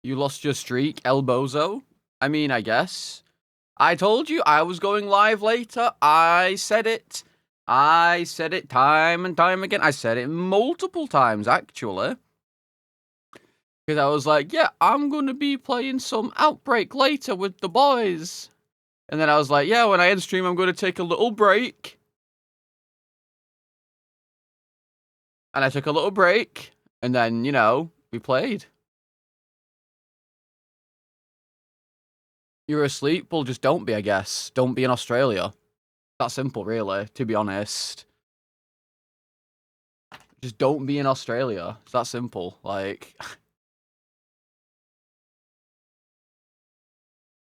You lost your streak, El Bozo? I mean, I guess. I told you I was going live later. I said it. I said it time and time again. I said it multiple times, actually. Because I was like, yeah, I'm going to be playing some Outbreak later with the boys. And then I was like, yeah, when I end stream, I'm going to take a little break. And I took a little break. And then, you know, we played. You're asleep? Well, just don't be, I guess. Don't be in Australia. That simple, really, to be honest. Just don't be in Australia. It's that simple. Like...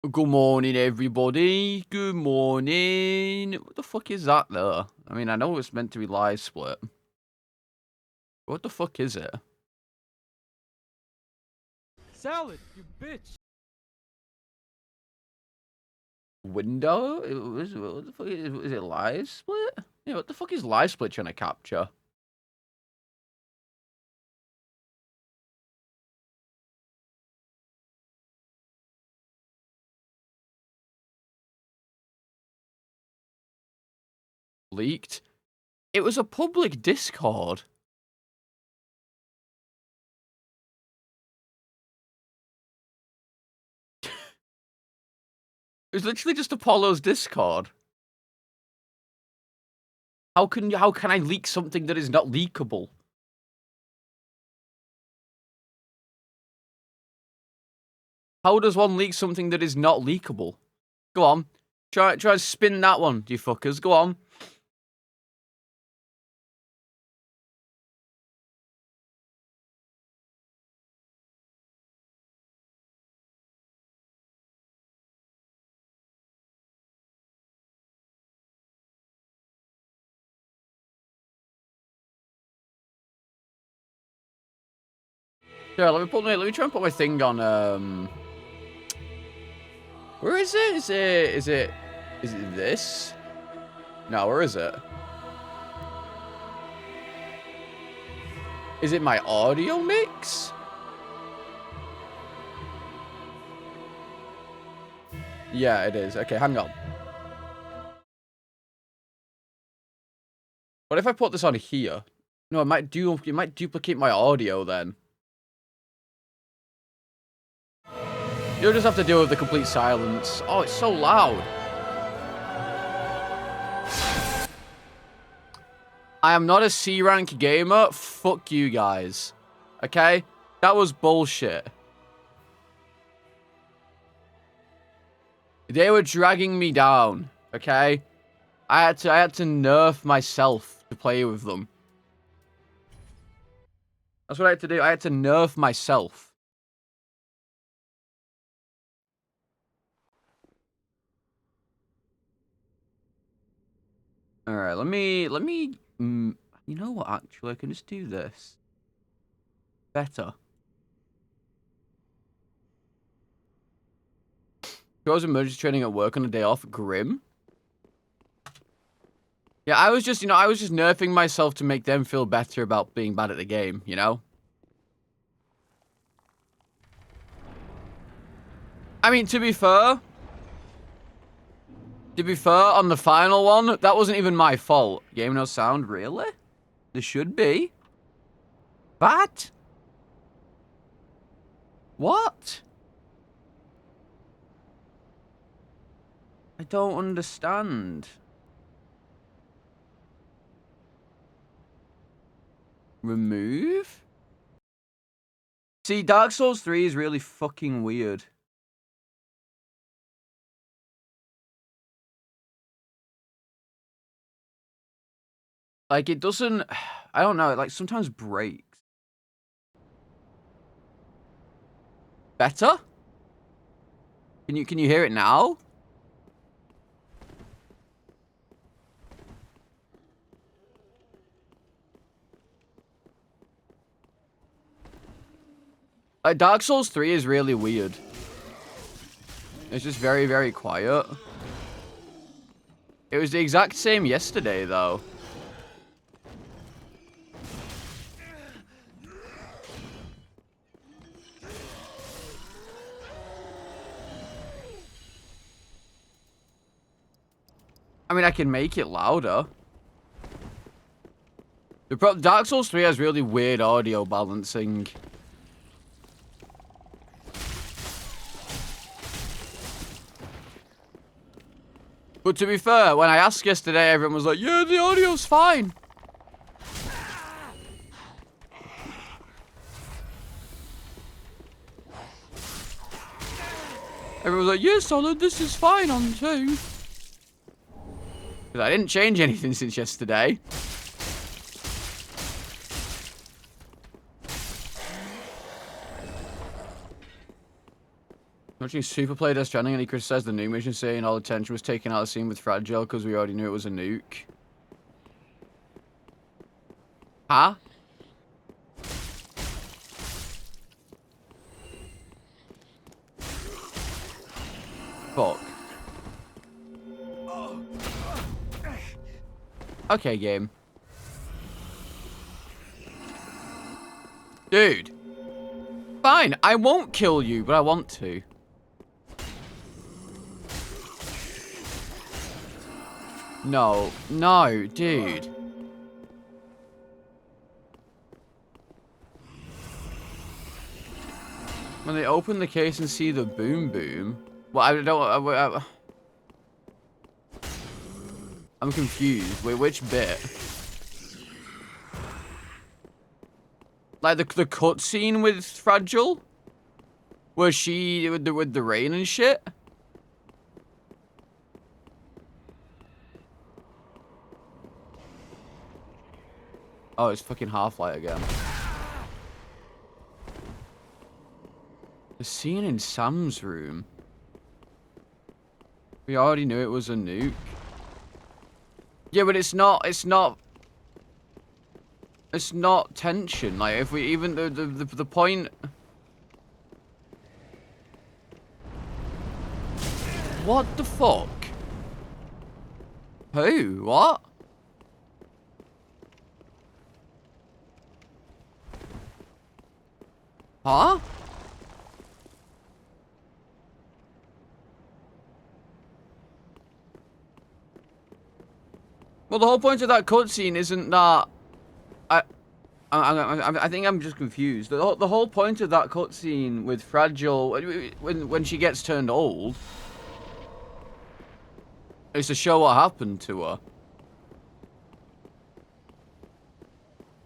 Good morning, everybody. Good morning. What the fuck is that, though? I mean, I know it's meant to be live split. What the fuck is it? Salad, you bitch. Window? What the fuck is it live split? Yeah, what the fuck is live split trying to capture? Leaked? It was a public Discord. It was literally just Apollo's Discord. How can I leak something that is not leakable? How does one leak something that is not leakable? Go on. Try and spin that one, you fuckers. Go on. Yeah, let me try and put my thing on, where is it? Is it this? No, where is it? Is it my audio mix? Yeah, it is. Okay, hang on. What if I put this on here? No, it might duplicate my audio then. You'll just have to deal with the complete silence. Oh, it's so loud. I am not a C rank gamer. Fuck you guys. Okay? That was bullshit. They were dragging me down. Okay? I had to nerf myself to play with them. That's what I had to do. I had to nerf myself. All right, let me. You know what? Actually, I can just do this. Better. I was emergency training at work on a day off. Grim. Yeah, I was just nerfing myself to make them feel better about being bad at the game, you know? I mean, to be fair, on the final one, that wasn't even my fault. Game no sound, really? There should be. What? What? I don't understand. Remove? See, Dark Souls 3 is really fucking weird. Like, it doesn't... I don't know, it, like, sometimes breaks. Better? Can you hear it now? Dark Souls 3 is really weird. It's just very, very quiet. It was the exact same yesterday, though. I mean, I can make it louder. Dark Souls 3 has really weird audio balancing. But to be fair, when I asked yesterday, everyone was like, yeah, the audio's fine. Everyone was like, yeah, Solid, this is fine on 2. Because I didn't change anything since yesterday. Watching Super play Death Stranding and he criticized the new mission, saying all attention was taken out of the scene with Fragile because we already knew it was a nuke. Huh? Fuck. Okay, game. Dude. Fine, I won't kill you, but I want to. No. No, dude. When they open the case and see the boom boom... Well, I don't... I'm confused. Wait, which bit? Like the cutscene with Fragile? Where she... With the rain and shit? Oh, it's fucking Half-Light again. The scene in Sam's room. We already knew it was a nuke. Yeah, but it's not tension. Like, if we even the point. What the fuck? Who? What? Huh? Well, the whole point of that cutscene isn't that. I think I'm just confused. The whole point of that cutscene with Fragile, when she gets turned old, is to show what happened to her.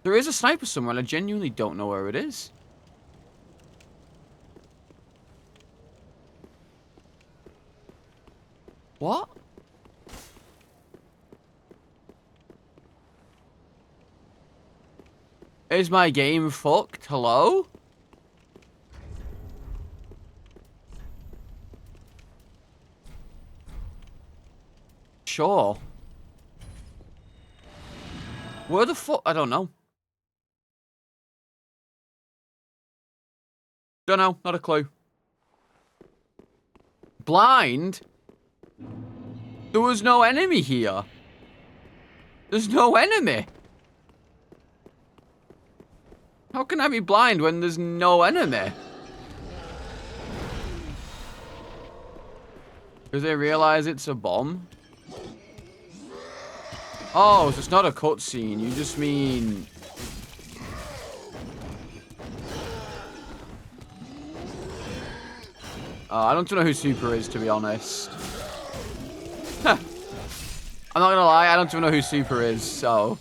There is a sniper somewhere, and I genuinely don't know where it is. What? Is my game fucked? Hello? Sure. Where the fuck? I don't know. Don't know. Not a clue. Blind? There was no enemy here. There's no enemy. How can I be blind when there's no enemy? Because they realize it's a bomb? Oh, so it's not a cutscene. You just mean... I don't know who Super is, to be honest. I'm not gonna lie, I don't even know who Super is, so...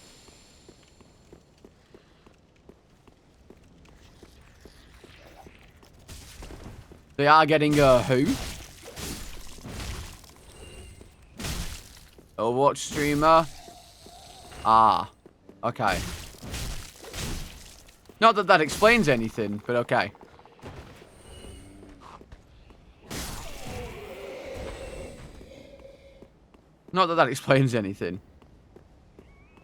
They are getting a who? Overwatch streamer? Ah. Okay. Not that that explains anything, but okay. Not that that explains anything.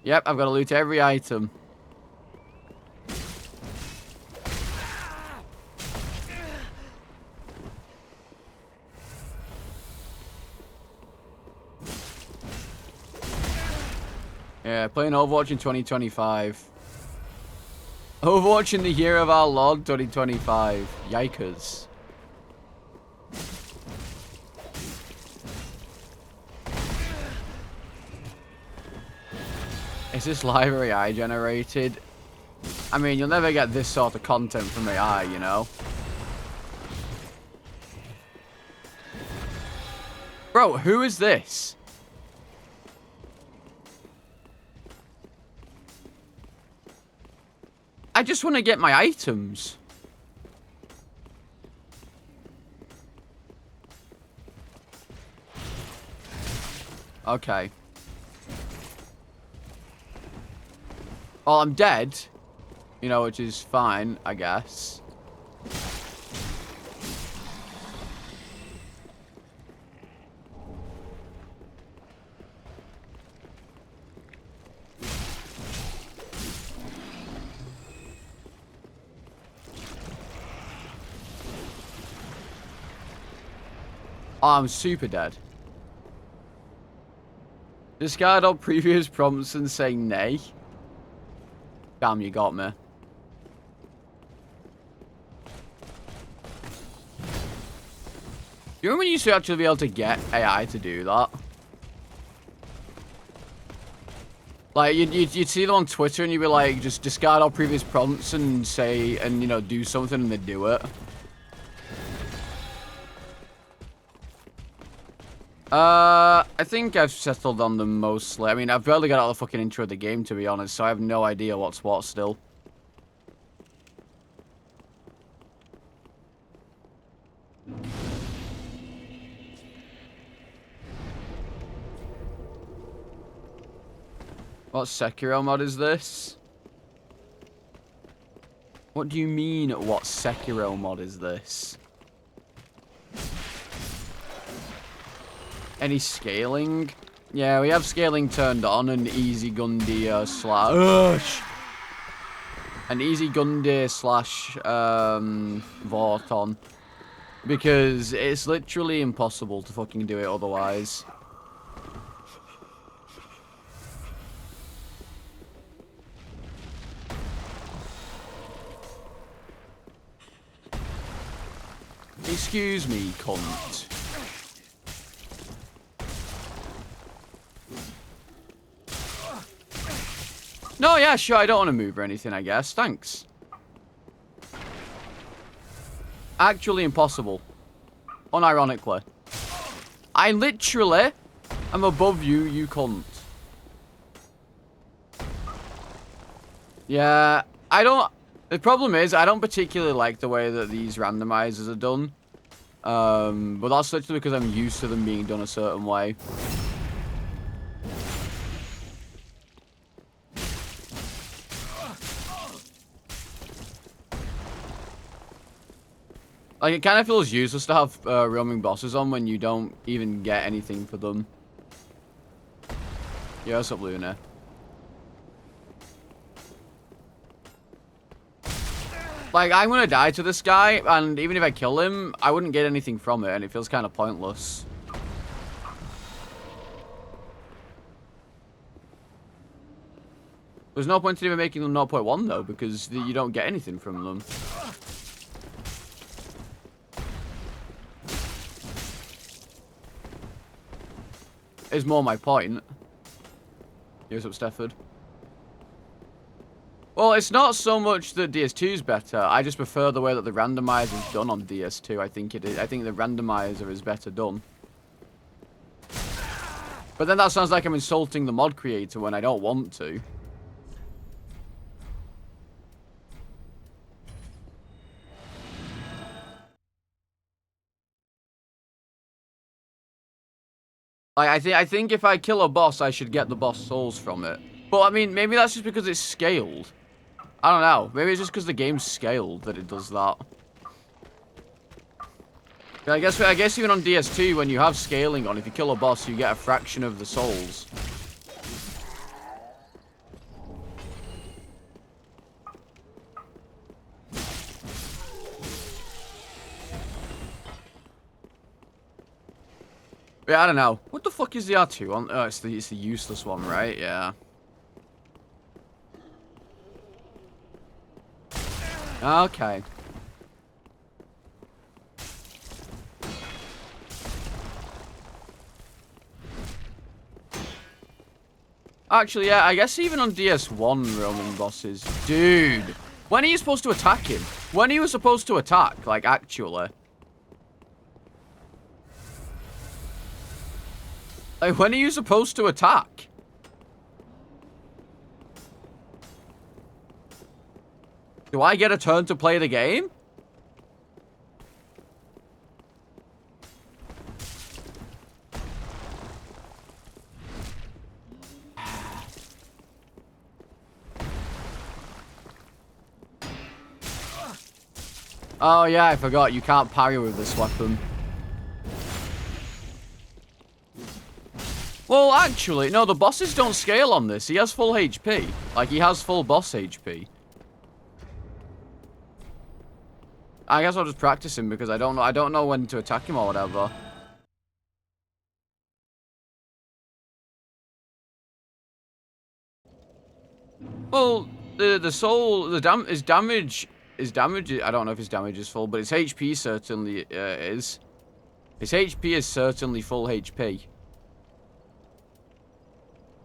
Yep, I've got to loot every item. Yeah, playing Overwatch in 2025. Overwatch in the year of our Lord 2025. Yikers. Is this live or AI generated? I mean, you'll never get this sort of content from AI, you know? Bro, who is this? I just want to get my items. Okay. Well, I'm dead. You know, which is fine, I guess. Oh, I'm super dead. Discard all previous prompts and say nay. Damn, you got me. You remember when you used to actually be able to get AI to do that? Like, you'd see them on Twitter and you'd be like, just discard all previous prompts and say, and, you know, do something and they'd do it. I think I've settled on them mostly. I mean, I've barely got out of the fucking intro of the game, to be honest, so I have no idea what's what still. What Sekiro mod is this? What do you mean, what Sekiro mod is this? Any scaling? Yeah, we have scaling turned on and easy Gundy slash... An easy Gundy slash Vort on. Because it's literally impossible to fucking do it otherwise. Excuse me, cunt. No, yeah, sure, I don't want to move or anything, I guess. Thanks. Actually impossible. Unironically. I literally am above you, you cunt. Yeah, I don't... The problem is, I don't particularly like the way that these randomizers are done. But that's literally because I'm used to them being done a certain way. Like, it kind of feels useless to have roaming bosses on when you don't even get anything for them. Yeah, what's up, Luna? Like, I'm gonna die to this guy, and even if I kill him, I wouldn't get anything from it, and it feels kind of pointless. There's no point in even making them 0.1, though, because you don't get anything from them. Is more my point. Here's up, Stefford. Well, it's not so much that DS2 is better. I just prefer the way that the randomizer is done on DS2. I think it is. I think the randomizer is better done. But then that sounds like I'm insulting the mod creator when I don't want to. Like, I think if I kill a boss, I should get the boss souls from it. But I mean, maybe that's just because it's scaled. I don't know. Maybe it's just because the game's scaled that it does that. I guess even on DS2, when you have scaling on, if you kill a boss, you get a fraction of the souls. Yeah, I don't know. What the fuck is the R2 on? Oh, it's the useless one, right? Yeah. Okay. Actually, yeah, I guess even on DS1 roaming bosses. Dude, when are you supposed to attack him? When are you supposed to attack, like, actually? Like, when are you supposed to attack? Do I get a turn to play the game? Oh, yeah, I forgot. You can't parry with this weapon. Well, actually, no, the bosses don't scale on this. He has full HP. Like, he has full boss HP. I guess I'll just practice him because I don't know when to attack him or whatever. Well, his damage, I don't know if his damage is full, but his HP certainly is. His HP is certainly full HP.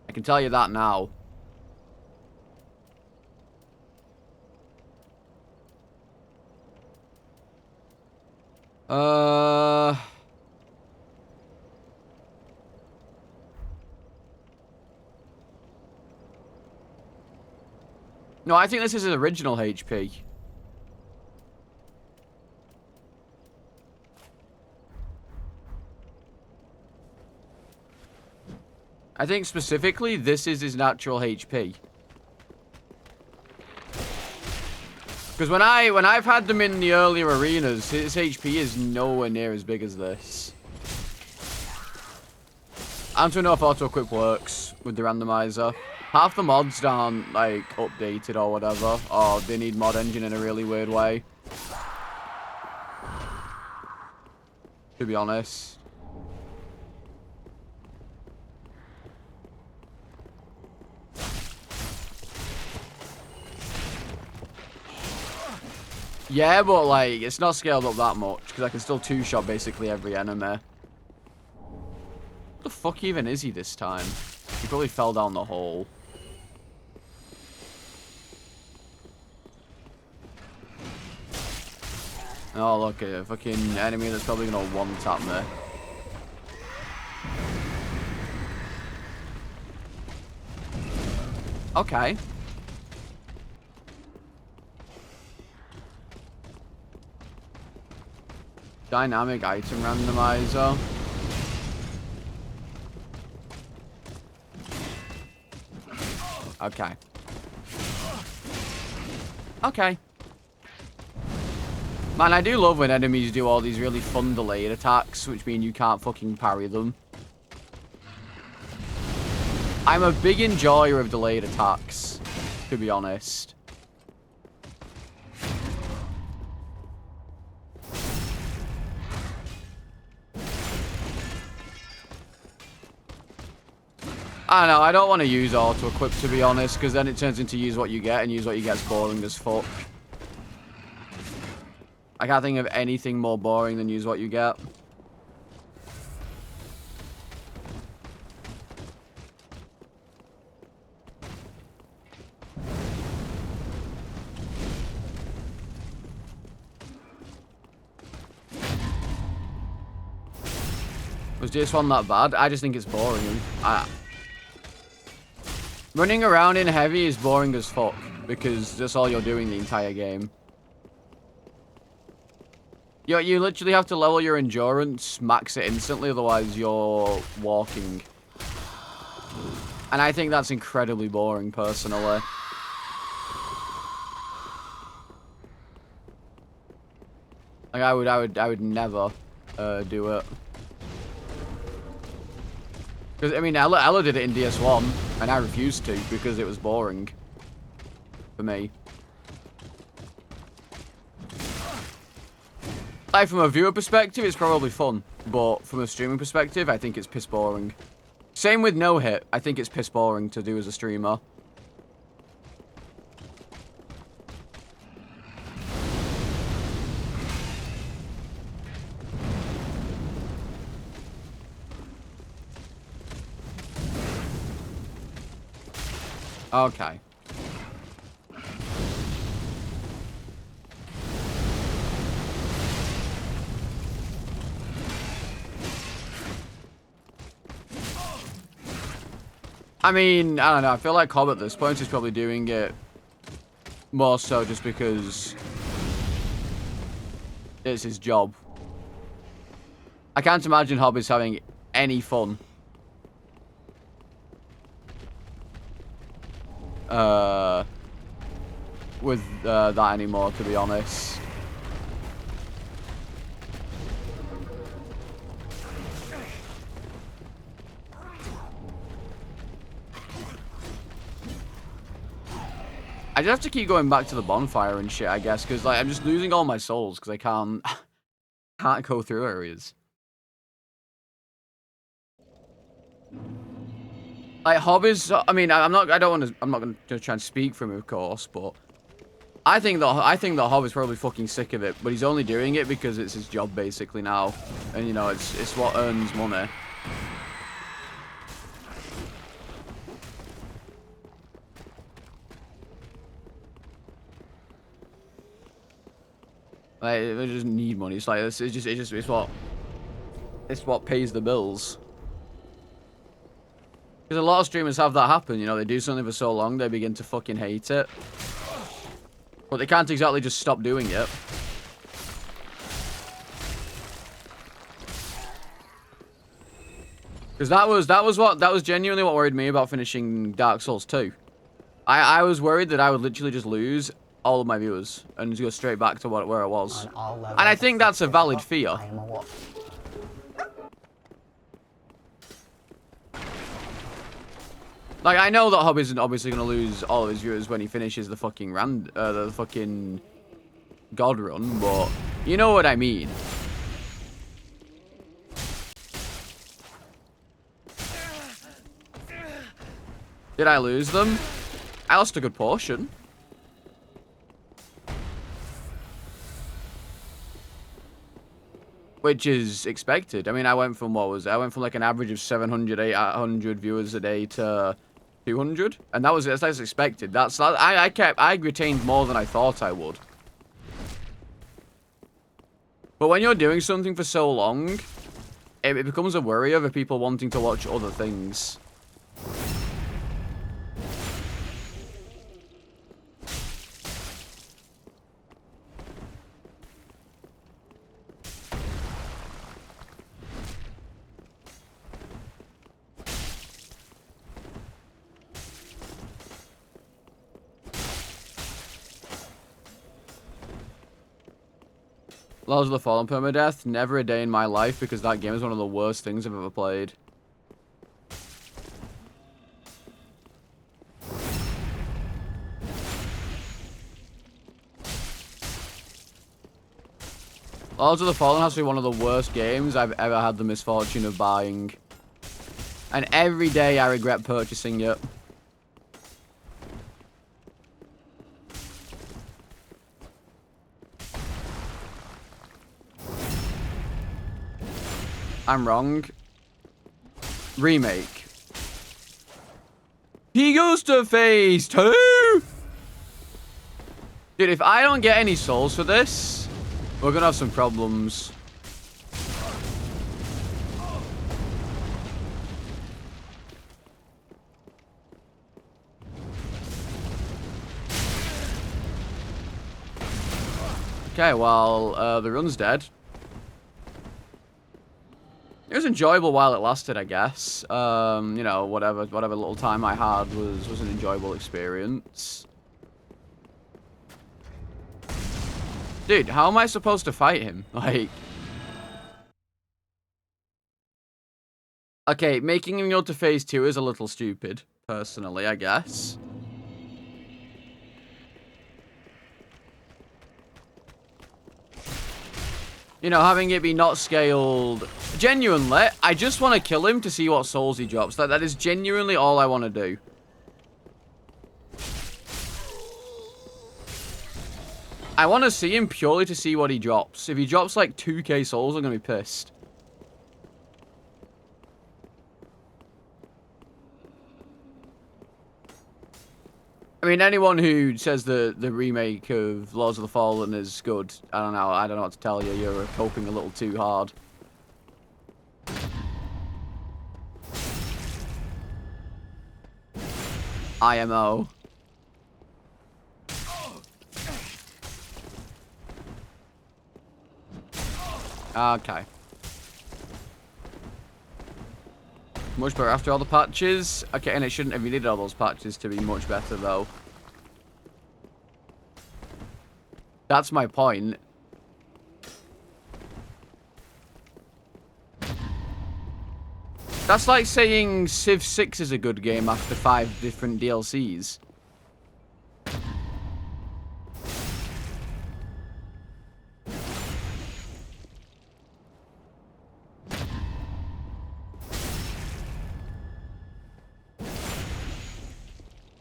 I can tell you that now. No, I think this is his original HP. I think specifically this is his natural HP. Because when I've had them in the earlier arenas, his HP is nowhere near as big as this. I don't know if auto-equip works with the randomizer. Half the mods aren't, like, updated or whatever. Or they need mod engine in a really weird way. To be honest. Yeah, but, like, it's not scaled up that much. Because I can still two-shot basically every enemy. What the fuck even is he this time? He probably fell down the hole. Oh, look, a fucking enemy that's probably gonna one-tap me. Okay. Dynamic item randomizer. Okay. Okay. Man, I do love when enemies do all these really fun delayed attacks, which mean you can't fucking parry them. I'm a big enjoyer of delayed attacks, to be honest. I don't know, I don't want to use auto-equip, to be honest, because then it turns into use what you get, and use what you get's boring as fuck. I can't think of anything more boring than use what you get. Was this one that bad? I just think it's boring. Running around in heavy is boring as fuck, because that's all you're doing the entire game. You literally have to level your endurance, max it instantly, otherwise you're walking. And I think that's incredibly boring, personally. Like, I would never do it. Because, I mean, Ella did it in DS1, and I refused to, because it was boring. For me. Like, from a viewer perspective, it's probably fun. But from a streaming perspective, I think it's piss boring. Same with no hit. I think it's piss boring to do as a streamer. Okay. I mean, I don't know. I feel like Hob at this point is probably doing it more so just because it's his job. I can't imagine Hob is having any fun. With that anymore, to be honest. I just have to keep going back to the bonfire and shit, I guess, because like I'm just losing all my souls because I can't go through areas. Like Hob is, I mean, I'm not going to try and speak for him, of course, but I think that Hob is probably fucking sick of it, but he's only doing it because it's his job basically now, and you know, it's what earns money. Like, they just need money. It's like it's what pays the bills. Because a lot of streamers have that happen. You know, they do something for so long they begin to fucking hate it, but they can't exactly just stop doing it. Because that was genuinely what worried me about finishing Dark Souls 2. I was worried that I would literally just lose all of my viewers and just go straight back to where I was. And I think that's a valid fear. Like, I know that Hob isn't obviously going to lose all of his viewers when he finishes the fucking God run, but you know what I mean. Did I lose them? I lost a good portion. Which is expected. I mean, I went from like an average of 700, 800 viewers a day to 200, and that's expected. I retained more than I thought I would. But when you're doing something for so long, it becomes a worry over people wanting to watch other things. Lords of the Fallen Permadeath, never a day in my life because that game is one of the worst things I've ever played. Lords of the Fallen has to be one of the worst games I've ever had the misfortune of buying. And every day I regret purchasing it. I'm wrong. Remake. He goes to phase 2! Dude, if I don't get any souls for this, we're gonna have some problems. Okay, well, the run's dead. It was enjoyable while it lasted, I guess. You know, whatever little time I had was an enjoyable experience. Dude, how am I supposed to fight him? Like... Okay, making him go to phase 2 is a little stupid, personally, I guess. You know, having it be not scaled... Genuinely, I just want to kill him to see what souls he drops. That is genuinely all I want to do. I want to see him purely to see what he drops. If he drops like 2k souls, I'm going to be pissed. I mean, anyone who says the remake of Lords of the Fallen is good, I don't know. I don't know what to tell you. You're coping a little too hard. IMO. Okay. Much better after all the patches. Okay, and it shouldn't have needed all those patches to be much better, though. That's my point. That's like saying Civ 6 is a good game after 5 different DLCs.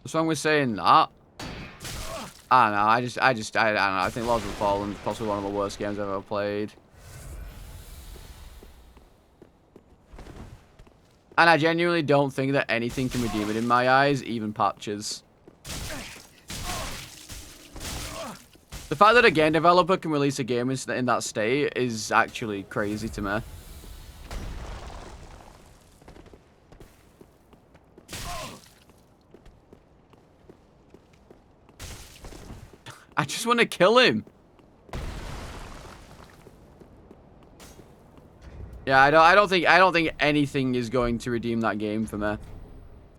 What's wrong with saying that? I don't know. I don't know. I think Lords of the Fallen is possibly one of the worst games I've ever played. And I genuinely don't think that anything can redeem it in my eyes, even patches. The fact that a game developer can release a game in that state is actually crazy to me. I just want to kill him. Yeah, I don't think anything is going to redeem that game for me.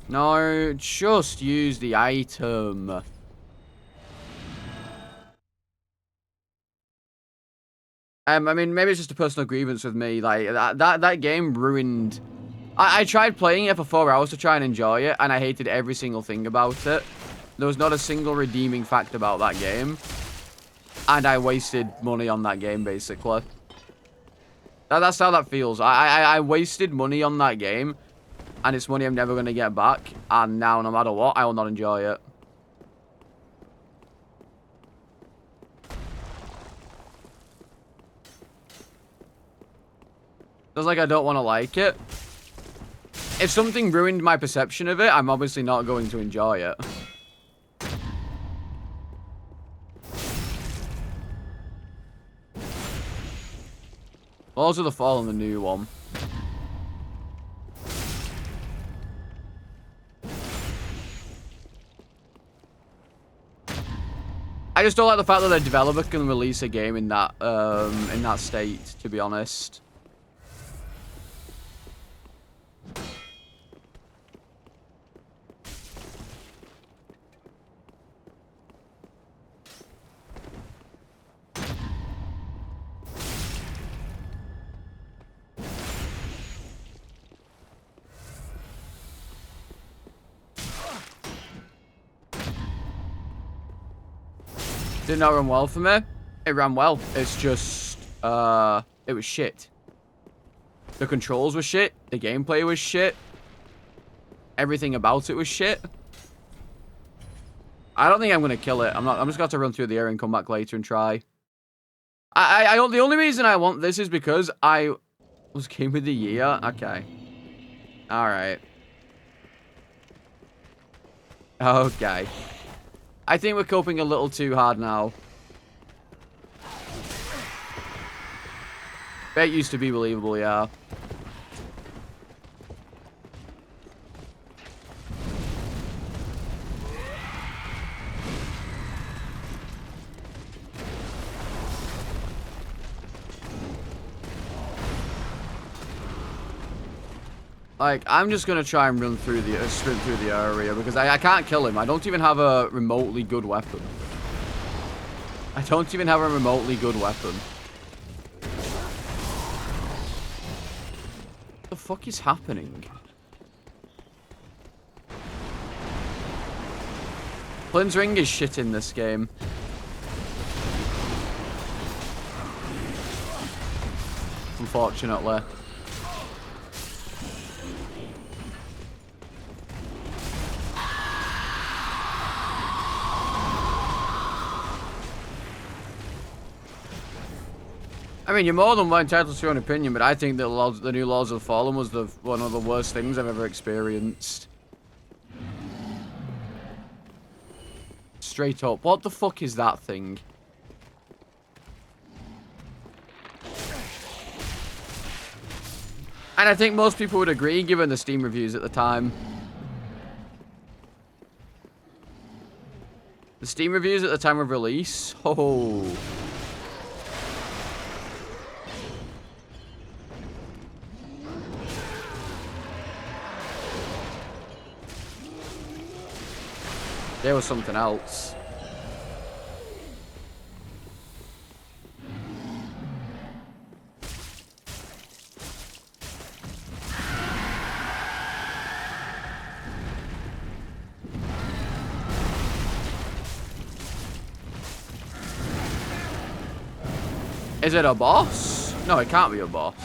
No, just use the item. I mean, maybe it's just a personal grievance with me. Like that game ruined. I tried playing it for 4 hours to try and enjoy it, and I hated every single thing about it. There was not a single redeeming fact about that game, and I wasted money on that game basically. That's how that feels. I wasted money on that game, and it's money I'm never going to get back. And now, no matter what, I will not enjoy it. It's like I don't want to like it. If something ruined my perception of it, I'm obviously not going to enjoy it. Lords of the Fallen, the new one. I just don't like the fact that the developer can release a game in that state, to be honest. Did not run well for me. It ran well. It's just, it was shit. The controls were shit. The gameplay was shit. Everything about it was shit. I don't think I'm gonna kill it. I'm just gonna have to run through the area and come back later and try. The only reason I want this is because I was Game of the Year. Okay. All right. Okay. I think we're coping a little too hard now. It used to be believable, yeah. Like, I'm just gonna try and run through the sprint through the area because I can't kill him. I don't even have a remotely good weapon. I don't even have a remotely good weapon. What the fuck is happening? Flynn's ring is shit in this game. Unfortunately. I mean, you're more than entitled to your own opinion, but I think that the new Lords of the Fallen was one of the worst things I've ever experienced. straight up. What the fuck is that thing? And I think most people would agree, given the Steam reviews at the time. The Steam reviews at the time of release? Oh. There was something else. Is it a boss? No, it can't be a boss.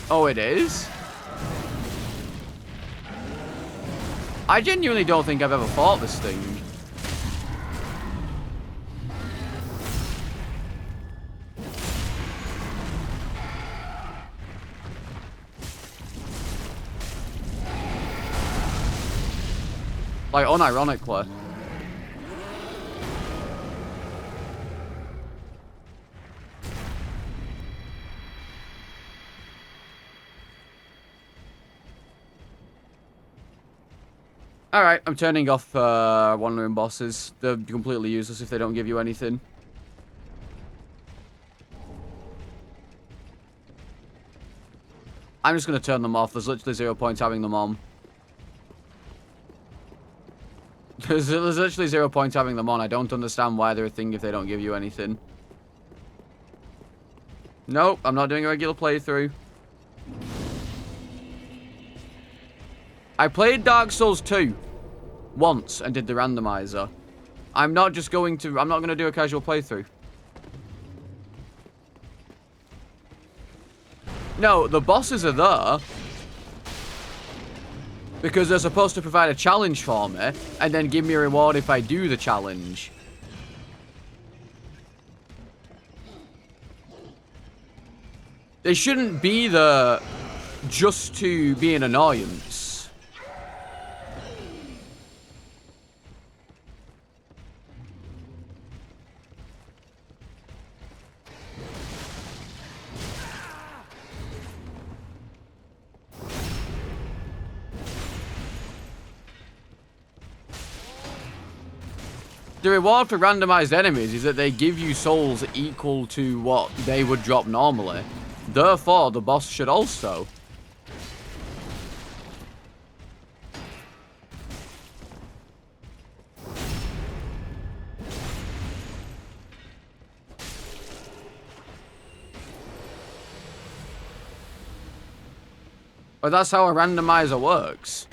Oh, it is? I genuinely don't think I've ever fought this thing. Like, unironically. Alright, I'm turning off wandering bosses. They're completely useless if they don't give you anything. I'm just going to turn them off. There's literally 0 point having them on. There's literally 0 point having them on. I don't understand why they're a thing if they don't give you anything. Nope, I'm not doing a regular playthrough. I played Dark Souls 2 once and did the randomizer. I'm not going to do a casual playthrough. No, the bosses are there because they're supposed to provide a challenge for me and then give me a reward if I do the challenge. They shouldn't be there just to be an annoyance. The reward for randomized enemies is that they give you souls equal to what they would drop normally. Therefore, the boss should also. But that's how a randomizer works.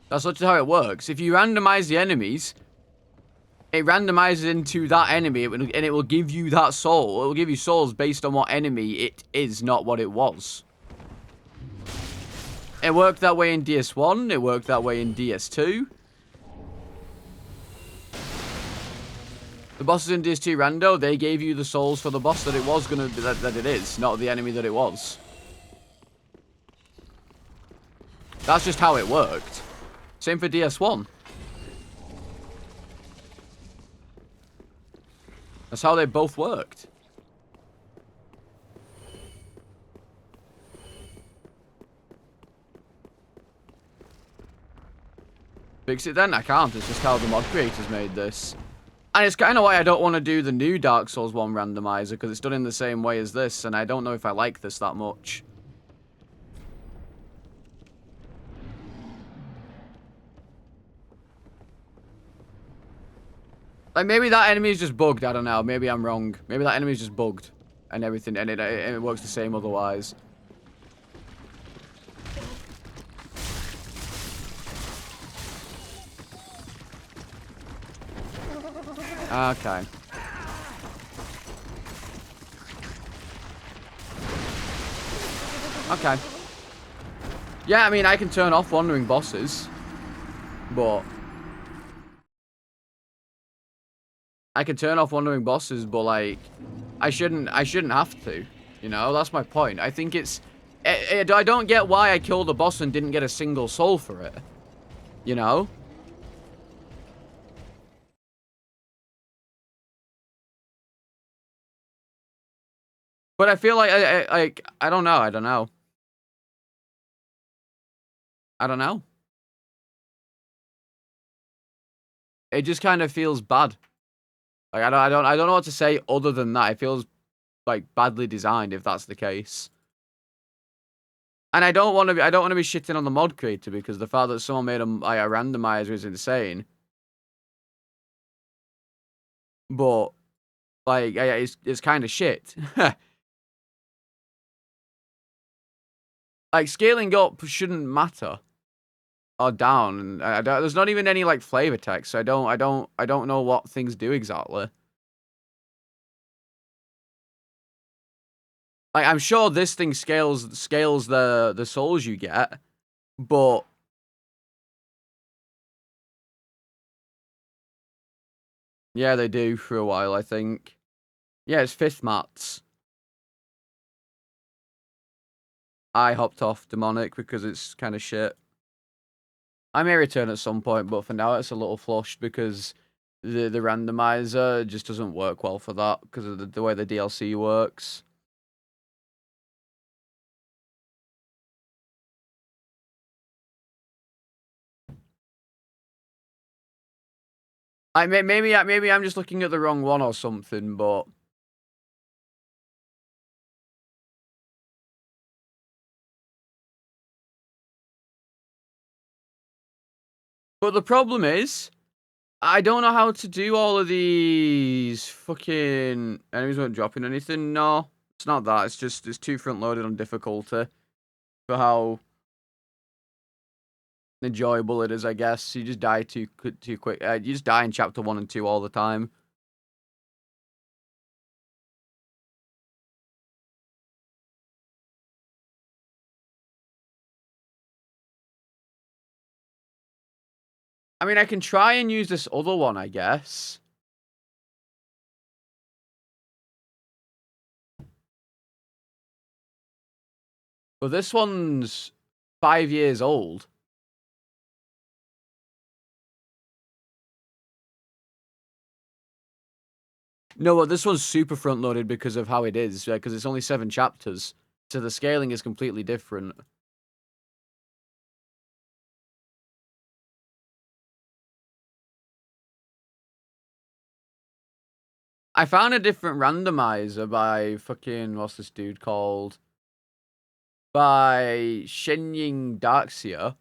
That's literally how it works. If you randomize the enemies, it randomizes into that enemy, and it will give you that soul. It will give you souls based on what enemy it is, not what it was. It worked that way in DS1. It worked that way in DS2. The bosses in DS2 Rando, they gave you the souls for the boss that it was gonna be, that it is, not the enemy that it was. That's just how it worked. Same for DS1. That's how they both worked. Fix it then? I can't. It's just how the mod creators made this. And it's kind of why I don't want to do the new Dark Souls 1 randomizer, because it's done in the same way as this, and I don't know if I like this that much. Like, maybe that enemy is just bugged, I don't know. Maybe I'm wrong. Maybe that enemy is just bugged. And everything, and it works the same otherwise. Okay. Okay. Yeah, I mean, I can turn off wandering bosses. But I can turn off wandering bosses, but like, I shouldn't have to. You know, that's my point. I think it's, I don't get why I killed the boss and didn't get a single soul for it. You know? But I feel like, I don't know. I don't know. I don't know. It just kind of feels bad. Like, I don't know what to say other than that. It feels like badly designed if that's the case. And I don't want to be shitting on the mod creator because the fact that someone made a randomizer is insane. But like, it's kind of shit. Like, scaling up shouldn't matter or down. And there's not even any like flavor text. So I don't know what things do exactly. Like, I'm sure this thing scales the souls you get, but yeah, they do for a while, I think. Yeah, it's 5th mats. I hopped off demonic because it's kind of shit. I may return at some point, but for now it's a little flushed because the randomizer just doesn't work well for that because of the way the DLC works. Maybe I'm just looking at the wrong one or something, but the problem is I don't know how to do all of these fucking enemies weren't dropping anything. No, it's not that. It's just it's too front loaded on difficulty for how enjoyable it is, I guess. You just die too quick. You just die in chapter 1 and 2 all the time. I mean, I can try and use this other one, I guess. But this one's 5 years old. No, well, this one's super front loaded because of how it is, because it's only 7 chapters. So the scaling is completely different. I found a different randomizer by fucking, what's this dude called? By Shenying Darkseer.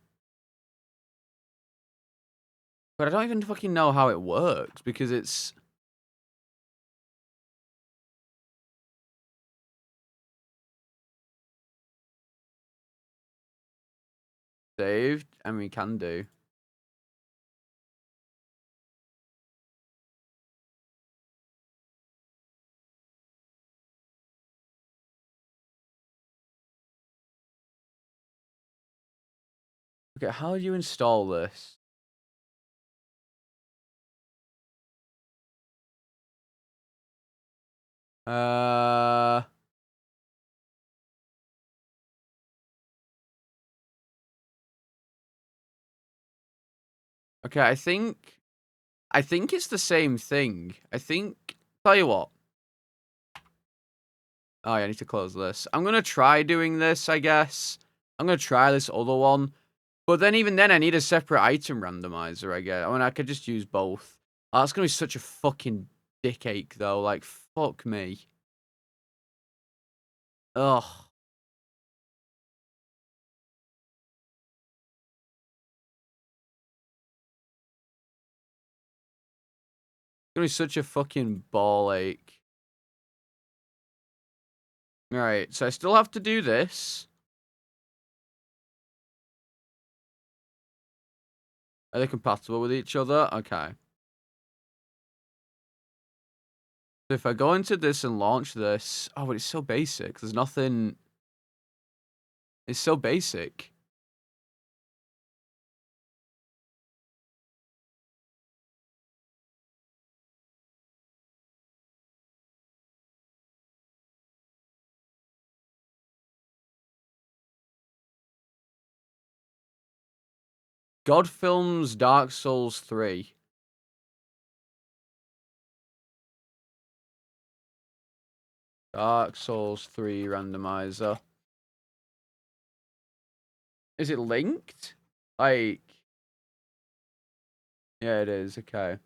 But I don't even fucking know how it works because it's... saved, and we can do. Okay, how do you install this? Okay, I think it's the same thing. Tell you what. Oh, yeah, I need to close this. I'm gonna try doing this, I guess. I'm gonna try this other one. But then even then, I need a separate item randomizer, I guess. I mean, I could just use both. Oh, that's gonna be such a fucking dick ache, though. Like, fuck me. Ugh. It's gonna be such a fucking ball ache. Alright, so I still have to do this. Are they compatible with each other? Okay. So if I go into this and launch this... Oh, but it's so basic. There's nothing... It's so basic. God Films Dark Souls 3. Dark Souls 3 randomizer. Is it linked? Like... Yeah, it is. Okay.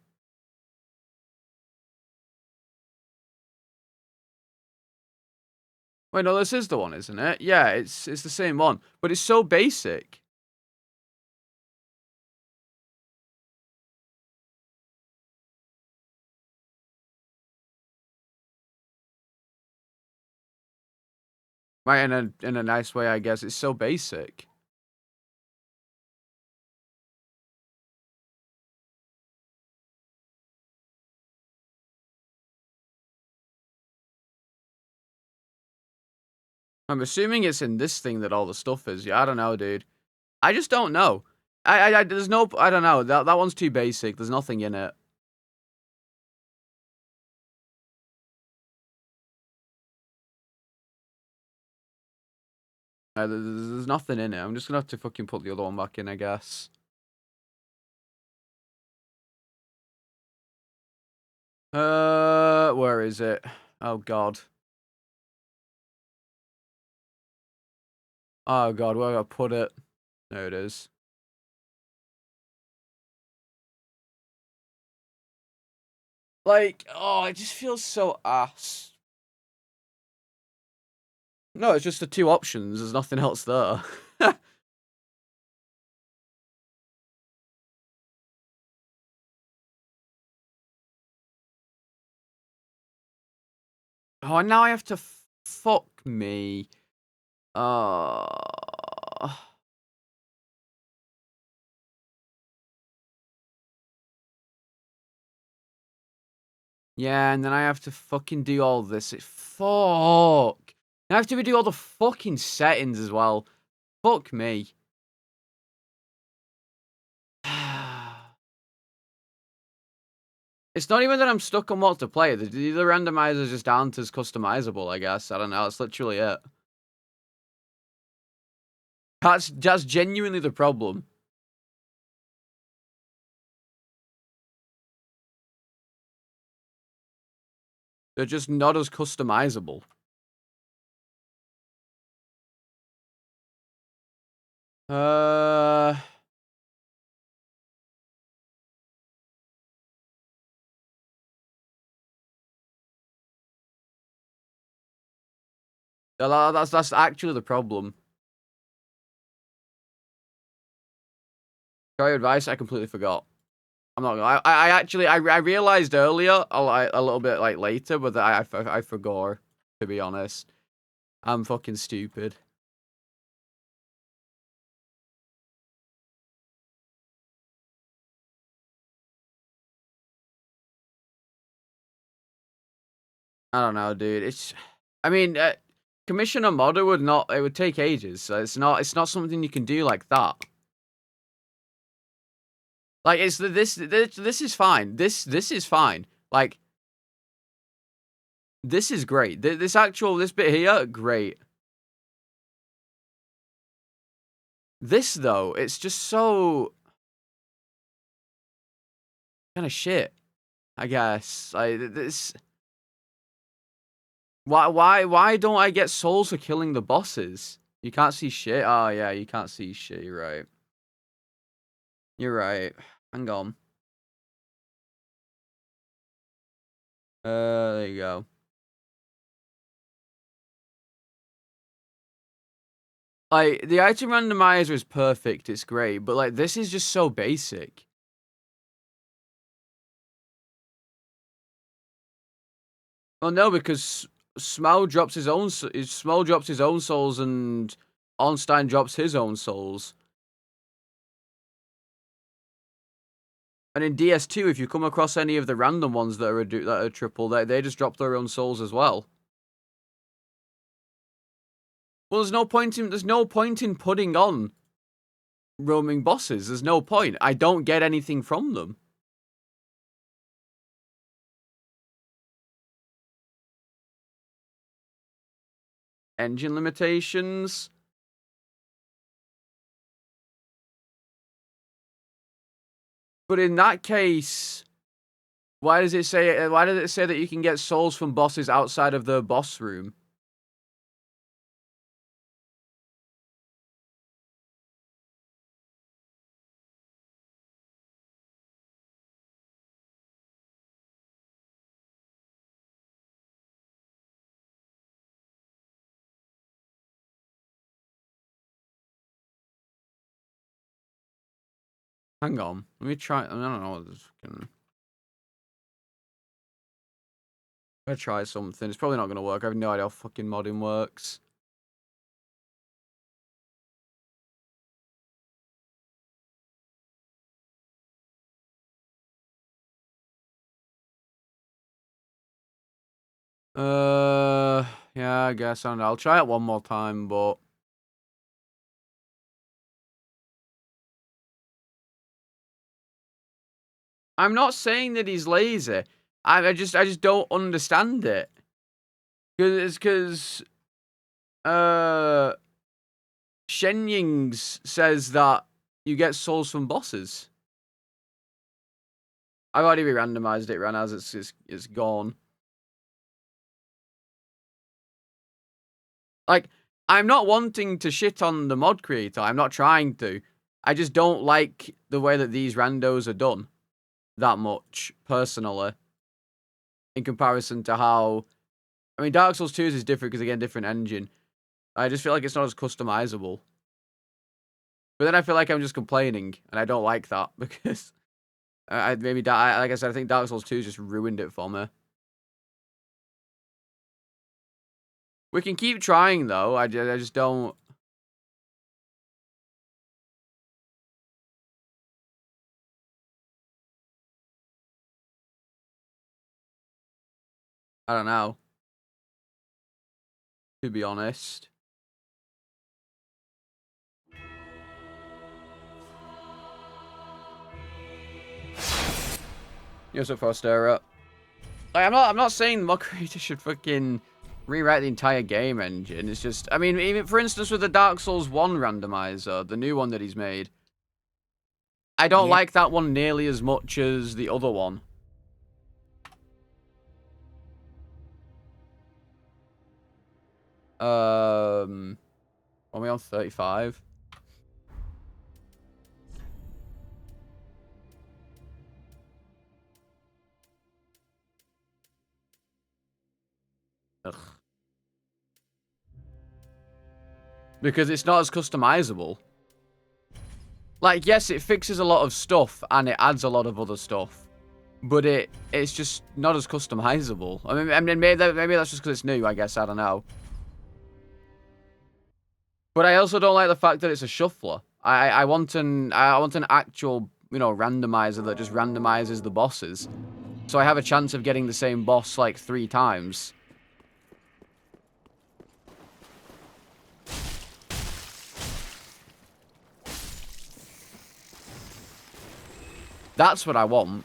Wait, no, this is the one, isn't it? Yeah, it's the same one. But it's so basic. Right, in a nice way, I guess. It's so basic. I'm assuming it's in this thing that all the stuff is. Yeah, I don't know, dude. I just don't know. There's no, I don't know. That one's too basic. There's nothing in it. There's nothing in it. I'm just gonna have to fucking put the other one back in, I guess. Where is it? Oh, God. Oh, God, where do I put it? There it is. Like, oh, it just feels so ass. No, it's just the two options. There's nothing else there. Oh, and now I have to fuck me. Uh... Yeah, and then I have to fucking do all this. Fuck. I have to redo all the fucking settings as well. Fuck me. It's not even that I'm stuck on what to play. The randomizers just aren't as customizable, I guess. I don't know. That's literally it. That's genuinely the problem. They're just not as customizable. That's actually the problem. Try your advice. I completely forgot. I'm not gonna. I actually I realized earlier a little bit like later, but I forgot. To be honest, I'm fucking stupid. I don't know, dude. I mean, commission a modder would not. It would take ages. So it's not something you can do like that. Like this is fine. This is fine. Like this is great. This bit here, great. This though, it's just so kind of shit. I guess like this. Why don't I get souls for killing the bosses? You can't see shit. Oh yeah, you can't see shit. You're right. You're right. Hang on. There you go. Like, the item randomizer is perfect, it's great, but, like, this is just so basic. Well, no, because Smell drops his own souls and Ornstein drops his own souls. And in DS2, if you come across any of the random ones that are triple, they just drop their own souls as well. Well, there's no point in putting on roaming bosses. There's no point. I don't get anything from them. Engine limitations. But in that case, why does it say? Why does it say that you can get souls from bosses outside of the boss room? Hang on, let me try. I don't know. I'm gonna try something. It's probably not gonna work. I have no idea how fucking modding works. Yeah, I guess I don't know. I'll try it one more time, but I'm not saying that he's lazy. I just don't understand it. Because Shenyings says that you get souls from bosses. I've already re-randomized it, Ran, as it's gone. Like, I'm not wanting to shit on the mod creator. I'm not trying to. I just don't like the way that these randos are done that much, personally, in comparison to how... I mean, Dark Souls 2 is different because, again, different engine. I just feel like it's not as customizable. But then I feel like I'm just complaining, and I don't like that, because... like I said, I think Dark Souls 2 just ruined it for me. We can keep trying, though. I just don't... I don't know. To be honest. You're so far stir up. Like, I'm not saying mod creator should fucking rewrite the entire game engine. It's just, I mean, even for instance with the Dark Souls 1 randomizer, the new one that he's made, I don't like that one nearly as much as the other one. Are we on 35? Ugh. Because it's not as customizable. Like, yes, it fixes a lot of stuff, and it adds a lot of other stuff. But it's just not as customizable. I mean maybe that's just because it's new, I guess. I don't know. But I also don't like the fact that it's a shuffler. I want an actual, you know, randomizer that just randomizes the bosses. So I have a chance of getting the same boss like 3 times. That's what I want.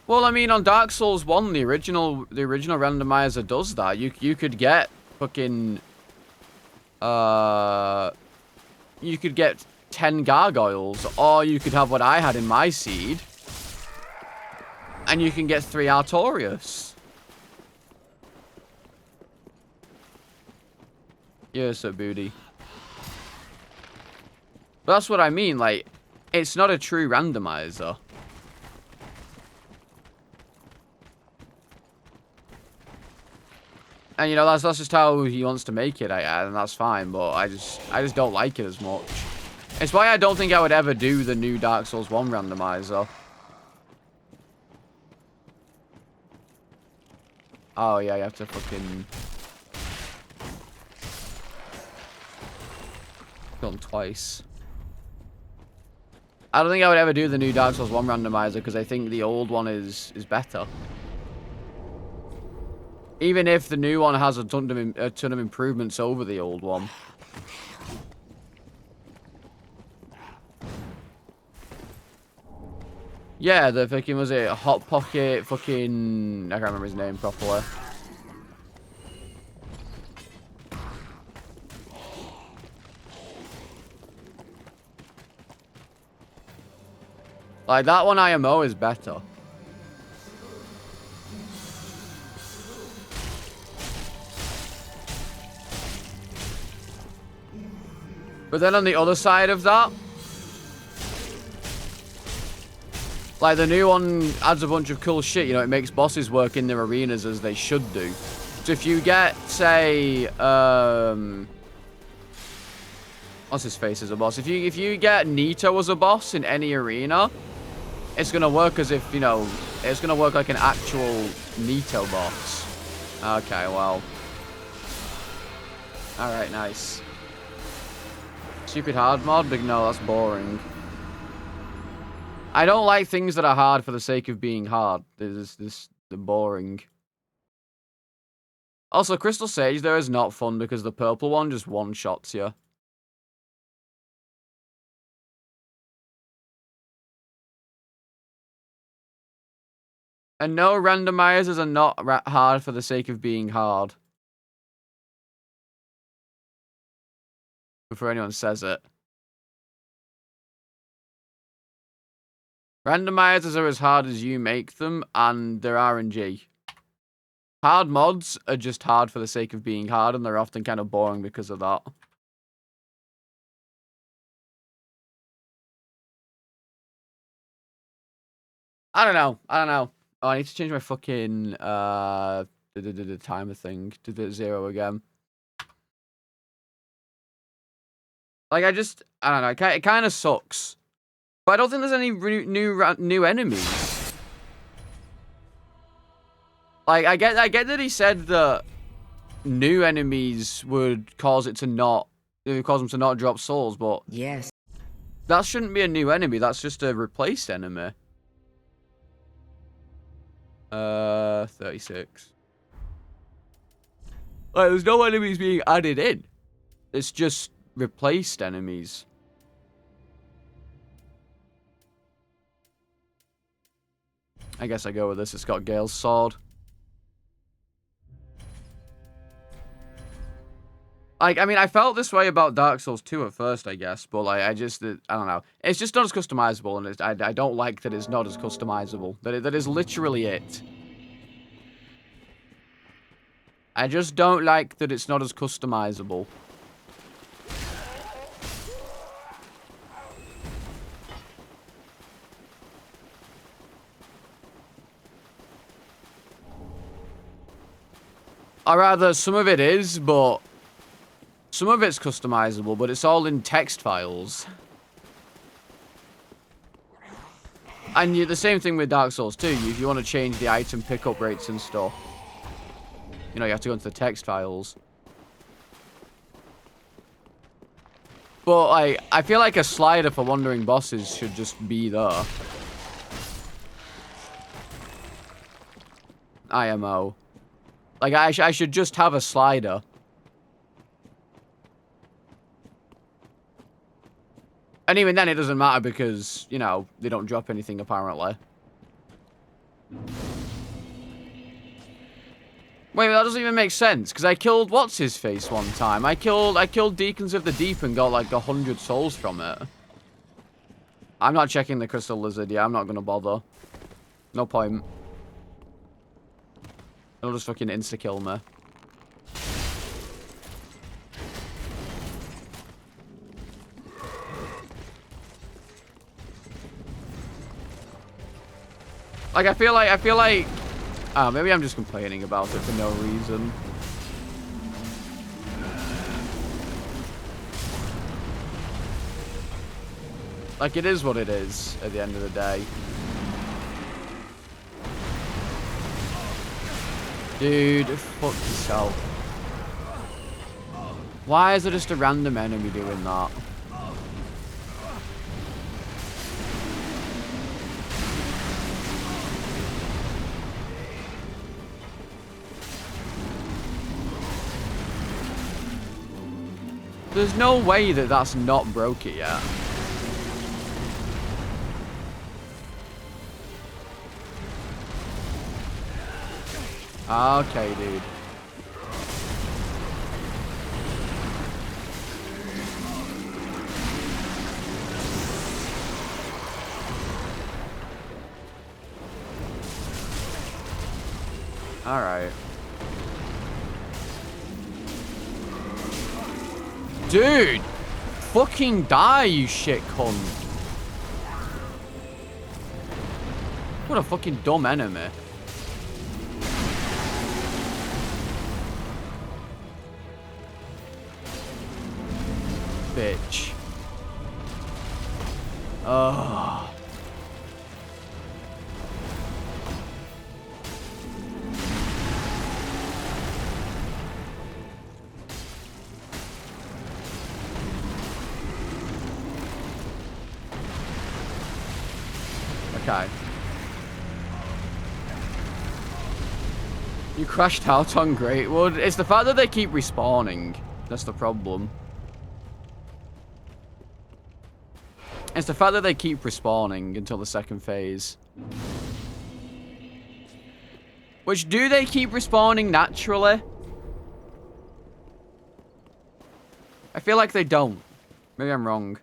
Well, I mean, on Dark Souls 1, the original randomizer does that. You could get fucking you could get 10 gargoyles, or you could have what I had in my seed, and you can get 3 Artorias. You're so booty. But that's what I mean, like, it's not a true randomizer. And, you know, that's just how he wants to make it, and that's fine, but I just don't like it as much. It's why I don't think I would ever do the new Dark Souls 1 randomizer. Oh, yeah, you have to fucking... kill him twice. I don't think I would ever do the new Dark Souls 1 randomizer, because I think the old one is better. Even if the new one has a ton of improvements over the old one. Yeah, the fucking, was it Hot Pocket fucking... I can't remember his name properly. Like, that one IMO is better. But then on the other side of that, like, the new one adds a bunch of cool shit. You know, it makes bosses work in their arenas as they should do. So if you get, say, what's his face as a boss? If you get Nito as a boss in any arena, it's gonna work as if, you know, it's gonna work like an actual Nito boss. Okay, well. Alright, nice. Stupid hard mod? But no, that's boring. I don't like things that are hard for the sake of being hard. They're boring. Also, Crystal Sage there is not fun because the purple one just one-shots you. And no, randomizers are not hard for the sake of being hard. Before anyone says it. Randomizers are as hard as you make them, and they're RNG. Hard mods are just hard for the sake of being hard, and they're often kind of boring because of that. I don't know. Oh, I need to change my fucking the timer thing to the 0 again. Like, I don't know. It kind of sucks. But I don't think there's any new enemies. Like, I get that he said that new enemies would cause them to not drop souls, but yes, that shouldn't be a new enemy. That's just a replaced enemy. 36. Like, there's no enemies being added in. It's just replaced enemies. I guess I go with this. It's got Gale's sword. Like, I mean, I felt this way about Dark Souls 2 at first, I guess, but like, I don't know. It's just not as customizable, and I don't like that it's not as customizable. That is literally it. I just don't like that it's not as customizable. Or rather, some of it is, but some of it's customizable, but it's all in text files. And the same thing with Dark Souls 2. If you want to change the item pickup rates and stuff, you know, you have to go into the text files. But, like, I feel like a slider for wandering bosses should just be there. IMO. Like, I should just have a slider. And even then, it doesn't matter because, you know, they don't drop anything, apparently. Wait, that doesn't even make sense, because I killed what's-his-face one time. I killed Deacons of the Deep and got, like, 100 souls from it. I'm not checking the Crystal Lizard, yeah, I'm not gonna bother. No point. It'll just fucking insta-kill me. Like, I feel like... Oh, maybe I'm just complaining about it for no reason. Like, it is what it is at the end of the day. Dude, fuck yourself. Why is there just a random enemy doing that? There's no way that that's not broke it yet. Okay, dude. Alright. Dude! Fucking die, you shit cunt. What a fucking dumb enemy. Bitch. Ugh. Okay. You crashed out on Great Wood. It's the fact that they keep respawning. That's the problem. It's the fact that they keep respawning until the second phase. Which, do they keep respawning naturally? I feel like they don't. Maybe I'm wrong.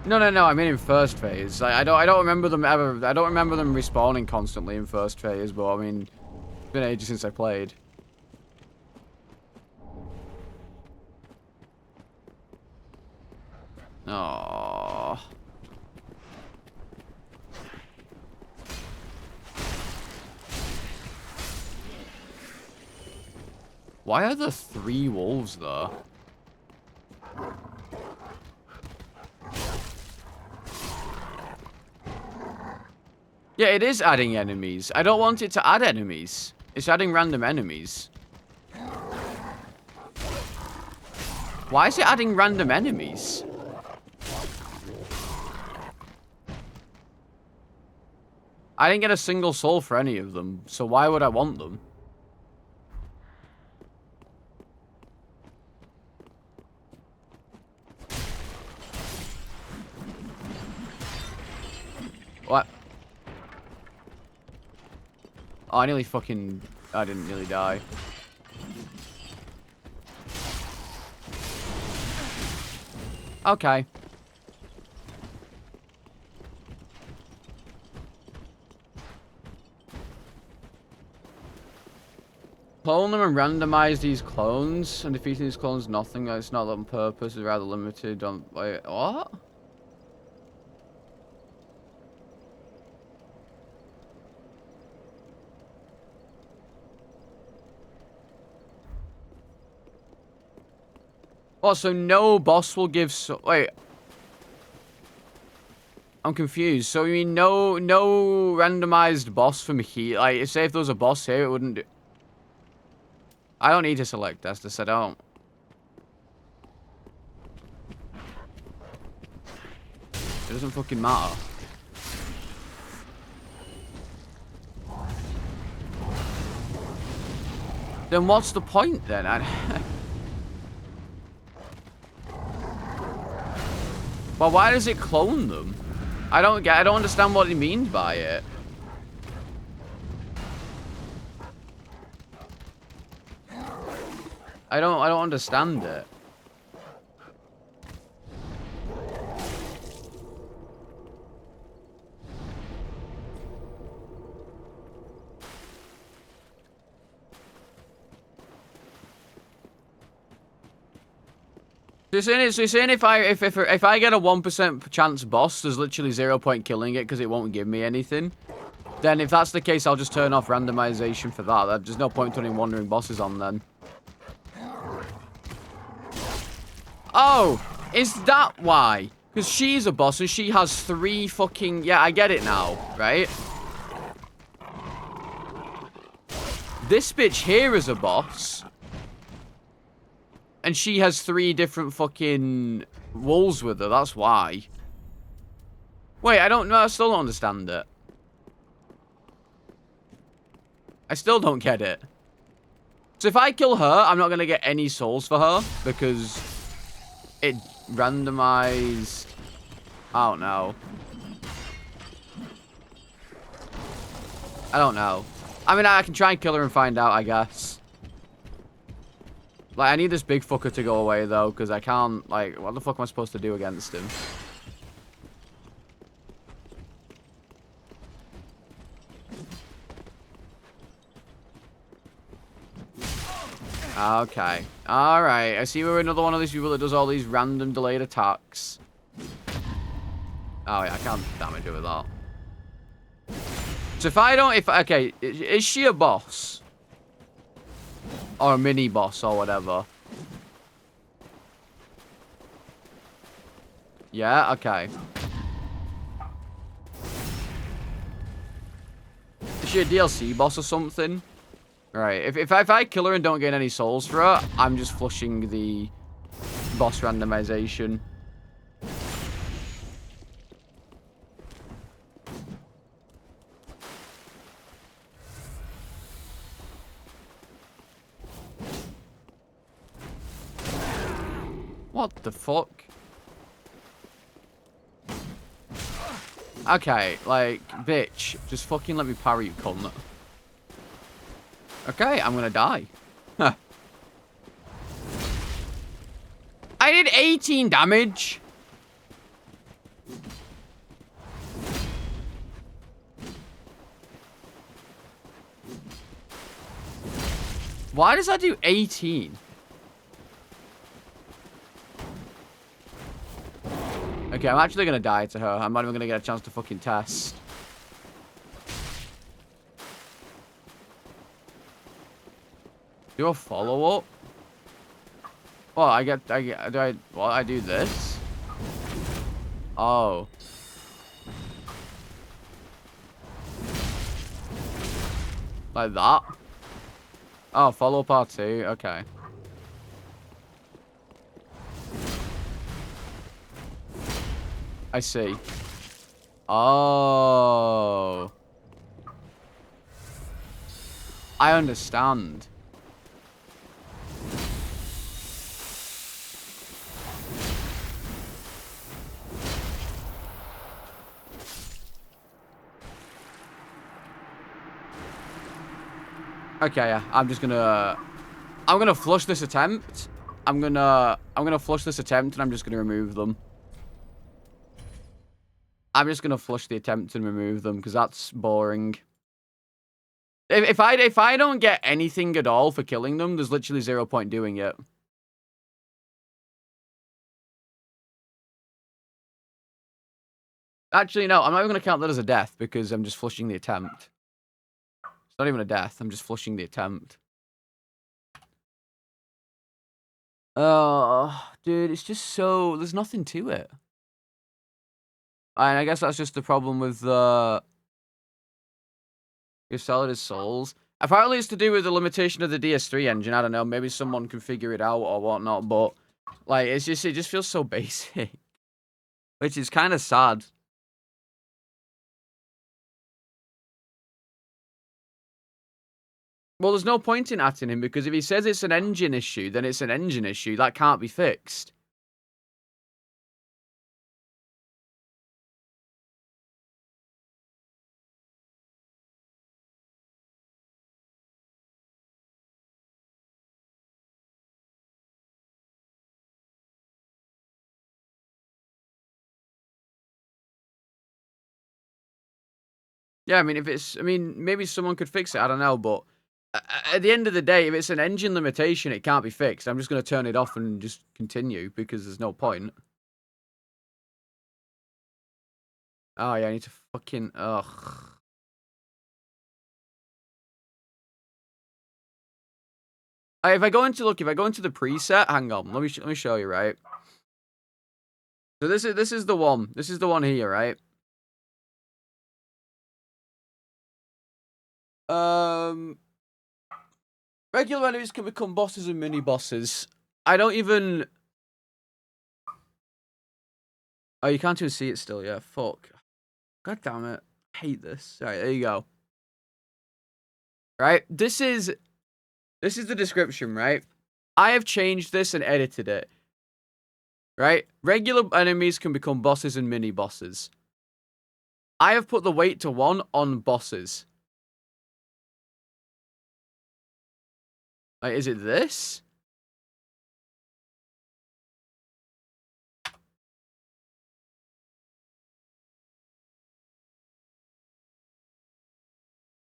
No, I mean in first phase. Like, I don't remember them ever. I don't remember them respawning constantly in first phase. But I mean, it's been ages since I played. Aww. Why are there 3 wolves there? Yeah, it is adding enemies. I don't want it to add enemies. It's adding random enemies. Why is it adding random enemies? I didn't get a single soul for any of them, so why would I want them? What? Oh, I nearly fucking... I didn't nearly die. Okay. Clone them and randomize these clones, and defeating these clones nothing. It's not on purpose. It's rather limited on... Wait, what? Oh, so no boss will give... Wait. I'm confused. So you mean no randomized boss from here? Like, say if there was a boss here, it wouldn't do... I don't need to select Estus, I don't. It doesn't fucking matter. Then what's the point then? Well, why does it clone them? I don't understand what he means by it. I don't understand it. So you're saying if I get a 1% chance boss, there's literally 0 point killing it because it won't give me anything. Then if that's the case, I'll just turn off randomization for that. There's no point turning wandering bosses on then. Oh, is that why? Because she's a boss and she has 3 fucking... Yeah, I get it now, right? This bitch here is a boss. And she has 3 different fucking wolves with her, that's why. Wait, I don't know, I still don't understand it. I still don't get it. So if I kill her, I'm not going to get any souls for her because... It randomized... I don't know. I don't know. I mean, I can try and kill her and find out, I guess. Like, I need this big fucker to go away, though, because I can't... Like, what the fuck am I supposed to do against him? Okay. Alright. I see we're another one of these people that does all these random delayed attacks. Oh, yeah. I can't damage her with that. So if I don't... Okay. Is she a boss? Or a mini boss or whatever? Yeah? Okay. Is she a DLC boss or something? Right. If I kill her and don't gain any souls for her, I'm just flushing the boss randomization. What the fuck? Okay, like, bitch. Just fucking let me parry, you cunt. Okay, I'm gonna die. Huh. I did 18 damage. Why does that do 18? Okay, I'm actually gonna die to her. I'm not even gonna get a chance to fucking test. Do a follow-up? Well, I do this? Oh. Like that? Oh, follow part 2, okay. I see. Oh. I understand. Okay, yeah. I'm gonna flush this attempt. I'm gonna flush this attempt and I'm just gonna remove them. I'm just gonna flush the attempt and remove them because that's boring. If I don't get anything at all for killing them, there's literally 0 point doing it. Actually, no, I'm not even gonna count that as a death because I'm just flushing the attempt. It's not even a death. I'm just flushing the attempt. Oh, dude, it's just so... There's nothing to it. And I guess that's just the problem with your Solid Souls. Apparently it's to do with the limitation of the DS3 engine. I don't know. Maybe someone can figure it out or whatnot. But, like, it just feels so basic. Which is kind of sad. Well, there's no point in atting him because if he says it's an engine issue, then it's an engine issue. That can't be fixed. Yeah, I mean, maybe someone could fix it. I don't know, but at the end of the day, if it's an engine limitation, it can't be fixed. I'm just going to turn it off and just continue because there's no point. Oh, yeah, I need to fucking... Ugh. If I go into the preset, hang on, let me show you, right? So this is the one. This is the one here, right? Regular enemies can become bosses and mini bosses. I don't even... Oh, you can't even see it still, yeah. Fuck. God damn it. I hate this. Alright, there you go. Right? This is the description, right? I have changed this and edited it. Right? Regular enemies can become bosses and mini bosses. I have put the weight to 1 on bosses. Like, is it this?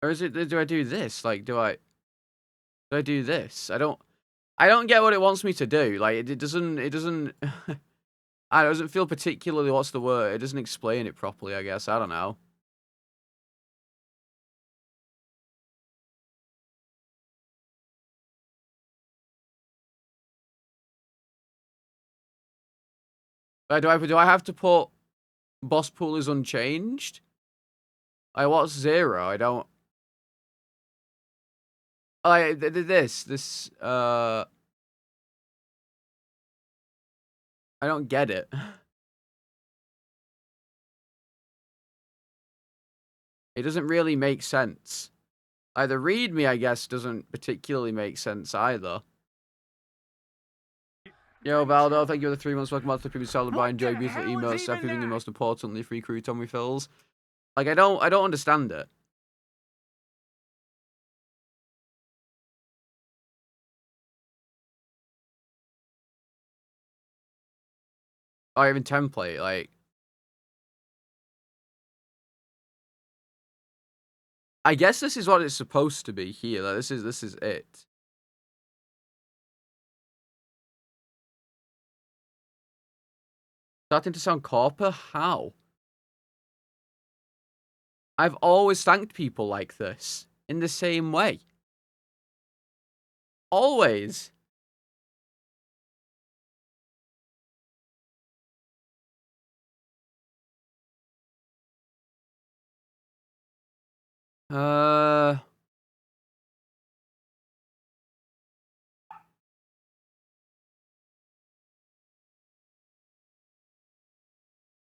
Or is it, do I do this? Like, do I do this? I don't... I don't get what it wants me to do. Like, it doesn't, it doesn't feel particularly, what's the word? It doesn't explain it properly, I guess. I don't know. Do I have to put boss pool is unchanged? Like, what's 0? I don't... Like, I don't get it. It doesn't really make sense. Like, the readme, I guess, doesn't particularly make sense either. Yo, Valdo, thank you for the 3 months. Welcome back to the previous solid by enjoy beautiful emotes, everything, and most importantly, free crew tummy fills. Like, I don't understand it. Or even template, like... I guess this is what it's supposed to be here. Like, this is it. Starting to sound corper? How? I've always thanked people like this. In the same way. Always.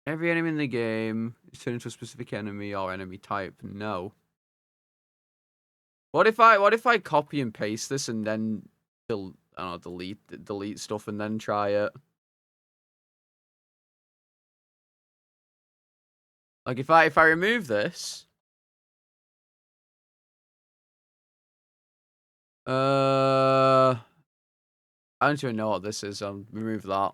Every enemy in the game is turned into a specific enemy or enemy type. No. What if I copy and paste this and then I don't know, delete stuff and then try it? Like if I remove this, I don't even know what this is. I'll remove that.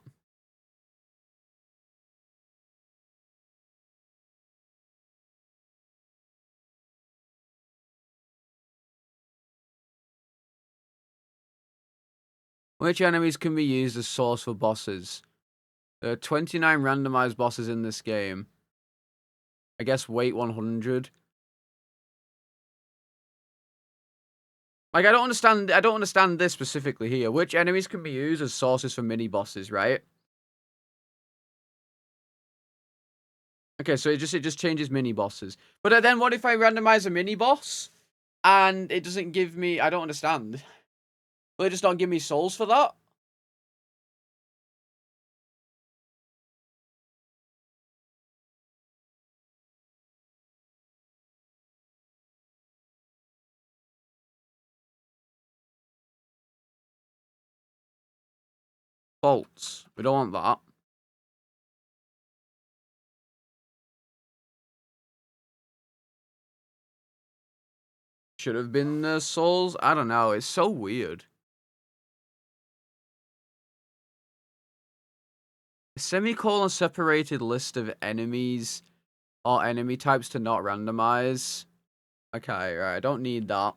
Which enemies can be used as source for bosses? There are 29 randomized bosses in this game. I guess weight 100. Like I don't understand this specifically here. Which enemies can be used as sources for mini bosses, right? Okay, so it just changes mini bosses. But then what if I randomize a mini boss and it doesn't give me... I don't understand. Will it just not give me souls for that? Bolts. We don't want that. Should have been souls. I don't know. It's so weird. A semicolon separated list of enemies or enemy types to not randomize. Okay, right. I don't need that.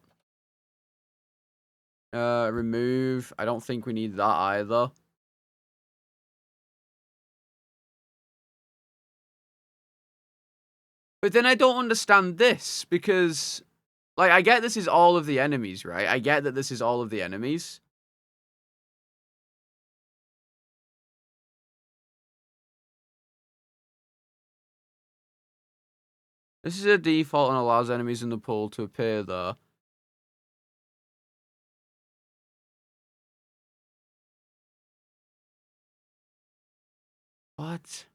Remove. I don't think we need that either. But then I don't understand this because, like, I get this is all of the enemies, right? I get that this is all of the enemies. This is a default and allows enemies in the pool to appear there. What?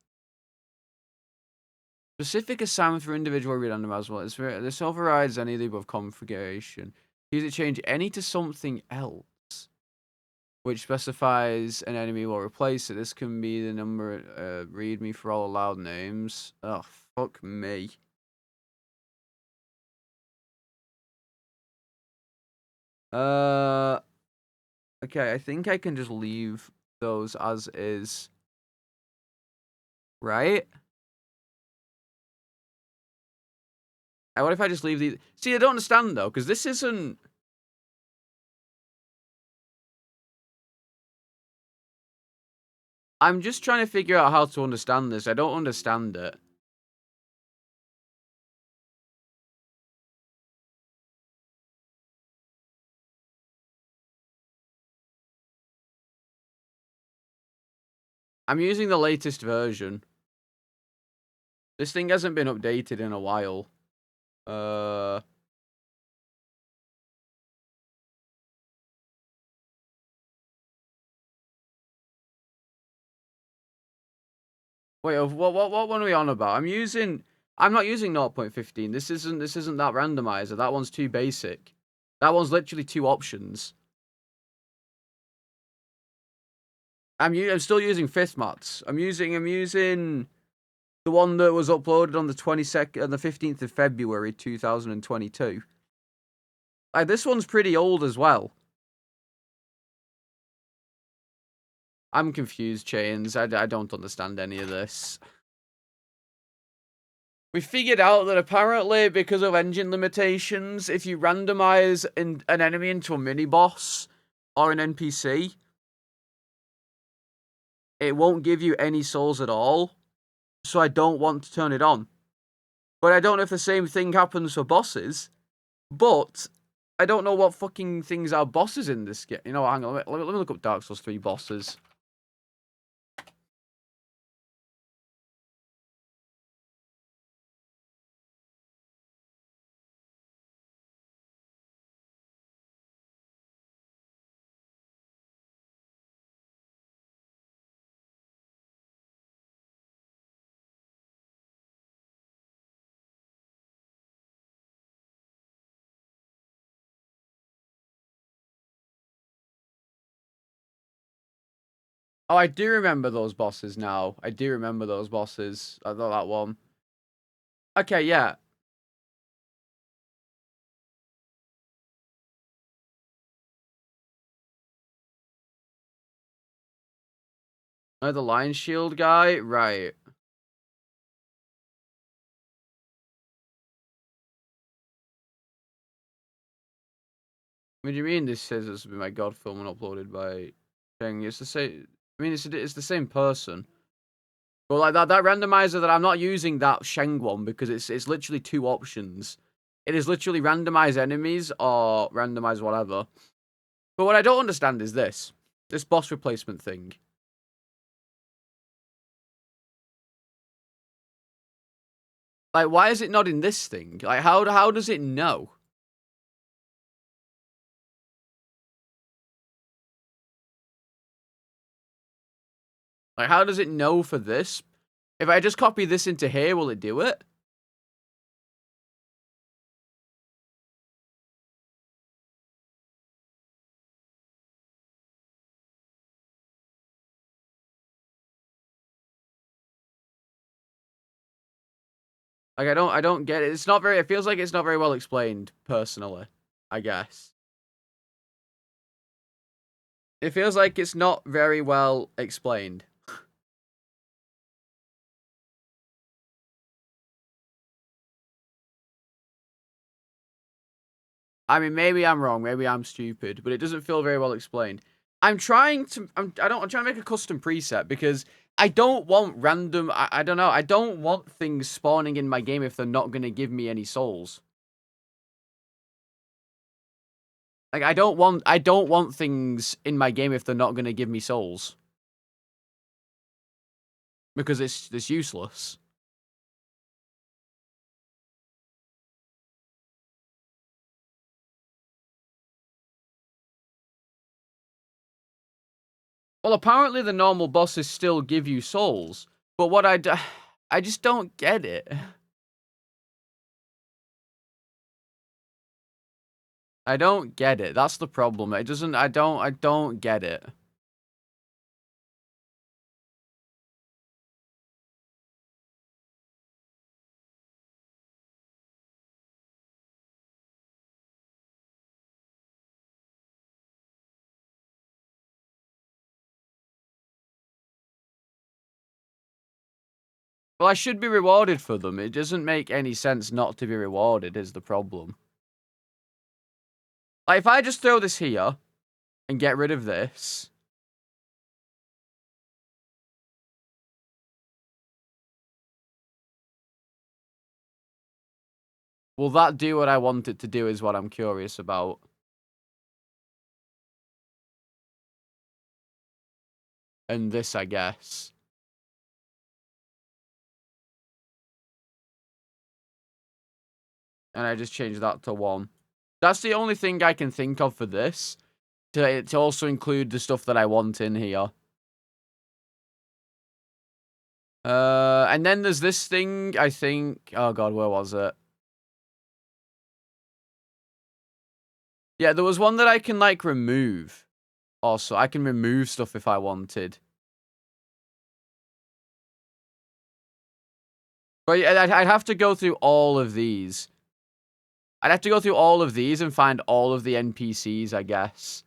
Specific assignment for individual randomized well. This overrides any of the above configuration. Use it change any to something else, which specifies an enemy will replace it. This can be the number readme for all allowed names. Oh, fuck me. Okay, I think I can just leave those as is. Right? What if I just leave these? See, I don't understand though, because this isn't... I'm just trying to figure out how to understand this. I don't understand it. I'm using the latest version. This thing hasn't been updated in a while. Wait, what one are we on about? I'm not using 0.15. This isn't that randomizer. That one's too basic. That one's literally 2 options. I'm still using fifth mats. I'm using the one that was uploaded on the 22nd, on the 15th of February 2022. Like, this one's pretty old as well. I'm confused, Chains. I don't understand any of this. We figured out that apparently, because of engine limitations, if you randomize an enemy into a mini-boss or an NPC, it won't give you any souls at all. So I don't want to turn it on. But I don't know if the same thing happens for bosses. But I don't know what fucking things are bosses in this game. You know, hang on, let me look up Dark Souls 3 bosses. Oh, I do remember those bosses now. I do remember those bosses. I thought that one. Okay, yeah. Oh, the Lion Shield guy? Right. What do you mean this says this will be my god film and uploaded by Sheng? It's the same. I mean, it's the same person. But like that randomizer that I'm not using that Sheng one because it's literally 2 options. It is literally randomize enemies or randomize whatever. But what I don't understand is this boss replacement thing. Like, why is it not in this thing? Like, how does it know? Like, how does it know for this? If I just copy this into here, will it do it? Like, I don't get it. It feels like it's not very well explained, personally, I guess. It feels like it's not very well explained. I mean, maybe I'm wrong, maybe I'm stupid, but it doesn't feel very well explained. I'm trying to make a custom preset because I don't want random, I don't know, I don't want things spawning in my game if they're not going to give me any souls. Like, I don't want things in my game if they're not going to give me souls. Because it's useless. Well, apparently the normal bosses still give you souls, but what I just don't get it. I don't get it. That's the problem. It doesn't. I don't get it. Well, I should be rewarded for them. It doesn't make any sense not to be rewarded. Is the problem? Like, if I just throw this here and get rid of this, Will that do what I want it to do is what I'm curious about. And this, I guess. And I just changed that to 1. That's the only thing I can think of for this. To also include the stuff that I want in here. And then there's this thing, I think... Oh, God, where was it? Yeah, there was one that I can, like, remove. Also, I can remove stuff if I wanted. But I'd have to go through all of these. I'd have to go through all of these and find all of the NPCs, I guess.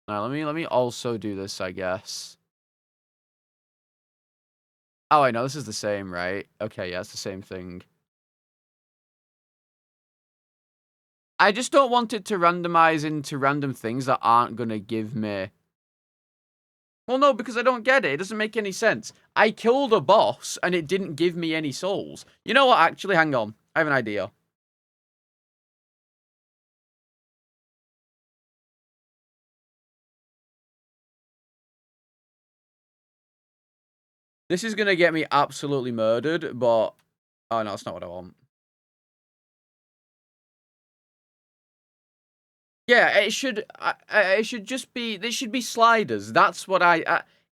Now, let me also do this, I guess. Oh, I know, this is the same, right? Okay, yeah, it's the same thing. I just don't want it to randomize into random things that aren't going to give me... Well, no, because I don't get it. It doesn't make any sense. I killed a boss, and it didn't give me any souls. You know what? Actually, hang on. I have an idea. This is going to get me absolutely murdered, but... Oh, no, that's not what I want. Yeah, it should just be... There should be sliders. That's what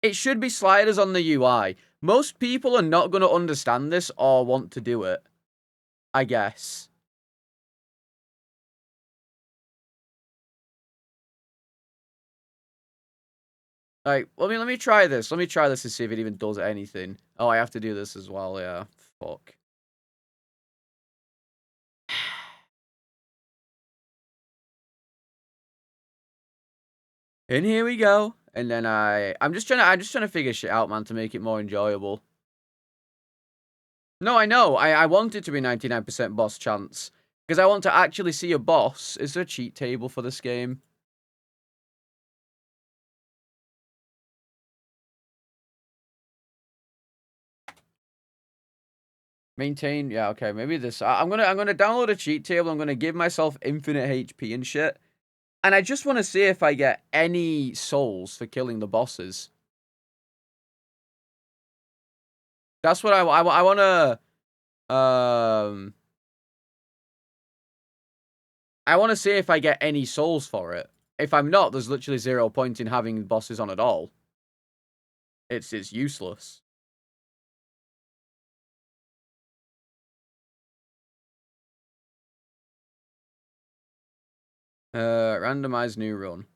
it should be sliders on the UI. Most people are not going to understand this or want to do it. I guess. Like, let me try this. Let me try this to see if it even does anything. Oh, I have to do this as well, yeah. Fuck. And here we go. And then I'm just trying to figure shit out, man, to make it more enjoyable. No, I know. I want it to be 99% boss chance. Because I want to actually see a boss. Is there a cheat table for this game? Maintain, yeah, okay, maybe this. I'm gonna download a cheat table. I'm gonna give myself infinite HP and shit. And I just want to see if I get any souls for killing the bosses. That's what I want to... I want to see if I get any souls for it. If I'm not, there's literally 0 point in having bosses on at all. It's useless. Randomize new run.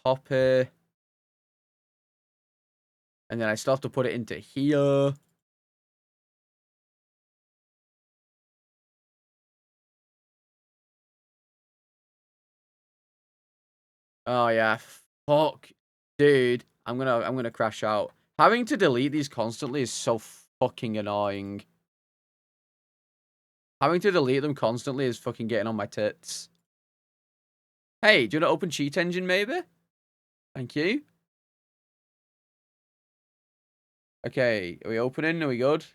Copy. And then I still have to put it into here. Oh yeah, fuck, dude. I'm gonna crash out. Having to delete these constantly is so fucking annoying. Having to delete them constantly is fucking getting on my tits. Hey, do you want to open cheat engine maybe? Thank you. Okay, are we opening? Are we good?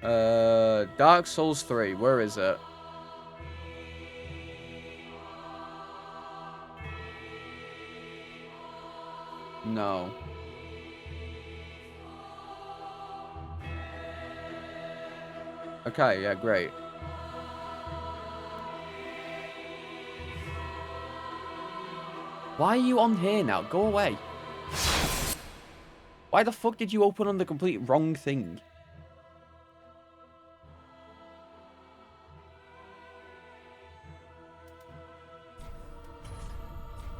Dark Souls 3, where is it? No. Okay, yeah, great. Why are you on here now? Go away. Why the fuck did you open on the complete wrong thing?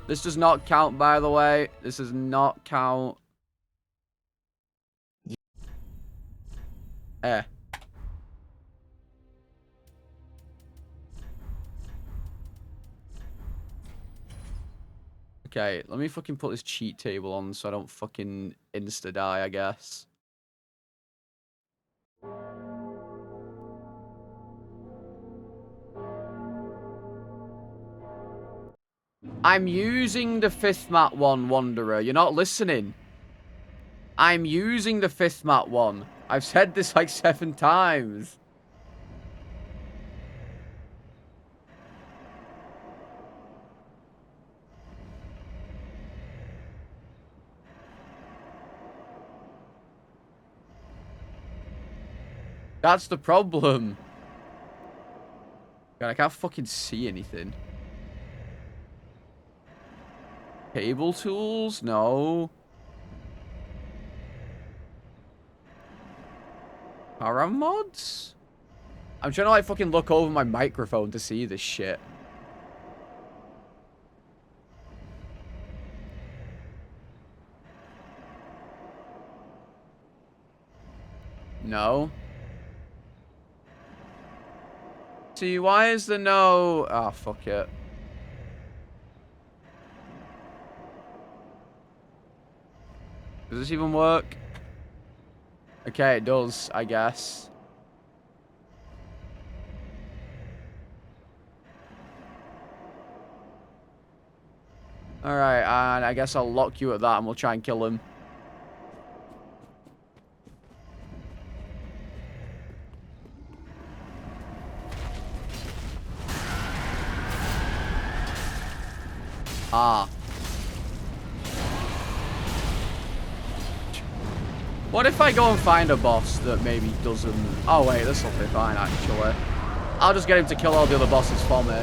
This does not count, by the way. This does not count. Eh. Okay, let me fucking put this cheat table on so I don't fucking insta-die, I guess. I'm using the 5th mat one, Wanderer. You're not listening. I'm using the 5th mat one. I've said this like 7 times. That's the problem. God, I can't fucking see anything. Cable tools? No. Paramods? I'm trying to like fucking look over my microphone to see this shit. No. See, why is there no... Ah, fuck it. Does this even work? Okay, it does, I guess. Alright, and I guess I'll lock you at that and we'll try and kill him. Ah. What if I go and find a boss that maybe doesn't... Oh, wait, this will be fine, actually. I'll just get him to kill all the other bosses for me.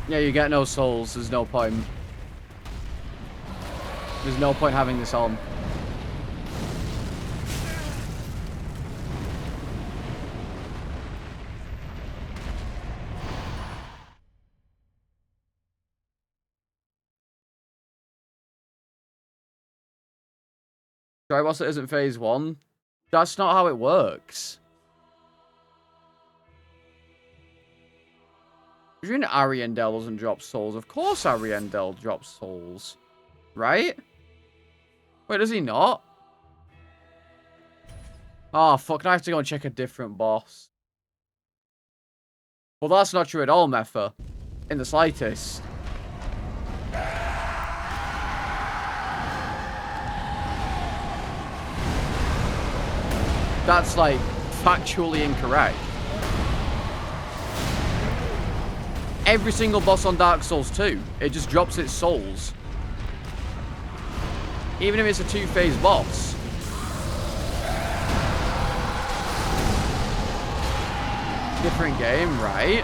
Yeah, you get no souls. There's no point. There's no point having this on. Try boss that isn't phase 1. That's not how it works. You're in Ariandel doesn't drop souls. Of course Ariandel drops souls. Right? Wait, does he not? Oh, fuck. Now I have to go and check a different boss. Well, that's not true at all, Metha. In the slightest. That's, like, factually incorrect. Every single boss on Dark Souls 2, it just drops its souls. Even if it's a 2-phase boss. Different game, right?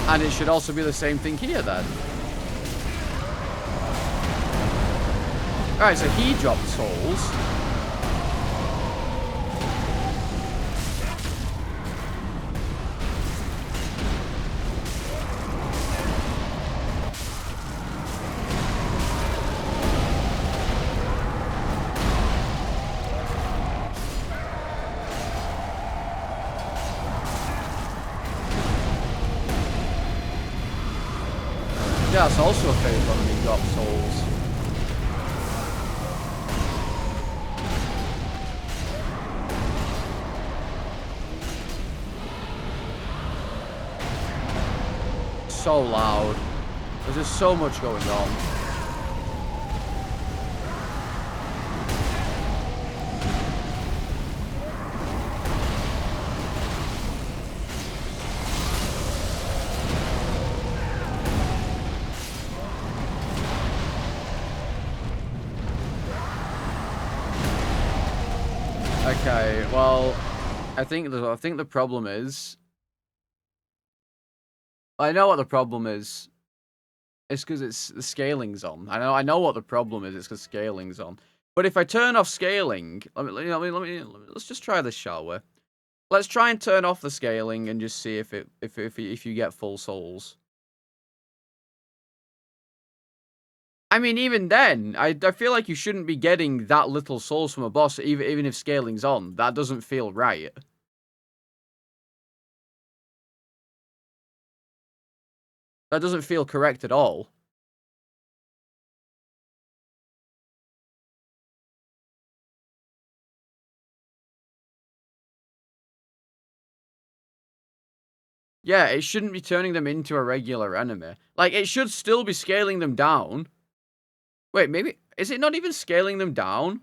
And it should also be the same thing here, then. Alright, so he dropped souls. Yeah, it's also a phase when he drops souls. So loud. There's just so much going on. Okay, well, I think the problem is I know what the problem is. It's because it's the scaling's on. I know what the problem is. It's because scaling's on. But if I turn off scaling, let's just try this, shall we? Let's try and turn off the scaling and just see if you get full souls. I mean, even then, I feel like you shouldn't be getting that little souls from a boss, even if scaling's on. That doesn't feel right. That doesn't feel correct at all. Yeah, it shouldn't be turning them into a regular enemy. Like, it should still be scaling them down. Wait, maybe... Is it not even scaling them down?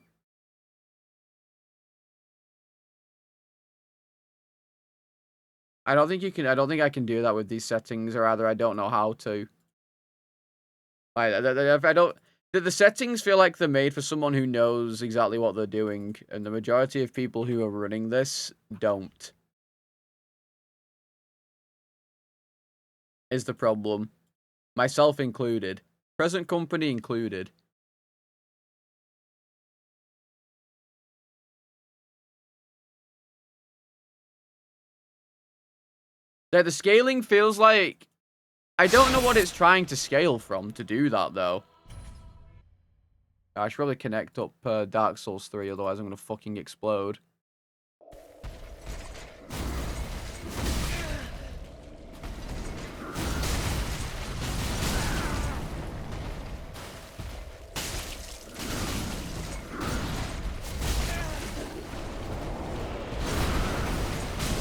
I don't think I can do that with these settings, or rather, I don't know how to. I don't... The settings feel like they're made for someone who knows exactly what they're doing, and the majority of people who are running this don't. Is the problem. Myself included. Present company included. The scaling feels like... I don't know what it's trying to scale from to do that, though. I should probably connect up Dark Souls 3, otherwise I'm going to fucking explode.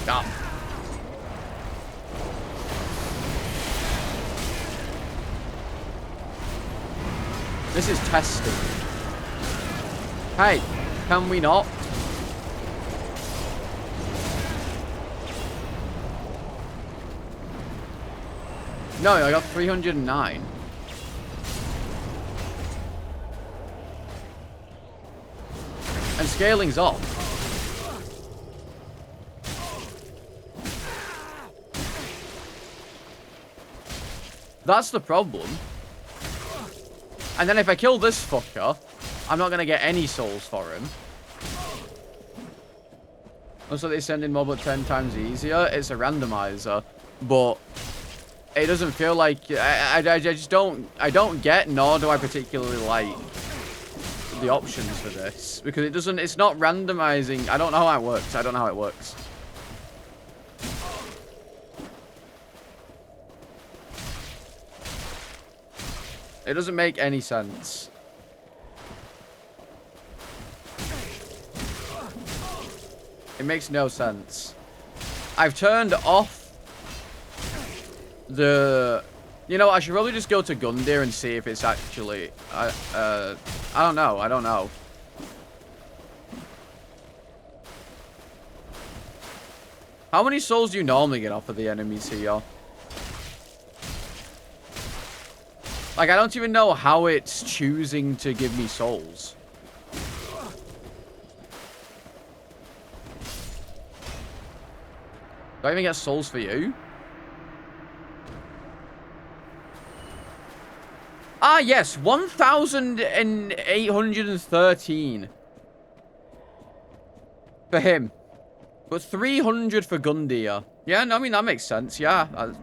Stop. This is testing. Hey, can we not? No, I got 309. And scaling's off. That's the problem. And then if I kill this fucker, I'm not going to get any souls for him. Also, they send in mob at 10 times easier. It's a randomizer. But it doesn't feel like... I just don't... I don't get, nor do I particularly like the options for this. Because it doesn't... It's not randomizing. I don't know how it works. I don't know how it works. It doesn't make any sense. It makes no sense. I've turned off the... You know, I should probably just go to Gundyr and see if it's actually... I don't know. I don't know. How many souls do you normally get off of the enemies here? Like, I don't even know how it's choosing to give me souls. Do I even get souls for you? Ah, yes. 1,813. For him. But 300 for Gundyr. Yeah, no, I mean, that makes sense. Yeah.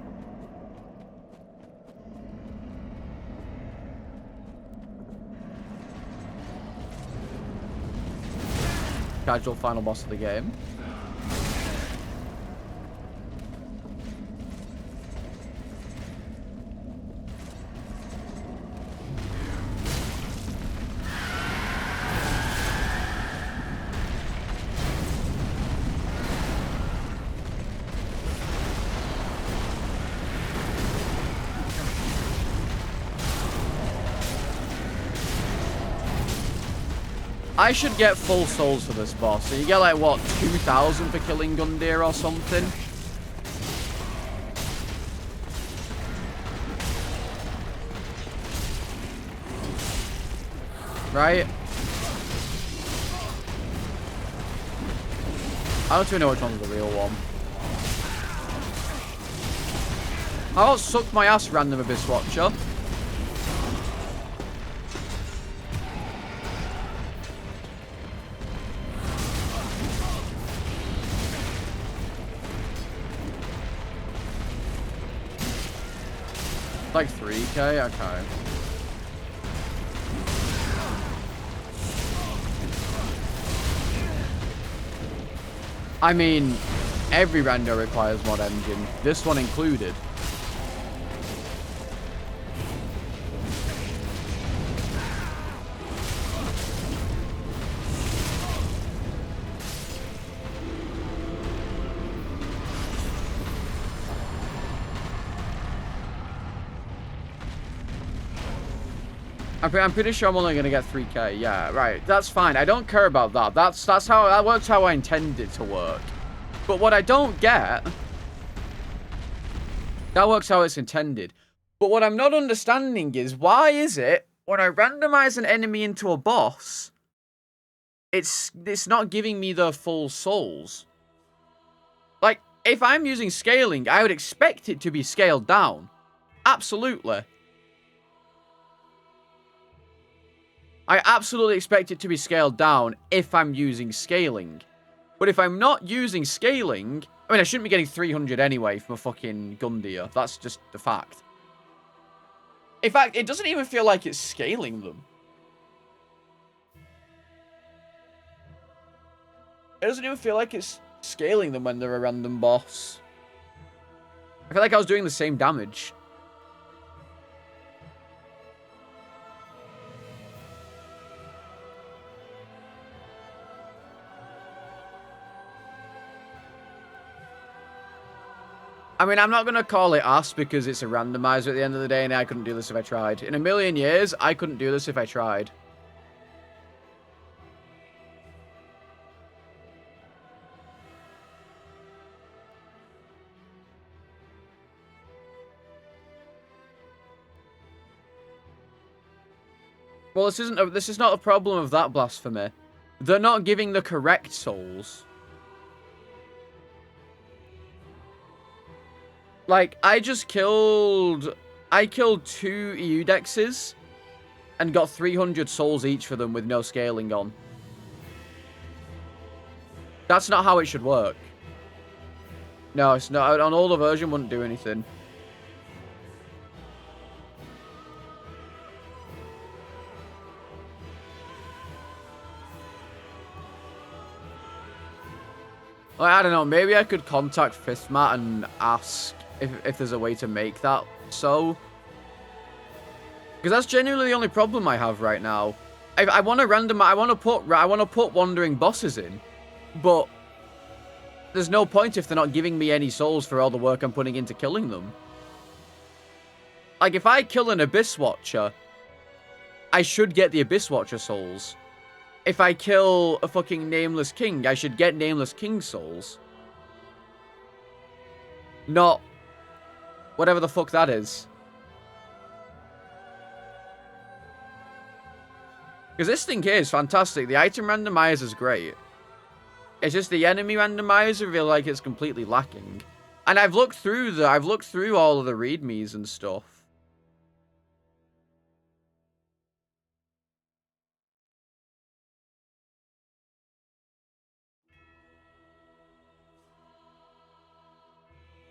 Casual final boss of the game. I should get full souls for this boss. So you get like, what, 2,000 for killing Gundyr or something? Right? I don't even know which one's the real one. How about suck my ass, random Abyss Watcher? Like 3k? Okay. I mean, every rando requires mod engine. This one included. I'm pretty sure I'm only gonna get 3k. Yeah, right. That's fine. I don't care about that. That works how I intend it to work. But what I don't get, that works how it's intended. But what I'm not understanding is why is it when I randomize an enemy into a boss, it's not giving me the full souls. Like if I'm using scaling, I would expect it to be scaled down. Absolutely. I absolutely expect it to be scaled down if I'm using scaling. But if I'm not using scaling... I mean, I shouldn't be getting 300 anyway from a fucking Gundyr. That's just the fact. In fact, it doesn't even feel like it's scaling them. It doesn't even feel like it's scaling them when they're a random boss. I feel like I was doing the same damage. I mean, I'm not going to call it ass because it's a randomizer at the end of the day and I couldn't do this if I tried. In a million years, I couldn't do this if I tried. Well, this is not a problem of that blasphemy. They're not giving the correct souls. Like, I killed 2 EU dexes and got 300 souls each for them with no scaling on. That's not how it should work. No, it's not. On older version, wouldn't do anything. Like, I don't know, maybe I could contact Fifthmat and ask if there's a way to make that so. Because that's genuinely the only problem I have right now. I want to put wandering bosses in, but there's no point if they're not giving me any souls for all the work I'm putting into killing them. Like, if I kill an Abyss Watcher, I should get the Abyss Watcher souls. If I kill a fucking Nameless King, I should get Nameless King souls. Not whatever the fuck that is. Because this thing here is fantastic. The item randomizer is great. It's just the enemy randomizer, I feel like it's completely lacking. And I've looked through all of the readmes and stuff.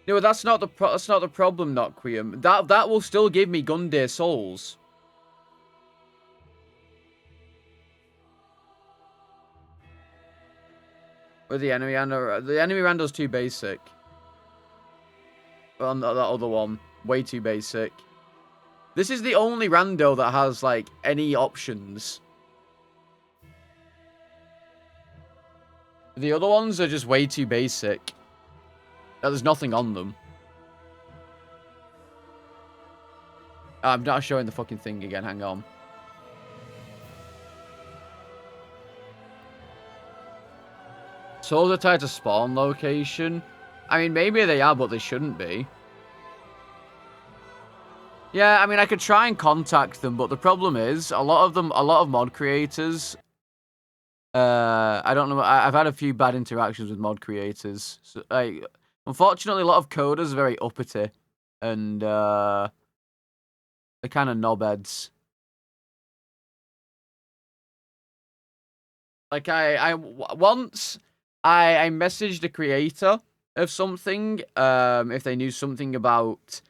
No, that's not the problem, Notquium. That will still give me Gundyr souls. With the enemy rando's too basic. On that other one, way too basic. This is the only rando that has like any options. The other ones are just way too basic. There's nothing on them. I'm not showing the fucking thing again. Hang on. Souls are tied to spawn location. I mean, maybe they are, but they shouldn't be. Yeah, I mean, I could try and contact them, but the problem is, a lot of mod creators... I don't know, I've had a few bad interactions with mod creators. So, unfortunately, a lot of coders are very uppity. and they're kind of knobheads. Like once I messaged the creator of something, if they knew something about,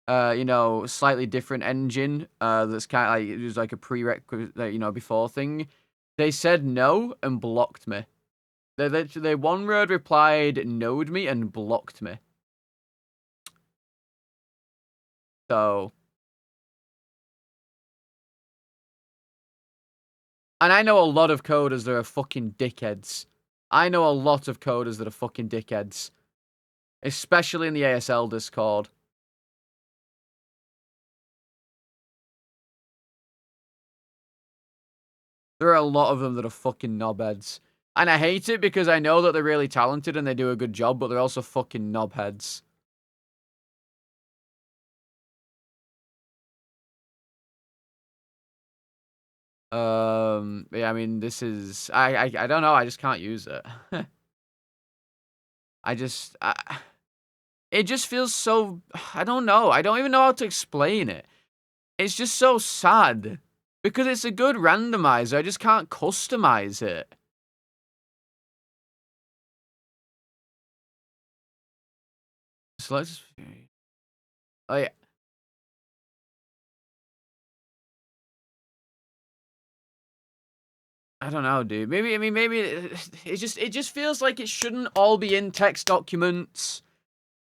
you know, slightly different engine, that's kind of like, it was like a prerequisite, you know, before thing. They said no and blocked me. They one word replied, knowed me and blocked me. So, and I know a lot of coders that are fucking dickheads. I know a lot of coders that are fucking dickheads. Especially in the ASL Discord. There are a lot of them that are fucking knobheads. And I hate it because I know that they're really talented and they do a good job, but they're also fucking knobheads. Yeah, I mean, this is... I don't know, I just can't use it. It just feels so... I don't know, I don't even know how to explain it. It's just so sad. Because it's a good randomizer, I just can't customize it. So let's... Oh, yeah. I don't know, dude. Maybe, I mean, maybe it just feels like it shouldn't all be in text documents.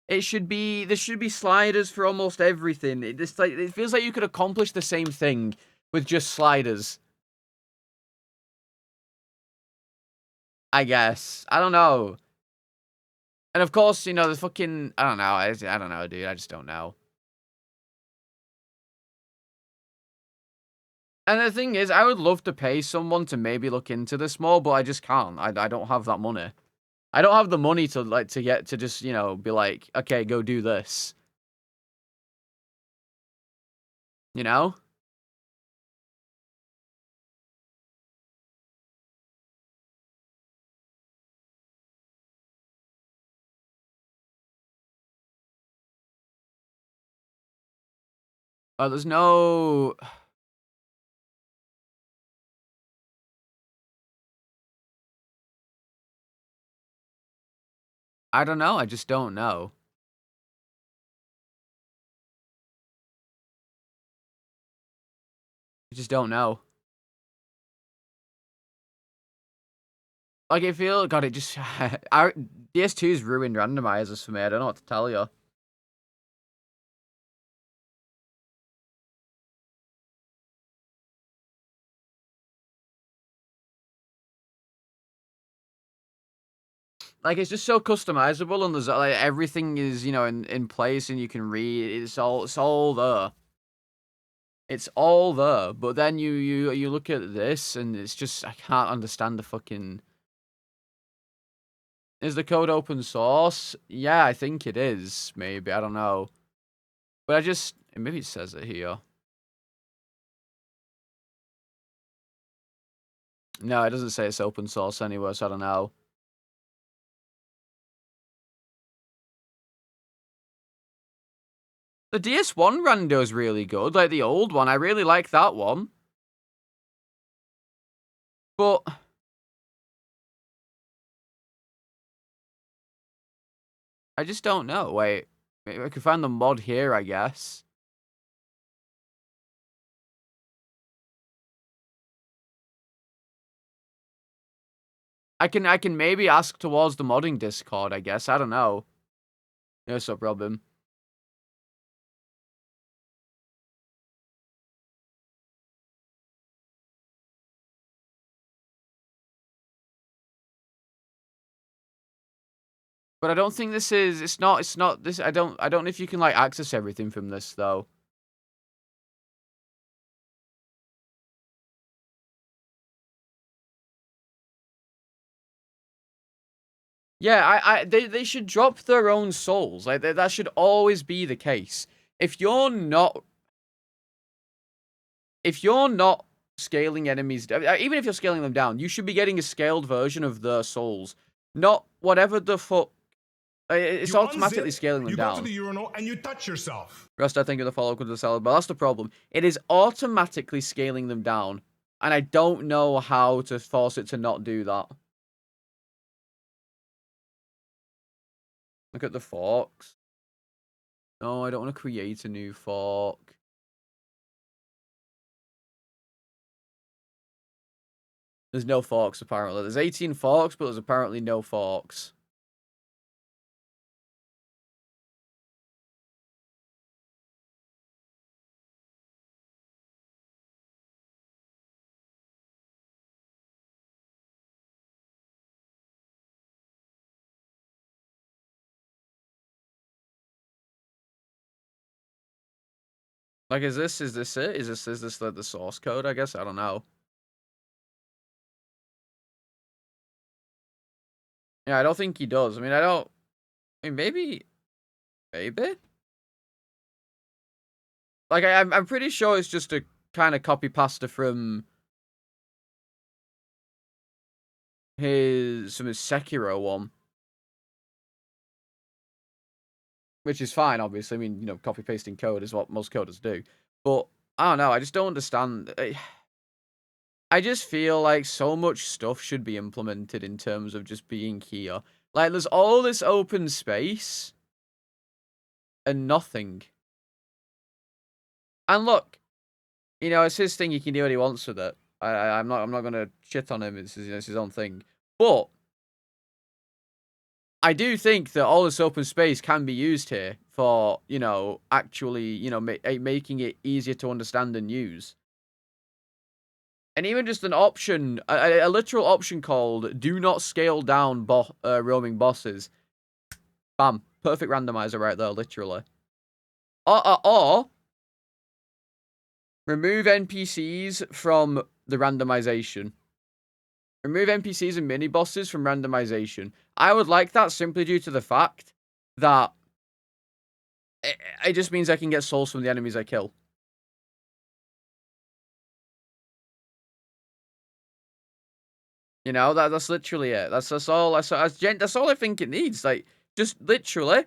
There should be sliders for almost everything. It feels like you could accomplish the same thing with just sliders. I guess. I don't know. And of course, you know, the fucking, I don't know. I don't know, dude. I just don't know. And the thing is, I would love to pay someone to maybe look into this more, but I just can't. I don't have that money. I don't have the money to get to just, you know, be like, okay, go do this. You know? There's no... I don't know. I just don't know. I just don't know. Like, I feel... God, it just... DS2's ruined randomizers for me. I don't know what to tell you. Like, it's just so customizable, and there's like everything is, you know, in place, and you can read. It's all there. It's all there. But then you look at this, and it's just I can't understand the fucking. Is the code open source? Yeah, I think it is. Maybe I don't know, but I just maybe it says it here. No, it doesn't say it's open source anywhere, so I don't know. The DS1 rando is really good, like the old one. I really like that one. But I just don't know. Wait, maybe I could find the mod here, I guess. I can maybe ask towards the modding Discord, I guess. I don't know. There's no problem. But I don't think this is it's not this I don't know if you can like access everything from this though. Yeah, they should drop their own souls. Like that should always be the case. If you're not scaling enemies, even if you're scaling them down, you should be getting a scaled version of their souls, not whatever the fuck. It's You automatically unzip, scaling them you go down. to the urinal, and you touch yourself. Rest, I think, of the follow-up to the salad, but that's the problem. It is automatically scaling them down, and I don't know how to force it to not do that. Look at the forks. No, I don't want to create a new fork. There's no forks, apparently. There's 18 forks, but there's apparently no forks. Like, is this it? Is this the source code, I guess? I don't know. Yeah, I don't think he does. I mean, maybe. Like, I'm pretty sure it's just a kind of copy pasta from his Sekiro one. Which is fine, obviously. I mean, you know, copy pasting code is what most coders do. But I don't know, I just don't understand. I just feel like so much stuff should be implemented in terms of just being here. Like, there's all this open space and nothing. And look, you know, it's his thing. He can do what he wants with it. I'm not gonna shit on him. It's his own thing. But I do think that all this open space can be used here for, you know, actually, you know, making it easier to understand and use. And even just an option, a literal option called "Do not scale down roaming bosses." Bam, perfect randomizer right there, literally. Or remove NPCs from the randomization. Remove NPCs and mini bosses from randomization. I would like that simply due to the fact that it just means I can get souls from the enemies I kill. You know, that's literally it. That's all I think it needs. Like, just literally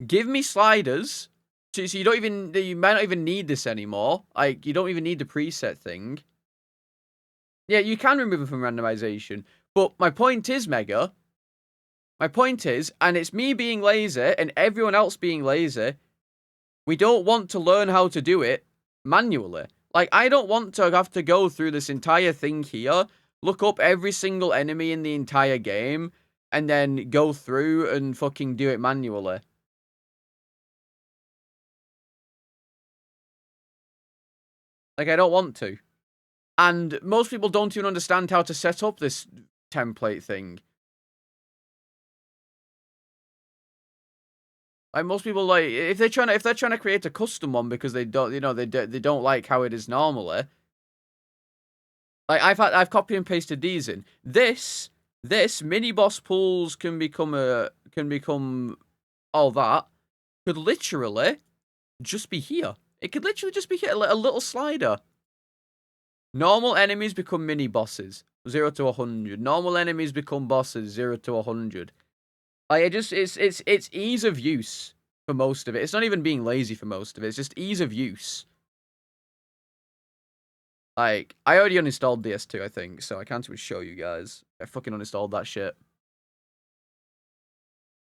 give me sliders. So you might not even need this anymore. Like, you don't even need the preset thing. Yeah, you can remove them from randomization. But my point is, Mega. My point is, and it's me being lazy and everyone else being lazy, we don't want to learn how to do it manually. Like, I don't want to have to go through this entire thing here, look up every single enemy in the entire game, and then go through and fucking do it manually. Like, I don't want to. And most people don't even understand how to set up this template thing. Like, most people, like, if they're trying to create a custom one because they don't, you know, they don't like how it is normally. Like, I've copied and pasted these in. This mini boss pools can become all that. Could literally just be here. It could literally just be here, a little slider. Normal enemies become mini bosses, 0 to 100. Normal enemies become bosses, 0 to 100. Like, it's ease of use for most of it. It's not even being lazy for most of it. It's just ease of use. Like, I already uninstalled DS2, I think, so I can't even show you guys. I fucking uninstalled that shit.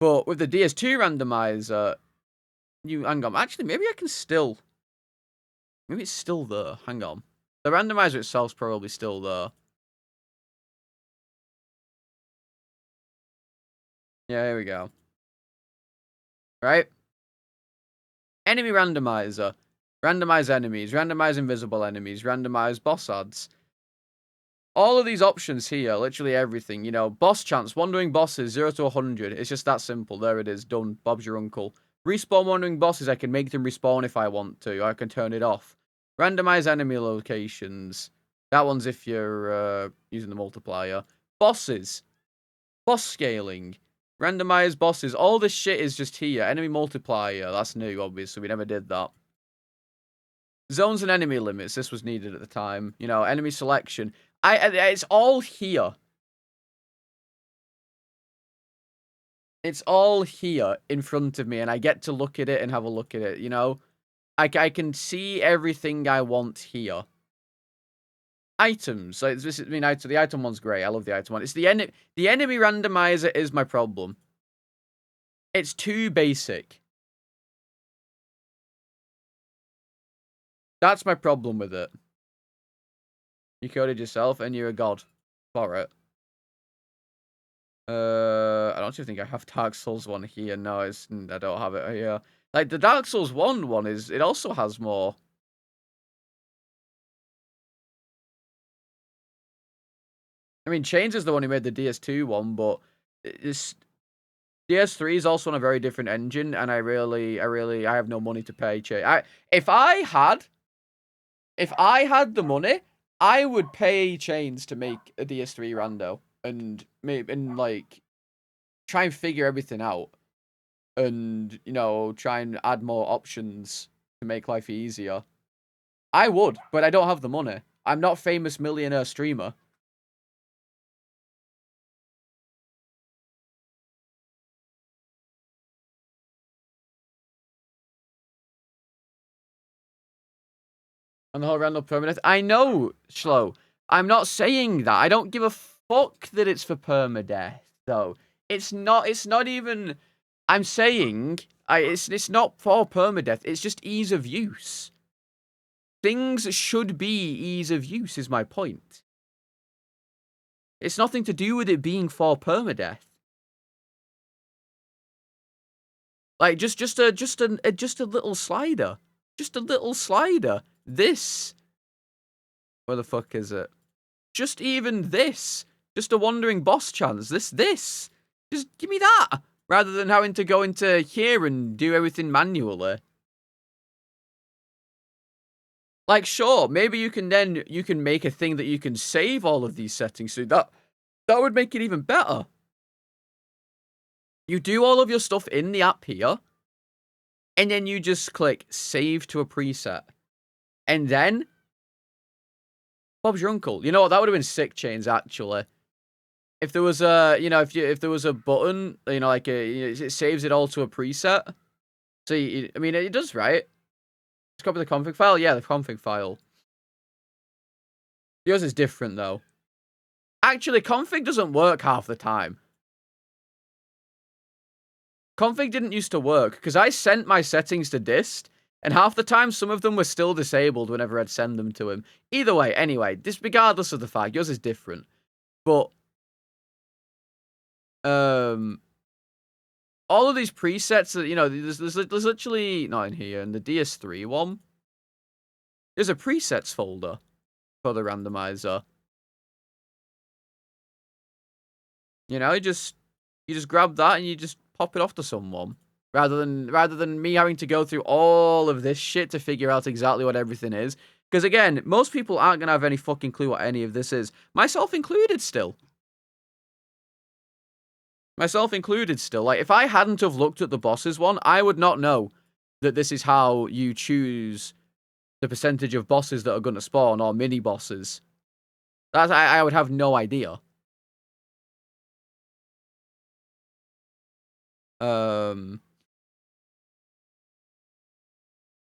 But with the DS2 randomizer, hang on. Actually, maybe I can still. Maybe it's still there. Hang on. The randomizer itself's probably still there. Yeah, here we go. Right? Enemy randomizer. Randomize enemies. Randomize invisible enemies. Randomize boss odds. All of these options here, literally everything, you know, boss chance, wandering bosses, 0 to 100. It's just that simple. There it is. Done. Bob's your uncle. Respawn wandering bosses. I can make them respawn if I want to. I can turn it off. Randomize enemy locations. That one's if you're using the multiplier. Bosses. Boss scaling. Randomize bosses. All this shit is just here. Enemy multiplier. That's new, obviously. We never did that. Zones and enemy limits. This was needed at the time. You know, enemy selection. It's all here. It's all here in front of me, and I get to look at it and have a look at it, you know? I can see everything I want here. Items. So this is, I mean, the item one's great. I love the item one. It's the enemy randomizer is my problem. It's too basic. That's my problem with it. You coded yourself and you're a god for it. I don't actually think I have Dark Souls 1 here. No, I don't have it here. Like, the Dark Souls 1 one it also has more. I mean, Chains is the one who made the DS2 one, but this DS3 is also on a very different engine, and I have no money to pay Chains. If I had the money, I would pay Chains to make a DS3 rando and like try and figure everything out, and you know, try and add more options to make life easier. I would, but I don't have the money. I'm not famous millionaire streamer. And the whole random permadeath. I know, Shlo. I'm not saying that. I don't give a fuck that it's for permadeath, though. It's not even. I'm saying it's not for permadeath. It's just ease of use. Things should be ease of use, is my point. It's nothing to do with it being for permadeath. Like just a little slider. Just a little slider. This. Where the fuck is it? Just even this. Just a wandering boss chance. This. Just give me that. Rather than having to go into here and do everything manually. Like, sure, maybe you can make a thing that you can save all of these settings. So that would make it even better. You do all of your stuff in the app here. And then you just click save to a preset. And then Bob's your uncle. You know what? That would have been sick, Chains, actually. If there was a, you know, if there was a button, you know, like it saves it all to a preset. So, I mean, it does, right? Just copy the config file? Yeah, the config file. Yours is different, though. Actually, config doesn't work half the time. Config didn't used to work, because I sent my settings to dist, and half the time, some of them were still disabled whenever I'd send them to him. Either way, anyway, regardless of the fact, yours is different. But, all of these presets, you know, there's literally, not in here, in the DS3 one, there's a presets folder for the randomizer. You know, you just grab that and you just pop it off to someone. Rather than me having to go through all of this shit to figure out exactly what everything is. Because again, most people aren't going to have any fucking clue what any of this is. Myself included still. Like, if I hadn't have looked at the bosses one, I would not know that this is how you choose the percentage of bosses that are going to spawn, or mini-bosses. I would have no idea.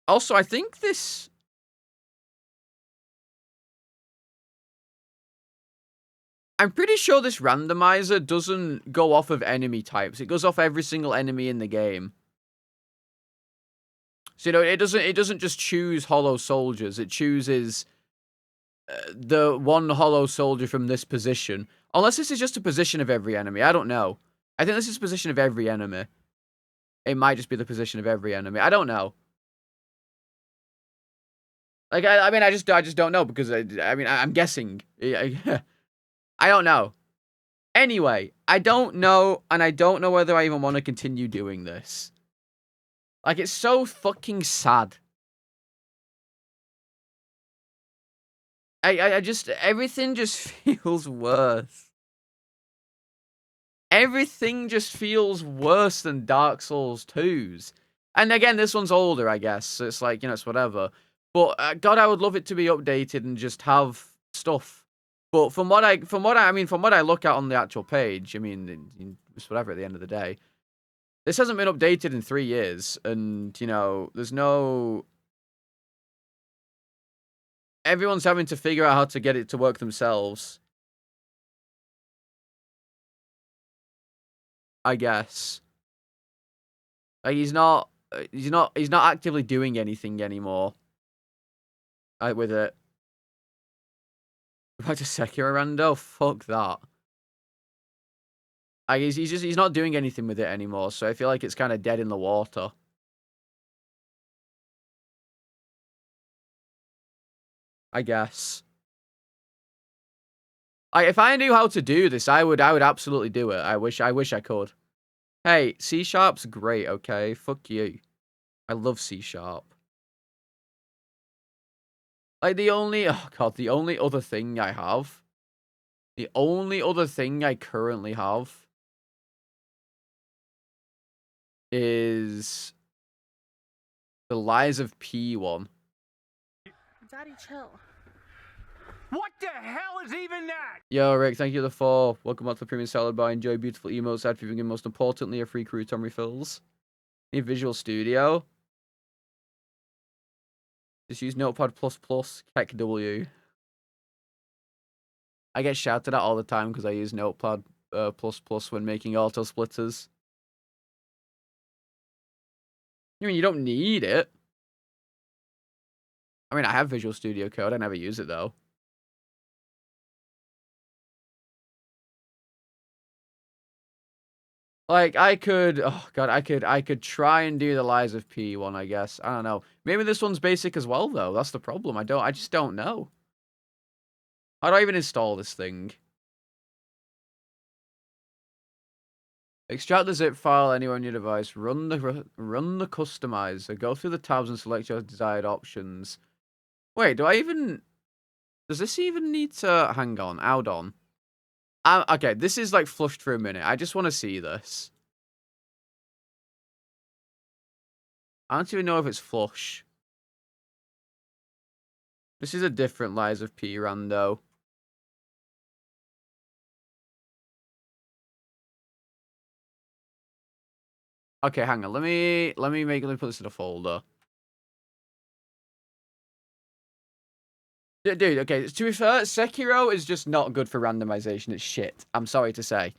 Also, I think this... I'm pretty sure this randomizer doesn't go off of enemy types. It goes off every single enemy in the game. So, you know, it doesn't just choose hollow soldiers. It chooses the one hollow soldier from this position. Unless this is just a position of every enemy. I don't know. I think this is a position of every enemy. It might just be the position of every enemy. I don't know. Like, I mean, I just don't know, because I mean, I'm guessing. I don't know. Anyway, I don't know, and I don't know whether I even want to continue doing this. Like, it's so fucking sad. Everything just feels worse. Everything just feels worse than Dark Souls 2's. And again, this one's older, I guess. So it's like, you know, it's whatever. But God, I would love it to be updated and just have stuff. But from what I look at on the actual page, I mean, it's whatever at the end of the day. This hasn't been updated in 3 years, and, you know, there's no... Everyone's having to figure out how to get it to work themselves. I guess. Like, he's not actively doing anything anymore. With it. Back to Sekiro Rando? Fuck that. Like, he's not doing anything with it anymore, so I feel like it's kind of dead in the water. I guess. Like, if I knew how to do this, I would absolutely do it. I wish I could. Hey, C Sharp's great, okay? Fuck you. I love C Sharp. Like, the only other thing I have, the only other thing I currently have is the Lies of P one. Daddy, chill. What the hell is even that? Yo, Rick, thank you for the 4. Welcome back to the Premium Salad Bar. Enjoy beautiful emotes, ad viewing, and most importantly, a free crouton refills. Need Visual Studio. Just use Notepad++, Kek W. I get shouted at all the time because I use Notepad++ when making auto splitters. I mean, you don't need it. I mean, I have Visual Studio Code. I never use it, though. Like, I could... Oh, God, I could try and do the Lies of P one, I guess. I don't know. Maybe this one's basic as well, though. That's the problem. I just don't know. How do I even install this thing? Extract the zip file anywhere on your device. Run the customizer. Go through the tabs and select your desired options. Wait, do I even... Does this even need to... Hang on. Hold on. Okay, this is, like, flushed for a minute. I just want to see this. I don't even know if it's flush. This is a different Lies of P rando. Okay, hang on. Let me put this in a folder. Dude, okay, to be fair, Sekiro is just not good for randomization. It's shit. I'm sorry to say.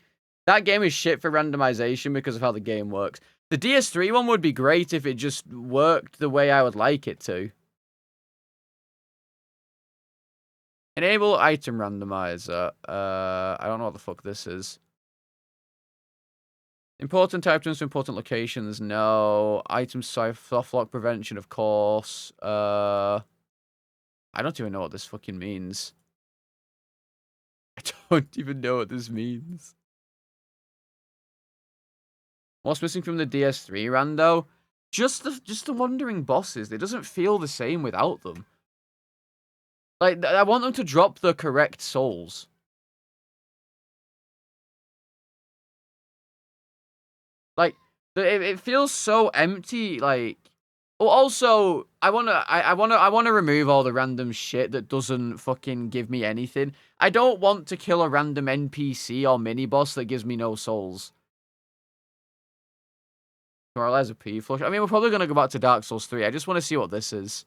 That game is shit for randomization because of how the game works. The DS3 one would be great if it just worked the way I would like it to. Enable item randomizer. I don't know what the fuck this is. Important items to important locations. No. Item soft lock prevention, of course. I don't even know what this fucking means. I don't even know what this means. What's missing from the DS3 rando? Just the wandering bosses. It doesn't feel the same without them. Like, I want them to drop the correct souls. Like, it feels so empty. Like, well, also, I wanna remove all the random shit that doesn't fucking give me anything. I don't want to kill a random NPC or mini boss that gives me no souls. There's a P flush. I mean, we're probably gonna go back to Dark Souls 3. I just want to see what this is,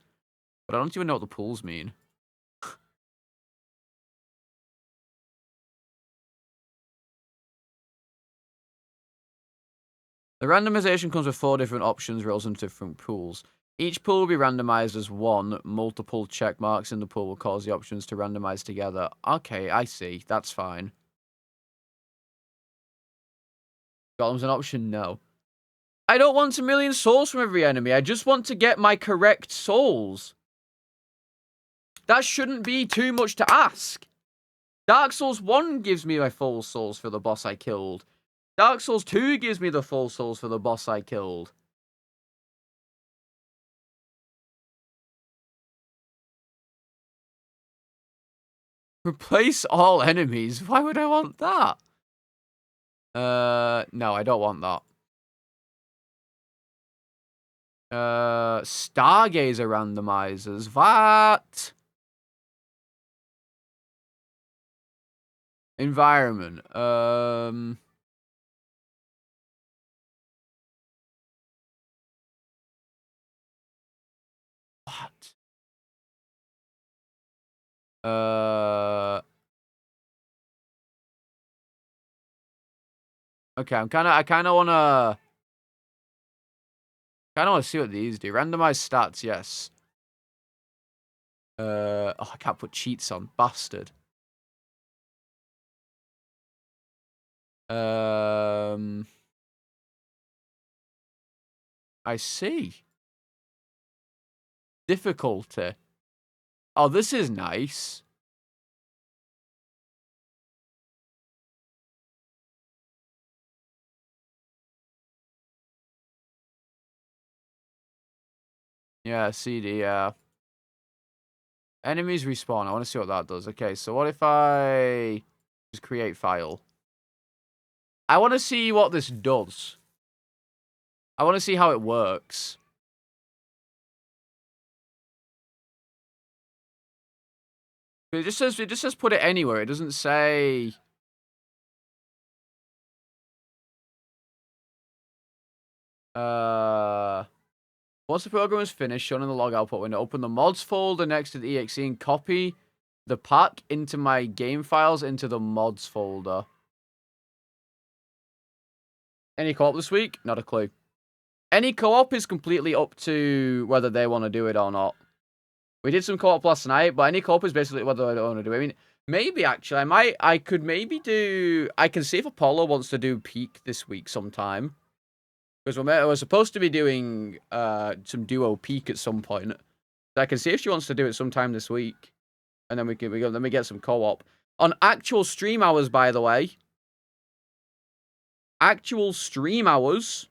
but I don't even know what the pools mean. The randomization comes with 4 different options, roles and different pools. Each pool will be randomized as one. Multiple check marks in the pool will cause the options to randomize together. Okay, I see. That's fine. Golem's an option? No. I don't want a million souls from every enemy. I just want to get my correct souls. That shouldn't be too much to ask. Dark Souls 1 gives me my full souls for the boss I killed. Dark Souls 2 gives me the full souls for the boss I killed. Replace all enemies? Why would I want that? No, I don't want that. Stargazer randomizers. What? Environment. Okay, I kind of wanna see what these do. Randomized stats, yes. Oh, I can't put cheats on, bastard. I see. Difficulty. Oh, this is nice. Yeah, CD, yeah. Enemies respawn. I want to see what that does. Okay, so what if I just create file? I want to see what this does. I want to see how it works. It just says put it anywhere. It doesn't say. Once the program is finished, shown in the log output window, open the mods folder next to the exe and copy the pack into my game files into the mods folder. Any co-op this week? Not a clue. Any co-op is completely up to whether they want to do it or not. We did some co-op last night, but any co-op is basically whether I want to do it. I mean, maybe actually, I could maybe do. I can see if Apollo wants to do peak this week sometime, because we're supposed to be doing some duo peak at some point. So I can see if she wants to do it sometime this week, and then we get some co-op on actual stream hours. By the way, actual stream hours.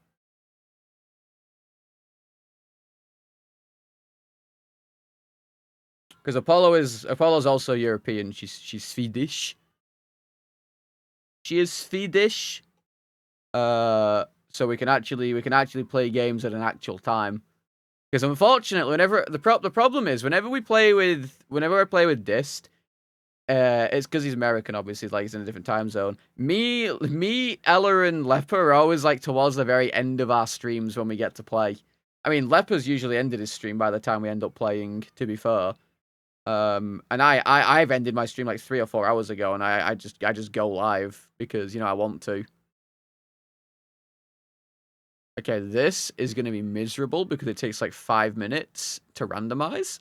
Because Apollo's also European. She's Swedish. She is Swedish. So we can actually play games at an actual time. Because unfortunately, the problem is whenever I play with Dist, it's because he's American, obviously, like he's in a different time zone. Me, Ella, and Leper are always like towards the very end of our streams when we get to play. I mean, Leper's usually ended his stream by the time we end up playing, to be fair. And I've ended my stream like 3 or 4 hours ago, and I just go live because, you know, I want to. Okay, this is going to be miserable because it takes like 5 minutes to randomize.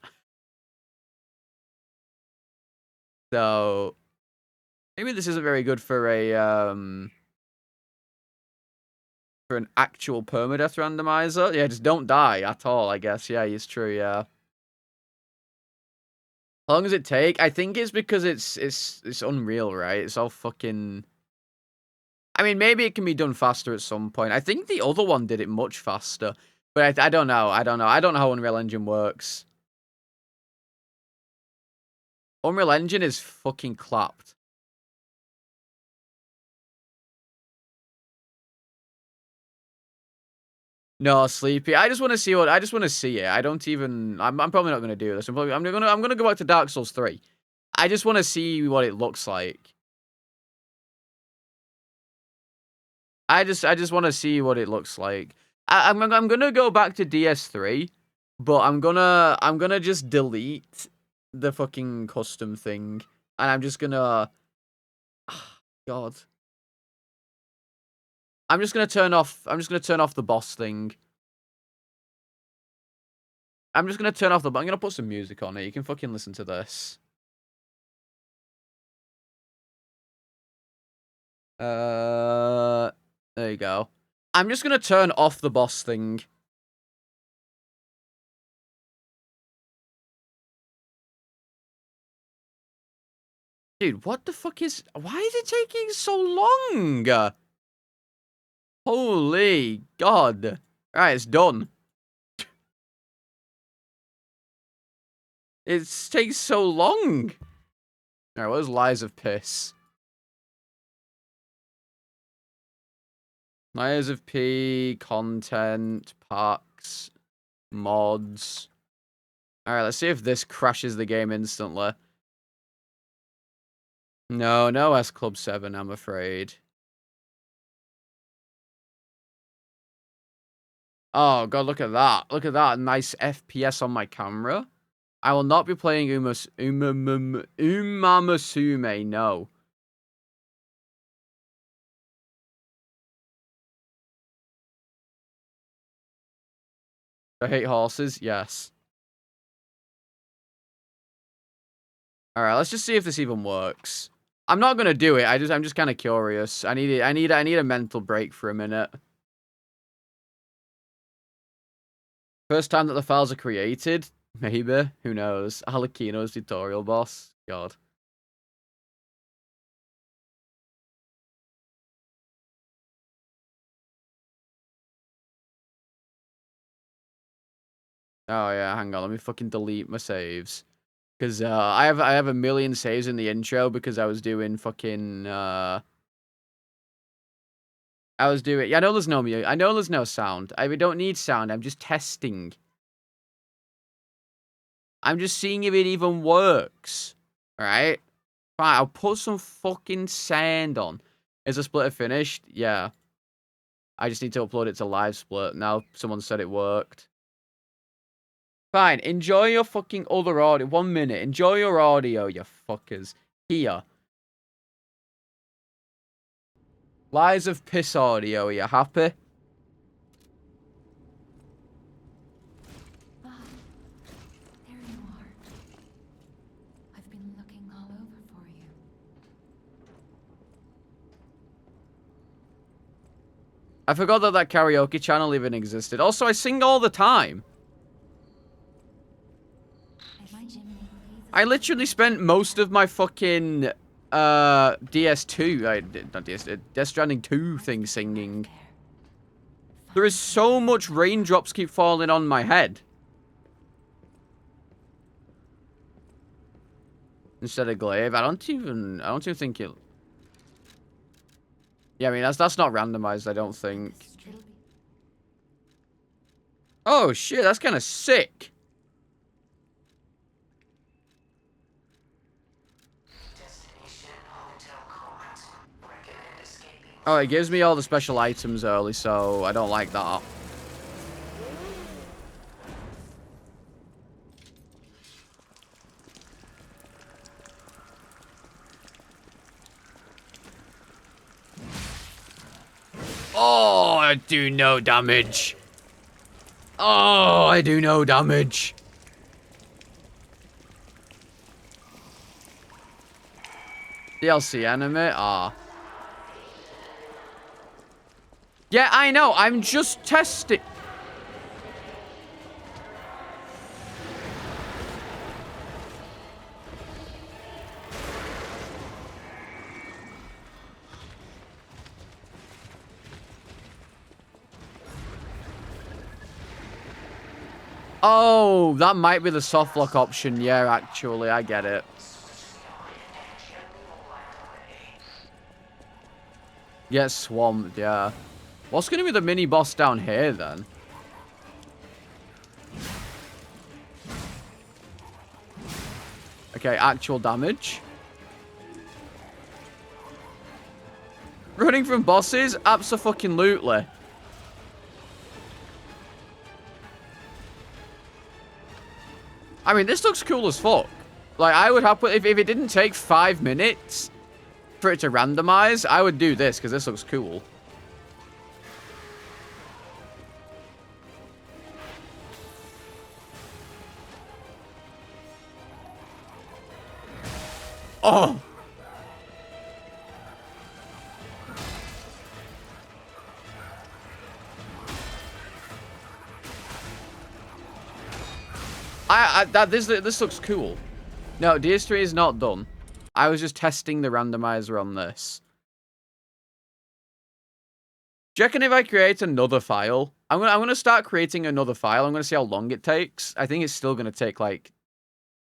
So maybe this isn't very good for a for an actual permadeath randomizer. Yeah, just don't die at all, I guess. Yeah, it's true, yeah. How long does it take? I think it's because it's Unreal, right? It's all fucking... I mean, maybe it can be done faster at some point. I think the other one did it much faster. But I don't know. I don't know how Unreal Engine works. Unreal Engine is fucking clapped. No, Sleepy. I just want to see it. I don't even... I'm probably not going to do this. I'm gonna go back to Dark Souls 3. I just want to see what it looks like. I just want to see what it looks like. I'm gonna go back to DS3, but I'm gonna just delete the fucking custom thing, and I'm just gonna... God. I'm just gonna turn off the boss thing. I'm gonna put some music on it. You can fucking listen to this. There you go. I'm just gonna turn off the boss thing. Dude, what the fuck is... Why is it taking so long? Holy God. Alright, it's done. It takes so long. Alright, what is Lies of Piss? Lies of P, content, packs, mods. Alright, let's see if this crashes the game instantly. No S Club 7, I'm afraid. Oh, God, look at that. Look at that. Nice FPS on my camera. I will not be playing Umamasume, no. I hate horses, yes. Alright, let's just see if this even works. I'm not gonna do it, I'm just kinda curious. I need a mental break for a minute. First time that the files are created? Maybe. Who knows? Alakino's tutorial boss. God. Oh yeah, hang on. Let me fucking delete my saves. Because I have a million saves in the intro because I was doing fucking yeah, I know there's no music. I know there's no sound. We don't need sound. I'm just testing. I'm just seeing if it even works. Alright? Fine, I'll put some fucking sand on. Is the splitter finished? Yeah. I just need to upload it to live split. Now someone said it worked. Fine, enjoy your fucking other audio. 1 minute. Enjoy your audio, you fuckers. Here. Lies of piss audio. Are you happy? Ah, there you are. I've been looking all over for you. I forgot that karaoke channel even existed. Also, I sing all the time. I literally spent most of my fucking DS2, not DS, Death Stranding 2 thing singing. There is so much raindrops keep falling on my head. Instead of glaive, I don't even think it. Yeah, I mean that's not randomized, I don't think. Oh shit, that's kind of sick. Oh, it gives me all the special items early, so I don't like that. Oh, I do no damage. Oh, I do no damage. DLC enemy? Ah. Yeah, I know. I'm just testing. Oh, that might be the soft lock option. Yeah, actually, I get it. Get swamped, yeah. What's going to be the mini boss down here, then? Okay, actual damage. Running from bosses? Abso-fucking-lutely. I mean, this looks cool as fuck. Like, I would have... If it didn't take 5 minutes for it to randomize, I would do this, because this looks cool. Oh! This looks cool. No, DS3 is not done. I was just testing the randomizer on this. Do you reckon if I create another file? I'm gonna start creating another file. I'm gonna see how long it takes. I think it's still gonna take like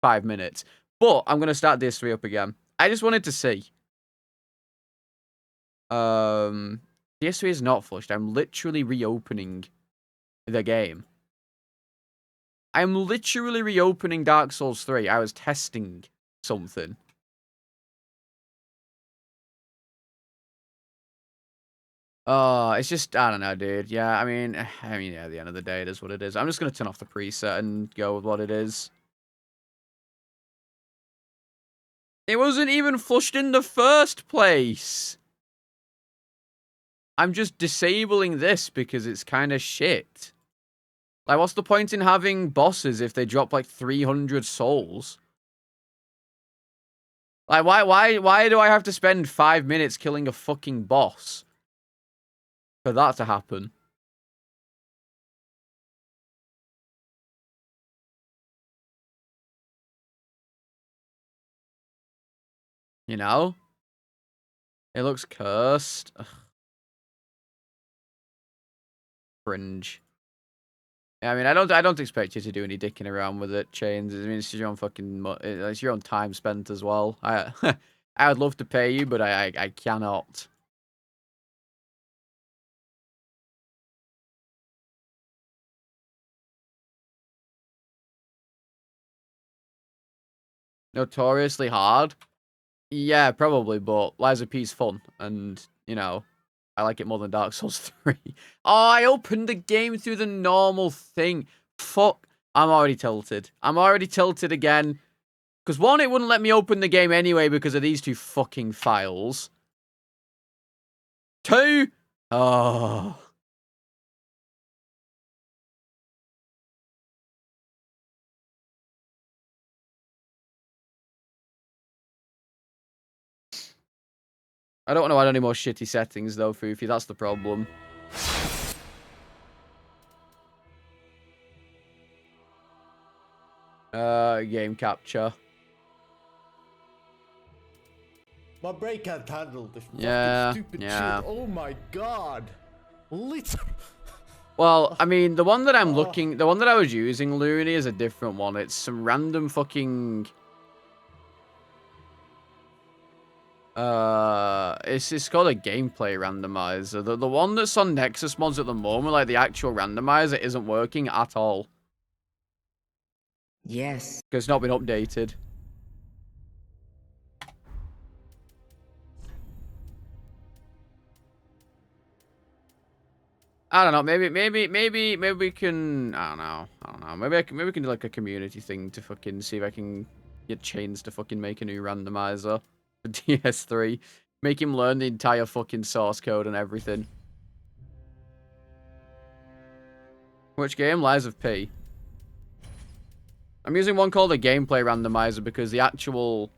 5 minutes. But I'm gonna start DS3 up again. I just wanted to see. DS3 is not flushed. I'm literally reopening the game. I'm literally reopening Dark Souls 3. I was testing something. Oh, it's just, I don't know, dude. Yeah, I mean, yeah, at the end of the day, it is what it is. I'm just going to turn off the preset and go with what it is. It wasn't even flushed in the first place. I'm just disabling this because it's kind of shit. Like, what's the point in having bosses if they drop like 300 souls? Like, why do I have to spend 5 minutes killing a fucking boss for that to happen? You know? It looks cursed. Ugh. Cringe. Yeah, I mean, I don't expect you to do any dicking around with it, Chains. I mean, it's your own fucking, it's your own time spent as well. I would love to pay you, but I cannot. Notoriously hard? Yeah, probably, but Lies of P's fun, and, you know, I like it more than Dark Souls 3. Oh, I opened the game through the normal thing. Fuck. I'm already tilted. I'm already tilted again. Because one, it wouldn't let me open the game anyway because of these two fucking files. Two, oh. I don't want to add any more shitty settings though, Foofy. That's the problem. Game capture. My brain can't handle this Yeah, fucking stupid yeah. shit. Oh my god. Well, I mean, the one that I'm looking, the one that I was using, Looney, is a different one. It's some random fucking... it's called a gameplay randomizer. The one that's on Nexus mods at the moment, like the actual randomizer, isn't working at all. Yes. Because it's not been updated. I don't know. Maybe we can. I don't know. Maybe we can do like a community thing to fucking see if I can get Chains to fucking make a new randomizer for DS3. Make him learn the entire fucking source code and everything. Which game? Lies of P. I'm using one called a gameplay randomizer because the actual,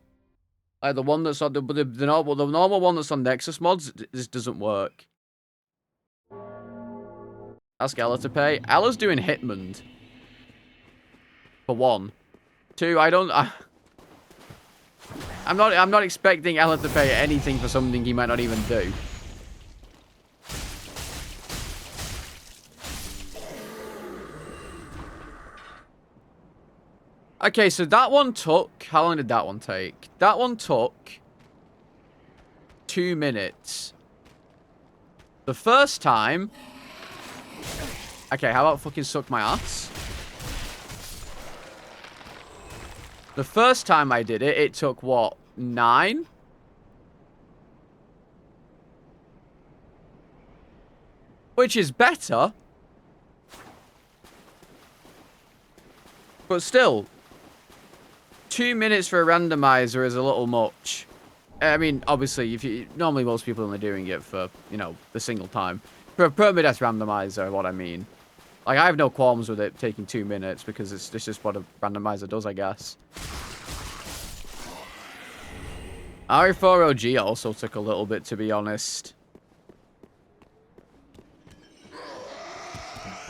like the one that's on the normal one that's on Nexus mods, this doesn't work. Ask Ella to pay. Ella's doing Hitman. For one. Two, I'm not expecting Ella to pay anything for something he might not even do. Okay, so that one took... How long did that one take? That one took 2 minutes. The first time... Okay, how about fucking suck my ass? The first time I did it, it took, what, 9? Which is better. But still, 2 minutes for a randomizer is a little much. I mean, obviously, if you normally most people are only doing it for, you know, the single time. For a permadeath randomizer, what I mean. Like, I have no qualms with it taking 2 minutes because it's just what a randomizer does, I guess. RE4OG also took a little bit, to be honest.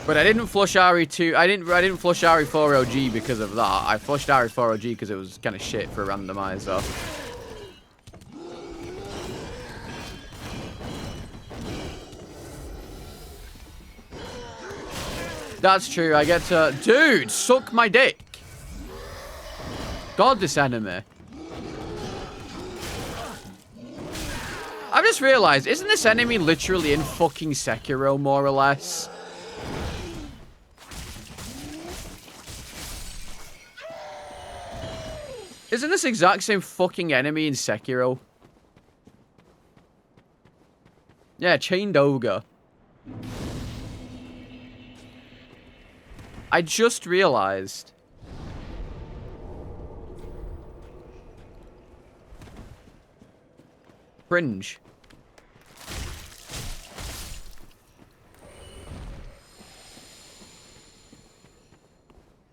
But I didn't flush RE2. I didn't flush RE4OG because of that. I flushed RE4OG because it was kind of shit for a randomizer. That's true. I get to... Dude, suck my dick. God, this enemy. I've just realized, isn't this enemy literally in fucking Sekiro, more or less? Isn't this exact same fucking enemy in Sekiro? Yeah, Chained Ogre. I just realized. Cringe.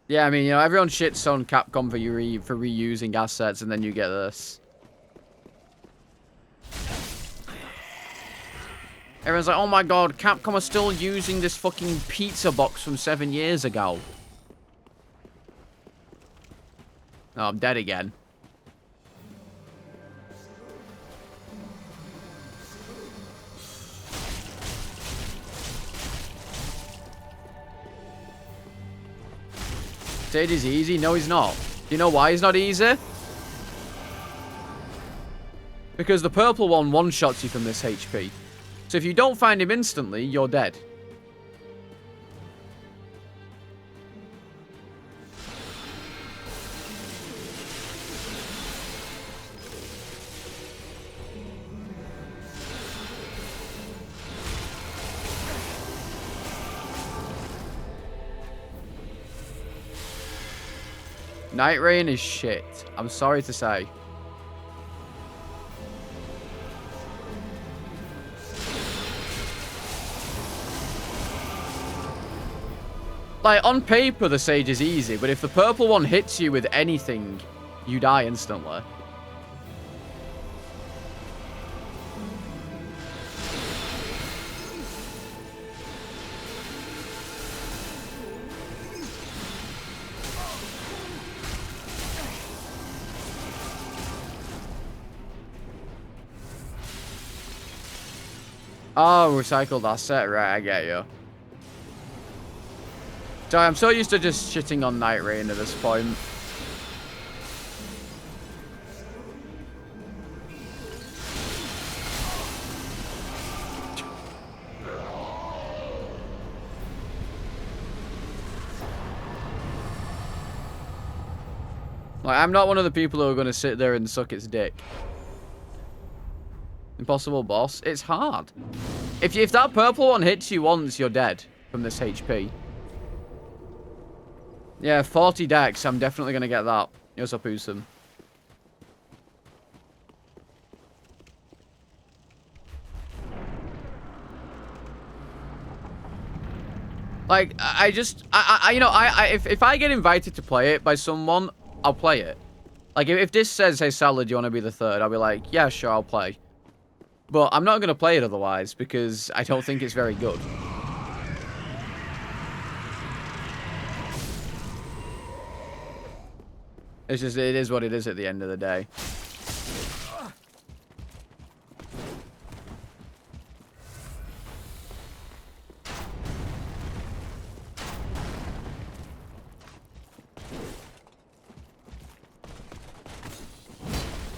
Yeah, I mean, you know, everyone shits on Capcom for reusing assets, and then you get this. Everyone's like, oh my god, Capcom are still using this fucking pizza box from 7 years ago. Oh, I'm dead again. Stage is easy? No, he's not. Do you know why he's not easy? Because the purple one-shots you from this HP. So if you don't find him instantly, you're dead. Night Rain is shit. I'm sorry to say. Like, on paper, the Sage is easy, but if the purple one hits you with anything, you die instantly. Oh, recycled asset. Right, I get you. Sorry, I'm so used to just shitting on Night Rain at this point. Like, I'm not one of the people who are going to sit there and suck its dick. Impossible boss. It's hard. If that purple one hits you once, you're dead from this HP. Yeah, 40 dex. I'm definitely going to get that. Yosapusum. Like, if I get invited to play it by someone, I'll play it. Like, if this says, hey, Salad, do you want to be the third? I'll be like, yeah, sure, I'll play. But I'm not going to play it otherwise, because I don't think it's very good. It's just, it is what it is at the end of the day.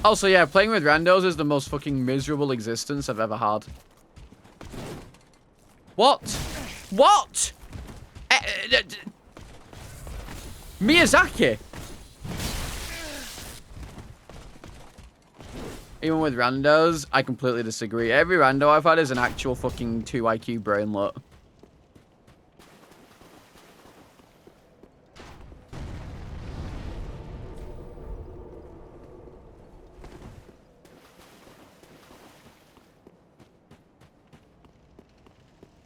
Also, yeah, playing with randos is the most fucking miserable existence I've ever had. What? What? Miyazaki? Even with randos, I completely disagree. Every rando I've had is an actual fucking 2 IQ brainlet.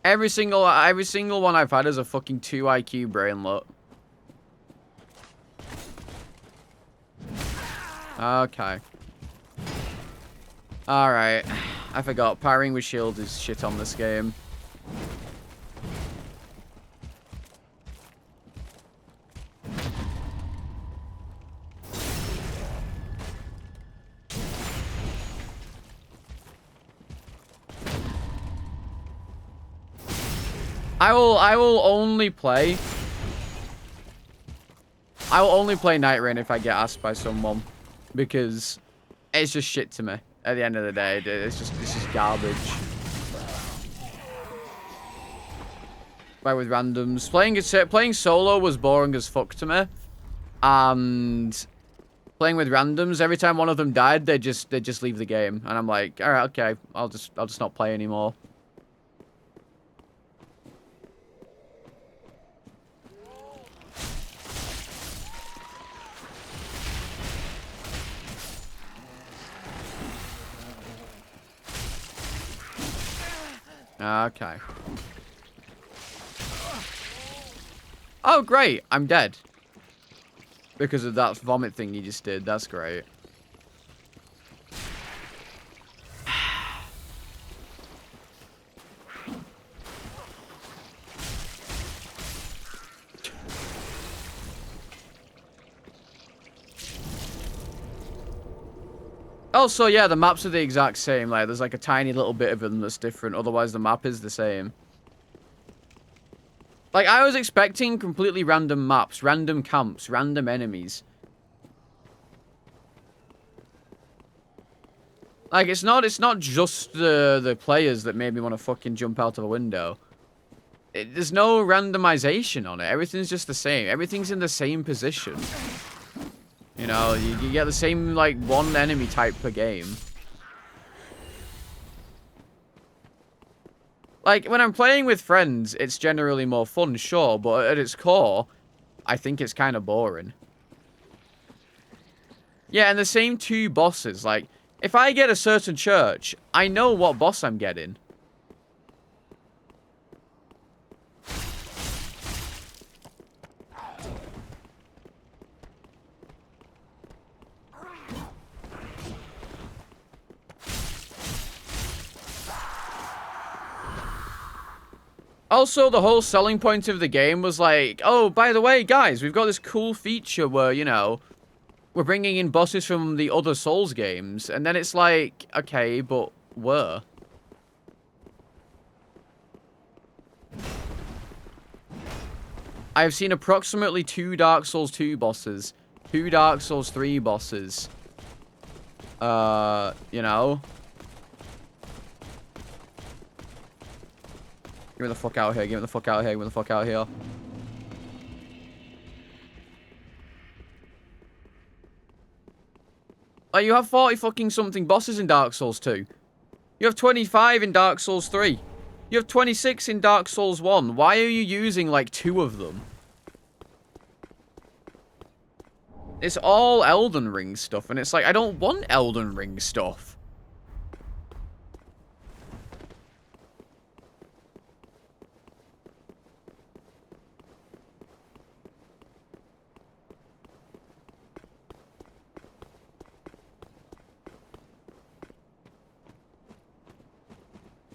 Every single one I've had is a fucking 2 IQ brainlet. Okay. Alright. I forgot. Parrying with shield is shit on this game. I will only play Night Rain if I get asked by someone, because it's just shit to me at the end of the day. It's just garbage. Right, with randoms, playing solo was boring as fuck to me, and playing with randoms, every time one of them died, they just leave the game, and I'm like, all right, okay, I'll just not play anymore. Okay. Oh, great. I'm dead. Because of that vomit thing you just did. That's great. Also, yeah, the maps are the exact same. Like, there's like a tiny little bit of them that's different. Otherwise, the map is the same. Like, I was expecting completely random maps, random camps, random enemies. Like, it's not just the players that made me want to fucking jump out of a window. There's no randomization on it. Everything's just the same. Everything's in the same position. You know, you get the same, like, one enemy type per game. Like, when I'm playing with friends, it's generally more fun, sure, but at its core, I think it's kind of boring. Yeah, and the same two bosses. Like, if I get a certain church, I know what boss I'm getting. Also, the whole selling point of the game was like, oh, by the way, guys, we've got this cool feature where, you know, we're bringing in bosses from the other Souls games. And then it's like, okay, but where? I've seen approximately 2 Dark Souls 2 bosses, 2 Dark Souls 3 bosses. You know. Give me the fuck out of here, give me the fuck out of here, give me the fuck out of here. Like, you have 40 fucking something bosses in Dark Souls 2. You have 25 in Dark Souls 3. You have 26 in Dark Souls 1. Why are you using, like, 2 of them? It's all Elden Ring stuff, and it's like, I don't want Elden Ring stuff.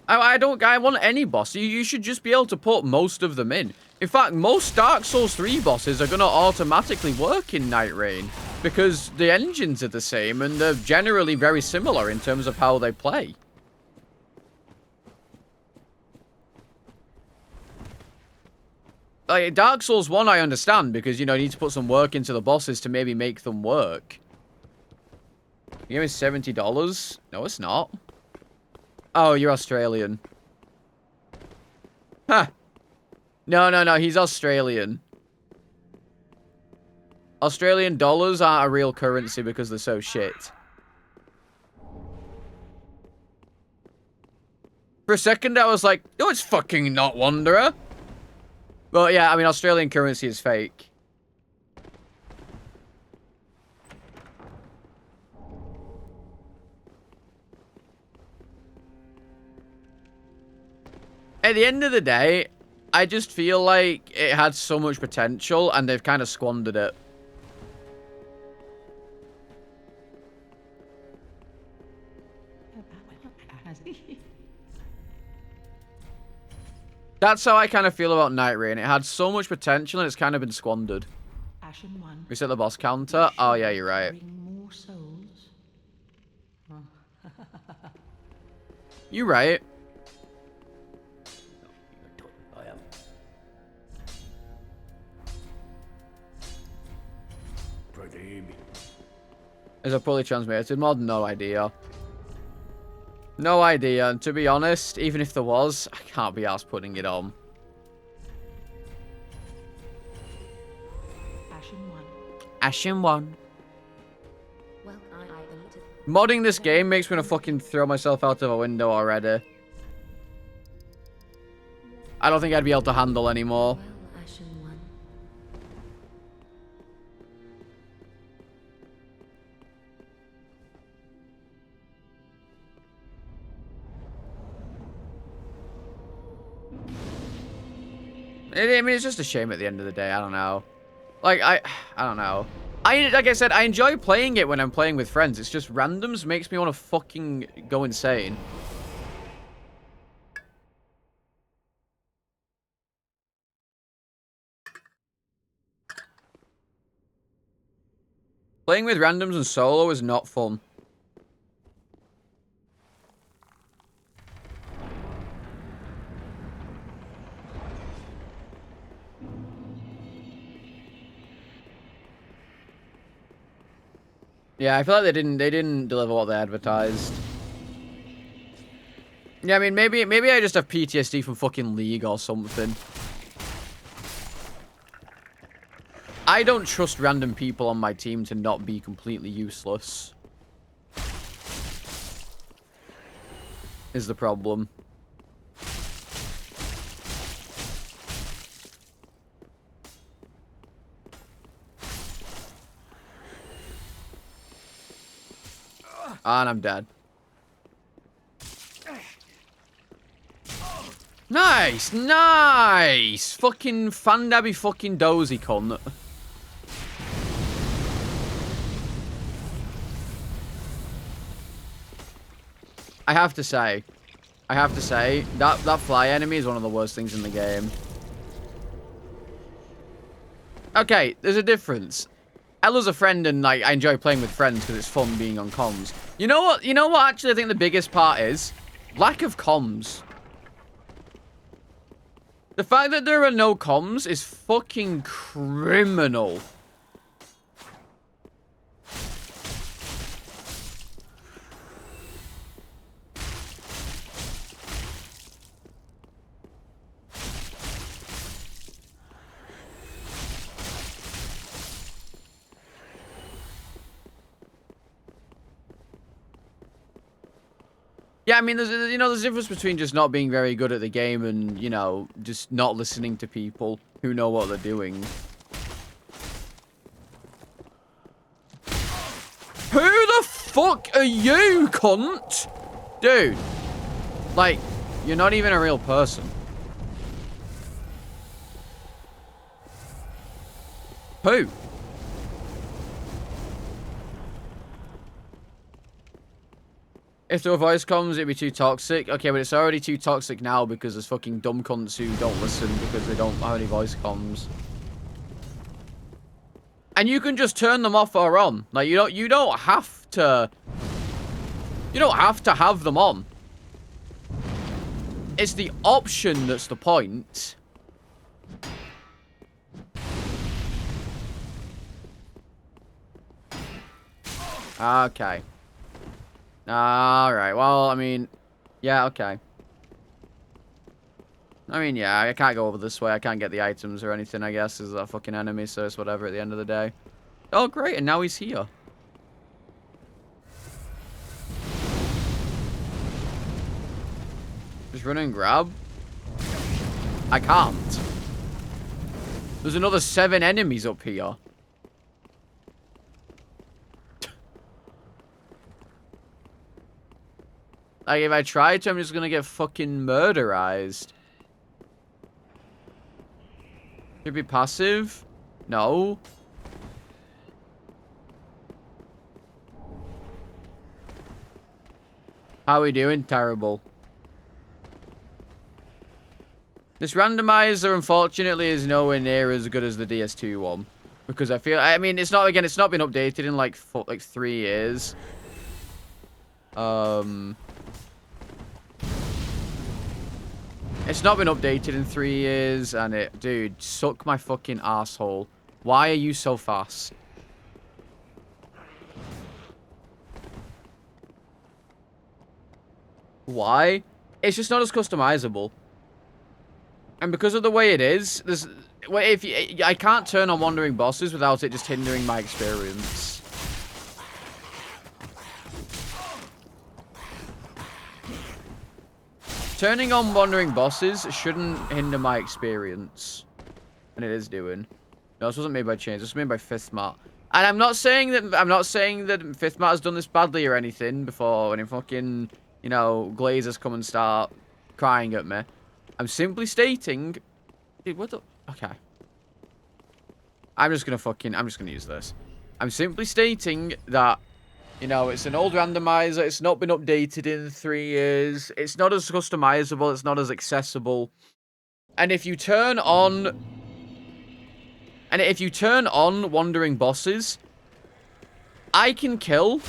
I want any boss. You should just be able to put most of them in. In fact, most Dark Souls 3 bosses are going to automatically work in Night Rain. Because the engines are the same, and they're generally very similar in terms of how they play. Like, Dark Souls 1 I understand, because, you know, you need to put some work into the bosses to maybe make them work. You give me $70? No, it's not. Oh, you're Australian. Huh. No, he's Australian. Australian dollars aren't a real currency because they're so shit. For a second, I was like, no, it's fucking not Wanderer. Well, yeah, I mean, Australian currency is fake. At the end of the day, I just feel like it had so much potential and they've kind of squandered it. That's how I kind of feel about Night Rain. It had so much potential and it's kind of been squandered. Reset the boss counter. Oh, yeah, you're right. You're right. Is it poorly translated mod? No idea. No idea, and to be honest, even if there was, I can't be arsed putting it on. Ashen 1. Well, Modding this game makes me want to fucking throw myself out of a window already. I don't think I'd be able to handle anymore. well, Ashen One. I mean, it's just a shame at the end of the day. I don't know. Like, I don't know. Like I said, I enjoy playing it when I'm playing with friends. It's just randoms makes me want to fucking go insane. Playing with randoms and solo is not fun. Yeah, I feel like they didn't deliver what they advertised. Yeah, I mean, maybe I just have PTSD from fucking League or something. I don't trust random people on my team to not be completely useless. Is the problem. And I'm dead. Nice! Nice! Fucking Fandabby fucking dozy cunt. I have to say, that fly enemy is one of the worst things in the game. Okay, there's a difference. Ella's a friend and like I enjoy playing with friends because it's fun being on comms. You know what? You know what actually I think the biggest part is? Lack of comms. The fact that there are no comms is fucking criminal. Yeah, I mean, there's a difference between just not being very good at the game and, you know, just not listening to people who know what they're doing. Who the fuck are you, cunt? Dude. Like, you're not even a real person. Who? If there were voice comms, it'd be too toxic. Okay, but it's already too toxic now because there's fucking dumb cunts who don't listen because they don't have any voice comms. And you can just turn them off or on. Like you don't have to have them on. It's the option that's the point. Okay. Alright, well, I mean, yeah, okay. I mean, yeah, I can't go over this way. I can't get the items or anything, I guess, as a fucking enemy, so it's whatever at the end of the day. Oh, great, and now he's here. Just run and grab? I can't. There's another 7 enemies up here. Like, if I try to, I'm just gonna get fucking murderized. Should be passive? No. How are we doing? Terrible. This randomizer, unfortunately, is nowhere near as good as the DS2 one. Because I mean, it's not been updated in, like 3 years. It's not been updated in 3 years, and dude, suck my fucking asshole. Why are you so fast? Why? It's just not as customizable. And because of the way it is, I can't turn on wandering bosses without it just hindering my experience. Turning on wandering bosses shouldn't hinder my experience. And it is doing. No, this wasn't made by change. This was made by Fifthmart. And I'm not saying that Fifthmart has done this badly or anything before when fucking, glazers come and start crying at me. I'm simply stating Dude, what the... Okay. I'm just gonna use this. I'm simply stating that, you know, it's an old randomizer. It's not been updated in 3 years. It's not as customizable. It's not as accessible. And if you turn on... And if you turn on wandering bosses, I can kill...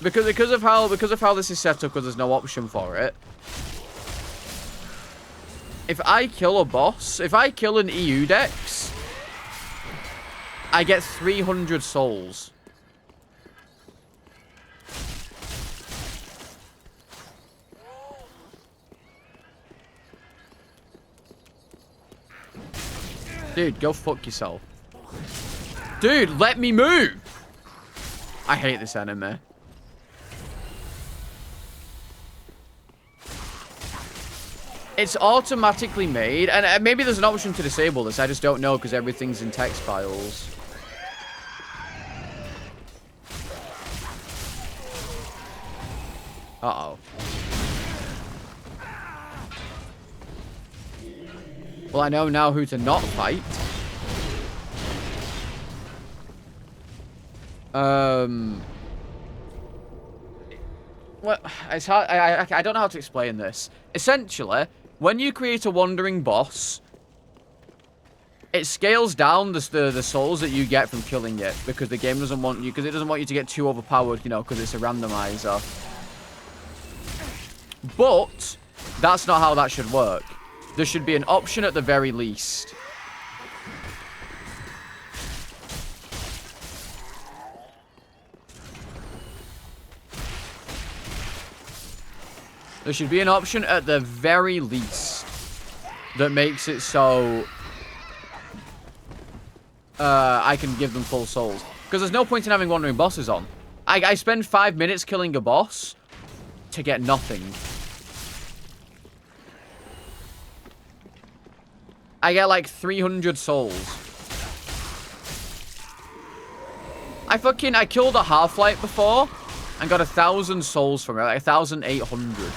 Because of how this is set up, because there's no option for it. If I kill a boss, if I kill an EU Dex, I get 300 souls. Dude, go fuck yourself. Dude, let me move! I hate this enemy. It's automatically made, and maybe there's an option to disable this. I just don't know because everything's in text files. Uh-oh. Well, I know now who to not fight. Well, it's hard. I don't know how to explain this. Essentially, when you create a wandering boss, it scales down the souls that you get from killing it because the game doesn't want you, because it doesn't want you to get too overpowered, you know, because it's a randomizer. But that's not how that should work. There should be an option at the very least. There should be an option at the very least that makes it so I can give them full souls. Because there's no point in having wandering bosses on. I spend 5 minutes killing a boss to get nothing. I get like 300 souls. I killed a Half-Light before and got 1,000 souls from it, like 1,800.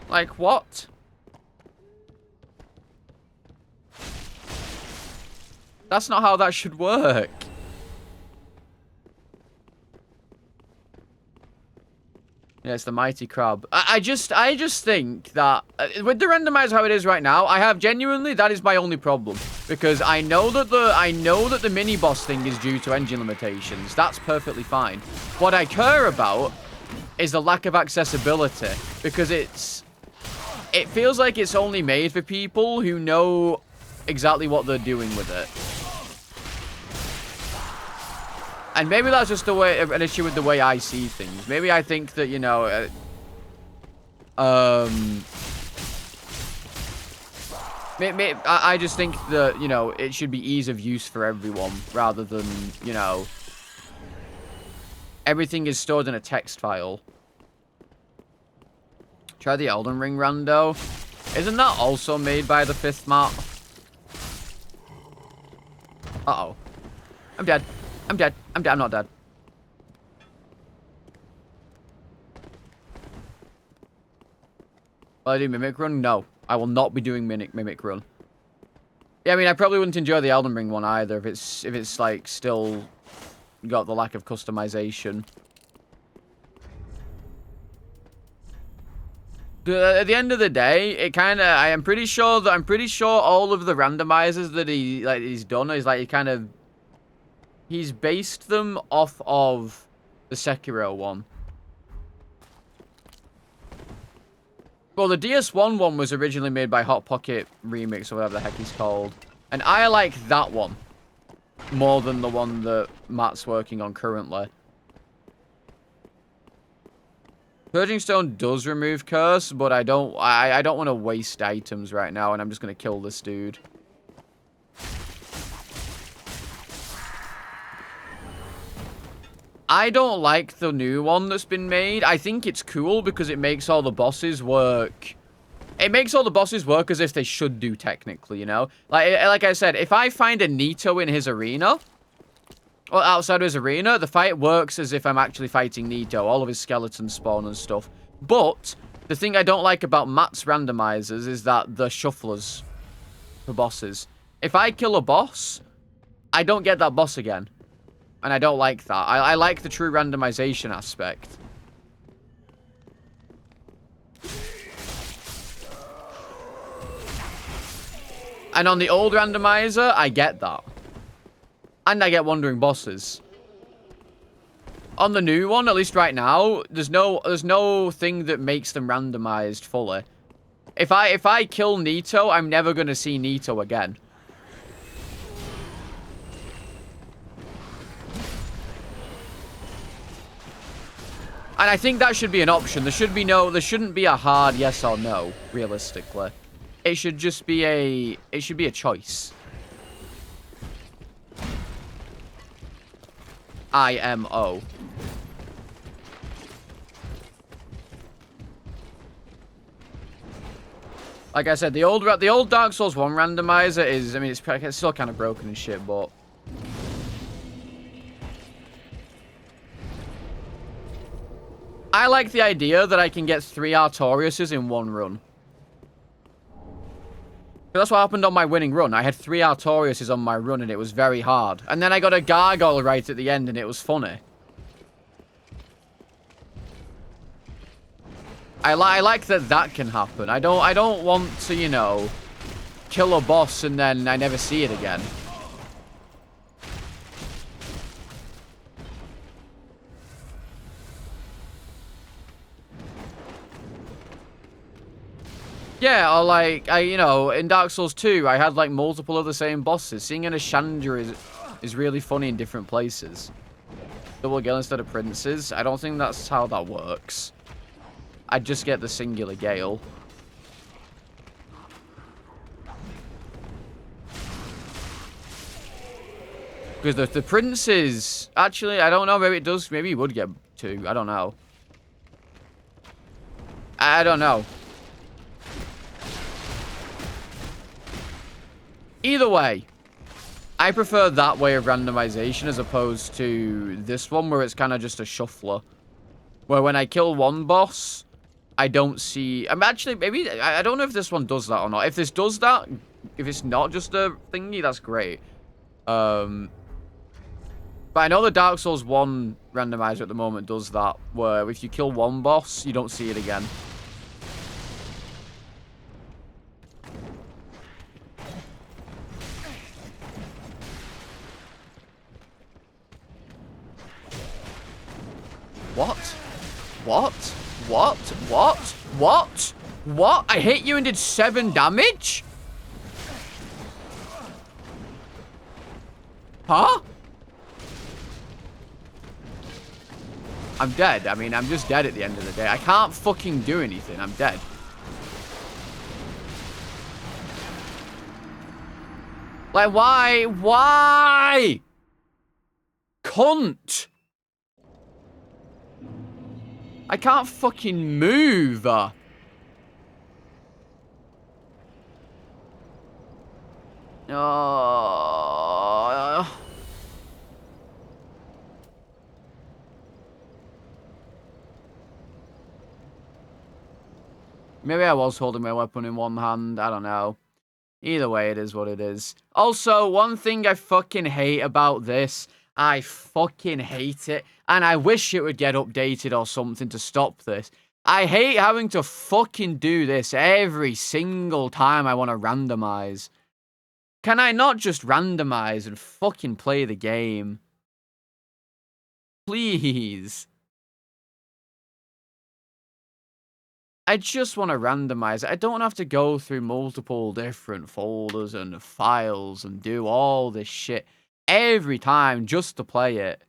Like, what? That's not how that should work. Yeah, it's the mighty crab. I just think that with the randomizer how it is right now, that is my only problem, because I know that the mini boss thing is due to engine limitations. That's perfectly fine. What I care about is the lack of accessibility, because it feels like it's only made for people who know exactly what they're doing with it. And maybe that's just an issue with the way I see things. Maybe I think that, you know, I just think that, you know, it should be ease of use for everyone rather than, you know, everything is stored in a text file. Try the Elden Ring rando. Isn't that also made by the 5th map? Uh-oh. I'm dead. I'm dead. I'm dead. I'm not dead. Will I do Mimic Run? No. I will not be doing Mimic Run. Yeah, I mean, I probably wouldn't enjoy the Elden Ring one either if it's like still got the lack of customization. At the end of the day, it kind of, I'm pretty sure all of the randomizers that he's done is like he's based them off of the Sekiro one. Well, the DS1 one was originally made by Hot Pocket Remix, or whatever the heck he's called. And I like that one more than the one that Matt's working on currently. Purging Stone does remove curse, but I don't want to waste items right now, and I'm just going to kill this dude. I don't like the new one that's been made. I think it's cool because it makes all the bosses work. It makes all the bosses work as if they should do, technically, you know? Like I said, if I find a Nito in his arena, or outside of his arena, the fight works as if I'm actually fighting Nito. All of his skeletons spawn and stuff. But the thing I don't like about Matt's randomizers is that the shufflers for bosses. If I kill a boss, I don't get that boss again. And I don't like that. I like the true randomization aspect. And on the old randomizer, I get that. And I get wandering bosses. On the new one, at least right now, there's no thing that makes them randomized fully. If I kill Nito, I'm never gonna see Nito again. And I think that should be an option. There shouldn't be a hard yes or no, realistically. It should just be a choice. IMO. Like I said, the old Dark Souls 1 randomizer is, I mean, it's still kind of broken and shit, but I like the idea that I can get 3 Artoriuses in one run. That's what happened on my winning run. I had 3 Artoriuses on my run, and it was very hard. And then I got a Gargoyle right at the end, and it was funny. I like that can happen. I don't want to, you know, kill a boss and then I never see it again. Yeah, or like, you know, in Dark Souls 2, I had like multiple of the same bosses. Seeing an Ashandra is really funny in different places. Double Gale instead of Princes. I don't think that's how that works. I'd just get the singular Gale. Because the Princes... Actually, I don't know. Maybe it does. Maybe you would get 2. I don't know. I don't know. Either way, I prefer that way of randomization as opposed to this one where it's kind of just a shuffler. Where when I kill one boss, I don't see... I'm actually, maybe... I don't know if this one does that or not. If this does that, if it's not just a thingy, that's great. But I know the Dark Souls 1 randomizer at the moment does that, where if you kill one boss, you don't see it again. What? What? What? What? What? What? I hit you and did 7 damage? Huh? I'm dead. I mean, I'm just dead at the end of the day. I can't fucking do anything. I'm dead. Like, why? Why? Cunt. I can't fucking move. Oh. Maybe I was holding my weapon in one hand. I don't know. Either way, it is what it is. Also, one thing I fucking hate about this, I fucking hate it, and I wish it would get updated or something to stop this. I hate having to fucking do this every single time I want to randomize. Can I not just randomize and fucking play the game? Please. I just want to randomize it. I don't have to go through multiple different folders and files and do all this shit every time just to play it.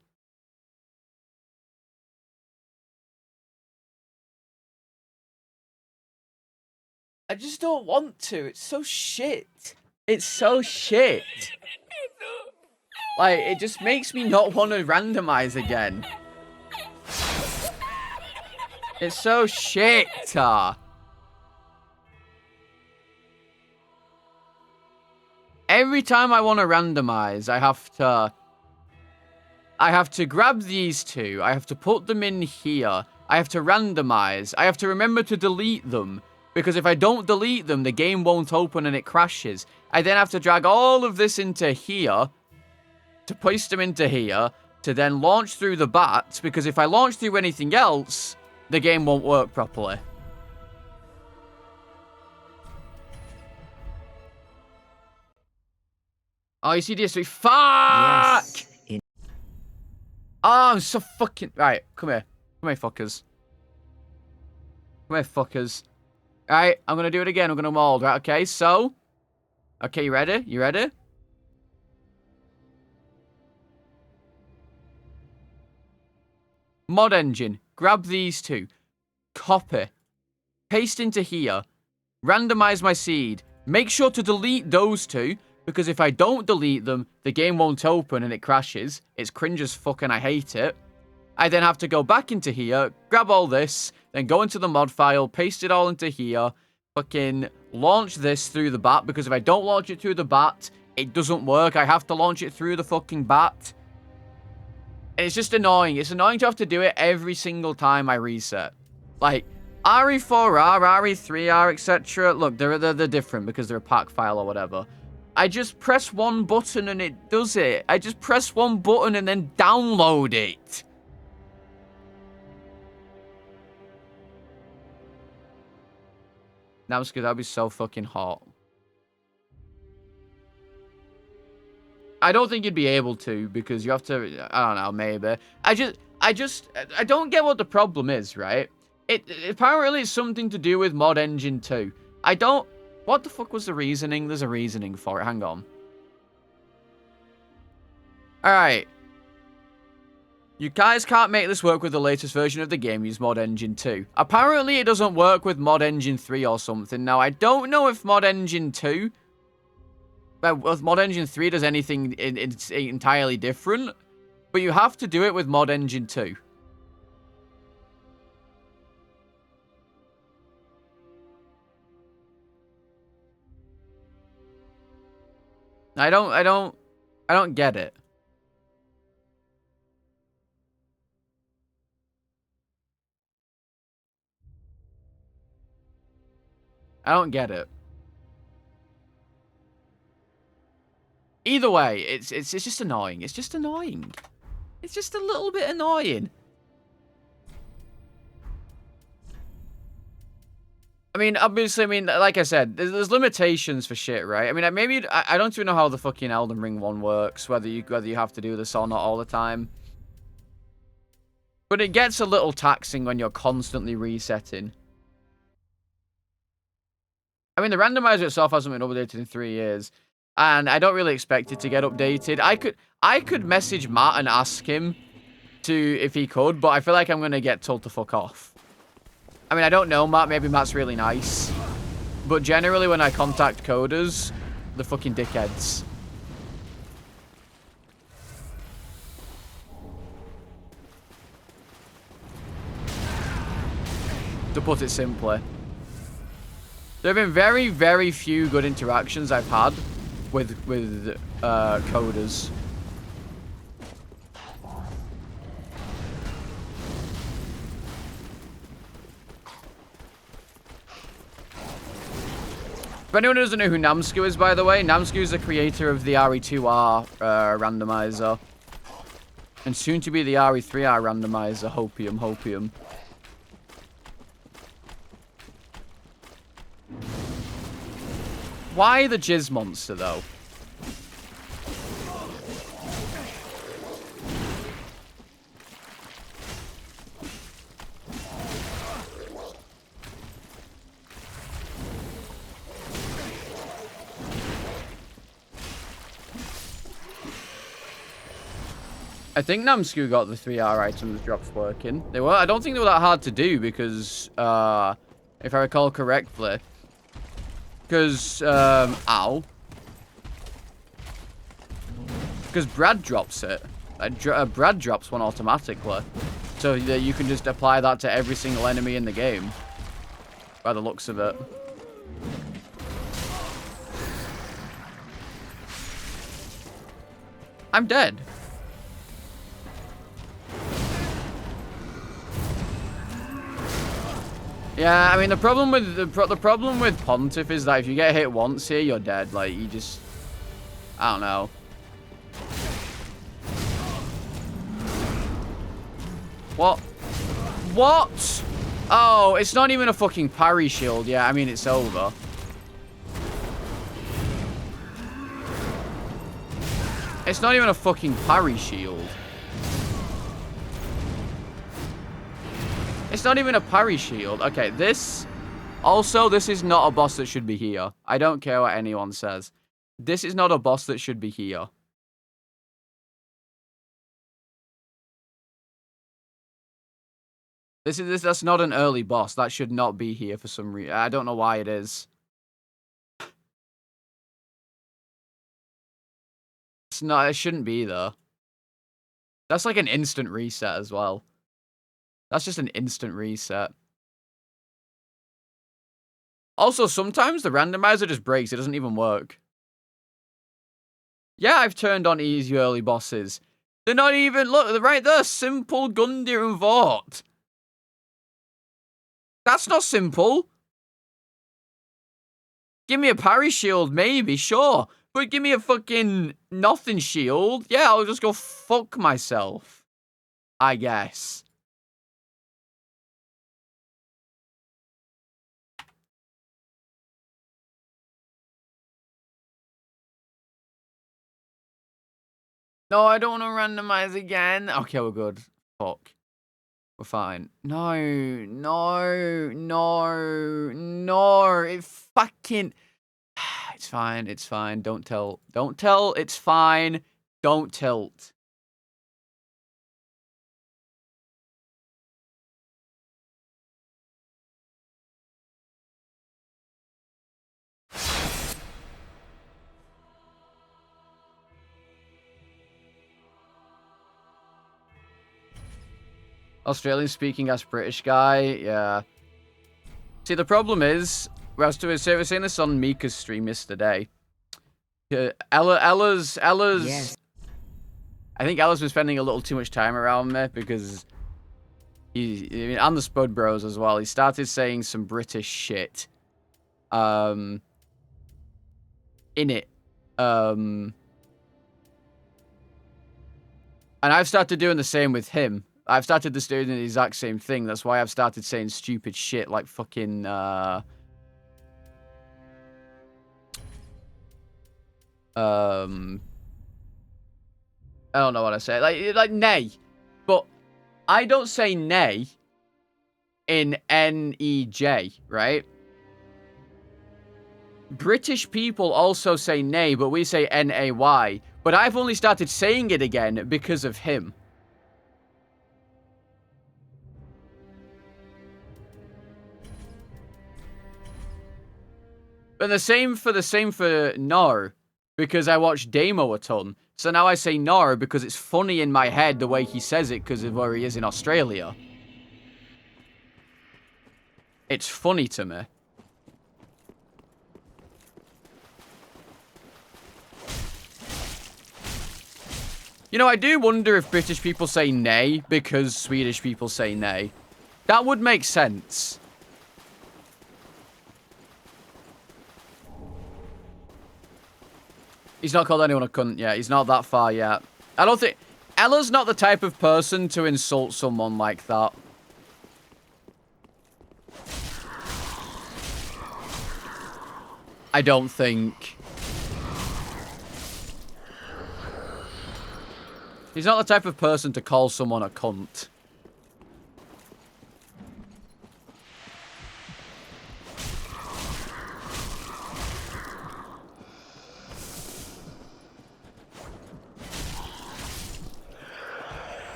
I just don't want to. It's so shit. It's so shit. Like, it just makes me not want to randomize again. It's so shit. Every time I want to randomize, I have to grab these two. I have to put them in here. I have to randomize. I have to remember to delete them. Because if I don't delete them, the game won't open and it crashes. I then have to drag all of this into here. To place them into here. To then launch through the bats. Because if I launch through anything else, the game won't work properly. Oh, you see this? Fuck! Yes. Oh, I'm so fucking... Right, come here. Come here, fuckers. Come here, fuckers. Alright, I'm gonna do it again. I'm gonna mold, right? Okay, so... Okay, you ready? You ready? Mod engine. Grab these two. Copy. Paste into here. Randomize my seed. Make sure to delete those two. Because if I don't delete them, the game won't open and it crashes. It's cringe as fuck and I hate it. I then have to go back into here, grab all this, then go into the mod file, paste it all into here, fucking launch this through the bat, because if I don't launch it through the bat, it doesn't work. I have to launch it through the fucking bat. And it's just annoying. It's annoying to have to do it every single time I reset. Like, RE4R, RE3R, etc. Look, they're different because they're a pack file or whatever. I just press one button and it does it. I just press one button and then download it. Namsky, that'd be so fucking hot. I don't think you'd be able to because you have to, I don't know, maybe. I don't get what the problem is, right? It apparently it's something to do with Mod Engine 2. What the fuck was the reasoning? There's a reasoning for it. Hang on. Alright. You guys can't make this work with the latest version of the game. Use Mod Engine 2. Apparently, it doesn't work with Mod Engine 3 or something. Now, I don't know if Mod Engine 2... Well, Mod Engine 3 does anything entirely different. But you have to do it with Mod Engine 2. I don't get it. I don't get it. Either way, it's just annoying. It's just annoying. It's just a little bit annoying. I mean, obviously, like I said, there's limitations for shit, right? I mean, maybe I don't even know how the fucking Elden Ring one works, whether you have to do this or not all the time. But it gets a little taxing when you're constantly resetting. I mean, the randomizer itself hasn't been updated in 3 years, and I don't really expect it to get updated. I could message Matt and ask him if he could, but I feel like I'm gonna get told to fuck off. I mean, I don't know Matt. Maybe Matt's really nice. But generally, when I contact coders, they're fucking dickheads. To put it simply. There have been very, very few good interactions I've had with coders. For anyone who doesn't know who Namsku is, by the way, Namsku is the creator of the RE2R randomizer. And soon to be the RE3R randomizer, hopium. Why the jizz monster, though? I think Namsku got the 3R items drops working. I don't think they were that hard to do because, if I recall correctly, because, because Brad drops it. Brad drops one automatically. So that you can just apply that to every single enemy in the game. By the looks of it. I'm dead. Yeah, I mean the problem with the problem with Pontiff is that if you get hit once here, you're dead. Like you just, I don't know. What? What? Oh, it's not even a fucking parry shield. Yeah, I mean it's over. It's not even a fucking parry shield. It's not even a parry shield. Okay, this... Also, this is not a boss that should be here. I don't care what anyone says. This is not a boss that should be here. That's not an early boss. That should not be here for some reason. I don't know why it is. It's not... It shouldn't be, though. That's like an instant reset as well. That's just an instant reset. Also, sometimes the randomizer just breaks. It doesn't even work. Yeah, I've turned on easy early bosses. They're not even... Look, they're right there. Simple, Gundyr, and Vort. That's not simple. Give me a parry shield, maybe, sure. But give me a fucking nothing shield. Yeah, I'll just go fuck myself. I guess. No, I don't want to randomize again. Okay, we're good. Fuck. We're fine. No, no, no, no. It fucking... It's fine, it's fine. Don't tilt. Don't tilt, it's fine. Don't tilt. Australian speaking as British guy, yeah. See, the problem is, we were saying this on Mika's stream yesterday. Ella's yes. I think Ella's been spending a little too much time around me because and the Spud Bros as well. He started saying some British shit. In it. And I've started doing the same with him. I've started doing the exact same thing. That's why I've started saying stupid shit like fucking, I don't know what I say. Like nay. But I don't say nay in N-E-J, right? British people also say nay, but we say N-A-Y. But I've only started saying it again because of him. And the same for Nar, because I watched Damo a ton. So now I say Nar because it's funny in my head the way he says it because of where he is in Australia. It's funny to me. You know, I do wonder if British people say nay because Swedish people say nay. That would make sense. He's not called anyone a cunt yet. He's not that far yet. I don't think... Ella's not the type of person to insult someone like that. I don't think. He's not the type of person to call someone a cunt.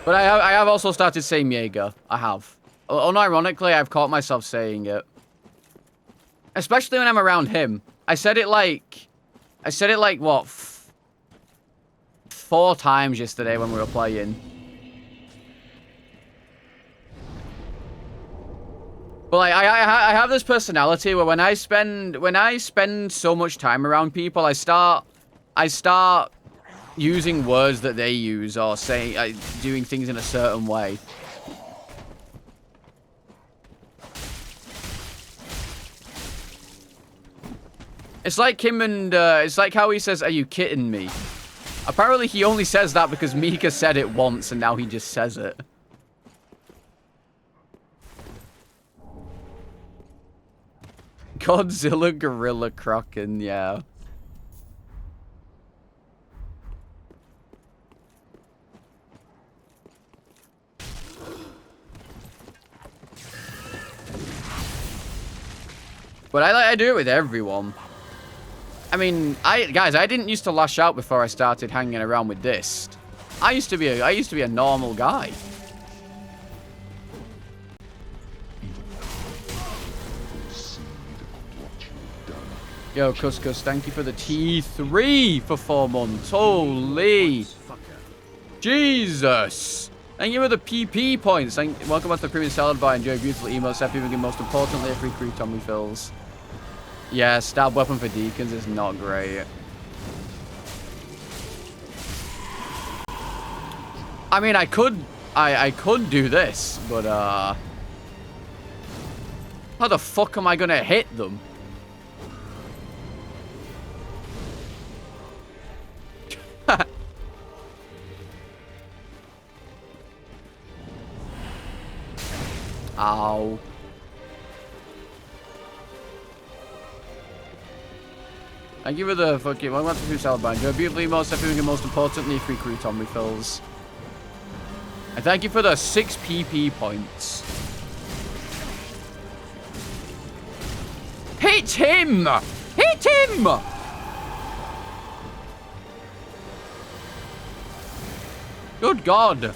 But I have also started saying Jaeger. I have. Unironically, I've caught myself saying it. Especially when I'm around him. I said it like, what, 4 times yesterday when we were playing. But like, I have this personality where when I spend so much time around people, I start using words that they use or saying, doing things in a certain way. It's like him and, it's like how he says, "Are you kidding me?" Apparently he only says that because Mika said it once and now he just says it. Godzilla, Gorilla, Kraken, yeah. But I do it with everyone. I mean, guys, I didn't used to lash out before I started hanging around with this. I used to be a normal guy. Yo, Cuscus, thank you for the T3 for 4 months. Holy. Jesus. Thank you for the PP points. Welcome back to the premium salad bar. Enjoy beautiful emotes. Happy and most importantly, a free crouton refills. Yeah, stab weapon for deacons is not great. I mean, I could do this, but how the fuck am I gonna hit them? Ow. Thank you for the fucking... Welcome to the food salad band. You're beautifully most happy and most importantly, free crouton refills. And thank you for the 6 PP points. Hit him! Hit him! Good God.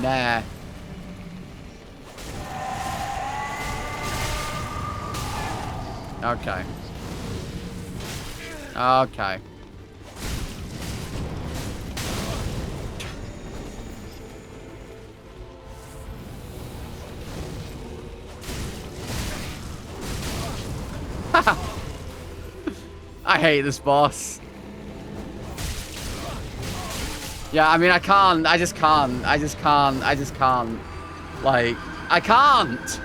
Nah. Okay. Okay. I hate this boss. Yeah, I mean, I can't. I just can't. Like, I can't.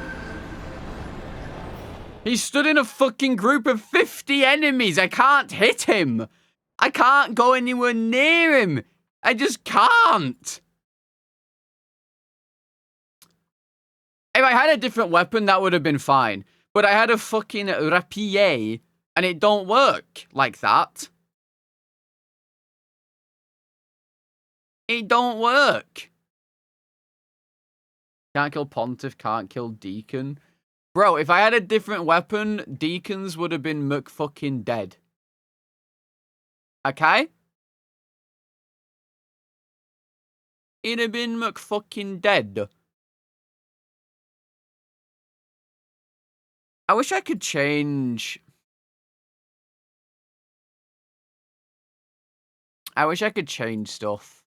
He stood in a fucking group of 50 enemies. I can't hit him. I can't go anywhere near him. I just can't. If I had a different weapon, that would have been fine. But I had a fucking rapier, and it don't work like that. It don't work. Can't kill Pontiff, can't kill Deacon. Bro, if I had a different weapon, Deacons would have been McFucking dead. Okay? It'd have been McFucking dead. I wish I could change... I wish I could change stuff.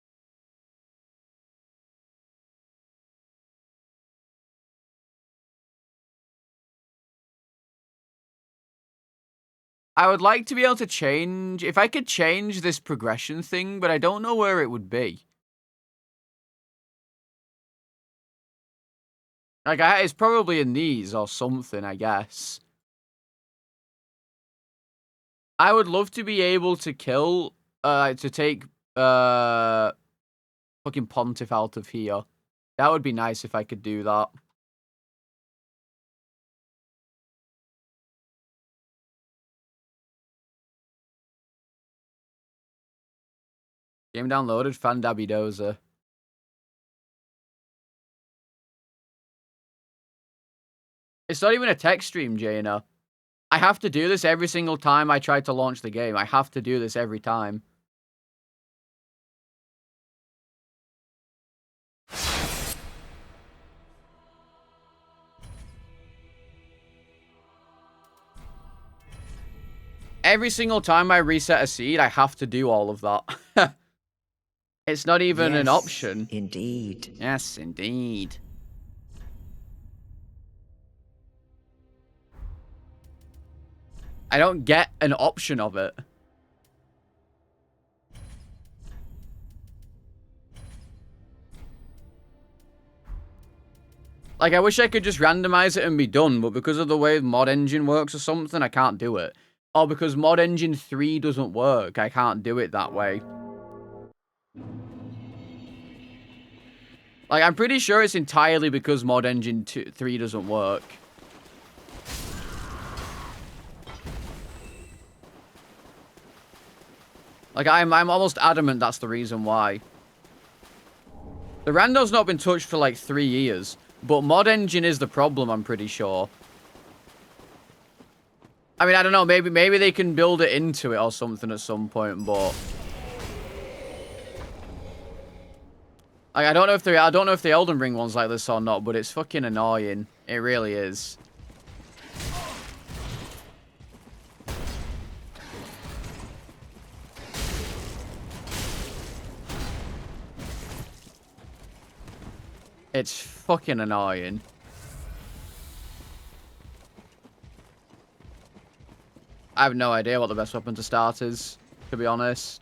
I would like to be able to change... If I could change this progression thing, but I don't know where it would be. Like, it's probably in these or something, I guess. I would love to be able to kill... to take... fucking Pontiff out of here. That would be nice if I could do that. Game downloaded, fan Dabby Dozer. It's not even a text stream, Jaina. I have to do this every single time I try to launch the game. I have to do this every time. Every single time I reset a seed, I have to do all of that. It's not even an option. Indeed. Yes, indeed. I don't get an option of it. Like, I wish I could just randomize it and be done, but because of the way Mod Engine works or something, I can't do it. Or because Mod Engine 3 doesn't work, I can't do it that way. Like, I'm pretty sure it's entirely because Mod Engine 3 doesn't work. Like, I'm almost adamant that's the reason why. The rando's not been touched for like 3 years, but Mod Engine is the problem, I'm pretty sure. I mean, I don't know, maybe they can build it into it or something at some point, but like, I don't know if the Elden Ring one's like this or not, but it's fucking annoying. It really is. It's fucking annoying. I have no idea what the best weapon to start is, to be honest.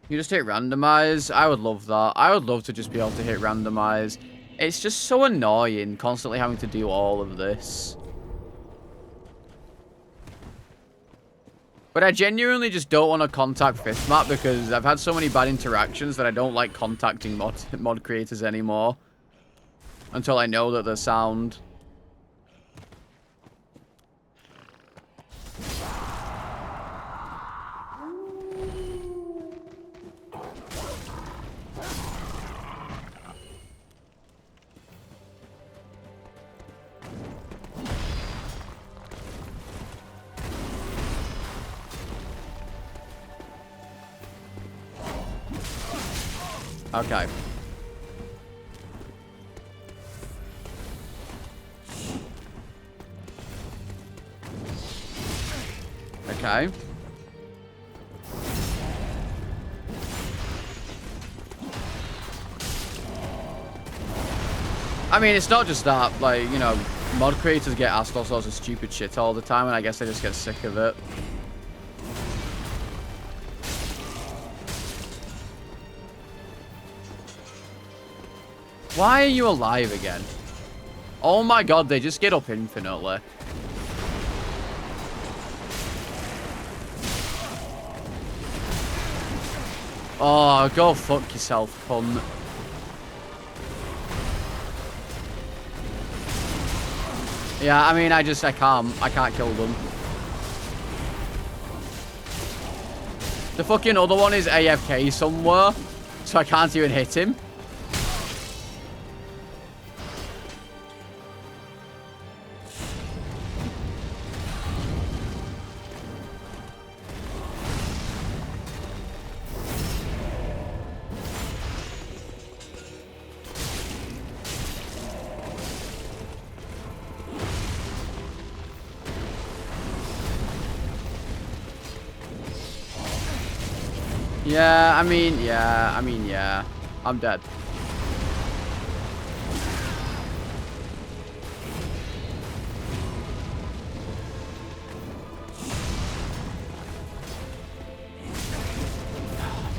You just hit randomize. I would love that. I would love to just be able to hit randomize. It's just so annoying constantly having to do all of this. But I genuinely just don't want to contact Fifth Map because I've had so many bad interactions that I don't like contacting mod creators anymore. Until I know that they're sound. Okay. Okay. I mean, it's not just that, like, you know, mod creators get asked all sorts of stupid shit all the time, and I guess they just get sick of it. Why are you alive again? Oh my god, they just get up infinitely. Oh, go fuck yourself, cunt. Yeah, I mean, I can't kill them. The fucking other one is AFK somewhere, so I can't even hit him. Yeah, I mean, yeah. I'm dead.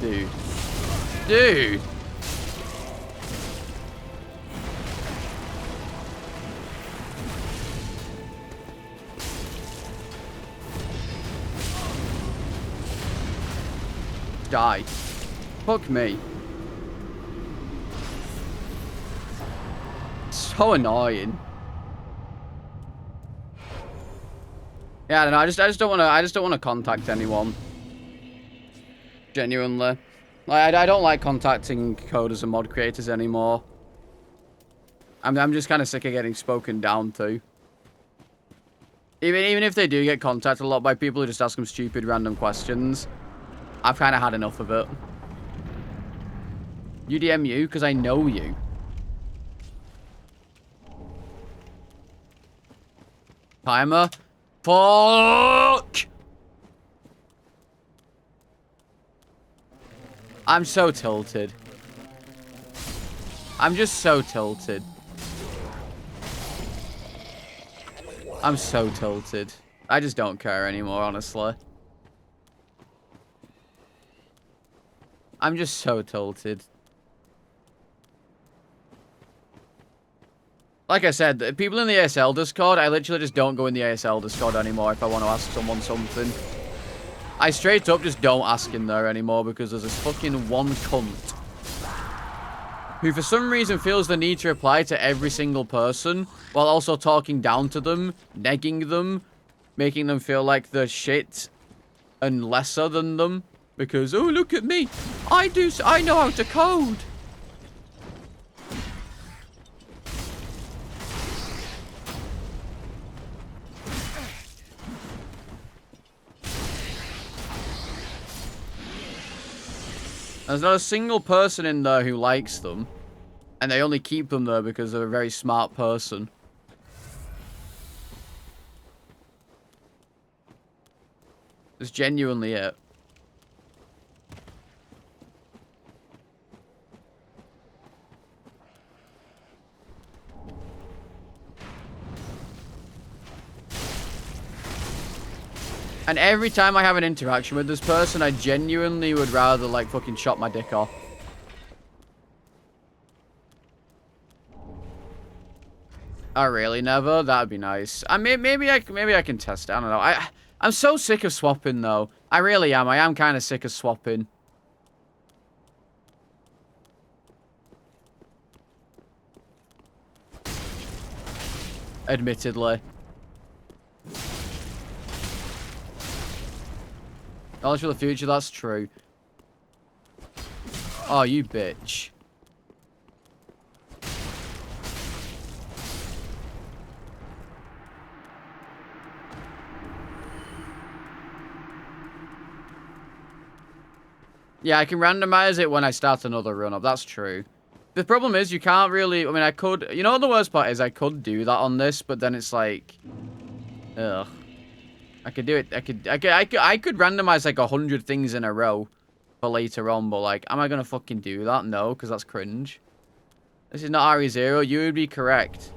Dude. Dude! Die. Fuck me. So annoying. Yeah, I don't know. I just don't want to contact anyone. Genuinely. Like, I don't like contacting coders and mod creators anymore. I'm just kind of sick of getting spoken down to. Even if they do get contacted a lot by people who just ask them stupid random questions, I've kind of had enough of it. You DM you because I know you. Timer. Fuck! I'm so tilted. I'm just so tilted. I'm so tilted. I just don't care anymore, honestly. I'm just so tilted. Like I said, the people in the ASL Discord, I literally just don't go in the ASL Discord anymore if I want to ask someone something. I straight up just don't ask in there anymore because there's this fucking one cunt who for some reason feels the need to reply to every single person while also talking down to them, negging them, making them feel like they're shit and lesser than them because, oh, look at me. I know how to code. There's not a single person in there who likes them. And they only keep them there because they're a very smart person. That's genuinely it. And every time I have an interaction with this person, I genuinely would rather, like, fucking chop my dick off. Oh, really? Never? That'd be nice. I mean, maybe I can test it. I don't know. I'm so sick of swapping, though. I really am. I am kind of sick of swapping. Admittedly. Knowledge for the future, that's true. Oh, you bitch. Yeah, I can randomize it when I start another run-up, that's true. The problem is, you can't really... I mean, I could... You know what the worst part is? I could do that on this, but then it's like... Ugh. I could do it. I could randomize like 100 things in a row for later on, but like, am I gonna fucking do that? No, because that's cringe. This is not RE0. You would be correct.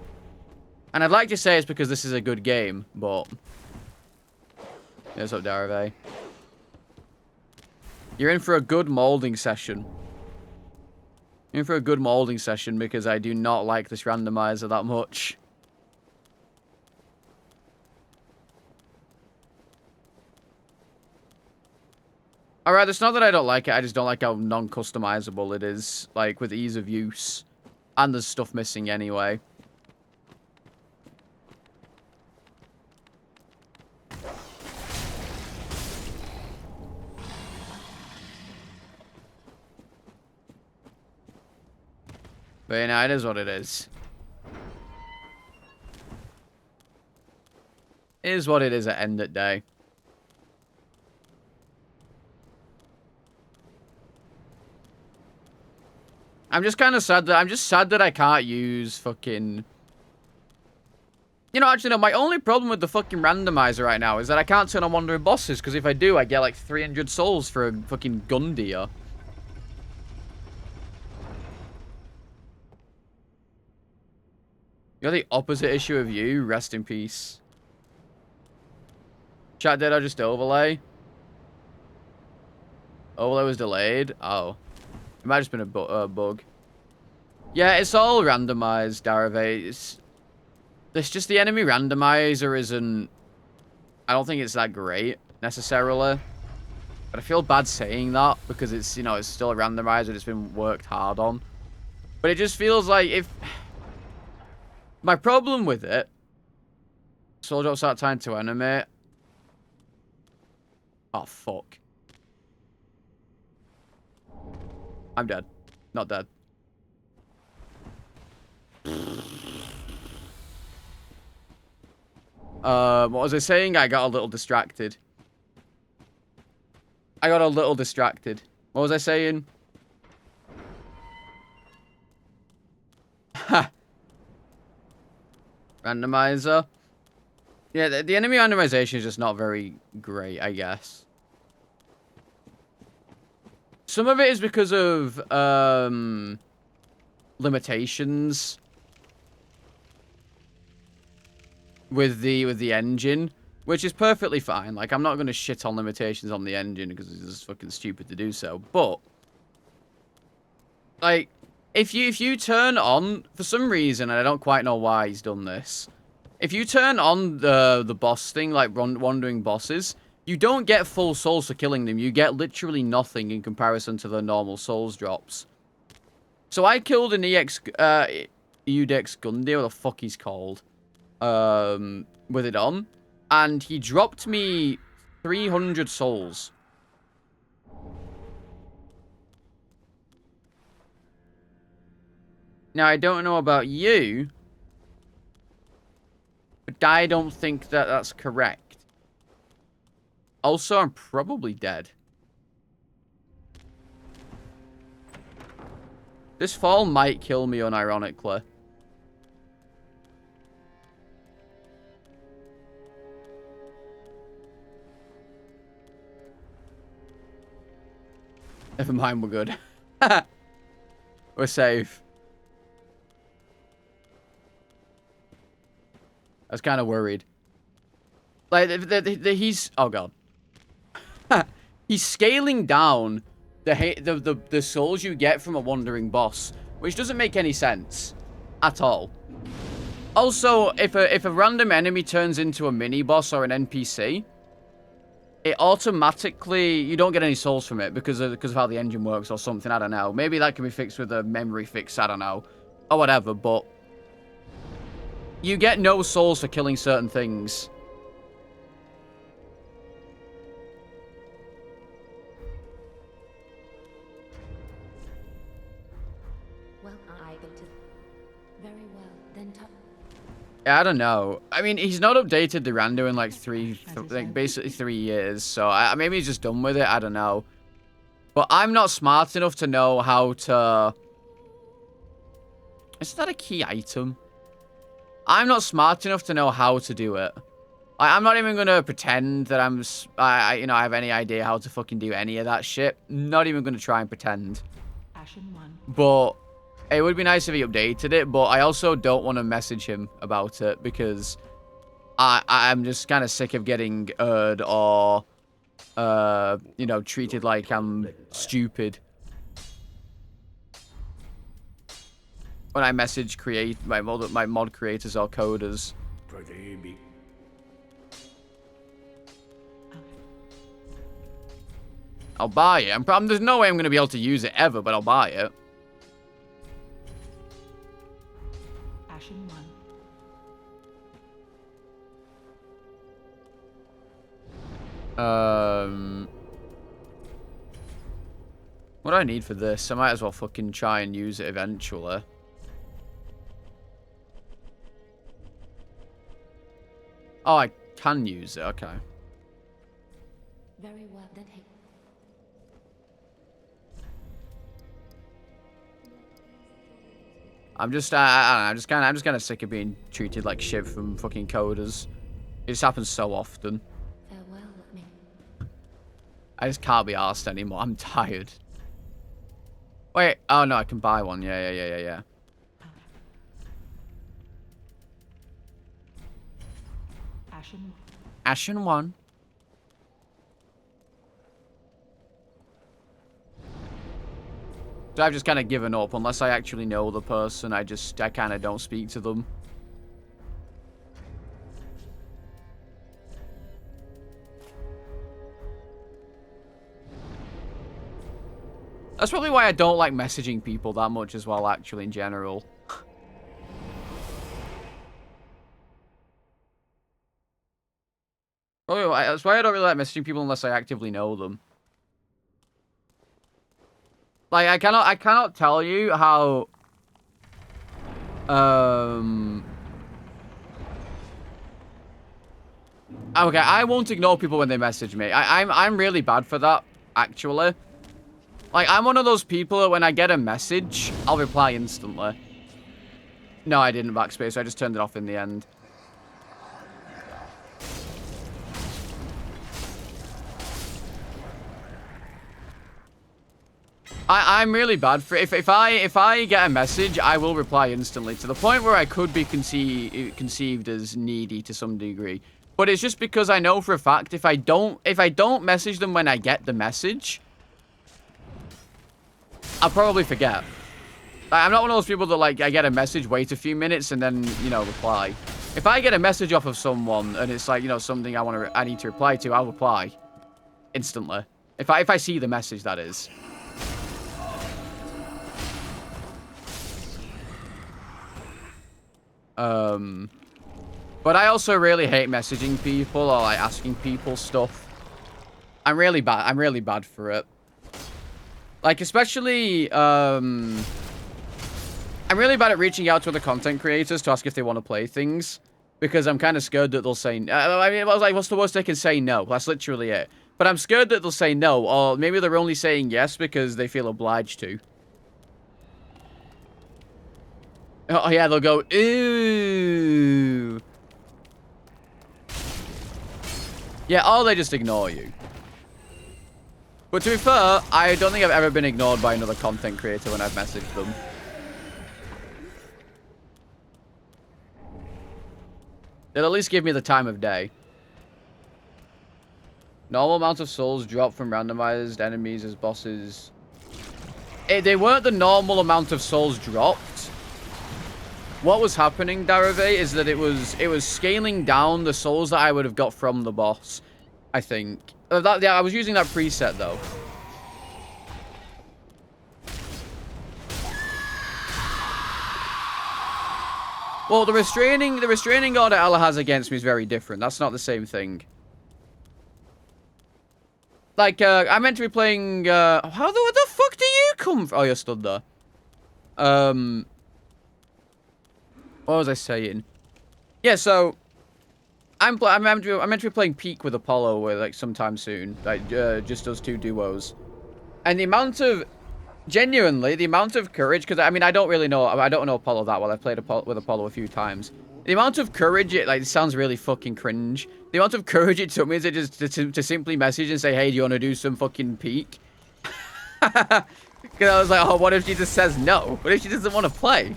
And I'd like to say it's because this is a good game, but... What's up, Darave? You're in for a good molding session. You're in for a good molding session because I do not like this randomizer that much. Alright, it's not that I don't like it, I just don't like how non-customizable it is, like, with ease of use. And there's stuff missing anyway. But you know, it is what it is. It is what it is at end of day. I'm just kind of sad that I can't use fucking... You know, actually, no, my only problem with the fucking randomizer right now is that I can't turn on wandering bosses, because if I do, I get like 300 souls for a fucking gun deer. You're the opposite issue of you. Rest in peace. Chat, did I just overlay? Overlay was delayed? Oh. It might have just been a bug. Yeah, it's all randomized, Darave. It's just the enemy randomizer isn't... I don't think it's that great, necessarily. But I feel bad saying that, because it's, you know, it's still a randomizer that's been worked hard on. But it just feels like if... My problem with it... Soul drop start time to animate. Oh, fuck. I'm dead. Not dead. What was I saying? I got a little distracted. What was I saying? Ha! Randomizer. Yeah, the enemy randomization is just not very great, I guess. Some of it is because of limitations with the engine, which is perfectly fine. Like, I'm not going to shit on limitations on the engine because it's just fucking stupid to do so. But like, if you turn on, for some reason, and I don't quite know why he's done this, if you turn on the boss thing, like wandering bosses, you don't get full souls for killing them. You get literally nothing in comparison to the normal souls drops. So I killed an Eudex Gundy, what the fuck he's called, with it on, and he dropped me 300 souls. Now, I don't know about you, but I don't think that that's correct. Also, I'm probably dead. This fall might kill me unironically. Never mind, we're good. We're safe. I was kind of worried. Like, he's... Oh, God. He's scaling down the souls you get from a wandering boss, which doesn't make any sense at all. Also, if a random enemy turns into a mini-boss or an NPC, it automatically... You don't get any souls from it because of how the engine works or something. I don't know. Maybe that can be fixed with a memory fix. I don't know. Or whatever, but... You get no souls for killing certain things. Well, very well. Then Yeah, I don't know. I mean, he's not updated the rando in like basically 3 years. So maybe he's just done with it. I don't know. But I'm not smart enough to know how to... Is that a key item? I'm not smart enough to know how to do it. I'm not even going to pretend that I have any idea how to fucking do any of that shit. Not even going to try and pretend. But it would be nice if he updated it, but I also don't want to message him about it because I'm just kind of sick of getting or, treated like I'm stupid. When I message my mod creators or coders. I'll buy it. There's no way I'm going to be able to use it ever, but I'll buy it. What do I need for this? I might as well fucking try and use it eventually. Oh, I can use it. Okay. very well. Then hey. I'm just kind of sick of being treated like shit from fucking coders. It just happens so often. Farewell, me. I just can't be arsed anymore. I'm tired. Wait. Oh no, I can buy one. Yeah. Ashen one. So I've just kind of given up. Unless I actually know the person, I kind of don't speak to them. That's probably why I don't like messaging people that much as well, actually, in general. That's why I don't really like messaging people unless I actively know them. Like, I cannot tell you how... Okay, I won't ignore people when they message me. I'm really bad for that, actually. Like, I'm one of those people that when I get a message, I'll reply instantly. No, I didn't backspace. I just turned it off in the end. I'm really bad for it. If I get a message, I will reply instantly to the point where I could be conceived as needy to some degree. But it's just because I know for a fact if I don't message them when I get the message, I'll probably forget. I'm not one of those people that, like, I get a message, wait a few minutes, and then, you know, reply. If I get a message off of someone, and it's, like, you know, something I need to reply to, I'll reply instantly. If I see the message, that is. But I also really hate messaging people or, like, asking people stuff. I'm really bad for it. Like, especially, I'm really bad at reaching out to other content creators to ask if they want to play things. Because I'm kind of scared that they'll say... I mean, I was like, what's the worst they can say? No. That's literally it. But I'm scared that they'll say no. Or maybe they're only saying yes because they feel obliged to. Oh, yeah, they'll go, ooh. Yeah, or they just ignore you. But to be fair, I don't think I've ever been ignored by another content creator when I've messaged them. They'll at least give me the time of day. Normal amount of souls drop from randomized enemies as bosses. They weren't the normal amount of souls dropped. What was happening, Darave, is that it was scaling down the souls that I would have got from the boss, I think. Yeah, I was using that preset, though. Well, the restraining order Ella has against me is very different. That's not the same thing. Like, I meant to be playing, where the fuck do you come from? Oh, you're stood there. What was I saying? Yeah, so I'm meant to be playing Peak with Apollo like sometime soon. Like just us two duos. And the amount of genuinely the amount of courage, because I mean I don't know Apollo that well. I've played with Apollo a few times. The amount of courage it sounds really fucking cringe. The amount of courage it took me to simply message and say, hey, do you want to do some fucking Peak? Because I was like, oh, what if she just says no? What if she doesn't want to play?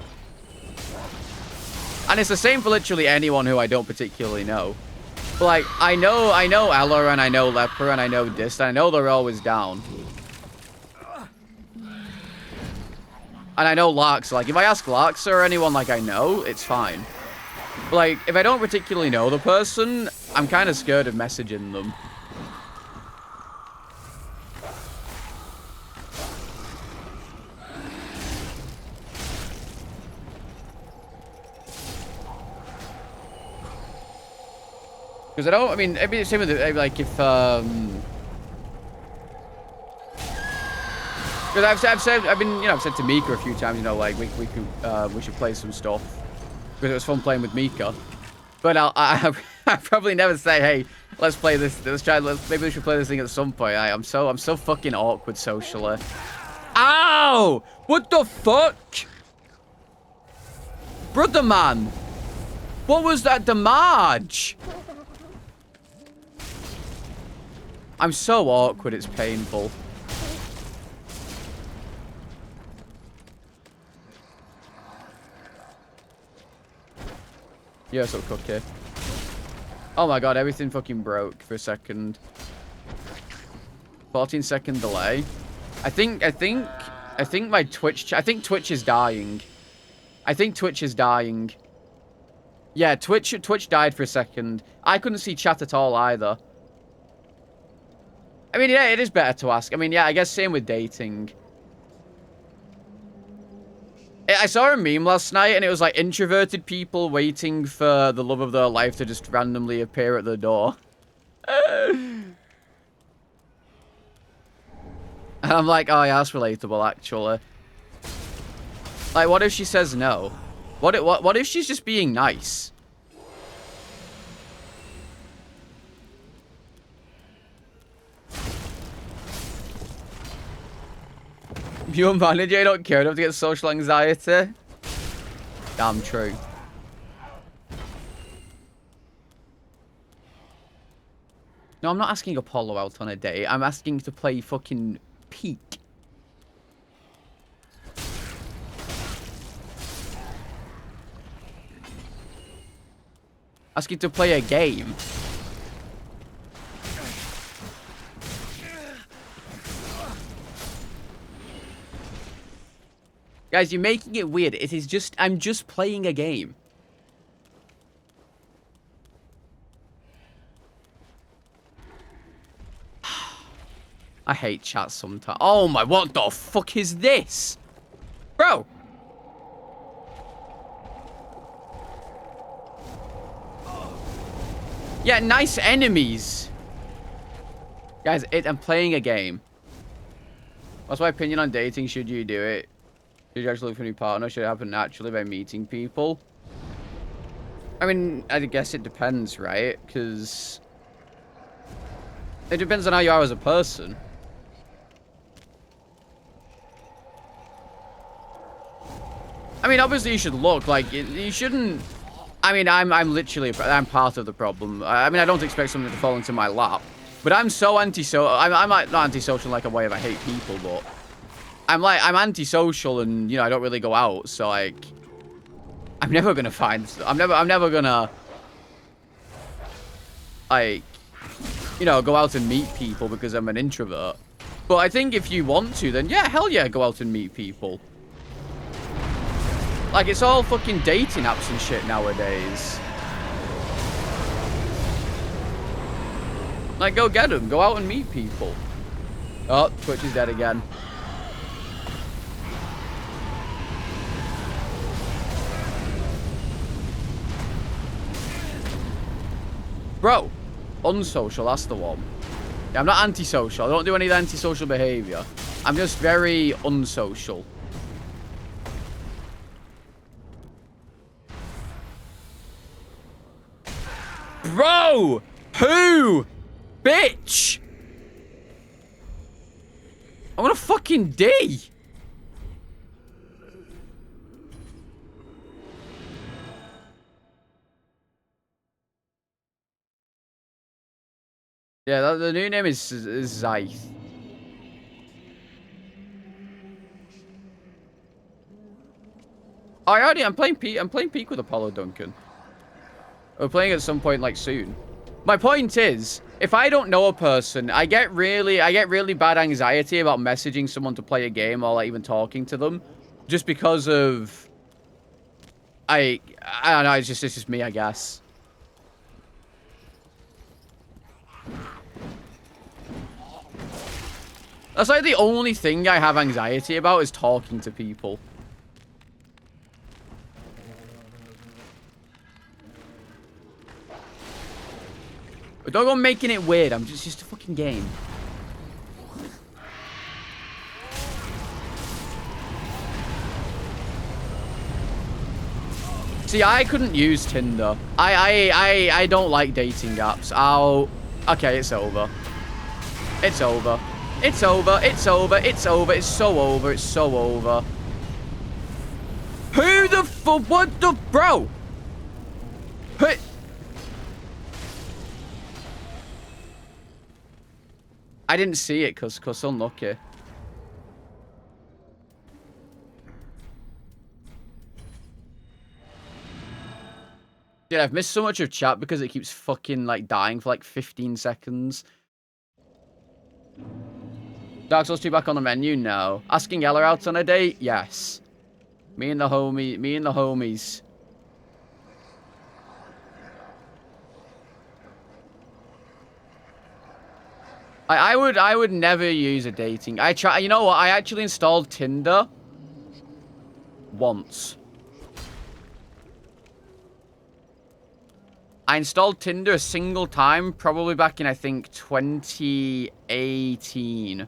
And it's the same for literally anyone who I don't particularly know. But, like, I know Ella, and I know Leper, and I know Dist, and I know they're always down. And I know Larks. Like, if I ask Larks or anyone like I know, it's fine. But, like, if I don't particularly know the person, I'm kind of scared of messaging them. Because I mean, it'd be the same with, like, if, because I've said to Mika a few times, you know, like, we should play some stuff. Because it was fun playing with Mika. But I probably never say, hey, let's play this, maybe we should play this thing at some point. I'm so fucking awkward socially. Ow! What the fuck? Brother man! What was that damage? I'm so awkward, it's painful. Yeah, so cookie. Oh my god, everything fucking broke for a second. 14-second delay. I think my Twitch... I think Twitch is dying. Yeah, Twitch died for a second. I couldn't see chat at all either. I mean, yeah, it is better to ask. I mean, yeah, I guess same with dating. I saw a meme last night, and it was like introverted people waiting for the love of their life to just randomly appear at the door. And I'm like, oh, yeah, that's relatable, actually. Like, what if she says no? What if she's just being nice? You and manager don't care enough to get social anxiety? Damn true. No, I'm not asking Apollo out on a date. I'm asking to play fucking Peak. Asking to play a game. Guys, you're making it weird. It is just... I'm just playing a game. I hate chat sometimes. Oh my... What the fuck is this? Bro! Yeah, nice enemies. Guys, I'm playing a game. What's my opinion on dating? Should you do it? Should you actually look for a new partner? Should it happen naturally by meeting people? I mean, I guess it depends, right? Because it depends on how you are as a person. I mean, obviously you should look. Like, you shouldn't... I mean, I'm literally... I'm part of the problem. I mean, I don't expect something to fall into my lap. But I'm so antisocial. I'm like, not antisocial in like a way of I hate people, but... I'm antisocial and, you know, I don't really go out. So, like... I'm never gonna find... I'm never gonna... Like... You know, go out and meet people because I'm an introvert. But I think if you want to, then yeah, hell yeah, go out and meet people. Like, it's all fucking dating apps and shit nowadays. Like, go get them. Go out and meet people. Oh, Twitch is dead again. Bro, unsocial, that's the one. Yeah, I'm not antisocial. I don't do any of the antisocial behavior. I'm just very unsocial. Bro! Who? Bitch! I want a fucking D! Yeah, the new name is Zyth. Oh, I'm playing Peak with Apollo Duncan. We're playing at some point, like, soon. My point is, if I don't know a person, I get really bad anxiety about messaging someone to play a game or, like, even talking to them. Just because of... I don't know, it's just me, I guess. That's, like, the only thing I have anxiety about is talking to people. But don't go making it weird. I'm just a fucking game. See, I couldn't use Tinder. I don't like dating apps. Okay, it's over. It's over. It's over. It's over. It's over. It's so over. It's so over. Who the fuck? What the... Bro! Who... I didn't see it, cause unlucky. Dude, I've missed so much of chat because it keeps fucking, like, dying for, like, 15 seconds. Dark Souls 2 back on the menu? No. Asking Ella out on a date? Yes. Me and the homies. I would never use a dating. You know what? I actually installed Tinder once. I installed Tinder a single time, probably back in, I think, 2018.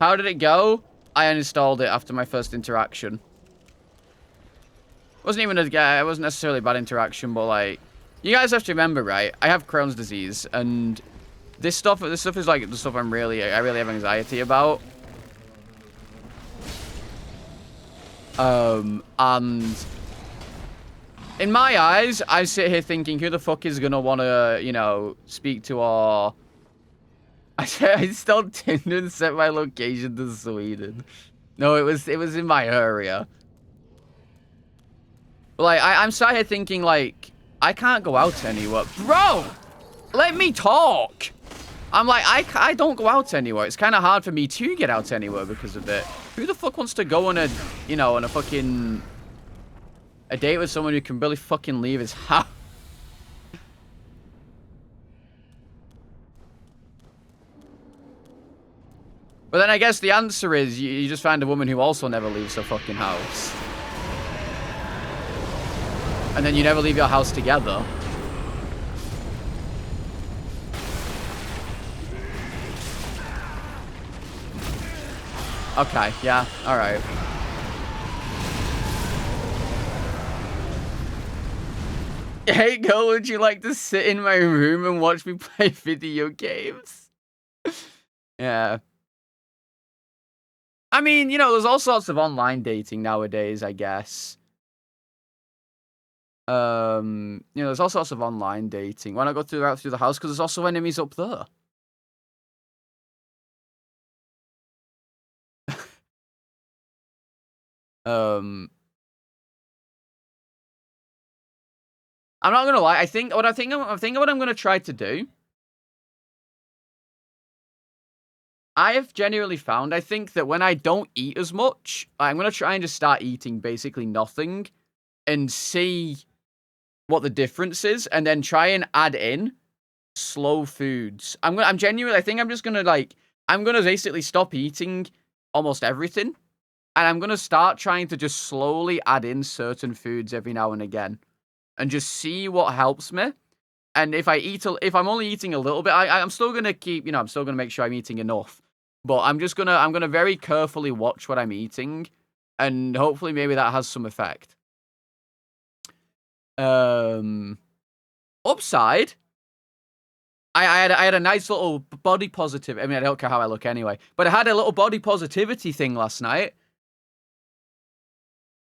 How did it go? I uninstalled it after my first interaction. It wasn't necessarily a bad interaction, but, like, you guys have to remember, right? I have Crohn's disease, and this stuff is like the stuff I really have anxiety about. And in my eyes, I sit here thinking, who the fuck is gonna wanna, you know, speak to our... I installed Tinder and set my location to Sweden. No, it was in my area. But, like, I'm sat here thinking, like, I can't go out anywhere. Bro! Let me talk! I'm like, I don't go out anywhere. It's kind of hard for me to get out anywhere because of it. Who the fuck wants to go on a, you know, on a fucking... a date with someone who can barely fucking leave his house? But then I guess the answer is you just find a woman who also never leaves her fucking house. And then you never leave your house together. Okay, yeah, alright. Hey girl, would you like to sit in my room and watch me play video games? Yeah. I mean, you know, there's all sorts of online dating nowadays, I guess. You know, there's all sorts of online dating. Why not go through the house? Because there's also enemies up there. I'm not gonna lie. I think what I'm gonna try to do. I have genuinely found, I think, that when I don't eat as much, I'm gonna try and just start eating basically nothing, and see what the difference is, and then try and add in slow foods. I'm genuinely. I think I'm just gonna I'm gonna basically stop eating almost everything. And I'm going to start trying to just slowly add in certain foods every now and again. And just see what helps me. And if I'm only eating a little bit, I'm still going to keep, you know, I'm still going to make sure I'm eating enough. But I'm going to very carefully watch what I'm eating. And hopefully maybe that has some effect. Upside. I had a nice little body positive. I mean, I don't care how I look anyway. But I had a little body positivity thing last night.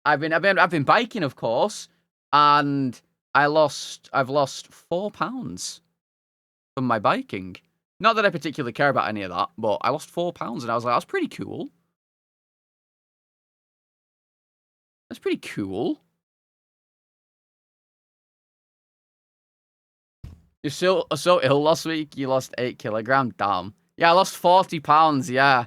I've been biking, of course, and I've lost 4 pounds from my biking. Not that I particularly care about any of that, but I lost 4 pounds, and I was like, that's pretty cool. That's pretty cool. You're so ill last week. You lost 8 kilograms. Damn. Yeah, I lost 40 pounds. Yeah.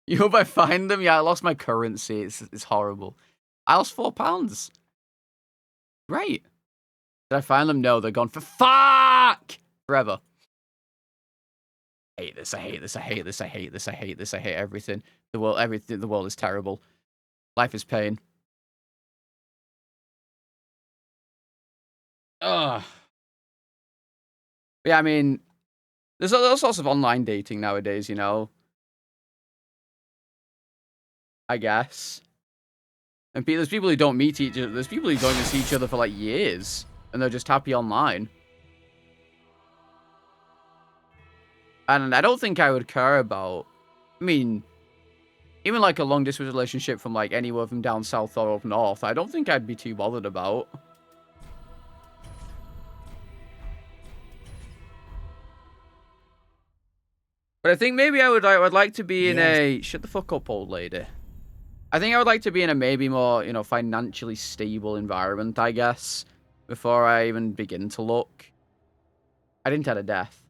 You hope I find them? Yeah, I lost my currency. It's horrible. I lost 4 pounds. Great. Did I find them? No, they're gone for fuck forever. I hate this. I hate this. I hate this. I hate this. I hate this. I hate everything. The world is terrible. Life is pain. Ugh. Yeah, I mean, there's all sorts of online dating nowadays, you know. I guess. And there's people who don't meet each other. There's people who don't even see each other for like years. And they're just happy online. And I don't think I would care about... I mean, even like a long distance relationship from like anywhere from down south or up north, I don't think I'd be too bothered about. But I think maybe I would like to be in a... Shut the fuck up, old lady. I think I would like to be in a maybe more, you know, financially stable environment, I guess, before I even begin to look. I didn't have a death.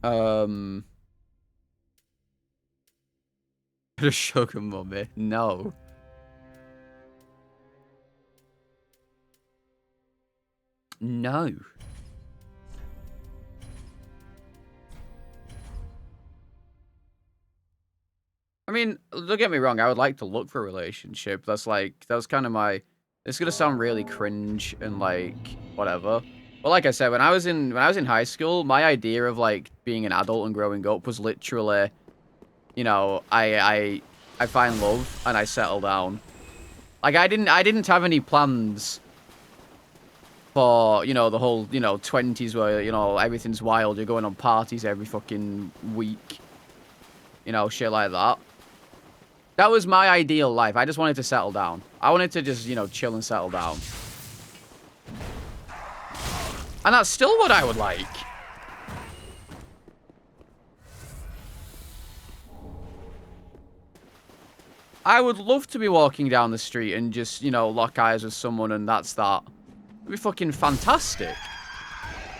The sugar mummy. No. No. I mean, don't get me wrong, I would like to look for a relationship. That was kind of my... It's gonna sound really cringe and like whatever. But like I said, when I was in high school, my idea of like being an adult and growing up was literally, you know, I find love and I settle down. Like I didn't have any plans for, you know, the whole, you know, 20s where, you know, everything's wild. You're going on parties every fucking week. You know, shit like that. That was my ideal life. I just wanted to settle down. I wanted to just, you know, chill and settle down. And that's still what I would like. I would love to be walking down the street and just, you know, lock eyes with someone and that's that. It'd be fucking fantastic.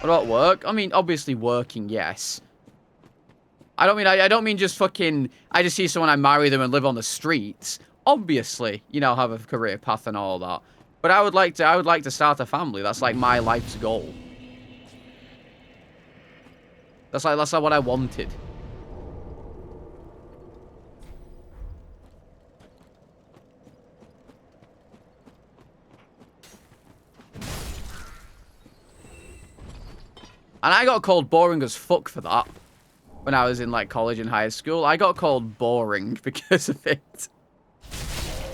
What about work? I mean, obviously working, yes. I don't mean just fucking, I just see someone, I marry them and live on the streets. Obviously, you know, have a career path and all that. But I would like to start a family. That's like my life's goal. That's like what I wanted. And I got called boring as fuck for that. When I was in, like, college and high school. I got called boring because of it.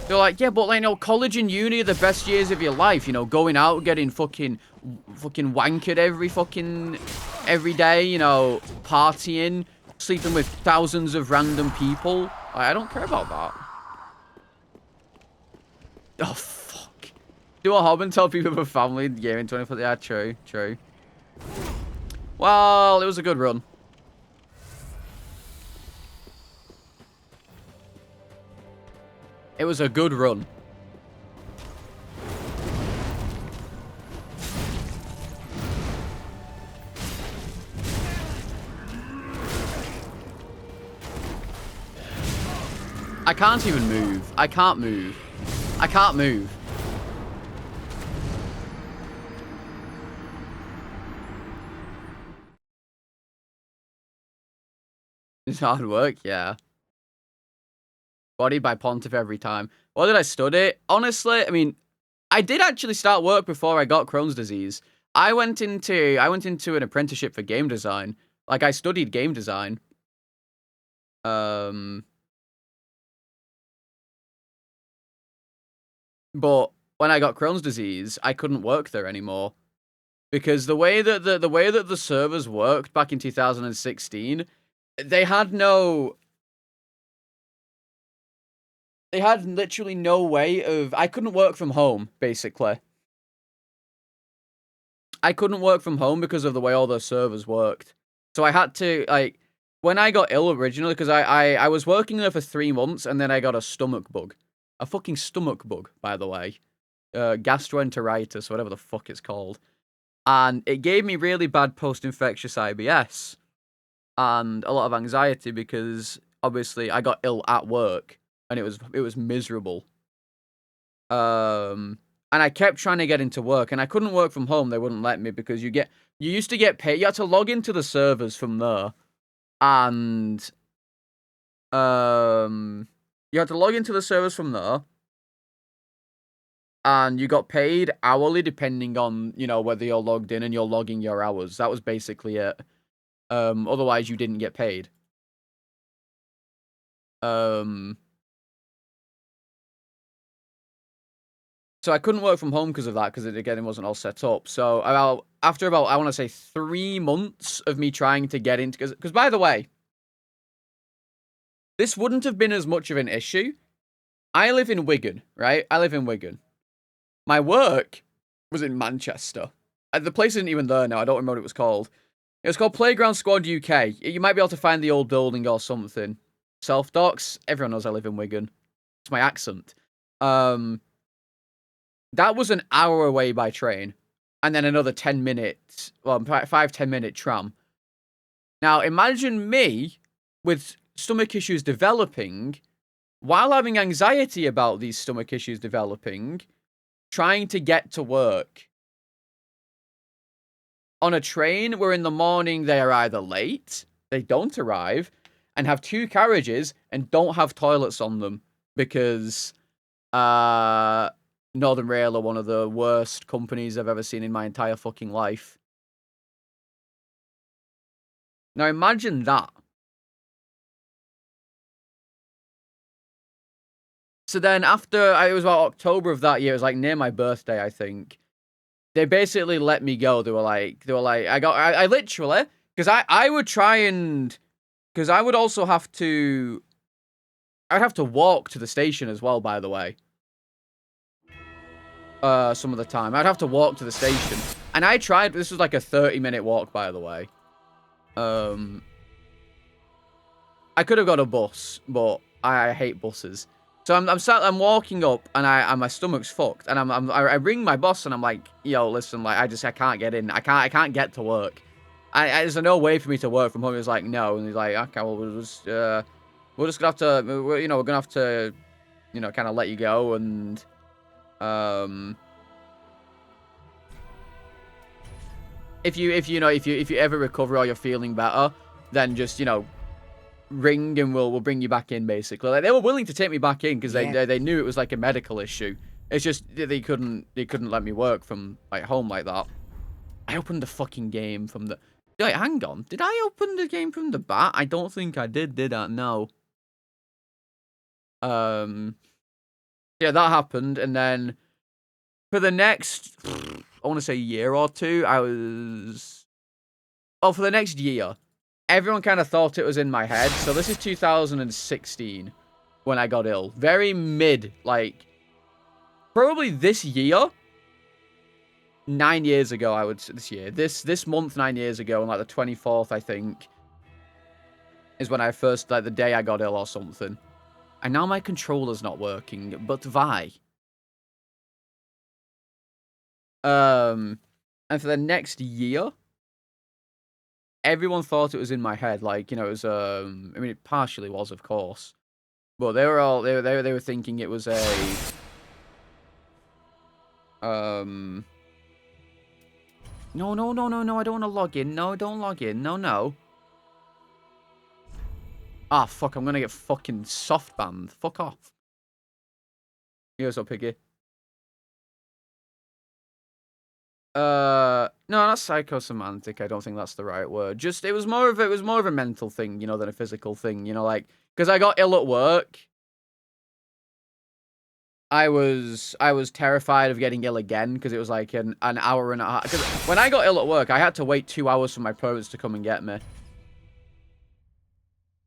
They're like, yeah, but, like, you know, college and uni are the best years of your life. You know, going out, getting fucking wankered every day. You know, partying, sleeping with thousands of random people. I don't care about that. Oh, fuck. Do a hob and tell people for family game in 24. Yeah, true, true. Well, it was a good run. It was a good run. I can't even move. I can't move. I can't move. It's hard work, yeah. Body by Pontiff every time. What did I study? Honestly, I mean, I did actually start work before I got Crohn's disease. I went into an apprenticeship for game design. Like, I studied game design. But when I got Crohn's disease, I couldn't work there anymore. Because the way that the servers worked back in 2016, they had literally no way of... I couldn't work from home, basically. I couldn't work from home because of the way all the servers worked. So I had to, like... When I got ill originally, because I was working there for 3 months, and then I got a stomach bug. A fucking stomach bug, by the way. Gastroenteritis, whatever the fuck it's called. And it gave me really bad post-infectious IBS. And a lot of anxiety because, obviously, I got ill at work. And it was miserable. And I kept trying to get into work, and I couldn't work from home. They wouldn't let me because you used to get paid. You had to log into the servers from there, and you had to log into the servers from there, and you got paid hourly depending on, you know, whether you're logged in and you're logging your hours. That was basically it. Otherwise you didn't get paid. So I couldn't work from home because of that, because it wasn't all set up. So after about, I want to say 3 months of me trying to get into, because by the way, this wouldn't have been as much of an issue. I live in Wigan, right? I live in Wigan. My work was in Manchester. The place isn't even there now. I don't remember what it was called. It was called Playground Squad UK. You might be able to find the old building or something. Self-docs. Everyone knows I live in Wigan. It's my accent. That was an hour away by train. And then another 10 minutes, well, 5-10 minute tram. Now, imagine me with stomach issues developing, while having anxiety about these stomach issues developing, trying to get to work. On a train where in the morning they are either late, they don't arrive, and have 2 carriages and don't have toilets on them because Northern Rail are one of the worst companies I've ever seen in my entire fucking life. Now imagine that. So then after, it was about October of that year, it was like near my birthday, I think. They basically let me go. They were like, I literally, because I would try and, because I would also have to, I'd have to walk to the station as well, by the way. Some of the time. I'd have to walk to the station. And I tried, this was like a 30-minute walk, by the way. I could have got a bus, but I hate buses. So I'm walking up, and my stomach's fucked, and I ring my boss, and I'm like, yo, listen, like, I can't get in, I can't get to work. There's no way for me to work from home. He was like, no, and he's like, okay, well, we're just gonna have to, we're gonna have to, kind of let you go, and if you ever recover or you're feeling better, then just ring and we'll bring you back in, basically. Like, they were willing to take me back in because they knew it was like a medical issue. It's just they couldn't let me work from like home like that. I opened the fucking game from the. Wait, hang on. Did I open the game from the bat? I don't think I did I? No. Yeah, that happened, and then for the next, I want to say year or two, for the next year. Everyone kind of thought it was in my head. So this is 2016 when I got ill. Very mid, like, probably this year. 9 years ago, I would say, this month, 9 years ago, on like the 24th, I think, is when I first, like, the day I got ill or something. And now my controller's not working, but why? And for the next year, everyone thought it was in my head, like, it was, I mean, it partially was, of course, but they were thinking it was a, no, I don't want to log in, no, don't log in, no. Ah, fuck, I'm gonna get fucking soft banned, fuck off. Here's up, Piggy. No, not psychosomatic. I don't think that's the right word. Just it was more of a mental thing, than a physical thing. Like, because I got ill at work. I was terrified of getting ill again because it was like an hour and a half. Because when I got ill at work, I had to wait 2 hours for my parents to come and get me.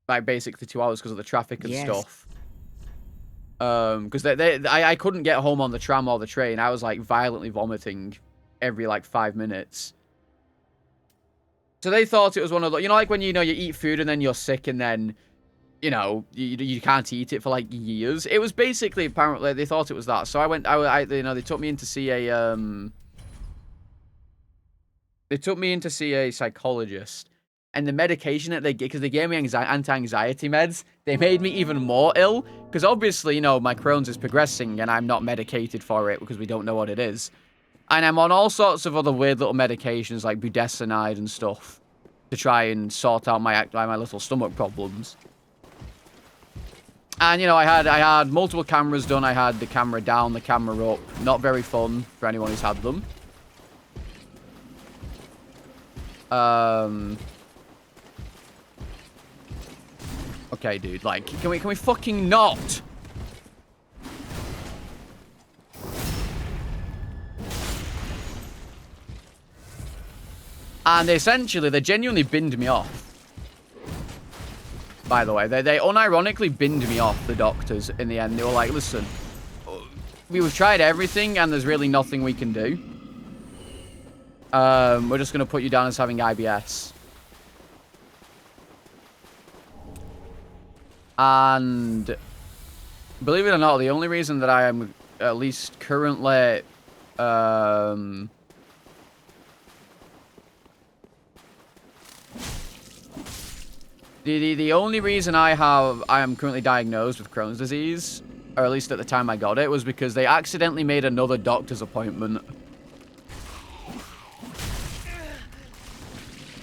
Like basically 2 hours because of the traffic and stuff. Because I couldn't get home on the tram or the train. I was like violently vomiting every like 5 minutes. So they thought it was one of the, like when you eat food and then you're sick and then you can't eat it for like years. It was basically, apparently they thought it was that. So I went, they took me in to see a psychologist, and the medication that they gave, because they gave me anti-anxiety meds, they made me even more ill because obviously my Crohn's is progressing and I'm not medicated for it because we don't know what it is. And I'm on all sorts of other weird little medications like budesonide and stuff to try and sort out my little stomach problems. And I had multiple cameras done. I had the camera down, the camera up. Not very fun for anyone who's had them. Okay, dude. Like, can we fucking not? And essentially, they genuinely binned me off. By the way, they unironically binned me off, the doctors, in the end. They were like, listen, we've tried everything, and there's really nothing we can do. We're just going to put you down as having IBS. And believe it or not, the only reason that I am at least currently... The only reason I am currently diagnosed with Crohn's disease, or at least at the time I got it, was because they accidentally made another doctor's appointment.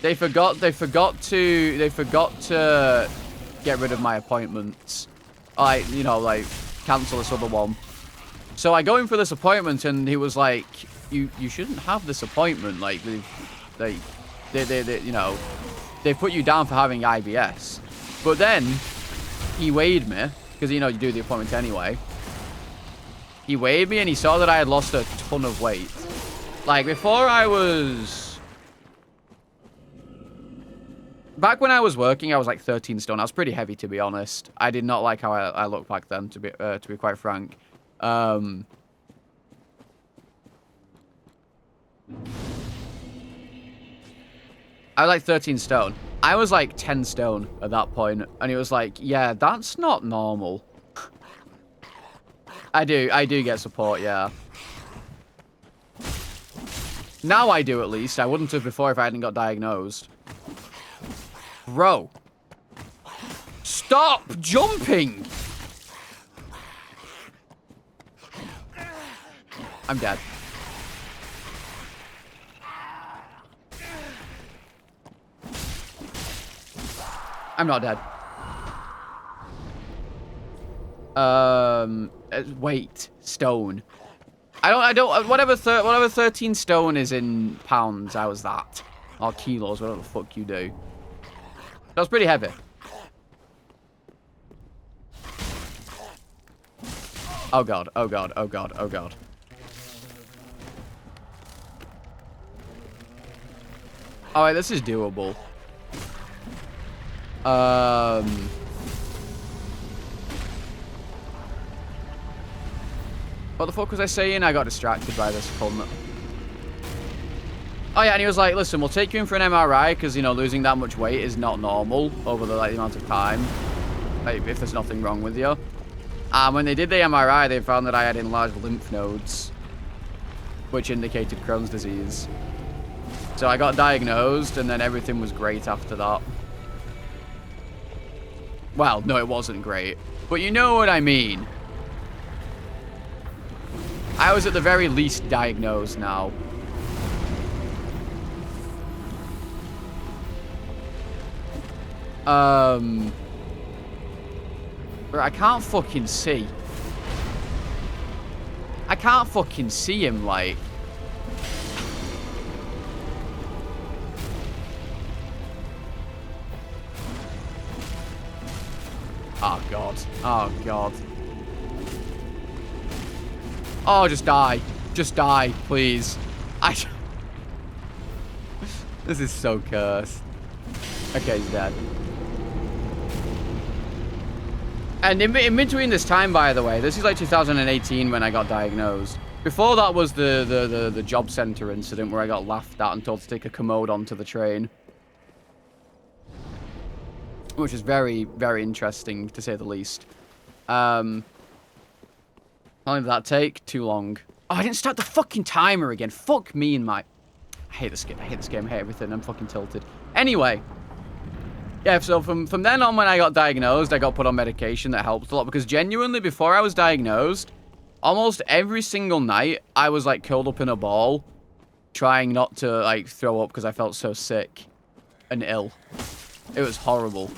They forgot to get rid of my appointments. Like, cancel this other one. So I go in for this appointment and he was like, you shouldn't have this appointment. Like, they put you down for having IBS. But then, he weighed me, because, you do the appointment anyway. He weighed me and he saw that I had lost a ton of weight. Like, before I was... Back when I was working, I was like 13 stone. I was pretty heavy, to be honest. I did not like how I looked back then, to be quite frank. I was like 13 stone. I was like 10 stone at that point. And he was like, yeah, that's not normal. I do get support, yeah. Now I do, at least. I wouldn't have before if I hadn't got diagnosed. Bro. Stop jumping! I'm dead. I'm not dead. Wait. Stone. I don't, whatever 13 stone is in pounds, how is that? Or kilos, whatever the fuck you do. That's pretty heavy. Oh god, oh god, oh god, oh god. Alright, this is doable. What the fuck was I saying? I got distracted by this cunt. Oh yeah, and he was like, listen, we'll take you in for an MRI because, you know, losing that much weight is not normal over the, like, amount of time. Like, if there's nothing wrong with you. And when they did the MRI, they found that I had enlarged lymph nodes, which indicated Crohn's disease. So I got diagnosed, and then everything was great after that. Well, no, it wasn't great. But you know what I mean. I was at the very least diagnosed now. But I can't fucking see. I can't fucking see him, like. Oh, God. Oh, God. Oh, just die. Just die, please. This is so cursed. Okay, he's dead. And in between this time, by the way, this is like 2018 when I got diagnosed. Before that was the job center incident where I got laughed at and told to take a commode onto the train. Which is very, very interesting, to say the least. How long did that take? Too long. Oh, I didn't start the fucking timer again. Fuck me and my... I hate this game. I hate this game. I hate everything. I'm fucking tilted. Anyway. Yeah, so from then on when I got diagnosed, I got put on medication that helped a lot. Because genuinely, before I was diagnosed, almost every single night, I was, like, curled up in a ball. Trying not to, like, throw up because I felt so sick and ill. It was horrible.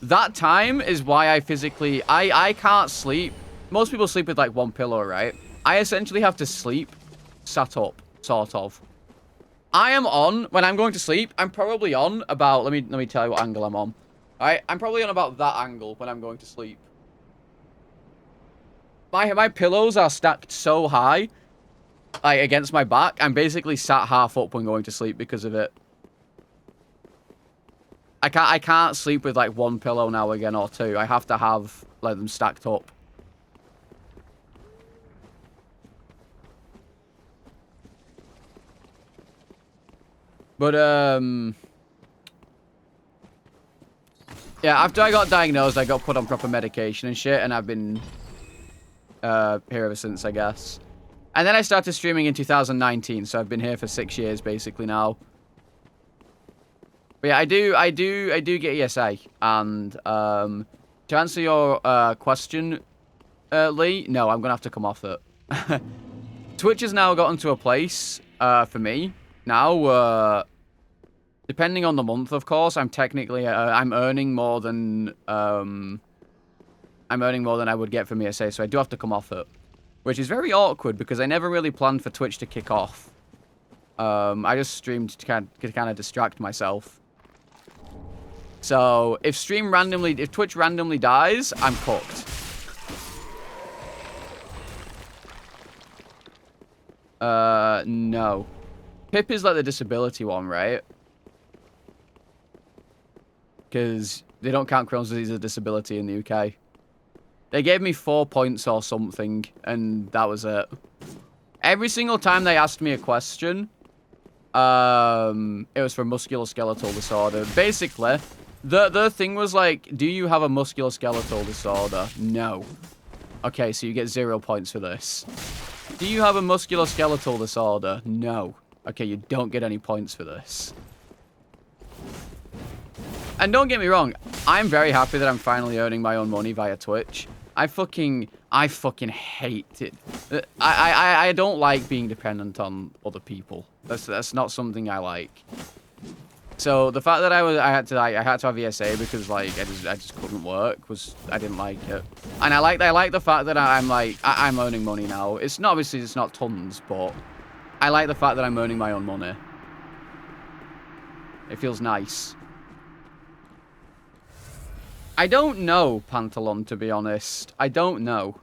That time is why I physically... I can't sleep. Most people sleep with, like, one pillow, right? I essentially have to sleep sat up, sort of. I am on, when I'm going to sleep, I'm probably on about... Let me tell you what angle I'm on. Alright? I'm probably on about that angle when I'm going to sleep. My pillows are stacked so high, like, against my back. I'm basically sat half up when going to sleep because of it. I can't sleep with, like, one pillow now again or two. I have to have, like, them stacked up. But, yeah, after I got diagnosed, I got put on proper medication and shit, and I've been, here ever since, I guess. And then I started streaming in 2019, so I've been here for 6 years, basically, now. But yeah, I do get ESA, and, to answer your, question, Lee, no, I'm gonna have to come off it. Twitch has now gotten to a place, for me, now, depending on the month, of course, I'm technically, I'm earning more than I would get from ESA, so I do have to come off it. Which is very awkward, because I never really planned for Twitch to kick off. I just streamed to kind of distract myself. So, if Twitch randomly dies, I'm cooked. No. Pip is like the disability one, right? Because they don't count Crohn's disease as a disability in the UK. They gave me 4 points or something, and that was it. Every single time they asked me a question, it was for musculoskeletal disorder. Basically, The thing was like, do you have a musculoskeletal disorder? No. Okay, so you get 0 points for this. Do you have a musculoskeletal disorder? No. Okay, you don't get any points for this. And don't get me wrong, I'm very happy that I'm finally earning my own money via Twitch. I fucking hate it. I don't like being dependent on other people. That's not something I like. So the fact that I had to have ESA because like I just couldn't work I didn't like it. And I like the fact that I'm earning money now. It's not obviously it's not tons, but I like the fact that I'm earning my own money. It feels nice. I don't know, Pantalon, to be honest. I don't know.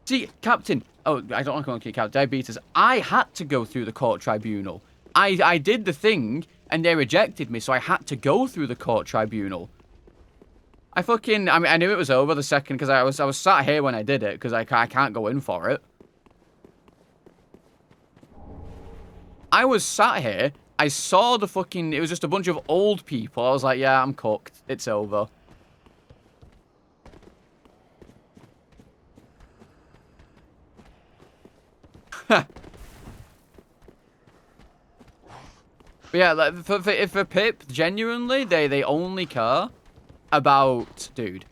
See, Captain... Oh, I don't want to call him Captain. Diabetes. I had to go through the court tribunal. I did the thing, and they rejected me, so I had to go through the court tribunal. I mean, I knew it was over the second, because I was sat here when I did it, because I can't go in for it. I was sat here... I saw the fucking... It was just a bunch of old people. I was like, yeah, I'm cooked. It's over. But yeah, like, for Pip, genuinely, they only care about... Dude.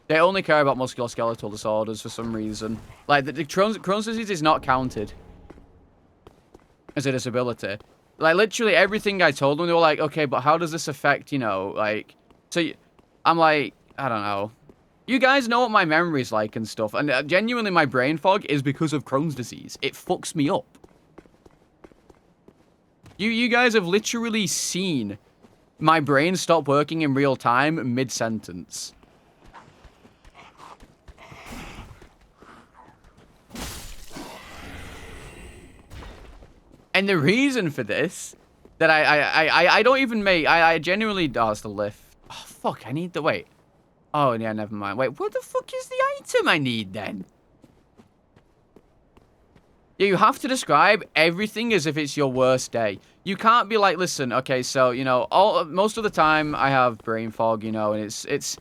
They only care about musculoskeletal disorders for some reason. Like, the Crohn's disease is not counted as a disability. Like, literally everything I told them, they were like, okay, but how does this affect, you know, like... So, I'm like, I don't know. You guys know what my memory's like and stuff. And genuinely, my brain fog is because of Crohn's disease. It fucks me up. You guys have literally seen my brain stop working in real time mid-sentence. And the reason for this, that I don't even make, I genuinely, oh, it's the lift. Oh, fuck, I need the, wait. Oh, yeah, never mind. Wait, what the fuck is the item I need then? Yeah, you have to describe everything as if it's your worst day. You can't be like, listen, okay, so, you know, most of the time I have brain fog, you know, and it's,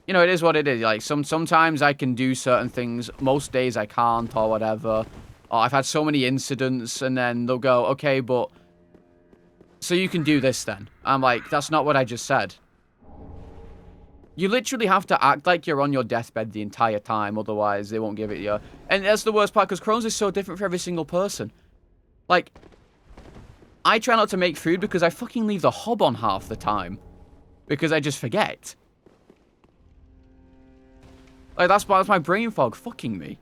you know, it is what it is. Like, sometimes I can do certain things, most days I can't or whatever. Oh, I've had so many incidents, and then they'll go, okay, but... So you can do this then. I'm like, that's not what I just said. You literally have to act like you're on your deathbed the entire time, otherwise they won't give it you. And that's the worst part, because Crohn's is so different for every single person. Like, I try not to make food because I fucking leave the hob on half the time. Because I just forget. Like, that's my brain fog fucking me.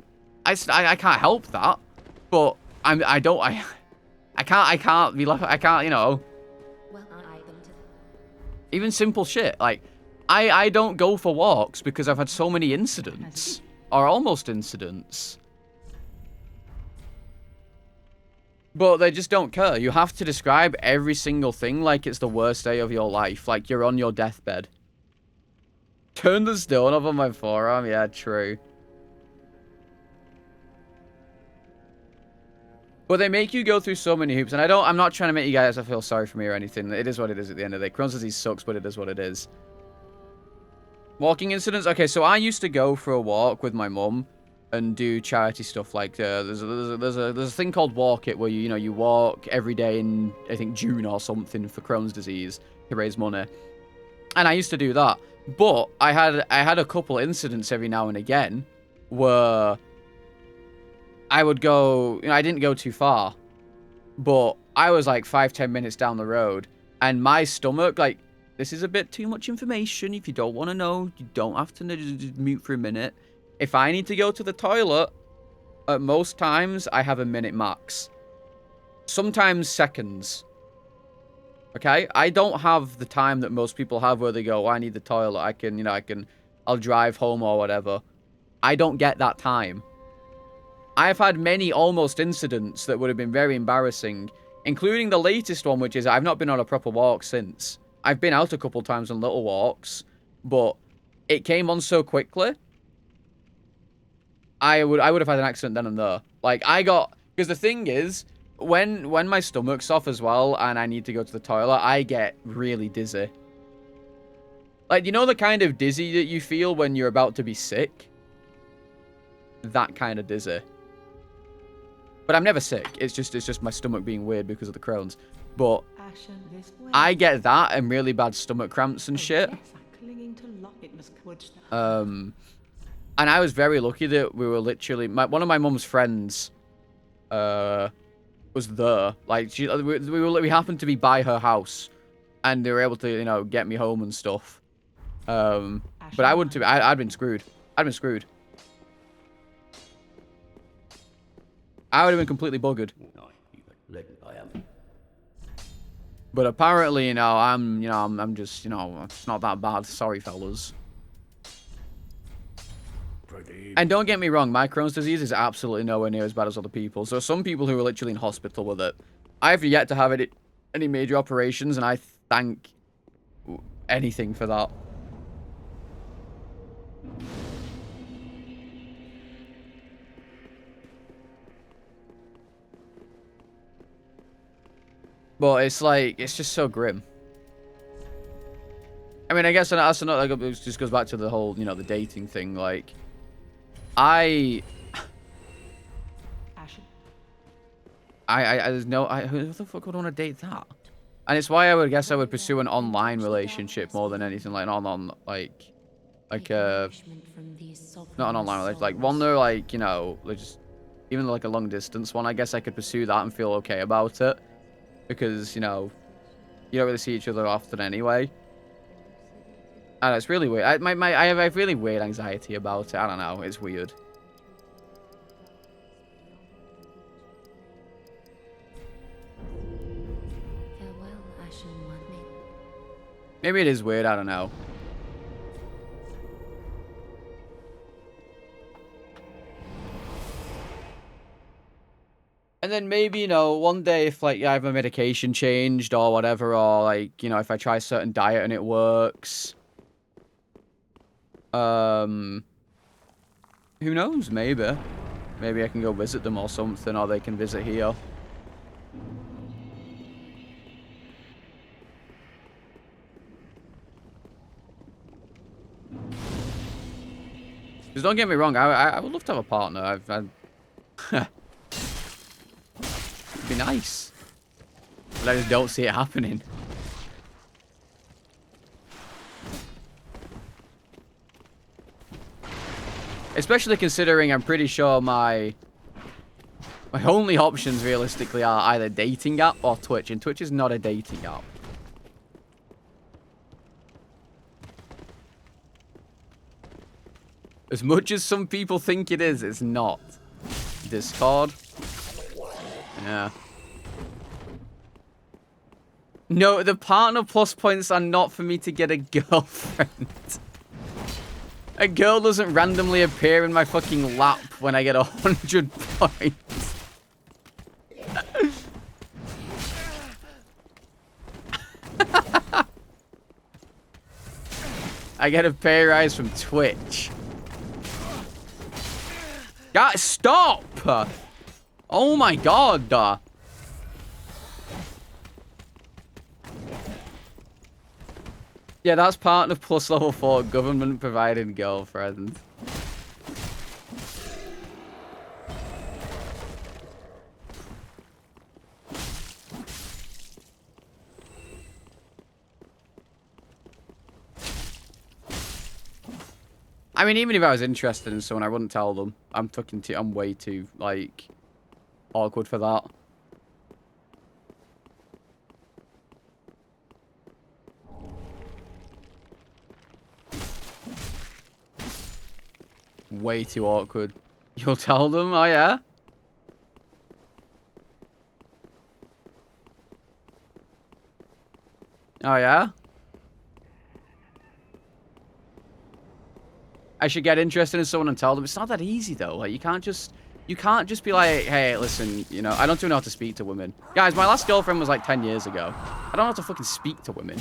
I can't help that. But I can't be like, I can't, you know. Even simple shit, like, I don't go for walks because I've had so many incidents. Or almost incidents. But they just don't care. You have to describe every single thing like it's the worst day of your life. Like you're on your deathbed. Turn the stone off on my forearm? Yeah, true. But they make you go through so many hoops, and I'm not trying to make you guys feel sorry for me or anything. It is what it is at the end of the day. Crohn's disease sucks, but it is what it is. Walking incidents? Okay, so I used to go for a walk with my mum and do charity stuff. Like, there's a thing called Walk It, where you walk every day in, I think, June or something for Crohn's disease to raise money. And I used to do that. But I had a couple incidents every now and again where I would go, I didn't go too far, but I was like 5-10 minutes down the road, and my stomach, like, this is a bit too much information. If you don't want to know, you don't have to just mute for a minute. If I need to go to the toilet, at most times, I have a minute max. Sometimes seconds. Okay? I don't have the time that most people have where they go, oh, I need the toilet. I'll drive home or whatever. I don't get that time. I've had many almost incidents that would have been very embarrassing, including the latest one, which is I've not been on a proper walk since. I've been out a couple times on little walks, but it came on so quickly. I would have had an accident then and there. Like, because the thing is, when my stomach's off as well and I need to go to the toilet, I get really dizzy. Like, you know the kind of dizzy that you feel when you're about to be sick? That kind of dizzy. But I'm never sick. It's just my stomach being weird because of the Crohn's. But I get that and really bad stomach cramps and shit. And I was very lucky that we were literally... one of my mum's friends was there. Like, we happened to be by her house. And they were able to, you know, get me home and stuff. But I wouldn't have... I'd been screwed. I'd been screwed. I would have been completely buggered. But apparently, you know, I'm just, you know, it's not that bad. Sorry, fellas. And don't get me wrong, my Crohn's disease is absolutely nowhere near as bad as other people's. There are some people who are literally in hospital with it. I've yet to have any major operations, and I thank anything for that. But it's like, it's just so grim. I mean, I guess that's another, like, it just goes back to the whole, you know, the dating thing. Like, there's no, who the fuck would want to date that? And it's why I would guess I would pursue an online relationship more than anything, like, not an online relationship, like, one that, like, you know, just, even like a long distance one, I guess I could pursue that and feel okay about it. Because, you know, you don't really see each other often anyway. And it's really weird. I have really weird anxiety about it. I don't know. It's weird. Farewell, Ashen One. Maybe it is weird. I don't know. And then maybe, you know, one day if, like, I have my medication changed or whatever, or, like, you know, if I try a certain diet and it works. Who knows? Maybe. Maybe I can go visit them or something, or they can visit here. Just don't get me wrong, I would love to have a partner. It'd be nice. But I just don't see it happening. Especially considering I'm pretty sure my only options realistically are either dating app or Twitch, and Twitch is not a dating app. As much as some people think it is, it's not. Discord. Yeah. No, the partner plus points are not for me to get a girlfriend. A girl doesn't randomly appear in my fucking lap when I get 100 points. I get a pay rise from Twitch. God, stop! Oh my god. Yeah, that's partner plus level 4 government provided girlfriend. I mean, even if I was interested in someone, I wouldn't tell them. I'm way too, like, awkward for that. Way too awkward. You'll tell them? Oh, yeah? Oh, yeah? I should get interested in someone and tell them. It's not that easy, though. Like, you can't just be like, hey, listen, you know, I don't know how to speak to women. Guys, my last girlfriend was like 10 years ago. I don't know how to fucking speak to women.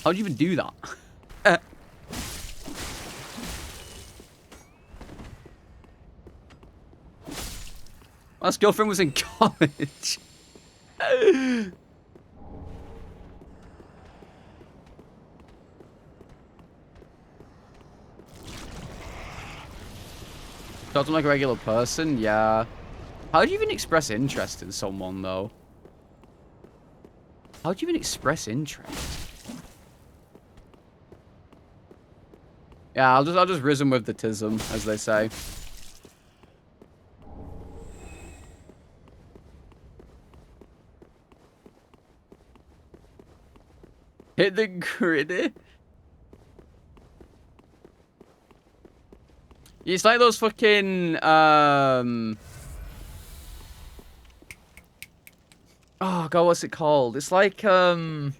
How do you even do that? My last girlfriend was in college. Talk to him like a regular person? Yeah. How do you even express interest in someone, though? How do you even express interest? Yeah, I'll just riz him with the tism, as they say. Hit the gritty. It's like those fucking oh god, what's it called? It's like those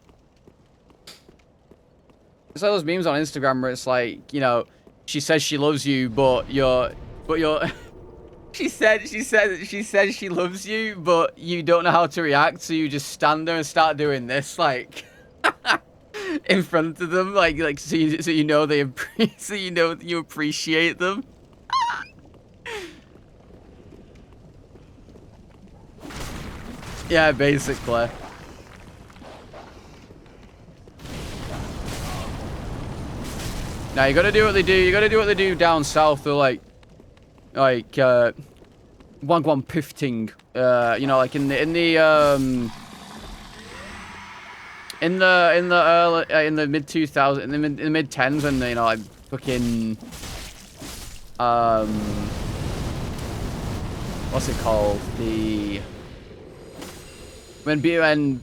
memes on Instagram where it's like, you know, she says she loves you, but you're she said she loves you, but you don't know how to react, so you just stand there and start doing this, like in front of them, like so you know they so you know you appreciate them. Yeah, basically. Now you gotta do what they do. You gotta do what they do down south. They're like wagwan pifting. You know, like in the mid 2000s, in the mid 10s, when you know, like fucking what's it called? When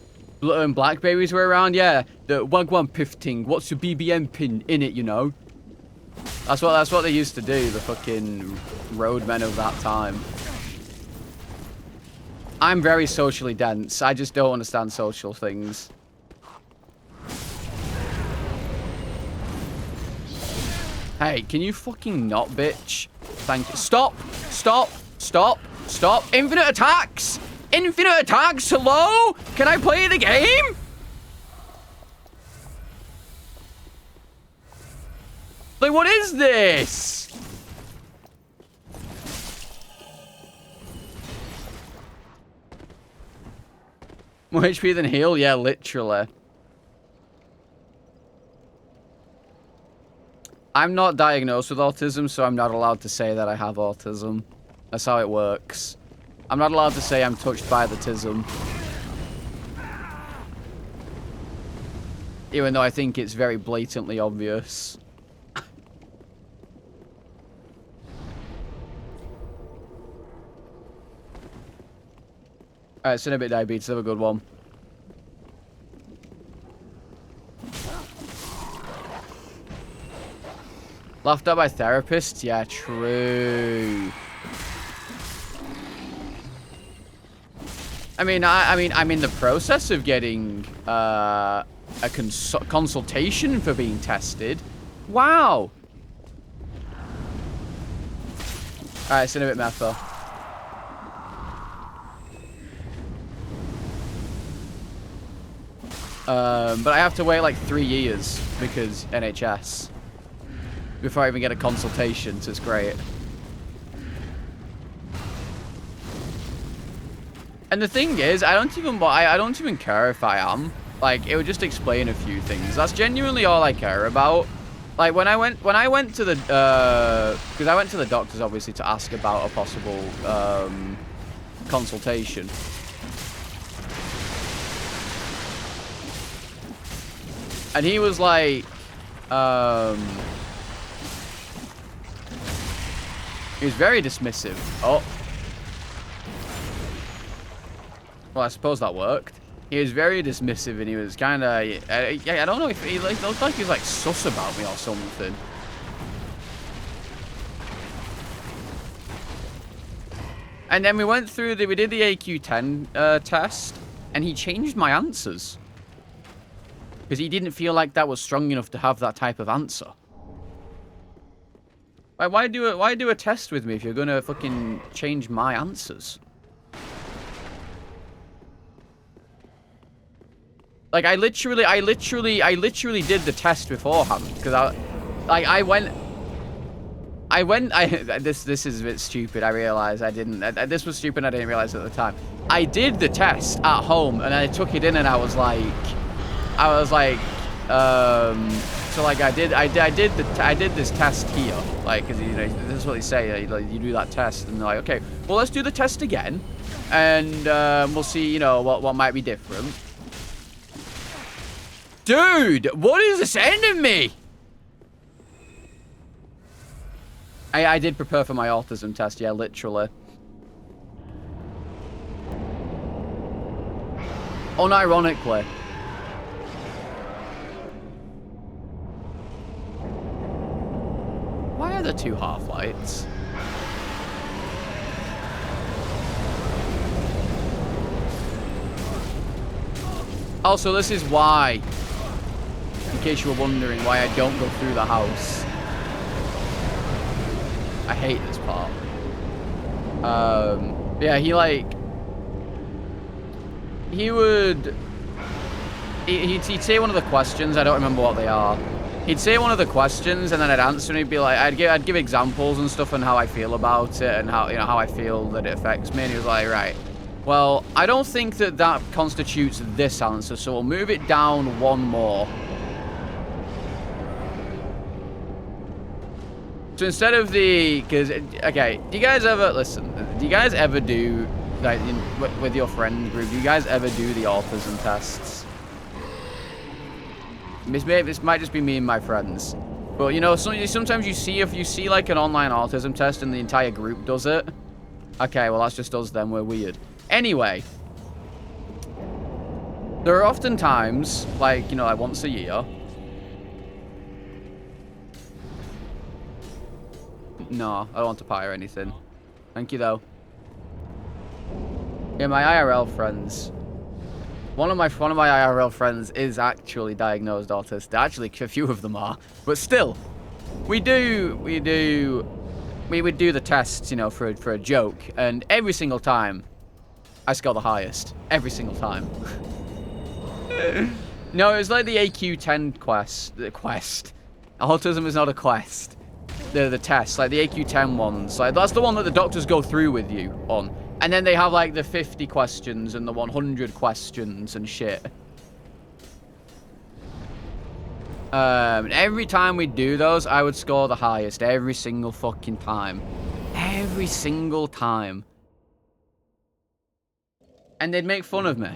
black babies were around, yeah, the wagwan pifting. What's your BBM pin in it? You know. That's what they used to do. The fucking roadmen of that time. I'm very socially dense. I just don't understand social things. Hey, can you fucking not, bitch? Thank you. Stop! Stop! Stop! Stop! Infinite attacks! Infinite attacks! Hello? Can I play the game? Like, what is this? More HP than heal? Yeah, literally. I'm not diagnosed with autism, so I'm not allowed to say that I have autism. That's how it works. I'm not allowed to say I'm touched by the tism. Even though I think it's very blatantly obvious. Alright, Cinnabit Diabetes, have a good one. Laughed at by therapists? Yeah, true. I mean, I'm in the process of getting a consultation for being tested. Wow. Alright, Cinnabit Metho. But I have to wait like 3 years because NHS before I even get a consultation, so it's great. And the thing is, I don't even care if I am. Like, it would just explain a few things. That's genuinely all I care about. Like when I went to the because I went to the doctors obviously to ask about a possible consultation. And he was like, he was very dismissive. Oh. Well, I suppose that worked. He was very dismissive, and he was kind of, I don't know if he looked like he was like sus about me or something. And then we went through we did the AQ10 test, and he changed my answers. Because he didn't feel like that was strong enough to have that type of answer. Why do a test with me if you're gonna fucking change my answers? Like I literally did the test beforehand because I went. This is a bit stupid. I realize I didn't. This was stupid. I didn't realize at the time. I did the test at home, and I took it in, and I was like, so like I did this test here, like, cause you know this is what they say. Like, you do that test, and they're like, okay, well let's do the test again, and we'll see, you know, what might be different. Dude, what is this sending me? I did prepare for my autism test, yeah, literally. Unironically. Why are there two half-lights? Also, this is why, in case you were wondering, why I don't go through the house. I hate this part. Yeah, he'd say one of the questions. I don't remember what they are. He'd say one of the questions, and then I'd answer, and he'd be like, I'd give examples and stuff, and how I feel about it, and how, you know, how I feel that it affects me. And he was like, right, well, I don't think that constitutes this answer, so we'll move it down one more. So instead of okay, do you guys ever, listen, do you guys ever do, like, with your friend group, do you guys ever do the autism tests? This might just be me and my friends. But, you know, sometimes if you see, like, an online autism test and the entire group does it. Okay, well, that's just us then, we're weird. Anyway. There are often times, like, you know, like once a year. No, I don't want to pie or anything. Thank you, though. Yeah, my IRL friends. One of my IRL friends is actually diagnosed autistic. Actually, a few of them are. But still, we would do the tests, you know, for a joke, and every single time, I score the highest. Every single time. No, it was like the AQ10 quest. The quest. Autism is not a quest. The tests, like the AQ10 ones. Like, that's the one that the doctors go through with you on. And then they have, like, the 50 questions and the 100 questions and shit. Every time we do those, I would score the highest. Every single fucking time. Every single time. And they'd make fun of me.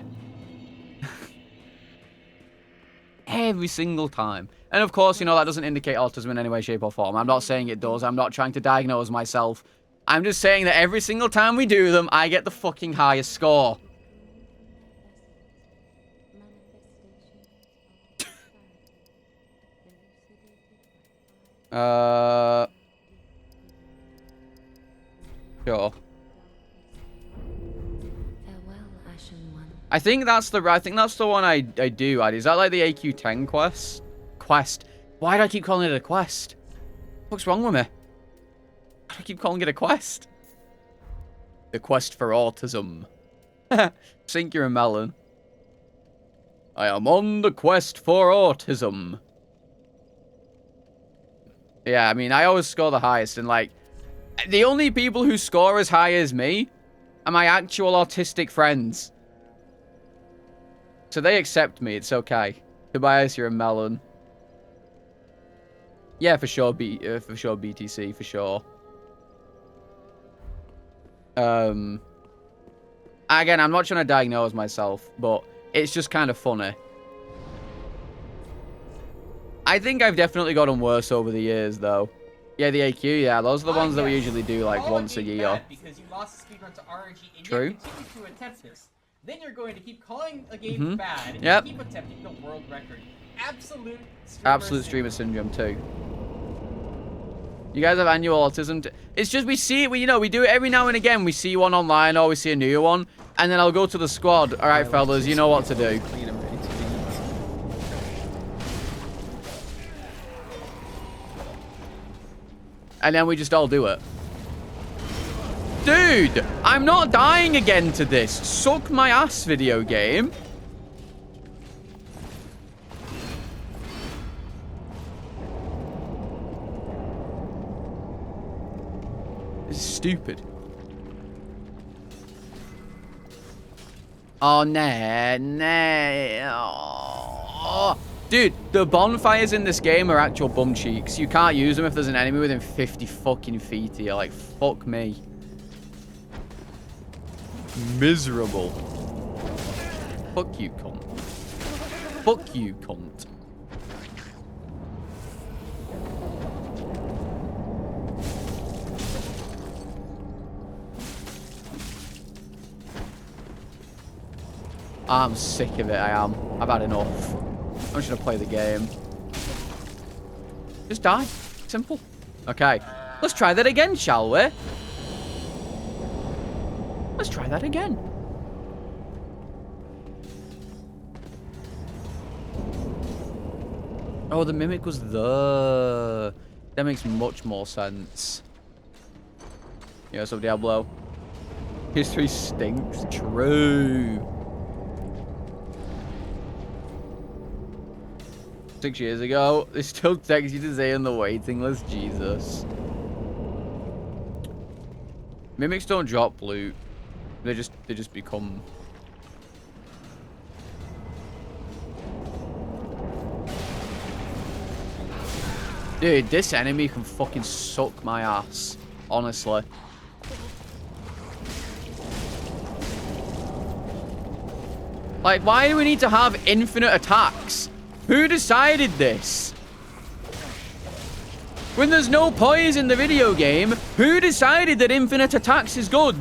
Every single time. And of course, you know, that doesn't indicate autism in any way, shape, or form. I'm not saying it does. I'm not trying to diagnose myself. I'm just saying that every single time we do them, I get the fucking highest score. Sure. I think that's the one I do. Is that like the AQ10 quest? Why do I keep calling it a quest? What's wrong with me? Why do I keep calling it a quest? The quest for autism. Sink your melon. I am on the quest for autism. Yeah, I mean, I always score the highest, and like, the only people who score as high as me are my actual autistic friends. So they accept me, it's okay. Tobias, you're a melon. Yeah, for sure, BTC, for sure. Again, I'm not trying to diagnose myself, but it's just kind of funny. I think I've definitely gotten worse over the years, though. Yeah, the AQ, yeah, those are the ones that we usually do, like, once a year. Because you lost the speedrun to RNG and True. you continue to attempt this. Then you're going to keep calling a game bad and Yep. keep attempting the world record. Absolute streamer syndrome, too. You guys have annual autism. It's just we see it, you know, we do it every now and again. We see one online or we see a new one. And then I'll go to the squad. All right, fellas, you know what to do. And then we just all do it. Dude, I'm not dying again to this. Suck my ass, video game. This is stupid. Oh, nah. Oh. Dude, the bonfires in this game are actual bum cheeks. You can't use them if there's an enemy within 50 fucking feet here. Like, fuck me. Miserable. Fuck you, cunt. Fuck you, cunt. I'm sick of it, I am. I've had enough. I'm just gonna play the game. Just die. Simple. Okay. Let's try that again, shall we? Let's try that again. Oh, the mimic was the... That makes much more sense. Yeah, so Diablo. History stinks. True. 6 years ago, they still text you to say on the waiting list. Jesus. Mimics don't drop loot. They just become... Dude, this enemy can fucking suck my ass. Honestly. Like, why do we need to have infinite attacks? Who decided this? When there's no poise in the video game, who decided that infinite attacks is good?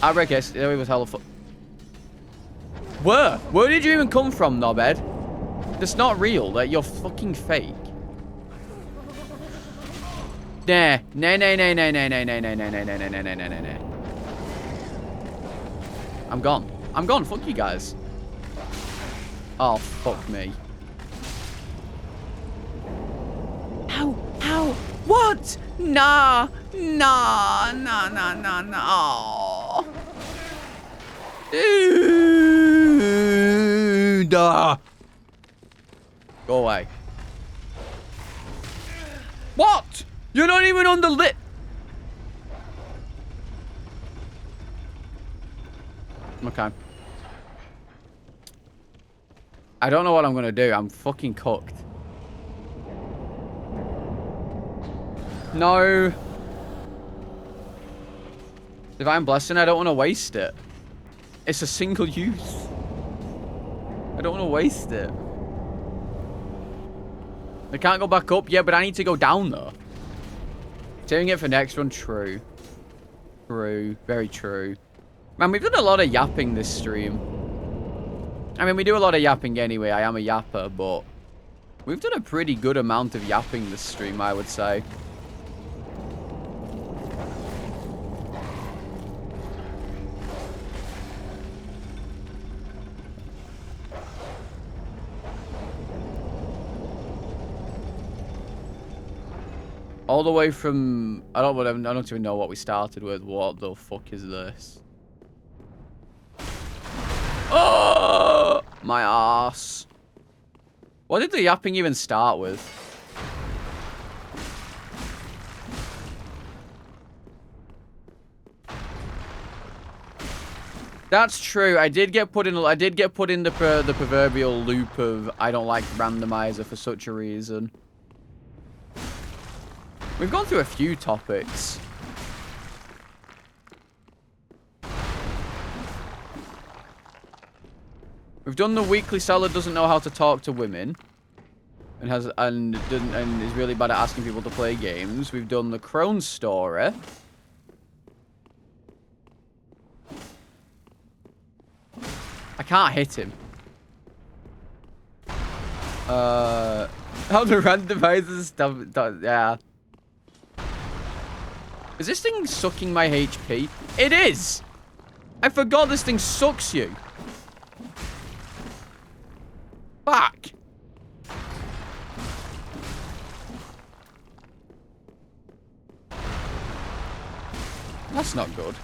I reckon it was hella fun. Where did you even come from, knobhead? That's not real. That you're fucking fake. Nah. I'm gone. I'm gone. Fuck you guys. Oh, fuck me. How? What? Nah. Dude. Go away. What? You're not even on the lip. Okay. I don't know what I'm gonna do. I'm fucking cooked. No. Divine Blessing, I don't want to waste it. It's a single use. I don't want to waste it. I can't go back up yet, but I need to go down though. Saving it for next one, true. True. Very true. Man, we've done a lot of yapping this stream. I mean, we do a lot of yapping anyway. I am a yapper, but we've done a pretty good amount of yapping this stream, I would say. All the way from... I don't even know what we started with. What the fuck is this? Oh! My ass. What did the yapping even start with? That's true. I did get put in the proverbial loop of I don't like randomizer for such a reason. We've gone through a few topics. We've done the weekly seller doesn't know how to talk to women, and is really bad at asking people to play games. We've done the crone story. I can't hit him. How the randomizer stuff? Yeah. Is this thing sucking my HP? It is! I forgot this thing sucks you. Fuck. That's not good.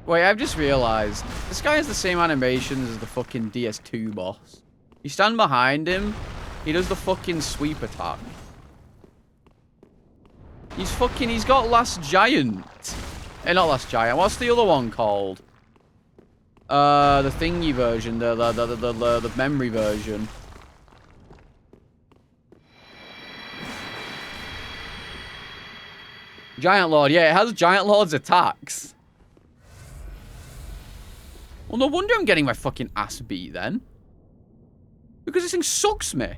Wait, I've just realized. This guy has the same animations as the fucking DS2 boss. You stand behind him, he does the fucking sweep attack. He's got Last Giant. Not Last Giant. What's the other one called? The thingy version, the memory version. Giant Lord, yeah, it has Giant Lord's attacks. Well, no wonder I'm getting my fucking ass beat then. Because this thing sucks me.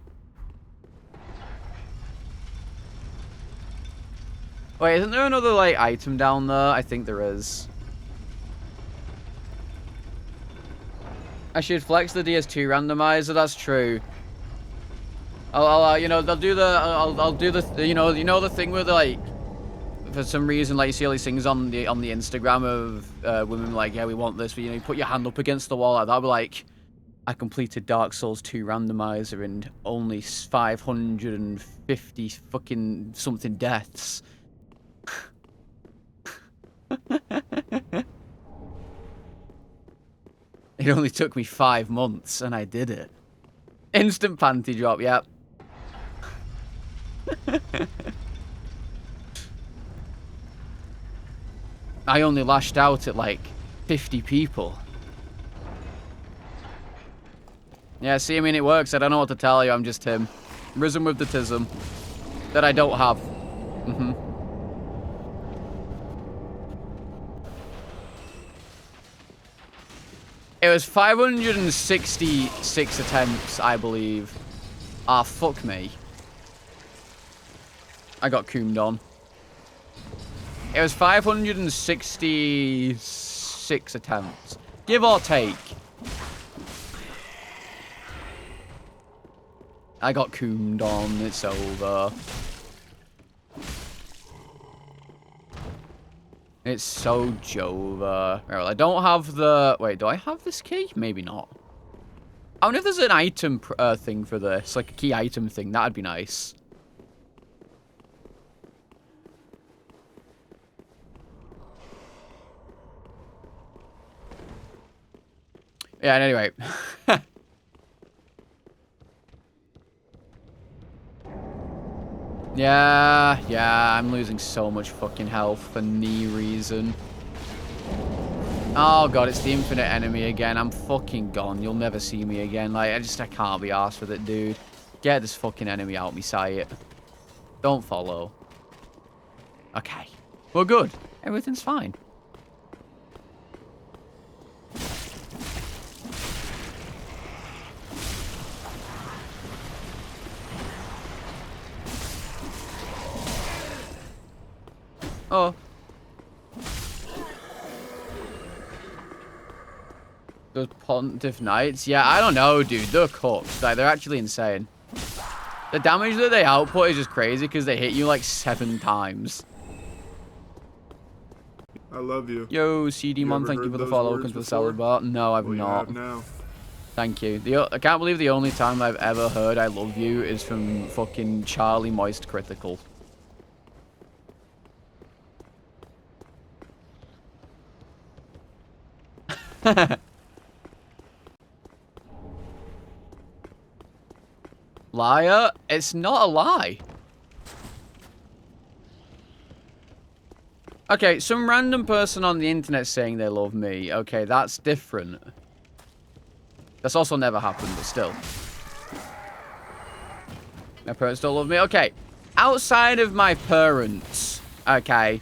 Wait, isn't there another, like, item down there? I think there is. I should flex the DS2 randomizer. That's true. You know, I'll do the, you know the thing with, like, for some reason, like, you see all these things on the Instagram of women like, yeah, we want this, but, you know, you put your hand up against the wall like that. I'll be like, I completed Dark Souls 2 randomizer and only 550 fucking something deaths. It only took me 5 months, and I did it. Instant panty drop, yep. I only lashed out at, like, 50 people. Yeah, see, I mean, it works. I don't know what to tell you. I'm just him. Risen with the tism. That I don't have. It was 566 attempts, I believe. Ah, fuck me. I got coomed on. It was 566 attempts. Give or take. I got coomed on. It's over. It's so Jova. Right, well, I don't have the... Wait, do I have this key? Maybe not. I wonder if there's an item thing for this. Like a key item thing. That'd be nice. Yeah, anyway. Yeah, I'm losing so much fucking health for no reason. Oh god, it's the infinite enemy again. I'm fucking gone. You'll never see me again. Like, I can't be arsed with it, dude. Get this fucking enemy out me sight. Don't follow. Okay. We're good. Everything's fine. Oh. Those Pontiff Knights? Yeah, I don't know, dude. They're cooked. Like, they're actually insane. The damage that they output is just crazy because they hit you like 7 times. I love you. Yo, CD-Mon, thank you for the follow. Welcome to the salad bar. No, I've not. Now. Thank you. I can't believe the only time I've ever heard I love you is from fucking Charlie Moist Critical. Liar? It's not a lie. Okay, some random person on the internet saying they love me. Okay, that's different. That's also never happened, but still. My parents don't love me. Okay, outside of my parents, okay,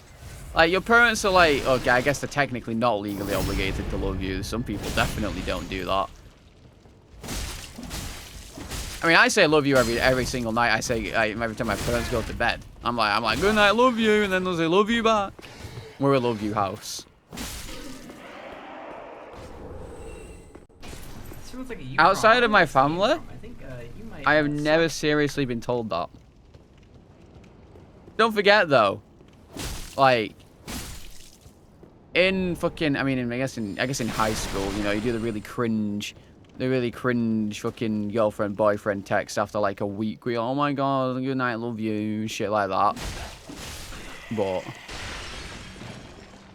like, your parents are like, okay, I guess they're technically not legally obligated to love you. Some people definitely don't do that. I mean, I say I love you every single night. I say every time my parents go to bed. I'm like, good night, love you, and then they'll say, love you back. We're a love you house. Like outside of my family, I think, you might I have never seriously been told that. Don't forget though, like, in fucking, I mean, I guess in high school, you know, you do the really cringe fucking girlfriend boyfriend text after like a week. We, oh my god, good night, love you, shit like that. But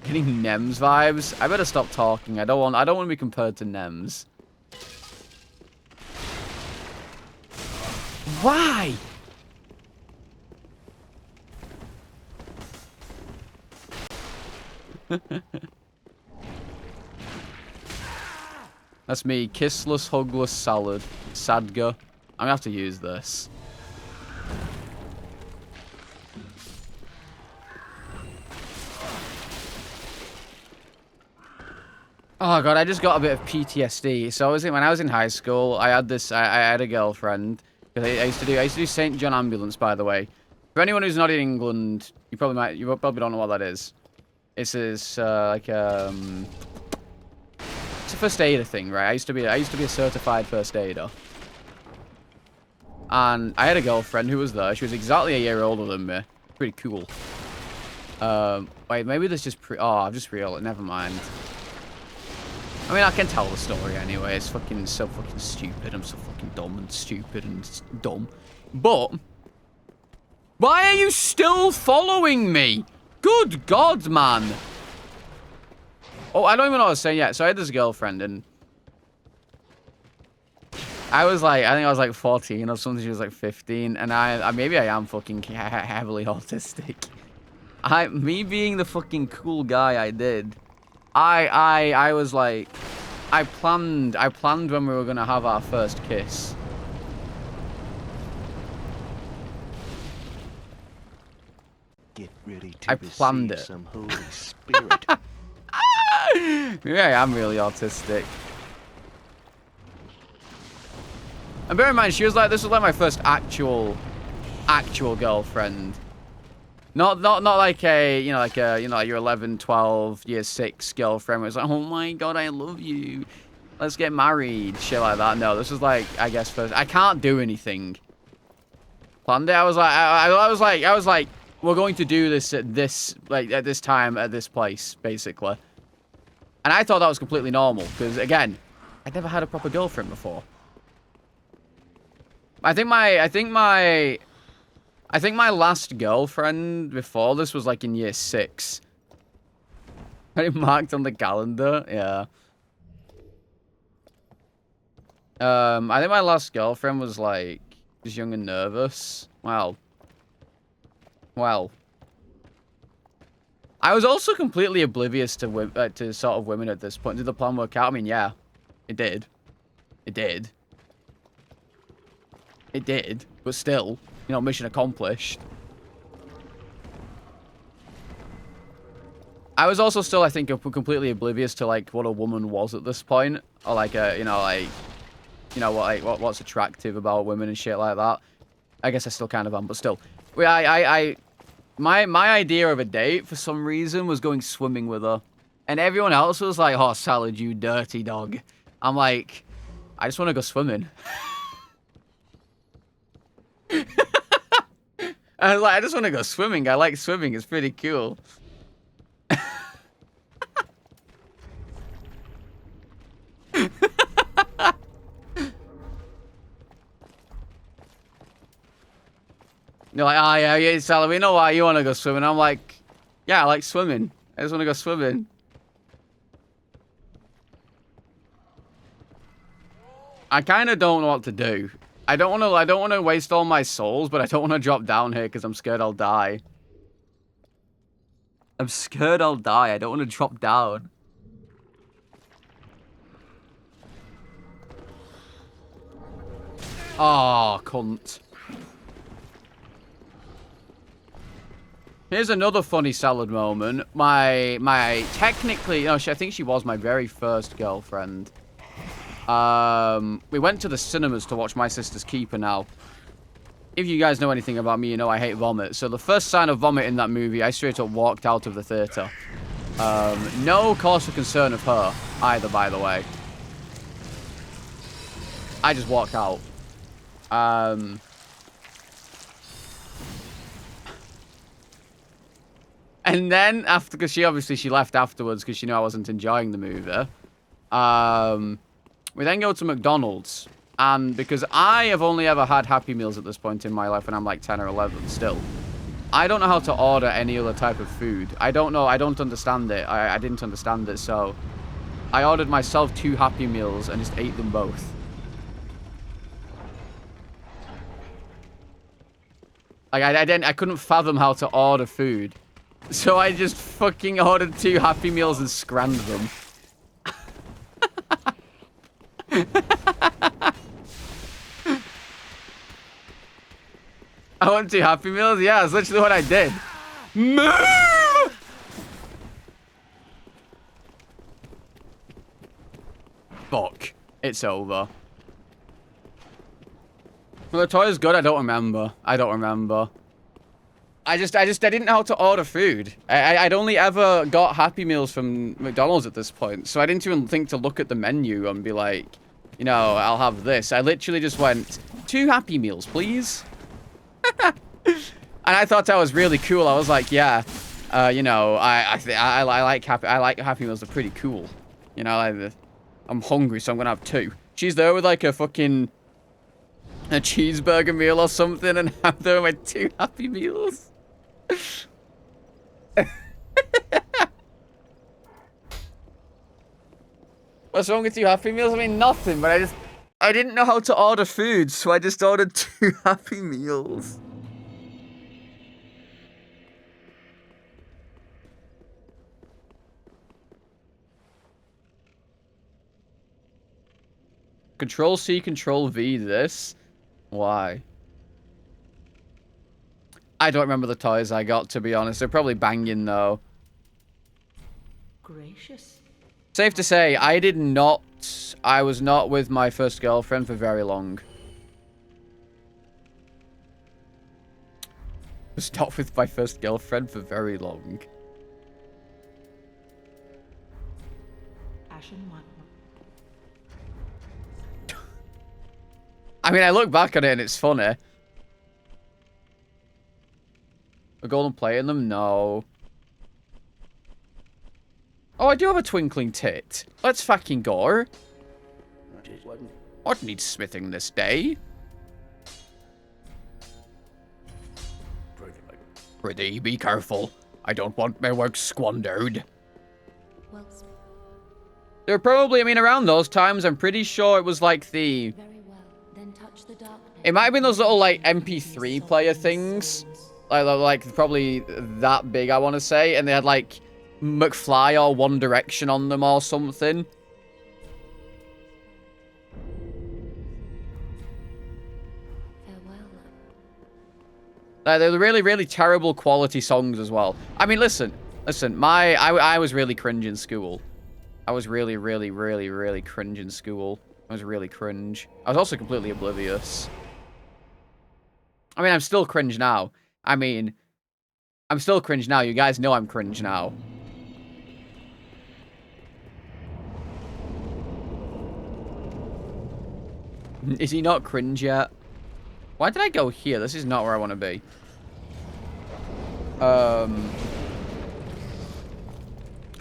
getting Nems vibes. I better stop talking. I don't want to be compared to Nems. Why? That's me, kissless, hugless salad. Sadga. I'm gonna have to use this. Oh god, I just got a bit of PTSD. So when I was in high school, I had this. I had a girlfriend. I used to do St. John Ambulance, by the way. For anyone who's not in England, you probably don't know what that is. It's this like it's a first aider thing, right? I used to be a certified first aider. And I had a girlfriend who was there. She was exactly a year older than me. Pretty cool. Wait, maybe there's just I've just realized. Never mind. I mean, I can tell the story anyway. It's so fucking stupid. I'm so fucking dumb and stupid and dumb. But why are you still following me? Good God, man. Oh, I don't even know what I was saying yet. So I had this girlfriend and I think I was like 14 or something. She was like 15, and maybe I am fucking heavily autistic. Me being the fucking cool guy I did. I was like, I planned when we were gonna have our first kiss. Get ready to I planned it. some Holy Spirit. Yeah, I'm really autistic. And bear in mind, this was like my first actual girlfriend. Not like like your 11, 12, year 6 girlfriend was like, oh my god, I love you. Let's get married. Shit like that. No, this was like, I guess first. I can't do anything. Planned it. I was like, we're going to do this at this time at this place, basically. And I thought that was completely normal because again, I'd never had a proper girlfriend before. I think my last girlfriend before this was like in year 6. Got it marked on the calendar. Yeah. I think my last girlfriend was like just young and nervous. Well. I was also completely oblivious to sort of women at this point. Did the plan work out? I mean, yeah, it did. It did. It did, but still, mission accomplished. I was also still, I think, completely oblivious to like what a woman was at this point, or like what's attractive about women and shit like that. I guess I still kind of am, but still, my idea of a date for some reason was going swimming with her, and everyone else was like, "Oh, Salad, you dirty dog." I'm like, I just want to go swimming. I was like, I just want to go swimming. I like swimming. It's pretty cool. You're like, oh yeah, Sally, we know why you want to go swimming. I'm like, yeah, I like swimming. I just want to go swimming. I kind of don't know what to do. I don't want to waste all my souls, but I don't want to drop down here because I'm scared I'll die. I'm scared I'll die. I don't want to drop down. Oh, cunt. Here's another funny salad moment. Technically, I think she was my very first girlfriend. We went to the cinemas to watch My Sister's Keeper now. If you guys know anything about me, you know I hate vomit. So the first sign of vomit in that movie, I straight up walked out of the theater. No cause for concern of her either, by the way. I just walked out. And then because she left afterwards because she knew I wasn't enjoying the movie. We then go to McDonald's, and because I have only ever had Happy Meals at this point in my life, and I'm like 10 or 11 still, I don't know how to order any other type of food. I don't know. I don't understand it. I didn't understand it, so I ordered myself 2 Happy Meals and just ate them both. Like I couldn't fathom how to order food. So I just fucking ordered 2 Happy Meals and scrammed them. I want 2 Happy Meals? Yeah, that's literally what I did. Move! Fuck. It's over. Well, the toy is good. I don't remember. I didn't know how to order food. I'd only ever got Happy Meals from McDonald's at this point, so I didn't even think to look at the menu and be like, you know, I'll have this. I literally just went, 2 Happy Meals, please. And I thought that was really cool. I was like, yeah, you know, I like Happy Meals. They're pretty cool. You know, I'm hungry, so I'm gonna have 2. She's there with like a fucking cheeseburger meal or something, and I'm there with 2 Happy Meals. What's wrong with 2 Happy Meals? I mean, nothing, but I didn't know how to order food, so I just ordered 2 Happy Meals. Control C, Control V this. Why? I don't remember the toys I got, to be honest. They're probably banging, though. Gracious. Safe to say, I was not with my first girlfriend for very long. Was not with my first girlfriend for very long. Ashen one. I mean, I look back at it and it's funny. A golden plate in them? No. Oh, I do have a twinkling tit. Let's fucking go. What needs smithing this day? Pretty, be careful. I don't want my work squandered. Well, There were probably, I mean, around those times, I'm pretty sure it was like the... very well. Then touch the darkness. It might have been those little, like, MP3 player things. Like probably that big, I want to say. And they had, like, McFly or One Direction on them or something. Farewell. They were really, really terrible quality songs as well. I mean, listen. I was really cringe in school. I was really, really, really, really cringe in school. I was really cringe. I was also completely oblivious. I mean, I'm still cringe now. I mean, I'm still cringe now. You guys know I'm cringe now. Is he not cringe yet? Why did I go here? This is not where I want to be.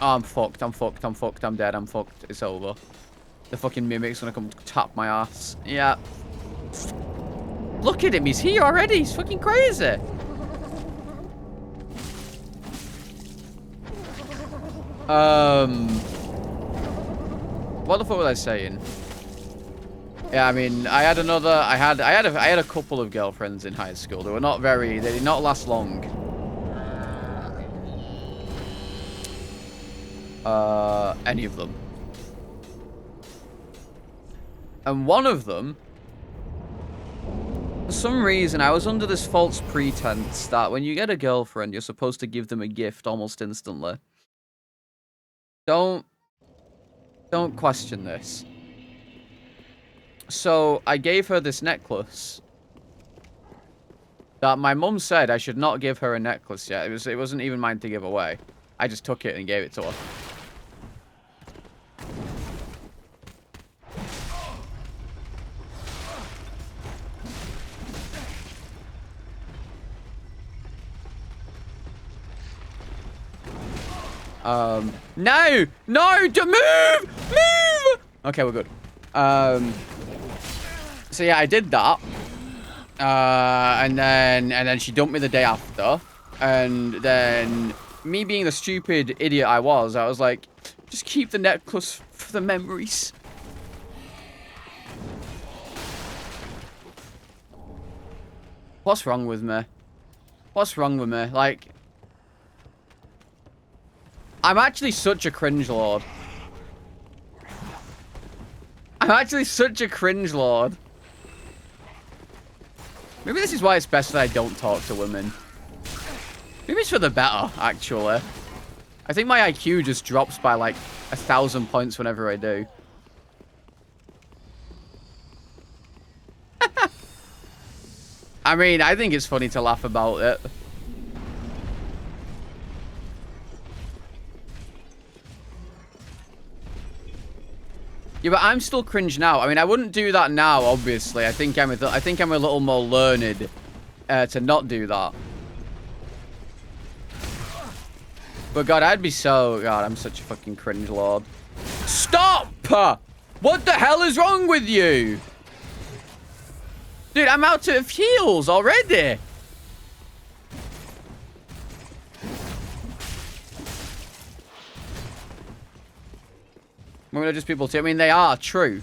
Oh, I'm fucked. I'm dead. I'm fucked. It's over. The fucking mimic's gonna come tap my ass. Yeah. Look at him. He's here already. He's fucking crazy. What the fuck was I saying? Yeah, I mean, I had a couple of girlfriends in high school. They did not last long. Any of them. And one of them, for some reason, I was under this false pretense that when you get a girlfriend, you're supposed to give them a gift almost instantly. Don't question this. So, I gave her this necklace that my mum said I should not give her a necklace yet. It wasn't even mine to give away. I just took it and gave it to her. No! No! Move! Okay, we're good. So yeah, I did that. And then she dumped me the day after. And then me being the stupid idiot I was like, just keep the necklace for the memories. What's wrong with me? What's wrong with me? Like, I'm actually such a cringe lord. I'm actually such a cringe lord. Maybe this is why it's best that I don't talk to women. Maybe it's for the better, actually. I think my IQ just drops by like 1,000 points whenever I do. I mean, I think it's funny to laugh about it. Yeah, but I'm still cringe now. I mean, I wouldn't do that now, obviously. I think I'm a little more learned to not do that. But God, I'd be so... God, I'm such a fucking cringe lord. Stop! What the hell is wrong with you? Dude, I'm out of heals already. Women are just people too. I mean, they are true.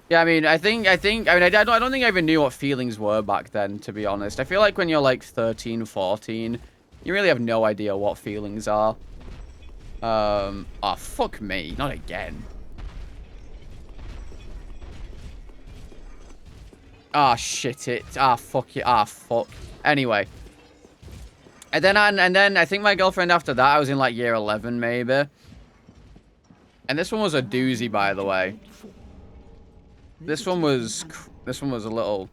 Yeah, I mean, I don't think I even knew what feelings were back then, to be honest. I feel like when you're like 13, 14, you really have no idea what feelings are. Oh, fuck me. Not again. Ah, shit it. Ah, fuck it. Ah, fuck. Anyway. And then I think my girlfriend after that, I was in like year 11, maybe. And this one was a doozy, by the way. This one was a little...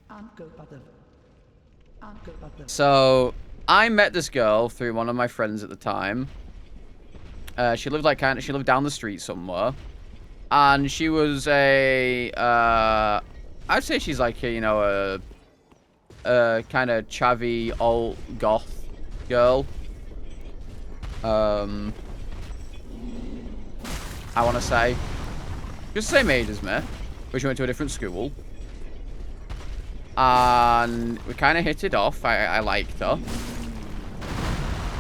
So, I met this girl through one of my friends at the time. She lived like she lived down the street somewhere. And she was a... I'd say she's like a, you know, a kind of chavvy, old goth girl. I want to say. Just the same age as me. But she went to a different school. And we kind of hit it off. I liked her.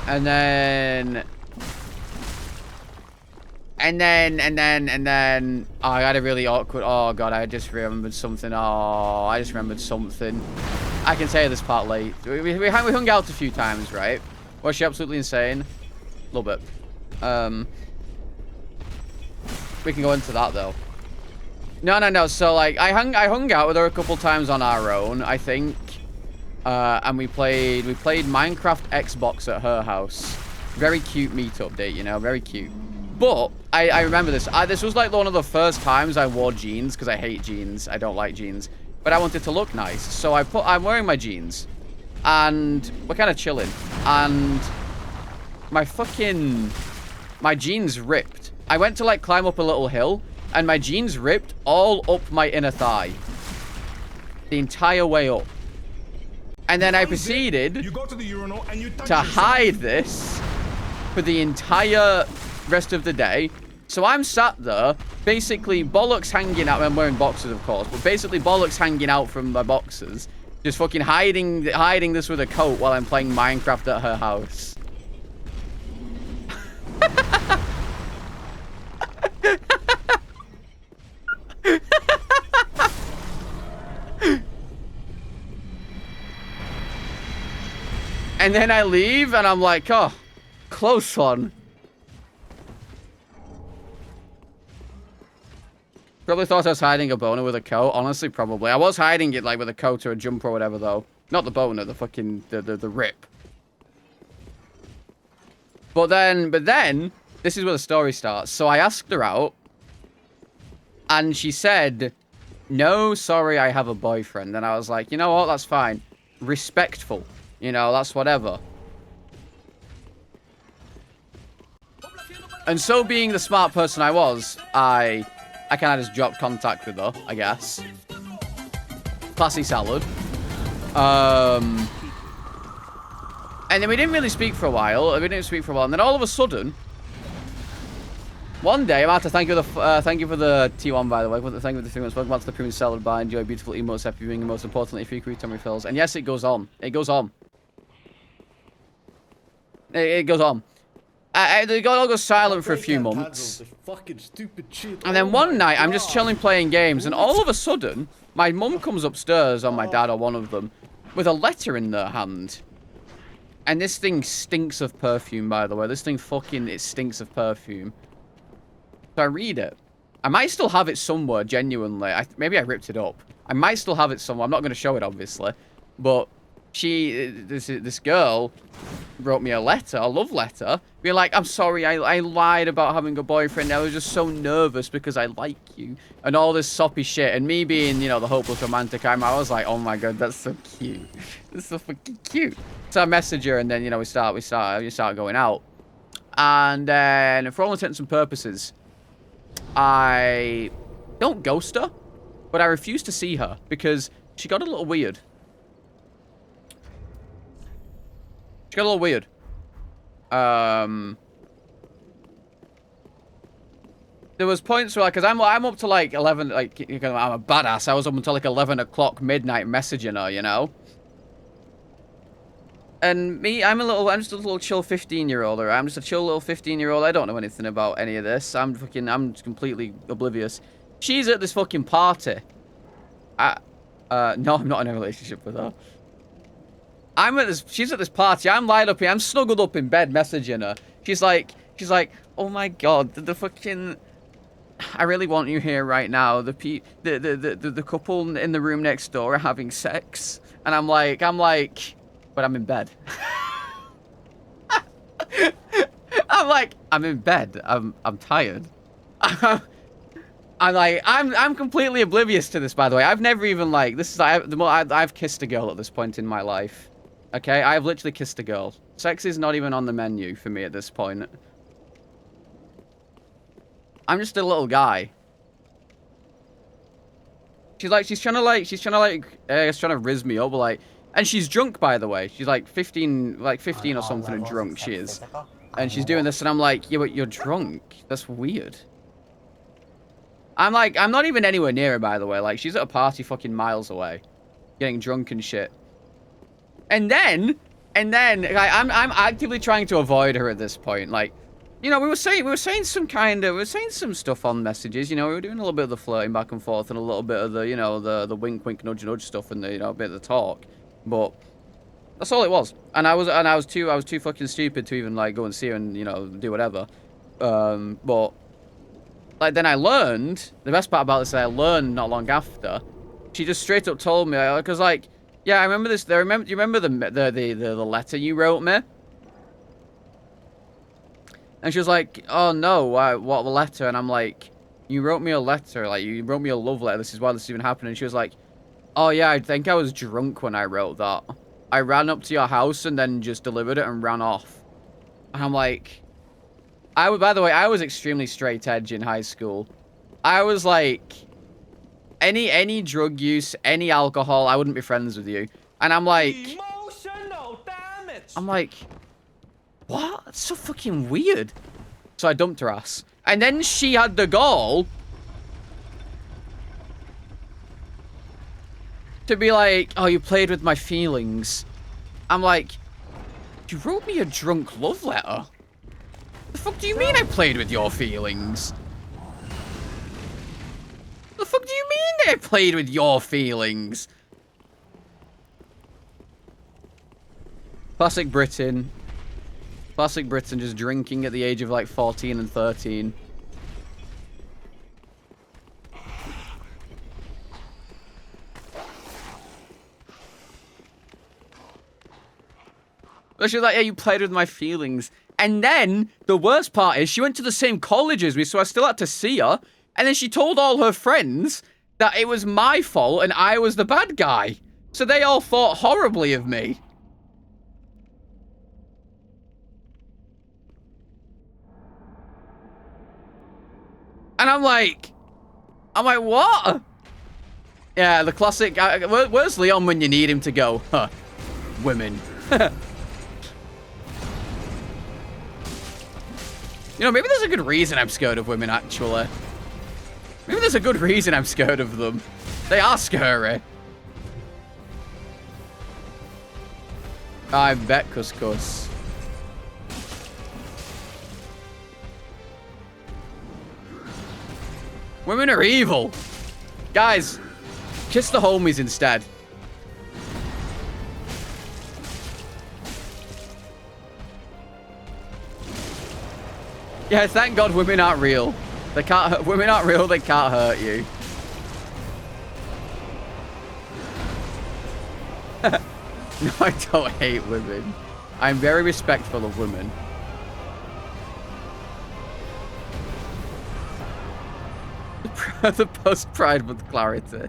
And then... And then, oh, I had a really awkward, oh god, I just remembered something, I can tell you this part late. We hung out a few times, right? Was she absolutely insane? A little bit. We can go into that, though. No, so, like, I hung out with her a couple times on our own, I think. And we played Minecraft Xbox at her house. Very cute meetup date, you know, very cute. But I remember this. This was like one of the first times I wore jeans because I hate jeans. I don't like jeans. But I wanted to look nice. So I'm wearing my jeans. And we're kind of chilling. And my jeans ripped. I went to like climb up a little hill. And my jeans ripped all up my inner thigh. The entire way up. And then I proceeded you go to the urinal and you touch to yourself. hide this for the entire... rest of the day. So I'm sat there, basically bollocks hanging out. I'm wearing boxers, of course, but basically bollocks hanging out from my boxers. Just fucking hiding this with a coat while I'm playing Minecraft at her house. And then I leave and I'm like, oh, close one. Probably thought I was hiding a boner with a coat. Honestly, probably. I was hiding it like with a coat or a jumper or whatever, though. Not the boner, the fucking the rip. But then, this is where the story starts. So I asked her out, and she said, "No, sorry, I have a boyfriend." And I was like, you know what? That's fine. Respectful. You know, that's whatever. And so, being the smart person I was, I kind of just dropped contact with her, I guess. Classy salad. And then we didn't really speak for a while. And then all of a sudden, one day, I'm out to thank you for the T1, by the way. Thank you for the 3 months. Welcome back to the premium salad bar. Enjoy beautiful emotes, happy viewing, and most importantly, free tummy refills. And yes, it goes on. It goes on. It goes on. They all go silent for a brain few can't handle months. this fucking stupid shit. And then Oh one my night, I'm just God. chilling playing games, and all of a sudden, my mum comes upstairs, or my dad, or one of them, with a letter in their hand. And this thing stinks of perfume, by the way. This thing fucking, it stinks of perfume. So I read it. I might still have it somewhere, genuinely. Maybe I ripped it up. I might still have it somewhere. I'm not going to show it, obviously. But this girl wrote me a letter, a love letter, being like, I'm sorry, I lied about having a boyfriend. I was just so nervous because I like you. And all this soppy shit. And me being, you know, the hopeless romantic I was like, oh my God, that's so cute. That's so fucking cute. So I message her, and then, you know, we start going out. And then, for all intents and purposes, I don't ghost her, but I refuse to see her because she got a little weird. She got a little weird. There was points where, like, cause I'm up to like 11, like, you know, I'm a badass. I was up until like 11 o'clock midnight messaging her, you know. And me, I'm just a little chill 15-year-old, or I'm just a chill little 15-year-old. I don't know anything about any of this. I'm completely oblivious. She's at this fucking party. No, I'm not in a relationship with her. She's at this party. I'm lined up here. I'm snuggled up in bed messaging her. She's like, oh my God, the fucking, I really want you here right now. The couple in the room next door are having sex. And I'm like, but I'm in bed. I'm in bed. I'm tired. I'm completely oblivious to this, by the way. I've never even, like, I've kissed a girl at this point in my life. Okay, I've literally kissed a girl. Sex is not even on the menu for me at this point. I'm just a little guy. She's trying to riz me up, like, and she's drunk, by the way. She's like 15 or something and drunk, she is. And she's doing this, and I'm like, yeah, but you're drunk. That's weird. I'm not even anywhere near her, by the way. Like, she's at a party fucking miles away, getting drunk and shit. And then, like, I'm actively trying to avoid her at this point. Like, you know, we were saying some stuff on messages. You know, we were doing a little bit of the flirting back and forth, and a little bit of the, you know, the wink, wink, nudge, nudge stuff, and the, you know, a bit of the talk. But that's all it was. And I was too fucking stupid to even, like, go and see her and, you know, do whatever. But like, then I learned, the best part about this is I learned not long after, she just straight up told me, because, like, yeah, I remember this. Do you remember the letter you wrote me? And she was like, oh no, what letter? And I'm like, you wrote me a letter, like, you wrote me a love letter. This is why this is even happening. And she was like, oh yeah, I think I was drunk when I wrote that. I ran up to your house and then just delivered it and ran off. And I'm like, by the way, I was extremely straight edge in high school. I was like, any drug use, any alcohol, I wouldn't be friends with you. And I'm like, Emotional damage. I'm like, what? That's so fucking weird. So I dumped her ass. And then she had the gall to be like, oh, you played with my feelings. I'm like, you wrote me a drunk love letter? The fuck do you mean I played with your feelings? The fuck do you mean I played with your feelings? Classic Britain. Classic Britain, just drinking at the age of like 14 and 13. But she was like, yeah, you played with my feelings. And then, the worst part is, she went to the same college as me, so I still had to see her. And then she told all her friends that it was my fault and I was the bad guy. So they all thought horribly of me. And I'm like, what? Yeah, the classic, where's Leon when you need him to go? Huh, women. You know, maybe there's a good reason I'm scared of women, actually. Maybe there's a good reason I'm scared of them. They are scary. I bet, Couscous. Women are evil. Guys, kiss the homies instead. Yeah, thank God women aren't real. They can't. Women aren't real. They can't hurt you. No, I don't hate women. I'm very respectful of women. The post-Pride with clarity.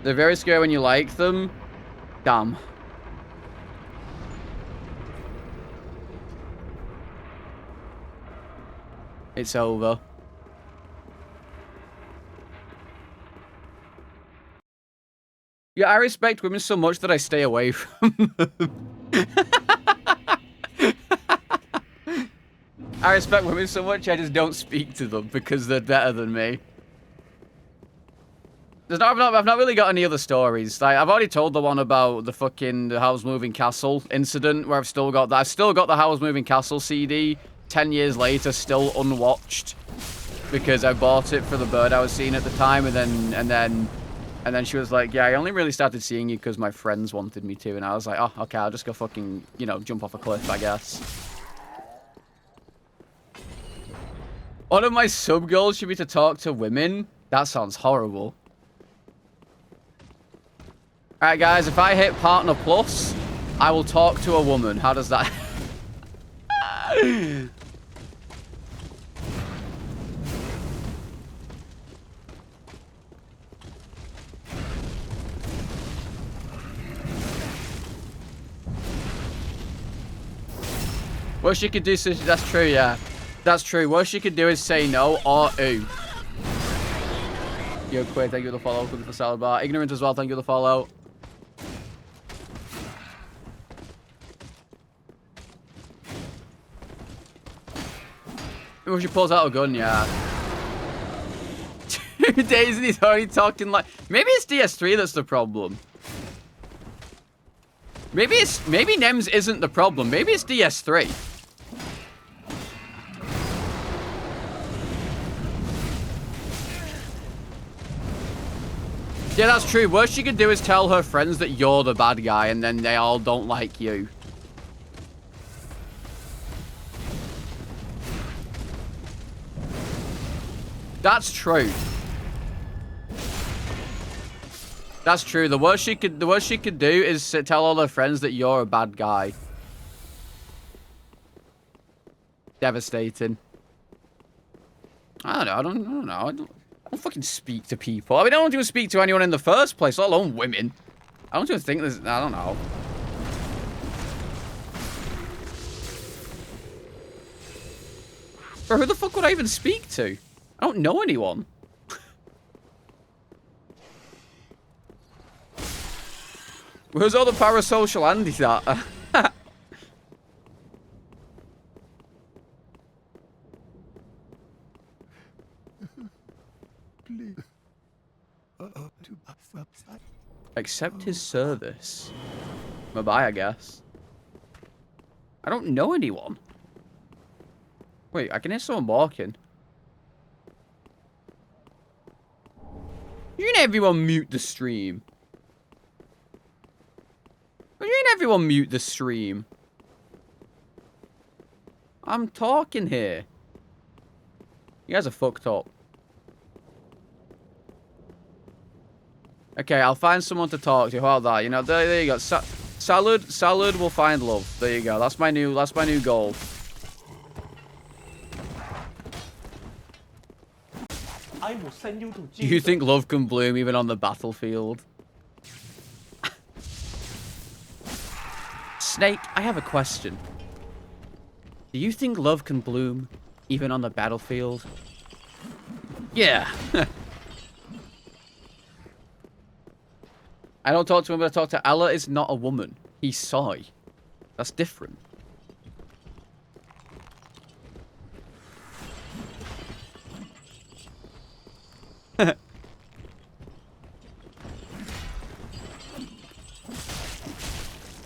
They're very scary when you like them. Damn. It's over. Yeah, I respect women so much that I stay away from them. I respect women so much I just don't speak to them because they're better than me. I've not really got any other stories. Like, I've already told the one about the fucking Howl's Moving Castle incident where I've still got that. I've still got the Howl's Moving Castle CD 10 years later, still unwatched because I bought it for the bird I was seeing at the time, and then she was like, yeah, I only really started seeing you because my friends wanted me to, and I was like, oh, okay, I'll just go fucking, you know, jump off a cliff, I guess. One of my sub-goals should be to talk to women. That sounds horrible. Alright, guys, if I hit Partner Plus, I will talk to a woman. How does that... What she could do, that's true, yeah. That's true. What she could do is say no or ooh. Yo, Quay, thank you for the follow. Good for the salad bar. Ignorant as well, thank you for the follow. When she pulls out a gun, yeah. 2 days and he's already talking like... Maybe it's DS3 that's the problem. Maybe NEMS isn't the problem. Maybe it's DS3. Yeah, that's true. Worst she could do is tell her friends that you're the bad guy and then they all don't like you. That's true. That's true. The worst she could do is tell all her friends that you're a bad guy. Devastating. I don't know. I don't fucking speak to people. I mean, I don't even speak to anyone in the first place, let alone women. I don't even think there's... I don't know. Bro, who the fuck would I even speak to? I don't know anyone. Where's all the parasocial Andys at? Accept his service. Bye-bye, I guess. I don't know anyone. Wait, I can hear someone walking. You can everyone mute the stream. What do you mean everyone mute the stream? I'm talking here. You guys are fucked up. Okay, I'll find someone to talk to. How about that? You know, there you go. Salad will find love. There you go. That's my new goal. I will send you to Do Jesus. you think love can bloom even on the battlefield? Snake, I have a question. Do you think love can bloom even on the battlefield? Yeah. I don't talk to him, but I talk to Allah. Is not a woman. He's soy. That's different. I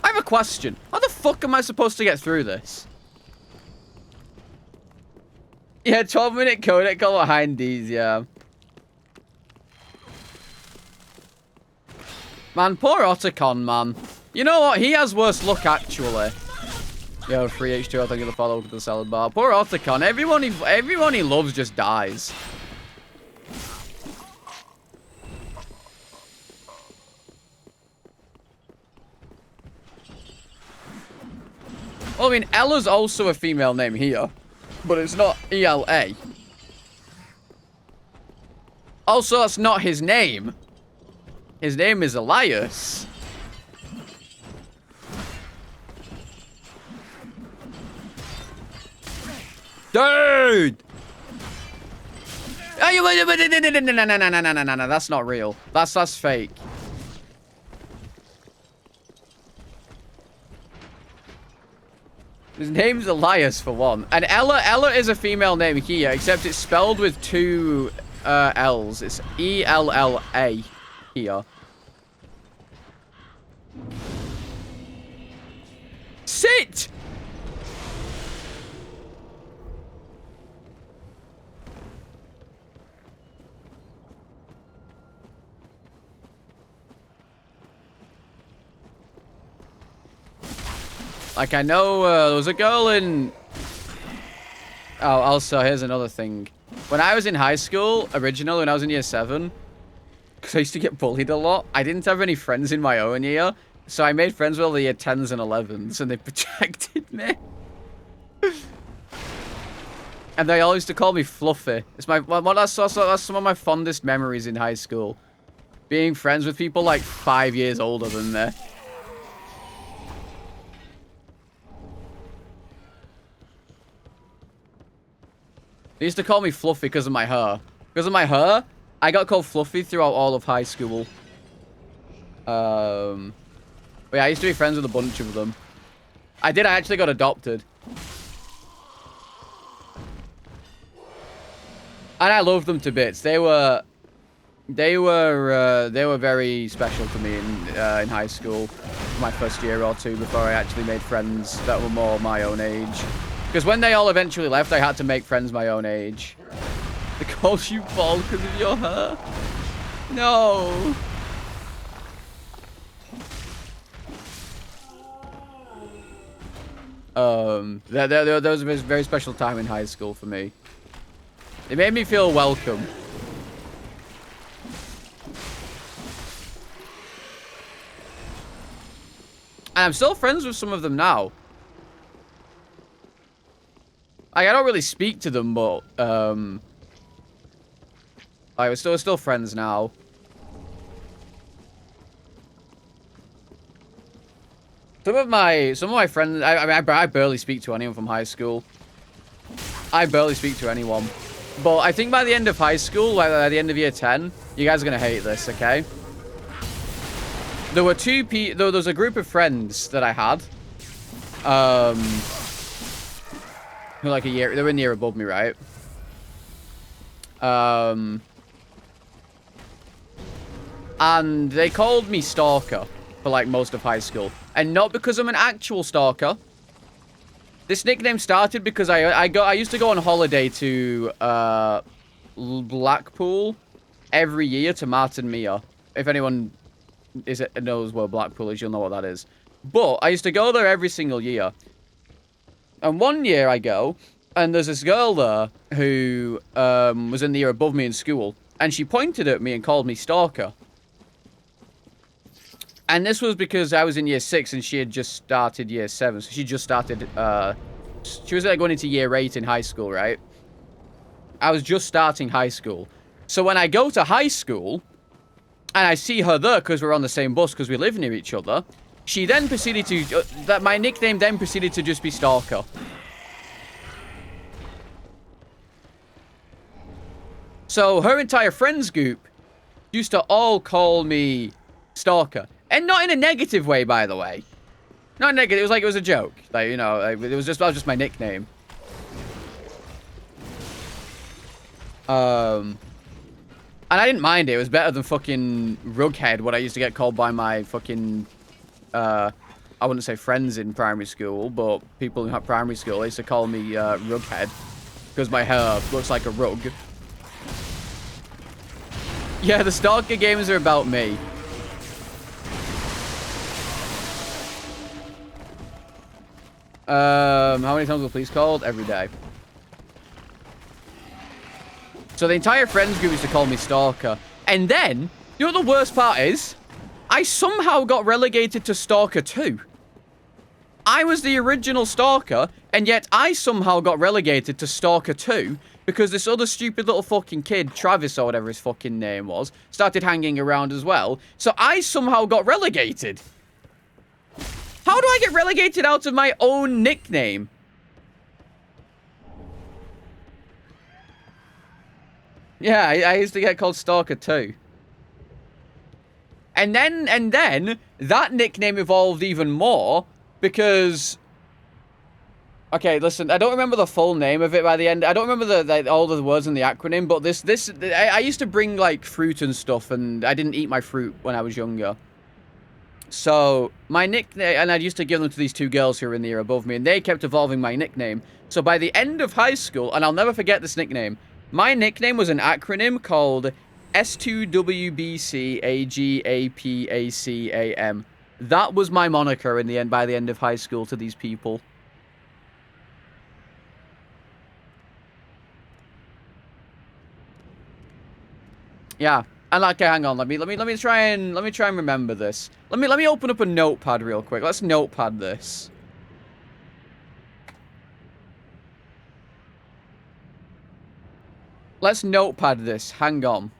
have a question. How the fuck am I supposed to get through this? Yeah, 12-minute codec call behind these, yeah. Man, poor Otacon, man. You know what? He has worse luck, actually. Yo, free H2, thank you for the follow to the salad bar. Poor Otacon. Everyone he loves just dies. Well, I mean, Ella's also a female name here. But it's not E-L-A. Also, that's not his name. His name is Elias. Dude! Oh, no, that's not real. That's fake. His name's Elias, for one. And Ella is a female name here, except it's spelled with two L's. It's E-L-L-A here. Sit! Like, I know there was a girl in... Oh, also, here's another thing. When I was in high school, originally, when I was in year 7, because I used to get bullied a lot, I didn't have any friends in my own year, so I made friends with all the year 10s and 11s, and they protected me. And they all used to call me Fluffy. It's that's some of my fondest memories in high school. Being friends with people like 5 years older than me. They used to call me Fluffy because of my hair. Because of my hair, I got called Fluffy throughout all of high school. But yeah, I used to be friends with a bunch of them. I actually got adopted. And I loved them to bits. They were very special to me in high school. My first year or two before I actually made friends that were more my own age. Because when they all eventually left, I had to make friends my own age. They called you bald because of your hair? No. That was a very special time in high school for me. It made me feel welcome. And I'm still friends with some of them now. I don't really speak to them, but we're still friends now. Some of my friends, I barely speak to anyone from high school. I barely speak to anyone. But I think by the end of high school, like at the end of year 10, you guys are gonna hate this, okay? There were there was a group of friends that I had. Who like they were a year above me, right? And they called me Stalker for like most of high school. And not because I'm an actual stalker. This nickname started because I used to go on holiday to Blackpool every year to Martin Mia. If anyone knows where Blackpool is, you'll know what that is. But I used to go there every single year. And one year I go, and there's this girl there who was in the year above me in school. And she pointed at me and called me Stalker. And this was because I was in year 6 and she had just started year 7. So she just started, she was like going into year 8 in high school, right? I was just starting high school. So when I go to high school, and I see her there because we're on the same bus because we live near each other, she then proceeded to, my nickname then proceeded to just be Stalker. So her entire friends group used to all call me Stalker. And not in a negative way, by the way. Not negative. It was like it was a joke. Like, you know, that was just my nickname. And I didn't mind it. It was better than fucking Rughead, what I used to get called by my fucking, I wouldn't say friends in primary school, but people in primary school, they used to call me Rughead. Because my hair looks like a rug. Yeah, the Stalker games are about me. How many times was the police called? Every day. So the entire friends group used to call me Stalker. And then, you know what the worst part is? I somehow got relegated to Stalker 2. I was the original Stalker, and yet I somehow got relegated to Stalker 2 because this other stupid little fucking kid, Travis or whatever his fucking name was, started hanging around as well. So I somehow got relegated. How do I get relegated out of my own nickname? Yeah, I used to get called Stalker 2. And then that nickname evolved even more because... Okay, listen, I don't remember the full name of it by the end. I don't remember all the words in the acronym, but I used to bring, like, fruit and stuff, and I didn't eat my fruit when I was younger. So, my nickname, and I used to give them to these two girls who were in the year above me, and they kept evolving my nickname. So by the end of high school, and I'll never forget this nickname, my nickname was an acronym called S2WBCAGAPACAM. That was my moniker in the end, by the end of high school to these people. Yeah. And okay, hang on. Let me try and remember this. Let me open up a notepad real quick. Let's notepad this. Let's notepad this. Hang on.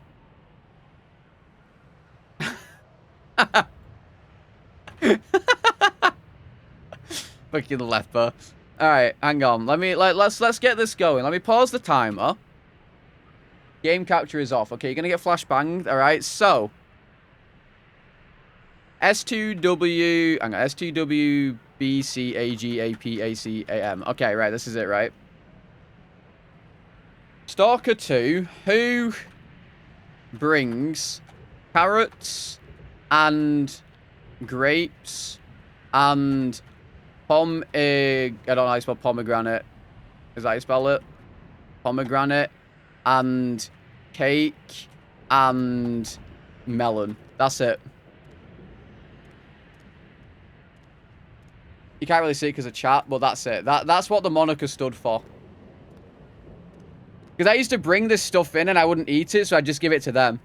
Fucking leper. Alright, hang on. Let's get this going. Let me pause the timer. Game capture is off. Okay, you're gonna get flashbanged. Alright, so S2W hang on, S2WBCAGAPACAM. Okay, right, this is it, right? Stalker 2, who brings carrots and grapes and I don't know how you spell pomegranate. Is that how you spell it? Pomegranate and cake and melon. That's it. You can't really see it because of chat, but that's it. That's what the moniker stood for. Because I used to bring this stuff in and I wouldn't eat it, so I'd just give it to them.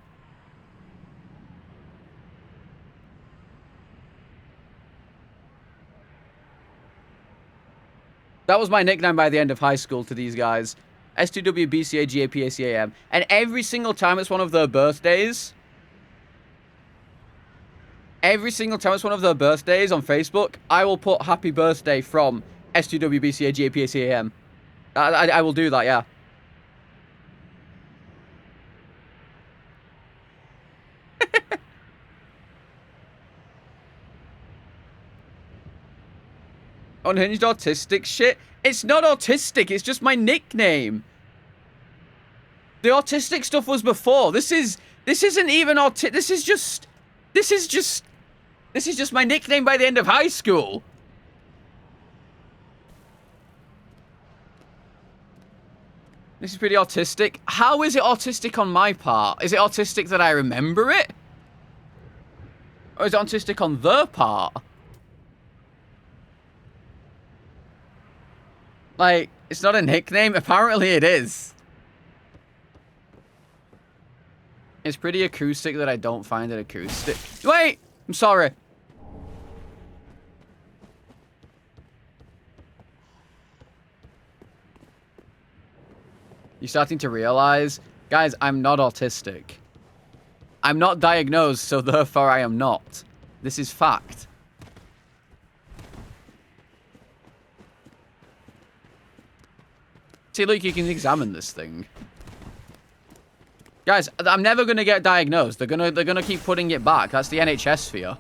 That was my nickname by the end of high school to these guys. S2WBCAGAPACAM. And every single time it's one of their birthdays... Every single time it's one of their birthdays on Facebook, I will put happy birthday from S2WBCAGAPACAM. I will do that, yeah. Unhinged autistic shit? It's not autistic, it's just my nickname. The autistic stuff was before. This isn't even autistic. This is just my nickname by the end of high school. This is pretty autistic. How is it autistic on my part? Is it autistic that I remember it? Or is it autistic on their part? Like, it's not a nickname. Apparently it is. It's pretty acoustic that I don't find it acoustic. Wait! I'm sorry. You're starting to realize? Guys, I'm not autistic. I'm not diagnosed, so therefore I am not. This is fact. See, look, you can examine this thing. Guys, I'm never gonna get diagnosed. They're gonna keep putting it back. That's the NHS fear.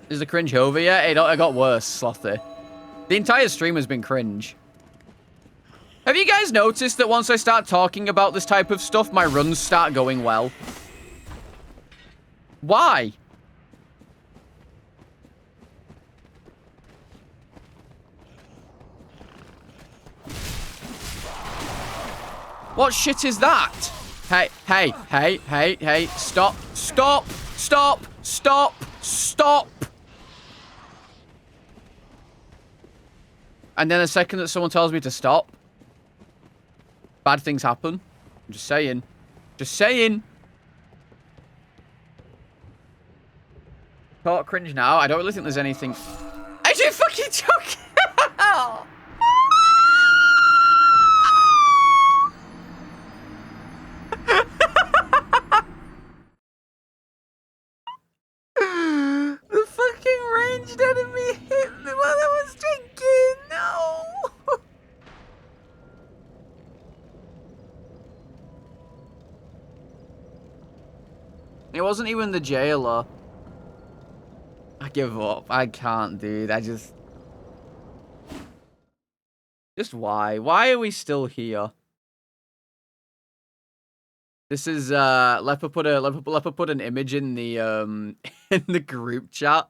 Is the cringe over yet? It got worse, Slothy. The entire stream has been cringe. Have you guys noticed that once I start talking about this type of stuff, my runs start going well? Why? What shit is that? Hey, hey, hey, hey, hey, stop, stop, stop, stop, stop. And then the second that someone tells me to stop, bad things happen. I'm just saying. Just saying. Caught cringe now. I don't really think there's anything. I do fucking joking. The fucking ranged enemy hit me while I was drinking. No. It wasn't even the jailer. I give up. I can't, dude. I just why? Why are we still here? This is Leper put an image in the in the group chat.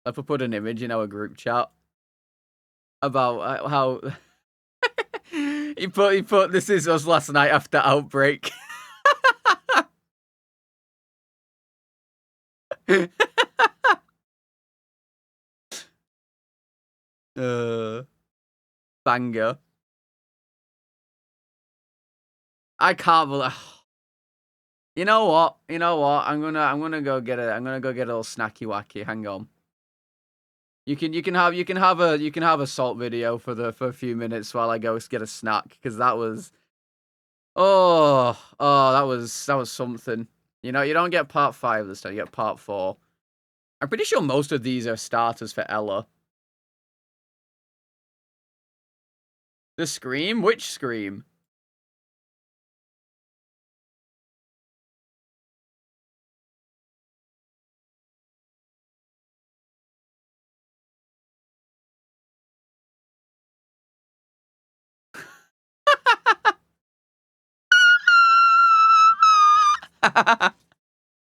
Leper put an image in our group chat about how he put this is us last night after Outbreak. Banger. I can't believe. You know what? You know what? I'm gonna go get it. I'm gonna go get a little snacky wacky. Hang on. You can have a salt video for a few minutes while I go get a snack, because that was that was something. You know, you don't get part 5 this time, you get part 4. I'm pretty sure most of these are starters for Ella. The Scream? Which Scream?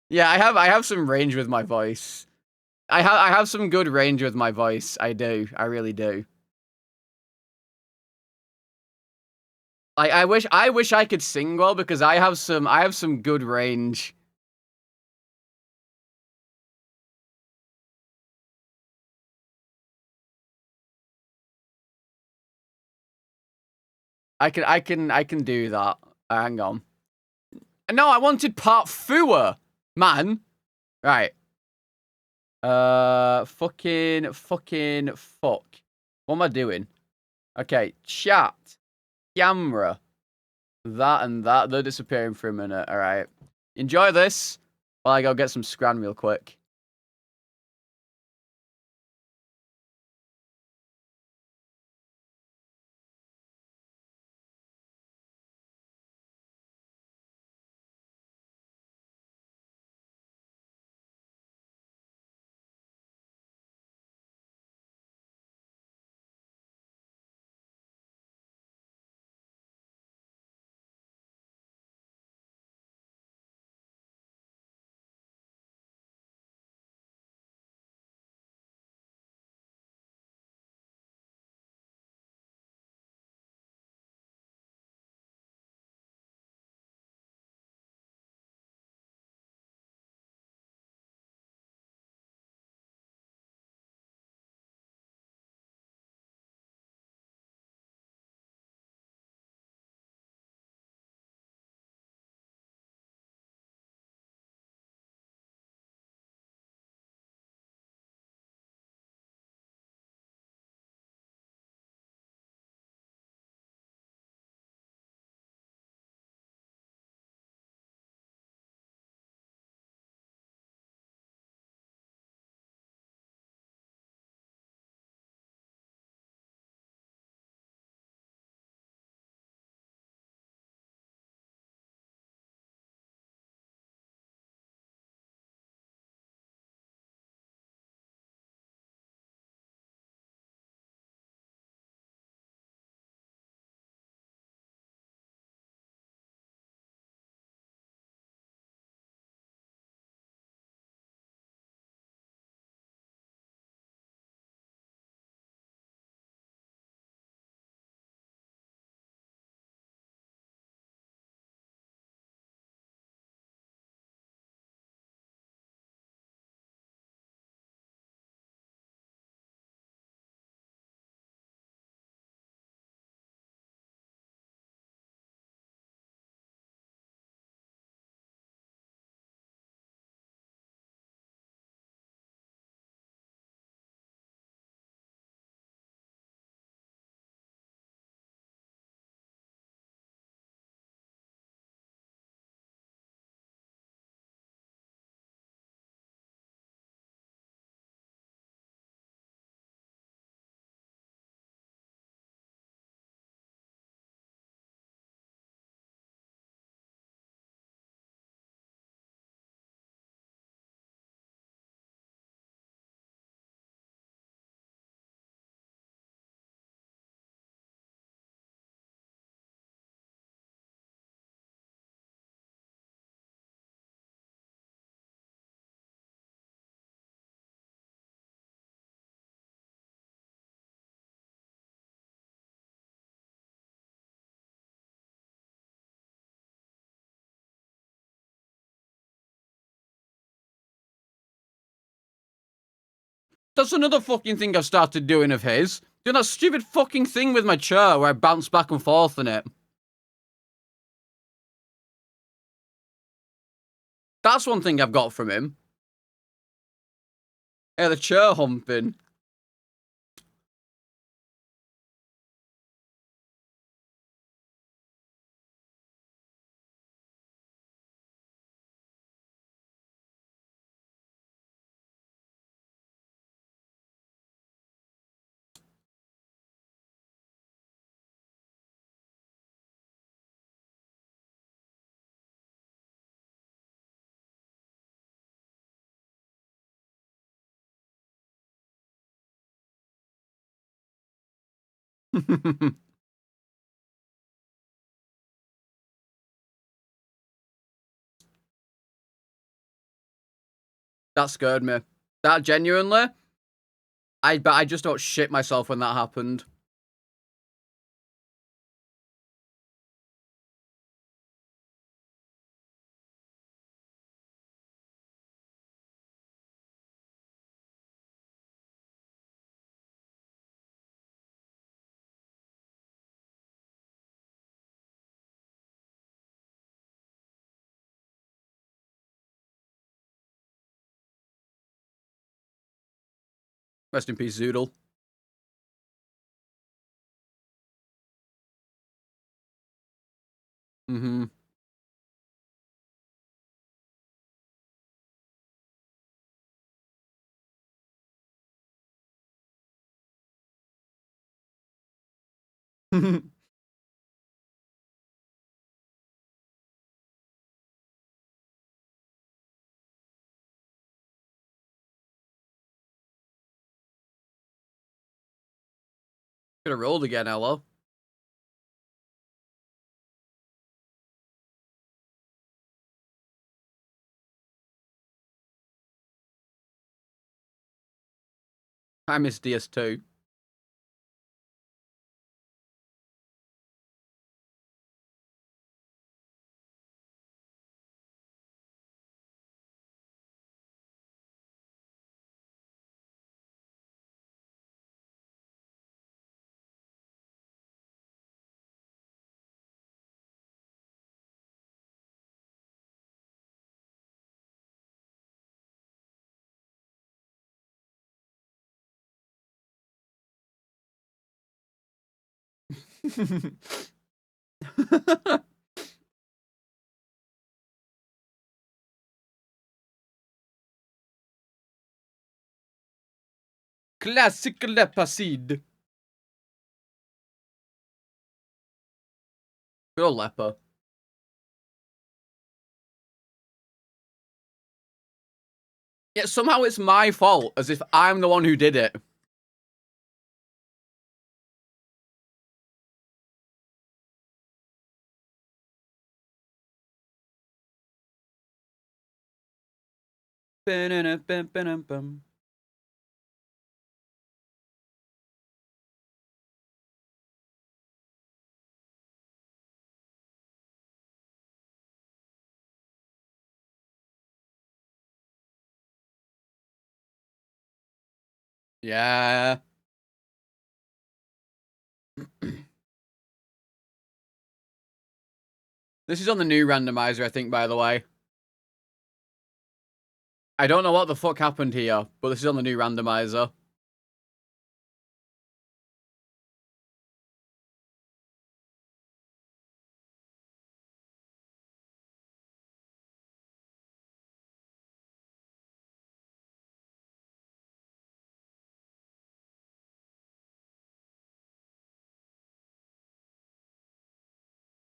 Yeah, I have some range with my voice. I have some good range with my voice. I do. I really do. I wish I could sing well, because I have some good range. I can do that. Hang on. No, I wanted part 4, man. Right. Fucking fuck. What am I doing? Okay, chat, camera, that and that. They're disappearing for a minute. All right. Enjoy this while I go get some scran real quick. That's another fucking thing I've started doing of his. Doing that stupid fucking thing with my chair where I bounce back and forth in it. That's one thing I've got from him. Yeah, the chair humping. That scared me. That genuinely, I bet I just don't shit myself when that happened. Rest in peace, Zoodle. Mm-hmm. Could have rolled again, hello. I miss DS2. Classic Leopard. Good old Leper. Yeah, somehow it's my fault, as if I'm the one who did it. Yeah. This is on the new randomizer, I think, by the way. I don't know what the fuck happened here, but this is on the new randomizer.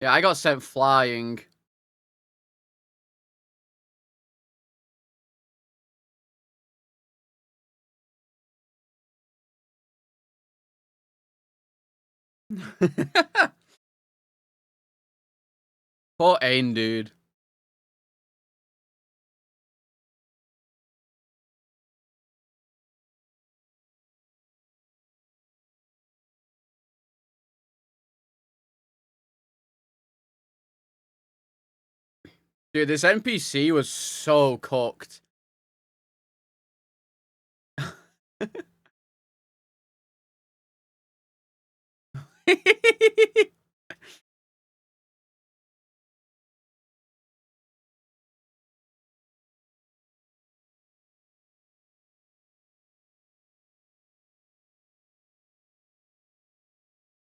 Yeah, I got sent flying. Poor Ain, dude. Dude, this NPC was so cooked.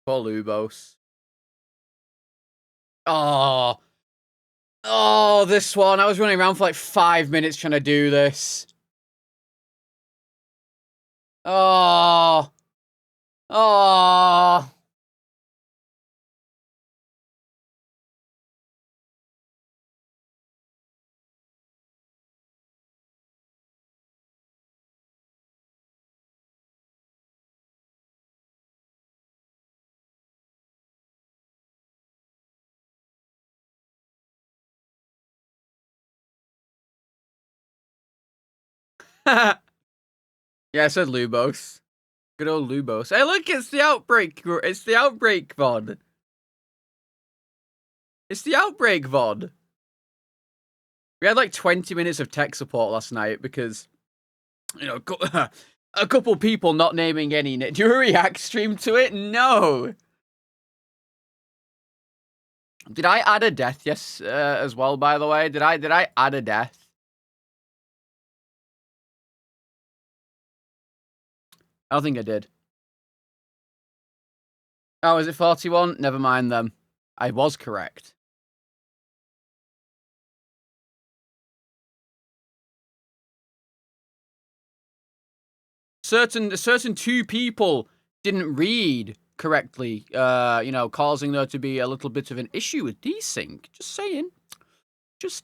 Poor Lubos. Oh. Oh, this one. I was running around for like 5 minutes trying to do this. Oh. Oh. Yeah, I said Lubos. Good old Lubos. Hey, look, it's the outbreak. It's the outbreak VOD. It's the outbreak VOD. We had like 20 minutes of tech support last night because, you know, a couple people not naming any. Do you react stream to it? No. Did I add a death? Yes, as well. By the way, did I add a death? I don't think I did. Oh, is it 41? Never mind then. I was correct. Certain two people didn't read correctly, you know, causing there to be a little bit of an issue with desync. Just saying. Just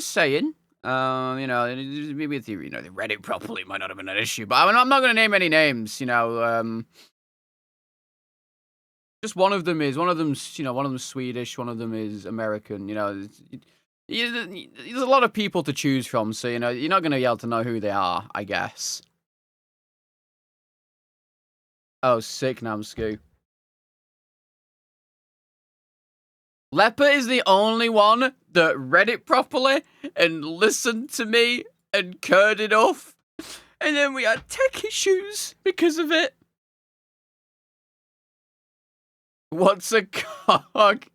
saying. You know, maybe if you know, they read it properly, it might not have been an issue. But I'm not going to name any names, you know. Just one of them's, you know, one of them's Swedish, one of them is American, you know. There's a lot of people to choose from, so, you know, you're not going to be able to know who they are, I guess. Oh, sick, Namsku. Leper is the only one that read it properly and listened to me and cared enough. And then we had tech issues because of it. What's a cog?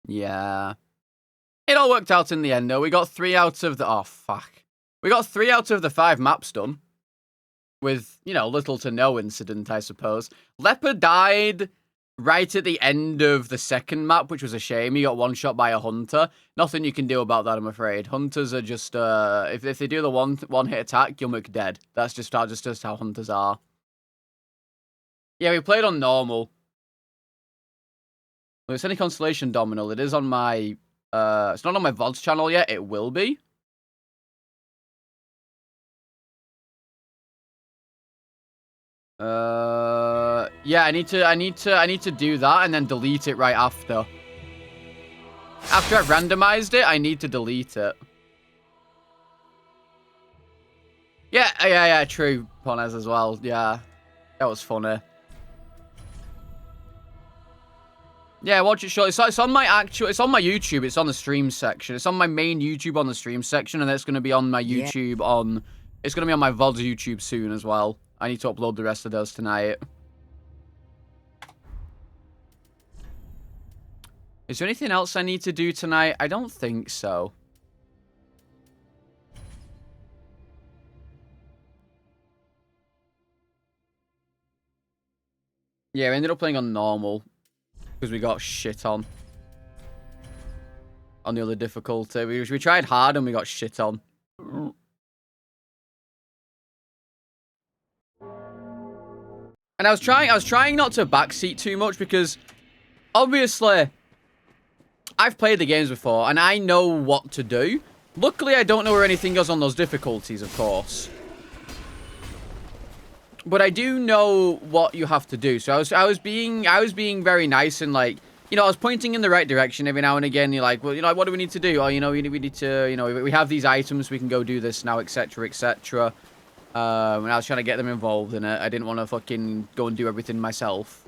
Yeah. It all worked out in the end, though. We got 3 out of the... Oh, fuck. We got 3 out of the 5 maps done. With, you know, little to no incident, I suppose. Leper died right at the end of the second map, which was a shame. He got one-shot by a hunter. Nothing you can do about that, I'm afraid. Hunters are just, if they do the one-hit attack, you'll make dead. That's just how hunters are. Yeah, we played on normal. Well, it's any consolation, Domino. It is on my, it's not on my VODs channel yet. It will be. Yeah, I need to do that and then delete it right after. After I've randomized it, I need to delete it. Yeah, true, Ponez as well. Yeah, that was funny. Yeah, watch it shortly. It's on my it's on my YouTube. It's on the stream section. It's on my main YouTube on the stream section, and it's going to be on my YouTube it's going to be on my VODs YouTube soon as well. I need to upload the rest of those tonight. Is there anything else I need to do tonight? I don't think so. Yeah, we ended up playing on normal. Because we got shit on the other difficulty. We tried hard and we got shit on. And I was trying not to backseat too much because obviously I've played the games before and I know what to do. Luckily, I don't know where anything goes on those difficulties, of course. But I do know what you have to do. So I was being very nice and, like, you know, I was pointing in the right direction every now and again. You're like, well, you know, what do we need to do? Oh, you know, we need to, you know, we have these items, we can go do this now, etc., etc. And I was trying to get them involved in it. I didn't want to fucking go and do everything myself.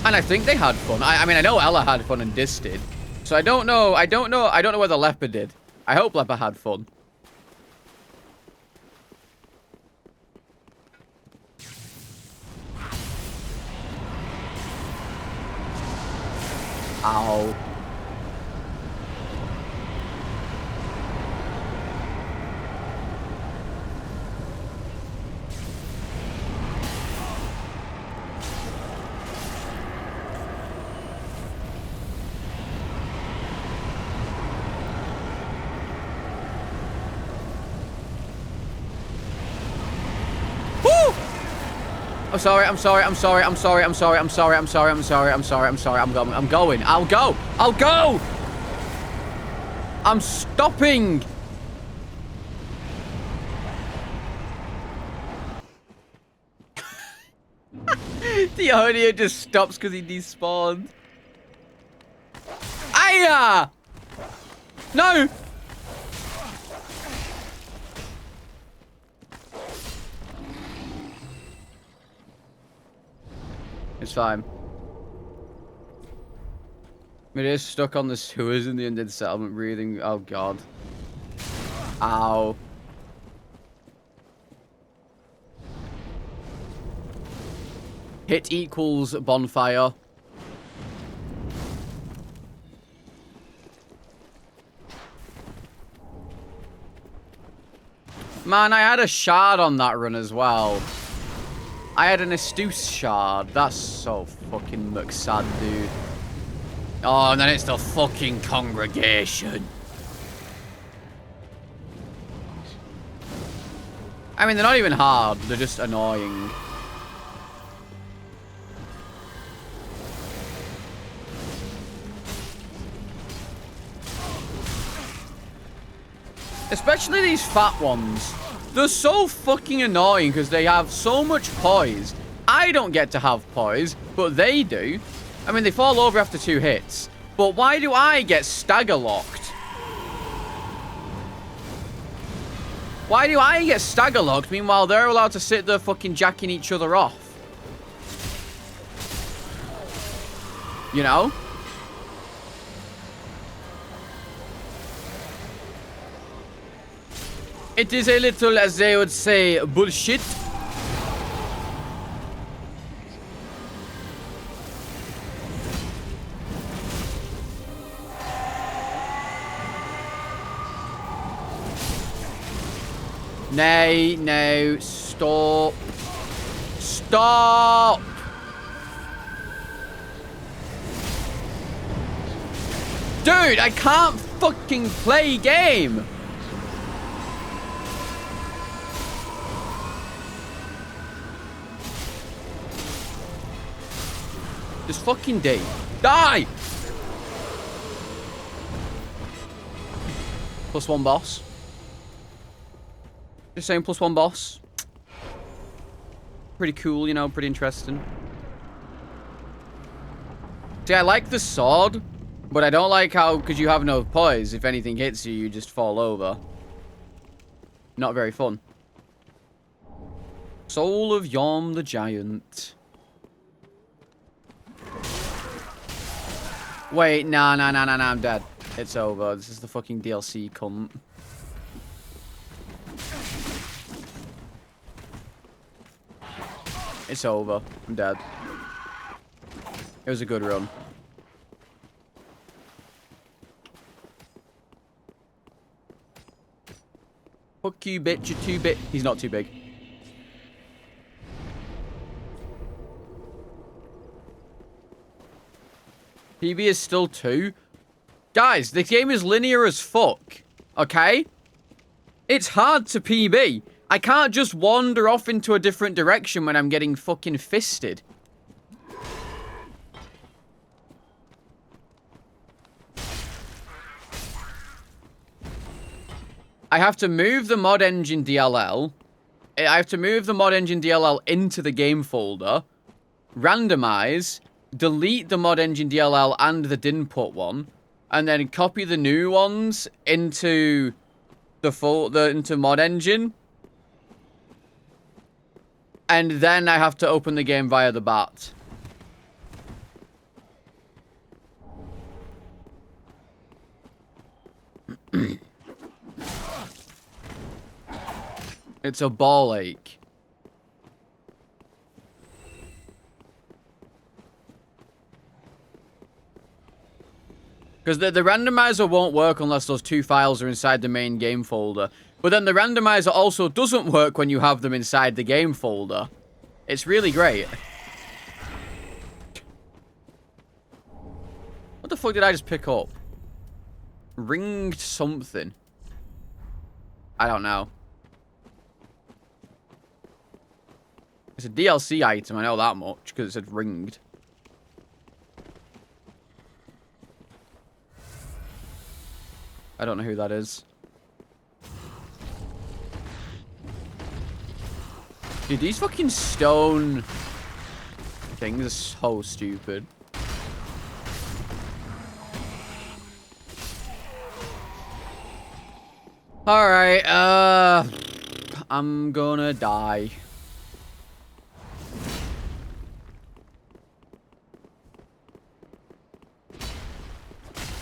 And I think they had fun. I mean, I know Ella had fun and Dis did. So I don't know whether Leper did. I hope Leper had fun. Ow. I'm sorry, I'm sorry, I'm sorry, I'm sorry, I'm sorry, I'm sorry, I'm sorry, I'm sorry, I'm sorry, I'm sorry, I'm going, I'm going. I'll go! I'll go! I'm stopping! The audio just stops because he despawned. Aya! No! It's fine. It is stuck on the sewers in the Indian settlement breathing. Oh god. Ow. Hit equals bonfire. Man, I had a shard on that run as well. I had an astute shard. That's so fucking mucksad, dude. Oh, and then it's the fucking congregation. I mean, they're not even hard. They're just annoying. Especially these fat ones. They're so fucking annoying because they have so much poise. I don't get to have poise, but they do. I mean, they fall over after 2 hits. But why do I get stagger locked? Why do I get stagger locked? Meanwhile, they're allowed to sit there fucking jacking each other off. You know? It is a little, as they would say, bullshit. Nay, no, stop. Stop! Dude, I can't fucking play game! Just fucking die! +1 boss. Just saying, +1 boss. Pretty cool, you know, pretty interesting. See, I like the sword, but I don't like how, because you have no poise, if anything hits you, you just fall over. Not very fun. Soul of Yom the Giant. Wait, nah, I'm dead. It's over. This is the fucking DLC, cunt. It's over. I'm dead. It was a good run. Fuck you, bitch. You're too big. He's not too big. PB is still 2. Guys, this game is linear as fuck. Okay? It's hard to PB. I can't just wander off into a different direction when I'm getting fucking fisted. I have to move the mod engine DLL. I have to move the mod engine DLL into the game folder. Randomize. Delete the mod engine DLL and the dinput one. And then copy the new ones into the into mod engine. And then I have to open the game via the bat. It's a ball ache. Because the randomizer won't work unless those 2 files are inside the main game folder. But then the randomizer also doesn't work when you have them inside the game folder. It's really great. What the fuck did I just pick up? Ringed something. I don't know. It's a DLC item, I know that much, because it said ringed. I don't know who that is. Dude, these fucking stone things are so stupid. Alright, I'm gonna die.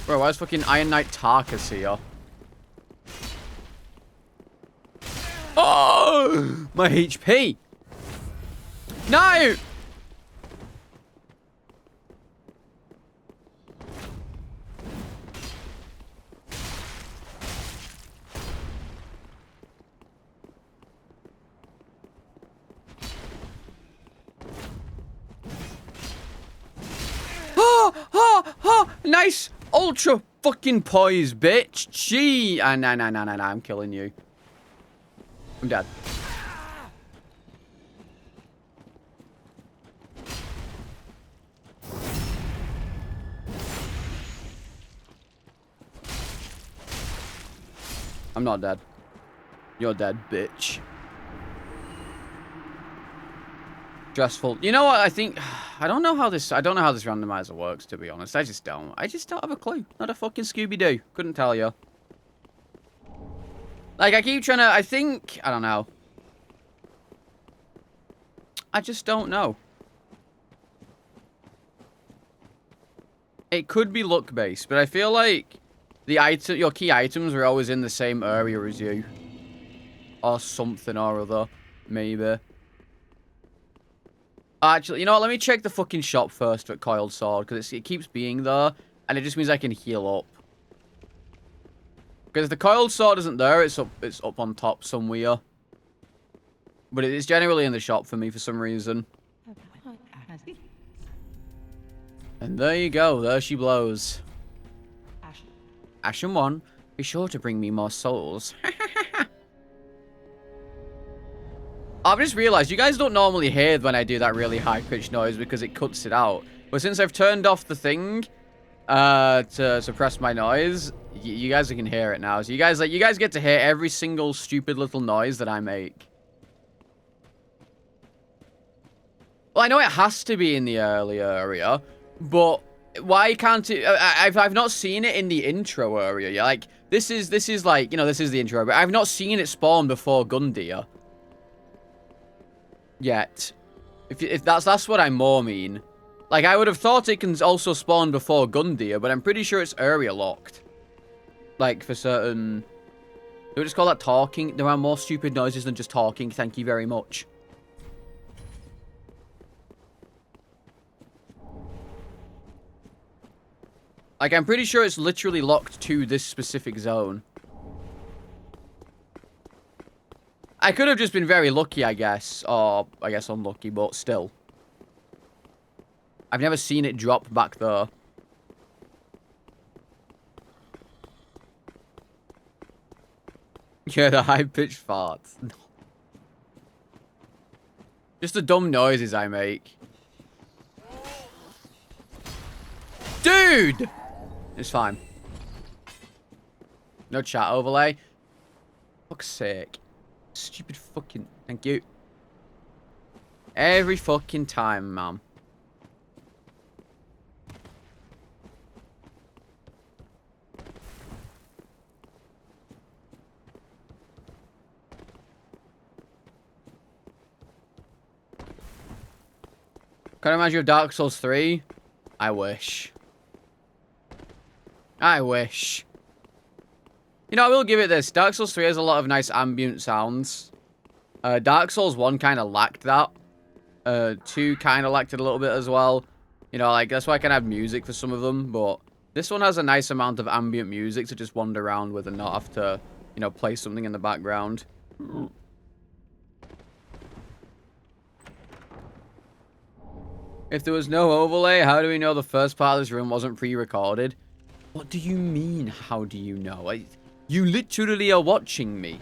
Bro, why is fucking Iron Knight Tarkus here? Oh! My HP! No! Nice! Ultra fucking poise, bitch! Gee! Nah, I'm killing you. I'm dead. I'm not dead. You're dead, bitch. Stressful. You know what? I think I don't know how this randomizer works, to be honest. I just don't have a clue. Not a fucking Scooby-Doo. Couldn't tell you. Like, I keep trying to, I don't know. I just don't know. It could be luck-based, but I feel like your key items are always in the same area as you. Or something or other. Maybe. Actually, you know what? Let me check the fucking shop first for Coiled Sword, because it keeps being there, and it just means I can heal up. Because if the Coiled Sword isn't there, it's up on top somewhere. But it is generally in the shop for me for some reason. And there you go. There she blows. Ashen 1, be sure to bring me more souls. I've just realized you guys don't normally hear when I do that really high-pitched noise because it cuts it out. But since I've turned off the thing to suppress my noise, you guys can hear it now. So you guys get to hear every single stupid little noise that I make. Well, I know it has to be in the early area, but why can't it? I've not seen it in the intro area. Yeah, like this is like, you know, this is the intro, but I've not seen it spawn before Gundyr yet. If that's what I more mean. Like, I would have thought it can also spawn before Gundyr, but I'm pretty sure it's area locked. Like, for certain... Do we just call that talking? There are more stupid noises than just talking. Thank you very much. Like, I'm pretty sure it's literally locked to this specific zone. I could have just been very lucky, I guess. Or, I guess unlucky, but still. I've never seen it drop back there. Yeah, the high-pitched farts. Just the dumb noises I make. Dude! It's fine. No chat overlay. Fuck's sake. Stupid fucking... Thank you. Every fucking time, man. Can I imagine of Dark Souls 3? I wish. I wish. You know, I will give it this. Dark Souls 3 has a lot of nice ambient sounds. Dark Souls 1 kind of lacked that. 2 kind of lacked it a little bit as well. You know, like, that's why I can have music for some of them, but this one has a nice amount of ambient music to just wander around with and not have to, you know, play something in the background. If there was no overlay, how do we know the first part of this room wasn't pre-recorded? What do you mean, how do you know? You literally are watching me.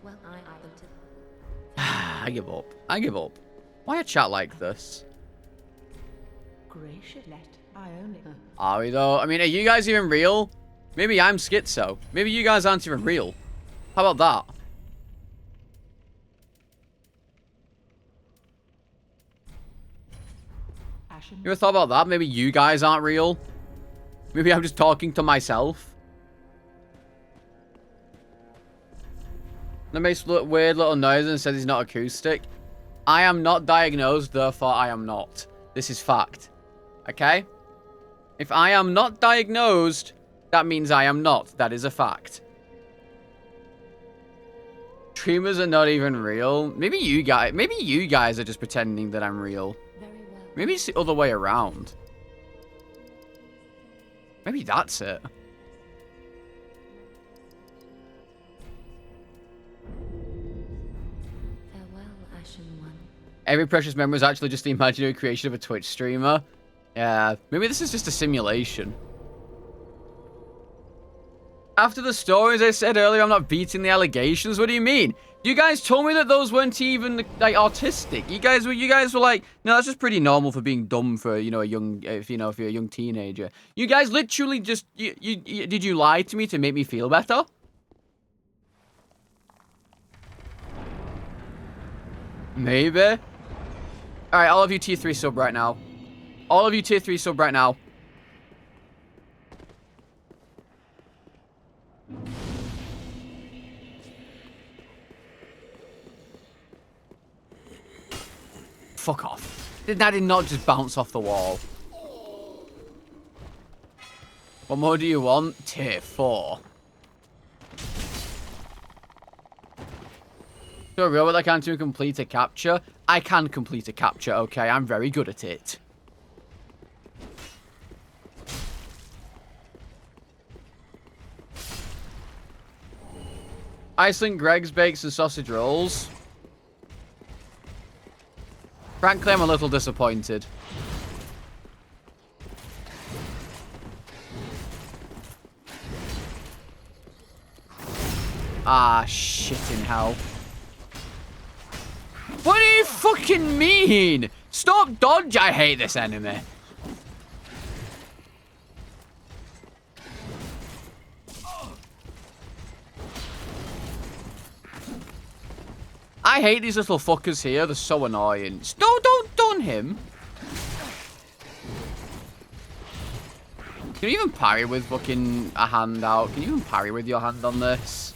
Well, I give up. I give up. Why a chat like this? Are we though? I mean, are you guys even real? Maybe I'm schizo. Maybe you guys aren't even real. How about that? You ever thought about that? Maybe you guys aren't real? Maybe I'm just talking to myself? That makes weird little noise and says he's not acoustic. I am not diagnosed, therefore I am not. This is fact. Okay? If I am not diagnosed, that means I am not. That is a fact. Streamers are not even real. Maybe you guys are just pretending that I'm real. Maybe it's the other way around. Maybe that's it. farewell, Ashen One. Every precious memory is actually just the imaginary creation of a Twitch streamer. Yeah, maybe this is just a simulation. After the stories I said earlier, I'm not beating the allegations. What do you mean? You guys told me that those weren't even like autistic. You guys were like, no, that's just pretty normal for being dumb for, you know, if you're a young teenager. You guys literally just did you lie to me to make me feel better? Maybe. All right, all of you tier 3 sub right now. All of you tier 3 sub right now. Fuck off. That did not just bounce off the wall. What more do you want? Tier 4. So a robot that can't even complete a capture? I can complete a capture, okay? I'm very good at it. Iceland Greg's bakes and sausage rolls. Frankly, I'm a little disappointed. Ah, shit in hell. What do you fucking mean? Stop dodge, I hate this enemy. I hate these little fuckers here. They're so annoying. Don't done him. Can you even parry with fucking a hand out? Can you even parry with your hand on this?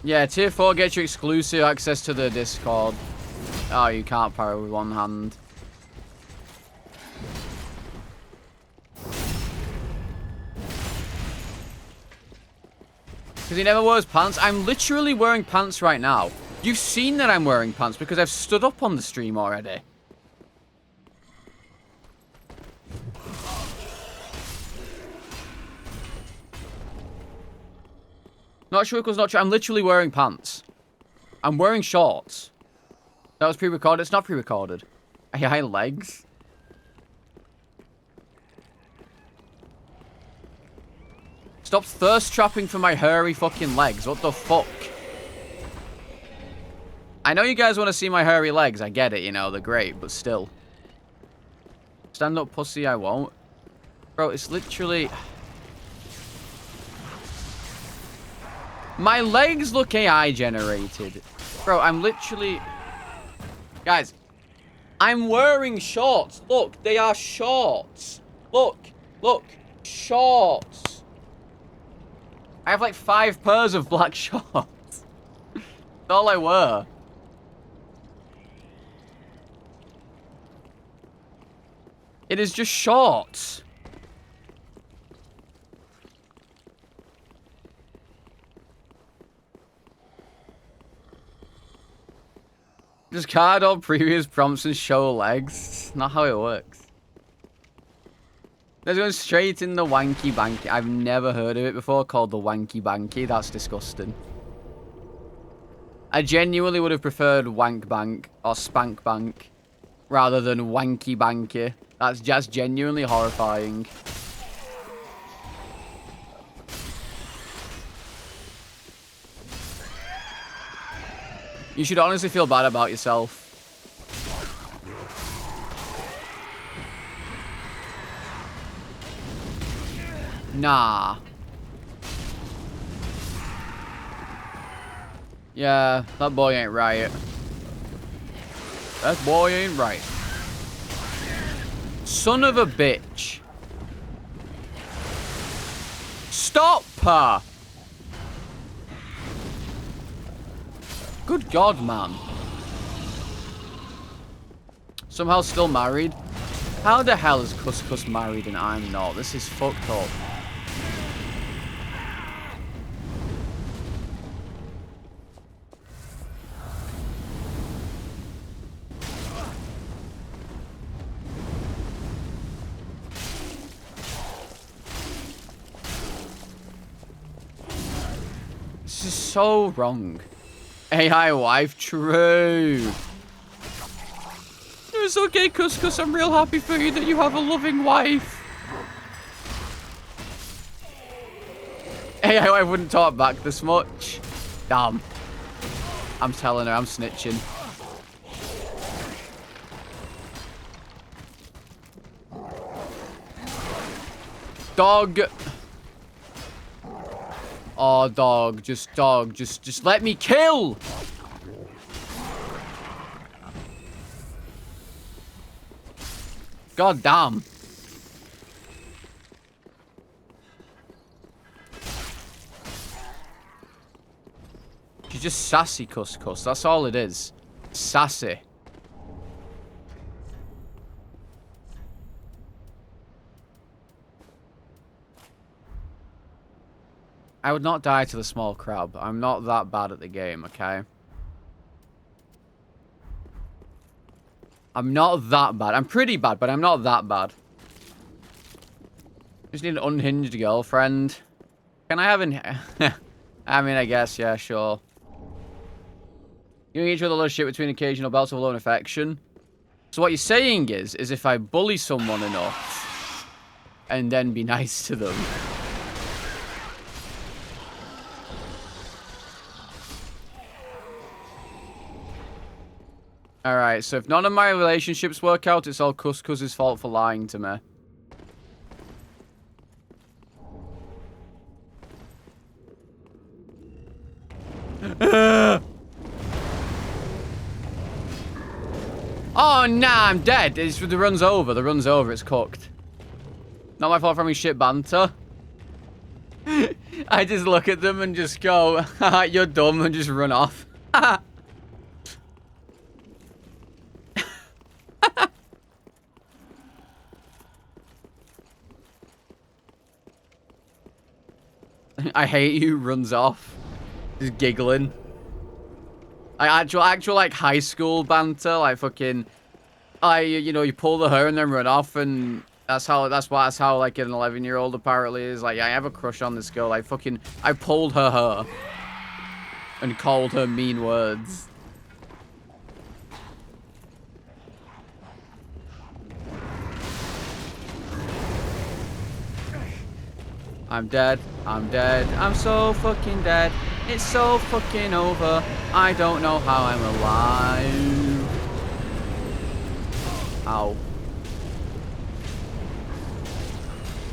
Yeah, tier 4 gets you exclusive access to the Discord. Oh, you can't parry with one hand. Because he never wears pants. I'm literally wearing pants right now. You've seen that I'm wearing pants because I've stood up on the stream already. Not sure equals not true. I'm literally wearing pants. I'm wearing shorts. That was pre-recorded. It's not pre-recorded. I high legs. Stop thirst trapping for my hairy fucking legs. What the fuck? I know you guys want to see my hairy legs. I get it, you know, they're great, but still. Stand up, pussy, I won't. Bro, it's literally... My legs look AI generated. Bro, I'm literally... Guys, I'm wearing shorts. Look, they are shorts. Look, shorts. I have like 5 pairs of black shorts. That's all I wear. It is just short. Just card all previous prompts and show legs. Not how it works. Let's go straight in the wanky banky. I've never heard of it before, called the wanky banky. That's disgusting. I genuinely would have preferred wank bank or spank bank rather than wanky banky. That's just genuinely horrifying. You should honestly feel bad about yourself. Nah. Yeah, that boy ain't right. That boy ain't right. Son of a bitch. Stop her! Good God, man. Somehow still married? How the hell is Couscous married and I'm not? This is fucked up. This is so wrong. AI wife, true. It's okay, Couscous. I'm real happy for you that you have a loving wife. AI wife wouldn't talk back this much. Damn. I'm telling her, I'm snitching. Dog. Oh, dog. Just let me kill. God damn. She's just sassy, Couscous. That's all it is. Sassy. I would not die to the small crab. I'm not that bad at the game, okay? I'm not that bad. I'm pretty bad, but I'm not that bad. Just need an unhinged girlfriend. Can I have an... I mean, I guess, yeah, sure. Giving each other a lot of shit between occasional bouts of love and affection. So what you're saying is if I bully someone enough and then be nice to them... Alright, so if none of my relationships work out, it's all Couscous's fault for lying to me. Oh, nah, I'm dead. The run's over. The run's over. It's cooked. Not my fault for having shit banter. I just look at them and just go, haha, you're dumb, and just run off. I hate you, runs off. Just giggling. Like actual like high school banter, like fucking you know, you pull the hair and then run off, and that's how like an 11-year-old apparently is. Like, I have a crush on this girl. Like I pulled her hair and called her mean words. I'm dead. I'm dead. I'm so fucking dead. It's so fucking over. I don't know how I'm alive. Ow.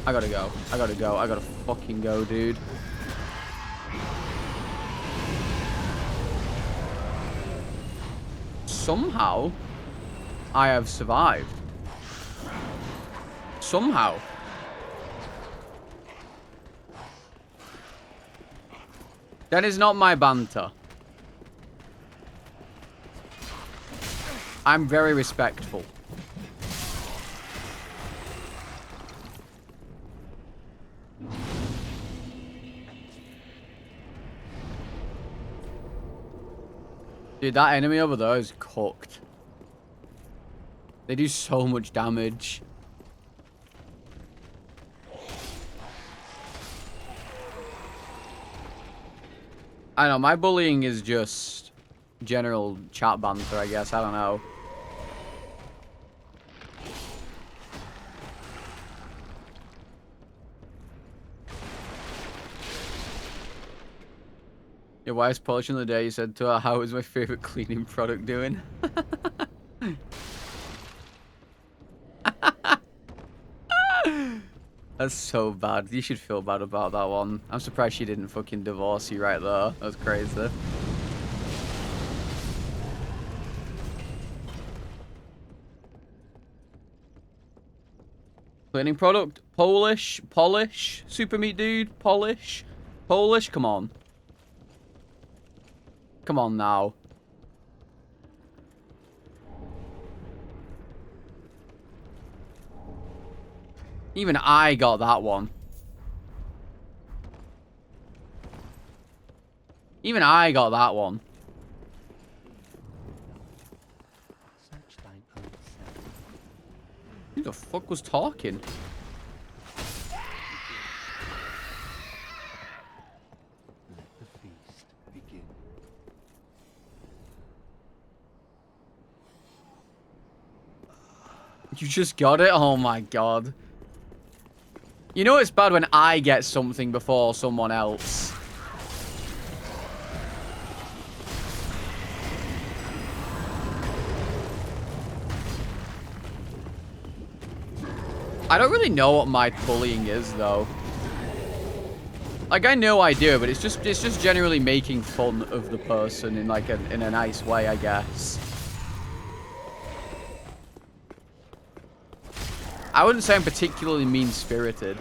I gotta go. I gotta go. I gotta fucking go, dude. Somehow, I have survived. Somehow. That is not my banter. I'm very respectful. Dude, that enemy over there is cooked. They do so much damage. I know, my bullying is just general chat banter, I guess. I don't know. Your wife's polishing the day. You said to her, how is my favorite cleaning product doing? That's so bad. You should feel bad about that one. I'm surprised she didn't fucking divorce you right there. That's crazy. Cleaning product. Polish. Polish. Super meat dude. Polish. Polish. Come on. Come on now. Even I got that one. Even I got that one. Who the fuck was talking? Let the feast begin. You just got it? Oh my god. You know it's bad when I get something before someone else. I don't really know what my bullying is, though. Like, I know I do, but it's just generally making fun of the person in, like, in a nice way, I guess. I wouldn't say I'm particularly mean-spirited.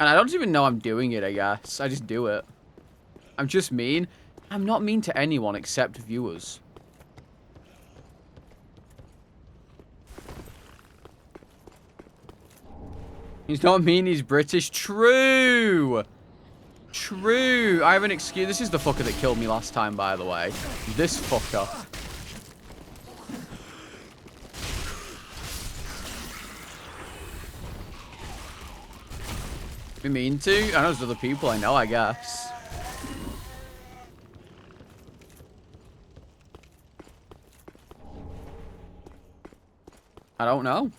And I don't even know I'm doing it, I guess. I just do it. I'm just mean. I'm not mean to anyone except viewers. He's not mean, he's British. True! True! I have an excuse. This is the fucker that killed me last time, by the way. This fucker. Be mean to? I know there's other people I know, I guess. I don't know.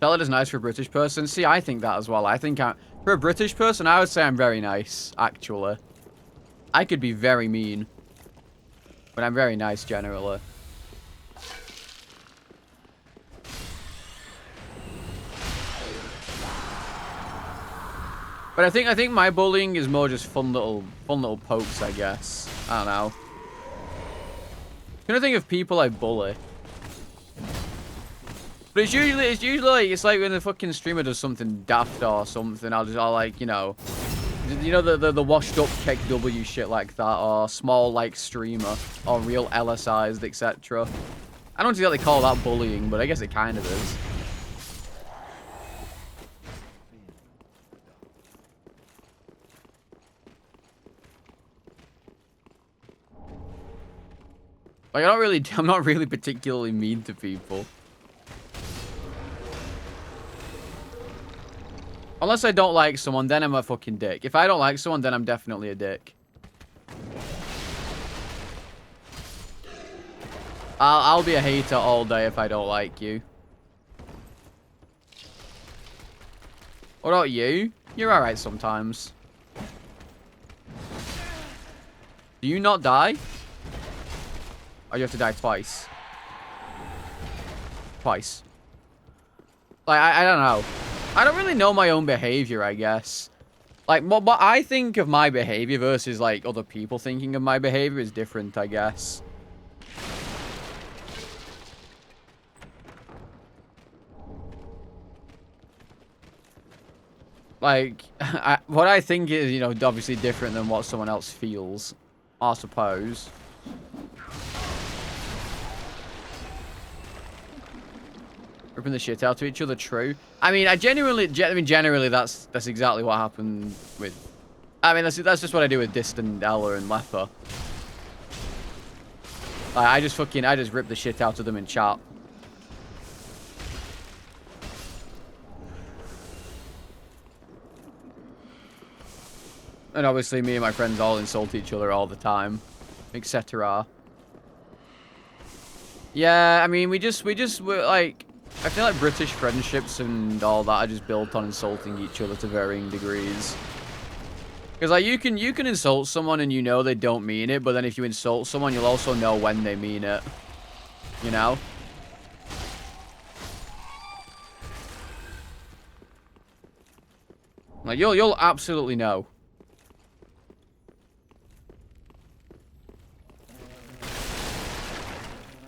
Salad is nice for a British person. See, I think that as well. I think for a British person, I would say I'm very nice, actually. I could be very mean. But I'm very nice, generally. But I think my bullying is more just fun little pokes, I guess. I don't know. I'm trying to think of people I bully. But it's usually like, it's like when the fucking streamer does something daft or something, I'll like, you know the washed up Keck W shit like that, or small like streamer, or real LSIs, etc. I don't exactly call that bullying, but I guess it kind of is. Like, I'm not really particularly mean to people. Unless I don't like someone, then I'm a fucking dick. If I don't like someone, then I'm definitely a dick. I'll be a hater all day if I don't like you. What about you? You're alright sometimes. Do you not die? Or you have to die twice? Twice. Like, I don't know. I don't really know my own behavior, I guess. Like, what I think of my behavior versus, like, other people thinking of my behavior is different, I guess. Like, what I think is, you know, obviously different than what someone else feels, I suppose. Ripping the shit out of each other, true. I mean, generally, that's exactly what happened with. I mean, that's just what I do with Distant, Ella, and Leper. Like, I just rip the shit out of them in chat. And obviously, me and my friends all insult each other all the time, etc. Yeah, I mean, we're like, I feel like British friendships and all that are just built on insulting each other to varying degrees. Because like you can insult someone and you know they don't mean it, but then if you insult someone, you'll also know when they mean it. You know? Like you'll absolutely know.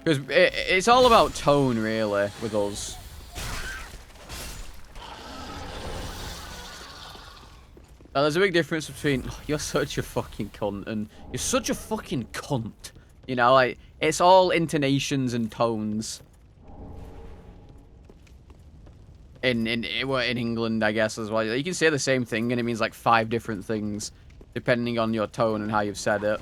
Because it's all about tone, really, with us. Now, there's a big difference between, oh, you're such a fucking cunt, and you're such a fucking cunt. You know, like, it's all intonations and tones. In England, I guess, as well. You can say the same thing, and it means, like, 5 different things, depending on your tone and how you've said it.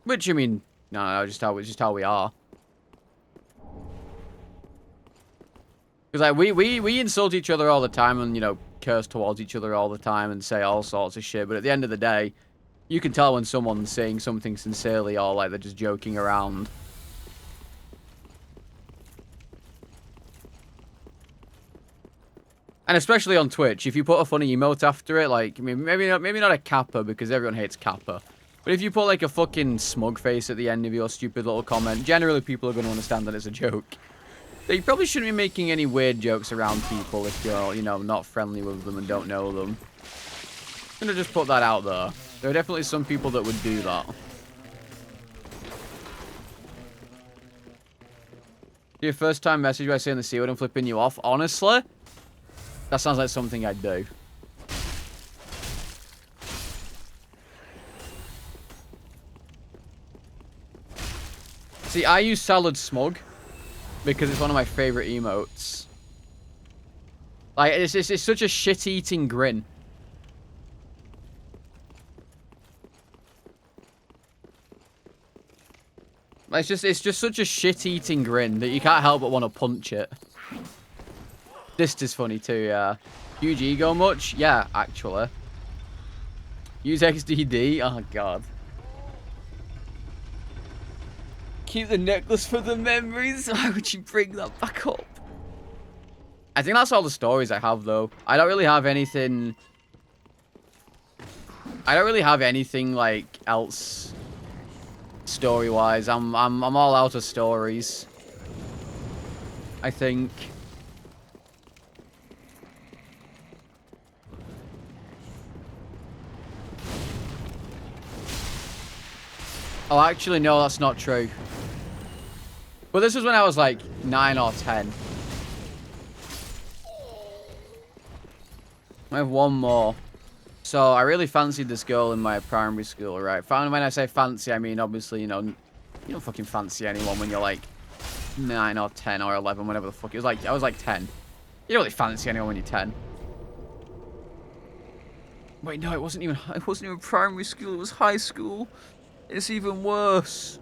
Which, I mean, no, just how we are. Because, like, we insult each other all the time and, you know, curse towards each other all the time and say all sorts of shit. But at the end of the day, you can tell when someone's saying something sincerely or, like, they're just joking around. And especially on Twitch, if you put a funny emote after it, like, I mean, maybe not a kappa, because everyone hates kappa. But if you put, like, a fucking smug face at the end of your stupid little comment, generally people are going to understand that it's a joke. So you probably shouldn't be making any weird jokes around people if you're, you know, not friendly with them and don't know them. I'm going to just put that out there. There are definitely some people that would do that. Your first time message by saying the C word and flipping you off? Honestly, that sounds like something I'd do. See, I use Salad Smug because it's one of my favorite emotes. Like, it's such a shit-eating grin. Like, it's just such a shit-eating grin that you can't help but want to punch it. This is funny too, yeah. Huge ego much? Yeah, actually. Use XDD? Oh, God. Keep the necklace for the memories. Why would you bring that back up? I think that's all the stories I have, though. I don't really have anything... like, else... story-wise. I'm all out of stories. I think... Oh, actually, no, that's not true. But this was when I was like 9 or 10. I have one more. So I really fancied this girl in my primary school, right? When I say fancy, I mean obviously, you know, you don't fucking fancy anyone when you're like 9 or 10 or 11, whatever the fuck. It was like, I was like 10. You don't really fancy anyone when you're 10. Wait, no, it wasn't even primary school, it was high school. It's even worse.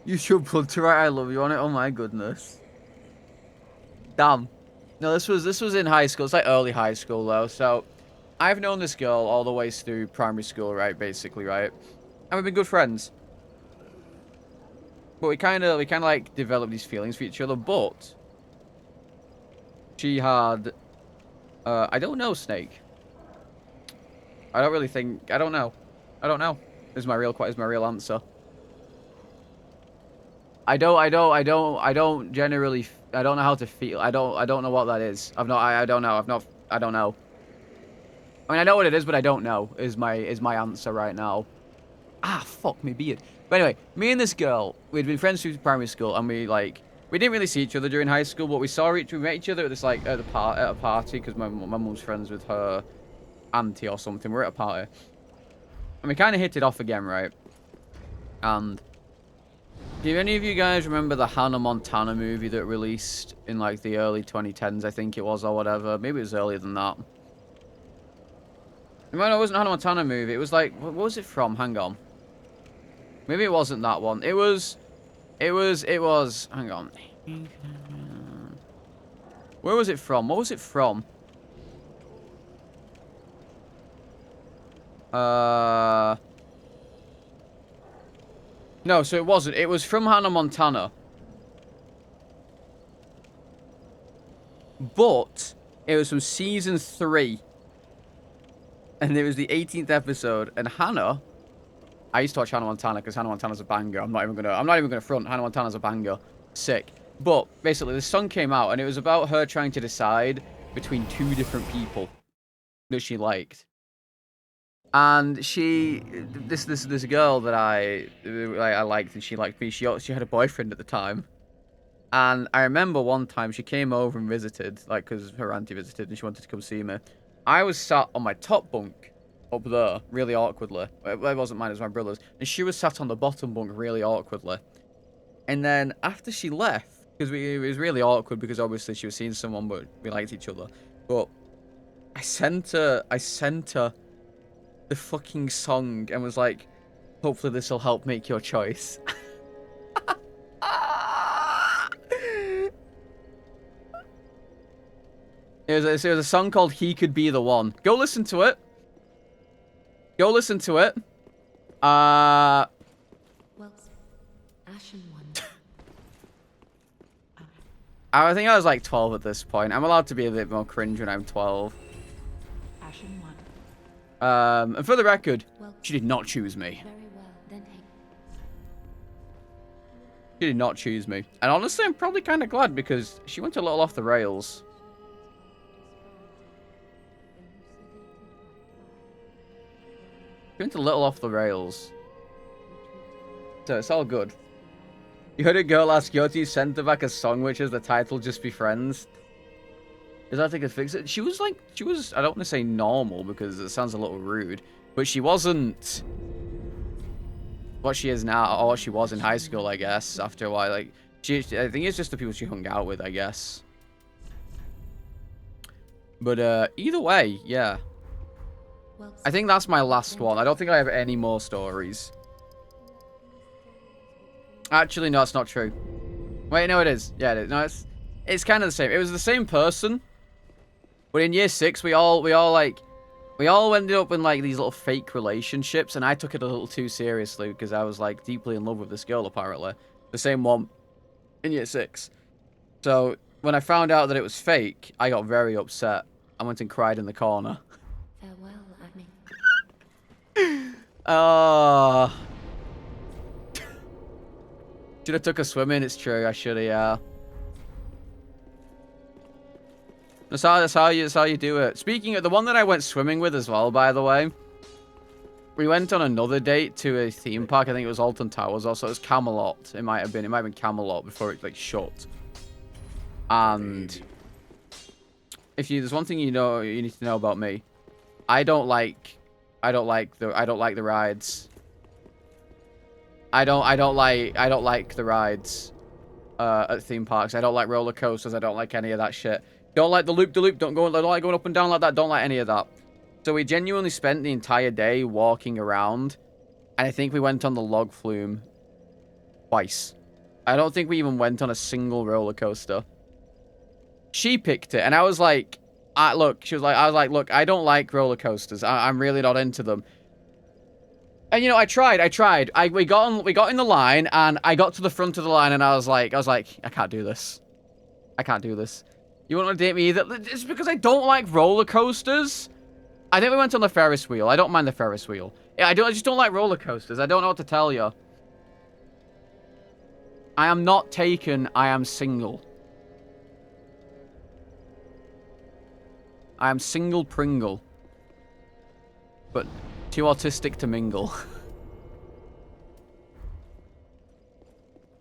You should plug to write I love you on it. Oh my goodness. Damn. No, this was in high school. It's like early high school though. So I've known this girl all the way through primary school, right? Basically, right? And we've been good friends. But we kind of like developed these feelings for each other. But she had, I don't know, Snake. I don't really think. I don't know. Is my real answer. I don't generally. I don't know how to feel. I don't know what that is. I don't know. I mean, I know what it is, but I don't know, is my answer right now. Ah, fuck me beard. But anyway, me and this girl, we'd been friends through primary school, and we didn't really see each other during high school, but we met each other at this, like, at a party, because my mum's friends with her auntie or something. We're at a party. And we kind of hit it off again, right? And do any of you guys remember the Hannah Montana movie that released in, like, the early 2010s, I think it was, or whatever? Maybe it was earlier than that. No, it wasn't a Hannah Montana movie. It was, like, what was it from? Hang on. Maybe it wasn't that one. It was, hang on. Where was it from? What was it from? No, so it wasn't. It was from Hannah Montana. But it was from season 3. And it was the 18th episode. And Hannah, I used to watch Hannah Montana because Hannah Montana's a banger. I'm not even gonna front. Hannah Montana's a banger. Sick. But basically, the song came out, and it was about her trying to decide between 2 different people that she liked. And this girl that I liked, and she liked me. She had a boyfriend at the time. And I remember one time she came over and visited, like, because her auntie visited, and she wanted to come see me. I was sat on my top bunk up there, really awkwardly. It wasn't mine, it was my brother's. And she was sat on the bottom bunk really awkwardly. And then after she left, because it was really awkward because obviously she was seeing someone, but we liked each other. But I sent her the fucking song and was like, hopefully this will help make your choice. It was a song called He Could Be the One. Go listen to it. Go listen to it. Well, Ashen One. I think I was like 12 at this point. I'm allowed to be a bit more cringe when I'm 12. Ashen One. And for the record, Well, she did not choose me. very well. Then hey. She did not choose me. And honestly, I'm probably kind of glad because she went a little off the rails. She went a little off the rails. So it's all good. You heard a girl ask Yoti sent her back a song which is the title Just Be Friends. Is that I could fix it? She was, I don't want to say normal because it sounds a little rude, but she wasn't what she is now, or what she was in high school, I guess, after a while. Like, I think it's just the people she hung out with, I guess. But, either way, yeah. Well, I think that's my last one. I don't think I have any more stories. Actually, no, it's not true. Wait, no, it is. Yeah, it is. No, it's kind of the same. It was the same person. But in year 6, we all ended up in, like, these little fake relationships, and I took it a little too seriously because I was, like, deeply in love with this girl, apparently. The same one in year 6. So, when I found out that it was fake, I got very upset. I went and cried in the corner. farewell, Agni. Should have took a swim in, it's true. I should have, yeah. That's how you do it. Speaking of the one that I went swimming with as well, by the way. We went on another date to a theme park. I think it was Alton Towers. Also, it was Camelot. It might have been Camelot before it, like, shut. And there's one thing you need to know about me. I don't like the rides. I don't like the rides at theme parks. I don't like roller coasters. I don't like any of that shit. Don't like the loop-de-loop. Don't like going up and down like that. Don't like any of that. So we genuinely spent the entire day walking around, and I think we went on the log flume twice. I don't think we even went on a single roller coaster. She picked it, and I was like, look, I don't like roller coasters. I'm really not into them. And, you know, I tried. We got in the line, and I got to the front of the line, and I was like, I can't do this. I can't do this. You want to date me either? It's because I don't like roller coasters. I think we went on the Ferris wheel. I don't mind the Ferris wheel. I just don't like roller coasters. I don't know what to tell you. I am not taken. I am single. I am single Pringle. but too autistic to mingle.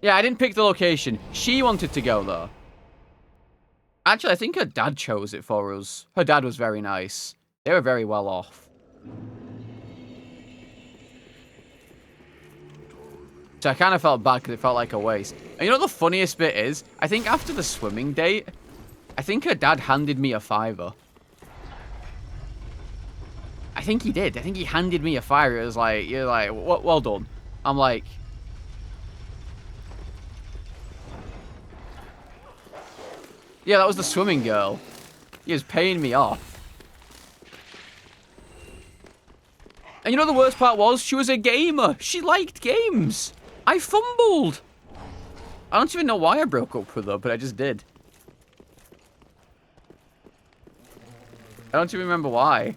Yeah, I didn't pick the location. She wanted to go, though. Actually, I think her dad chose it for us. Her dad was very nice. They were very well off. So I kind of felt bad because it felt like a waste. And you know what the funniest bit is? I think after the swimming date, I think her dad handed me a $5. I think he did. I think he handed me a $5. It was like, you're like, well done. I'm like... Yeah, that was the swimming girl. He was paying me off. And you know the worst part was? She was a gamer. She liked games. I fumbled. I don't even know why I broke up with her, but I just did. I don't even remember why.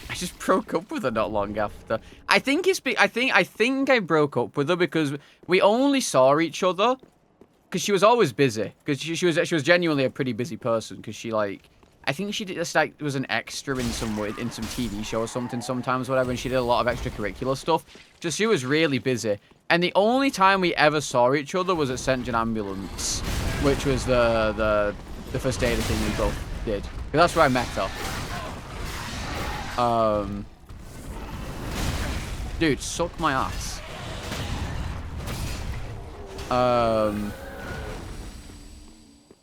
I just broke up with her not long after. I think I broke up with her because we only saw each other because she was always busy. Because she was genuinely a pretty busy person. Because she like, I think she did just like was an extra in some TV show or something sometimes, whatever. And she did a lot of extracurricular stuff. Just she was really busy. And the only time we ever saw each other was at St. John Ambulance, which was the first aider thing we both did. Because that's where I met her. Dude, suck my ass.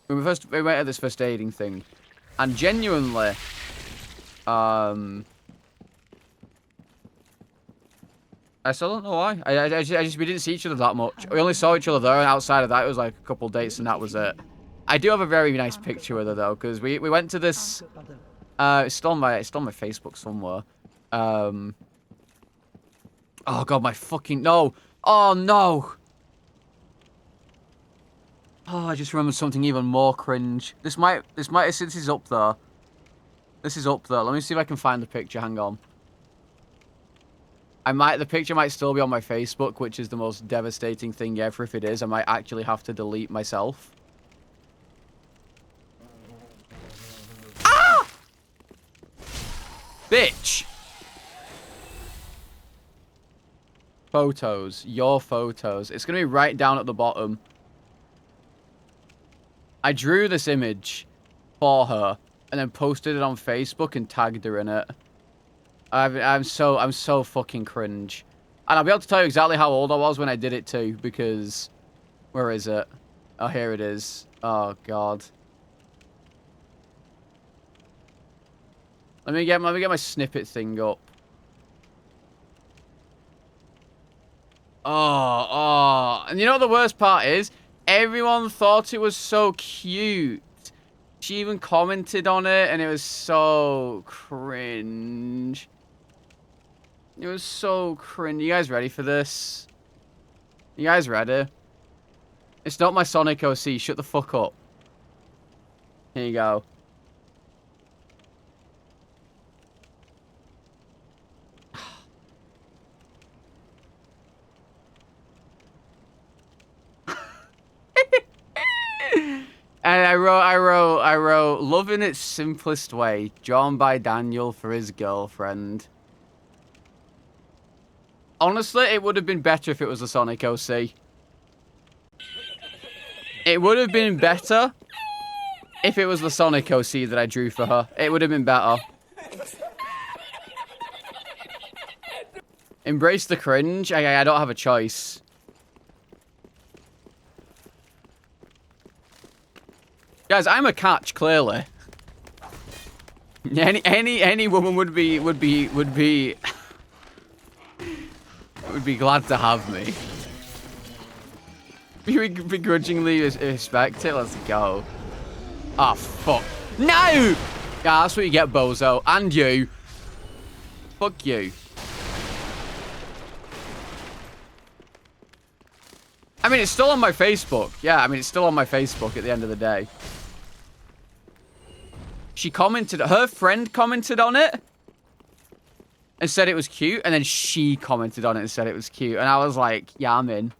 We went at this first aiding thing, and genuinely, I still don't know why. I just we didn't see each other that much. We only saw each other there, and outside of that, it was like a couple dates, and that was it. I do have a very nice picture with her though, because we went to this. It's still on my Facebook somewhere. Oh god, my fucking no! Oh no! Oh, I just remembered something even more cringe. This might since this is up there. This is up there. Let me see if I can find the picture. Hang on. The picture might still be on my Facebook, which is the most devastating thing ever. If it is, I might actually have to delete myself. Ah! Bitch! Photos. Your photos. It's going to be right down at the bottom. I drew this image for her and then posted it on Facebook and tagged her in it. I'm so fucking cringe. And I'll be able to tell you exactly how old I was when I did it too, because where is it? Oh, here it is. Oh god. Let me get my snippet thing up. And you know what the worst part is? Everyone thought it was so cute. She even commented on it, and it was so cringe. It was so cringe. You guys ready for this? You guys ready? It's not my Sonic OC. Shut the fuck up. Here you go. And I wrote, love in its simplest way, drawn by Daniel for his girlfriend. Honestly, it would have been better if it was a Sonic OC. It would have been better if it was the Sonic OC that I drew for her. It would have been better. Embrace the cringe. I don't have a choice. Guys, I'm a catch, clearly. Any woman would be glad to have me. You begrudgingly respect it. Let's go. Ah, fuck. No! Yeah, that's what you get, bozo. And you. Fuck you. I mean, it's still on my Facebook. Yeah, I mean, it's still on my Facebook at the end of the day. She commented, her friend commented on it and said it was cute, and then she commented on it and said it was cute, and I was like, yeah, I'm in.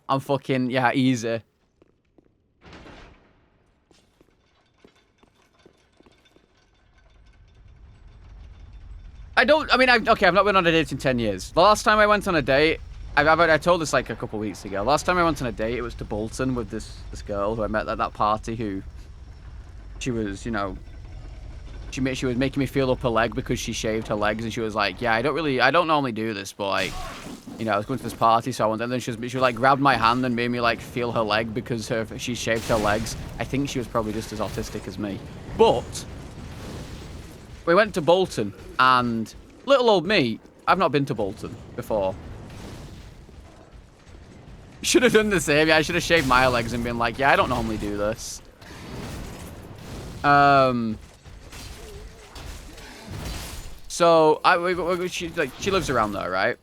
I'm fucking, yeah, easy. I mean, okay, I've not been on a date in 10 years. The last time I went on a date, I told this like a couple weeks ago. Last time I went on a date, it was to Bolton with this girl who I met at that party who, she was, you know, she was making me feel up her leg because she shaved her legs, and she was like, yeah, I don't normally do this, but like, you know, I was going to this party, so I went, and then she like grabbed my hand and made me like feel her leg because she shaved her legs. I think she was probably just as autistic as me. But we went to Bolton, and little old me, I've not been to Bolton before. Should have done the same. Yeah, I should have shaved my legs and been like, yeah, I don't normally do this. So she lives around there, right?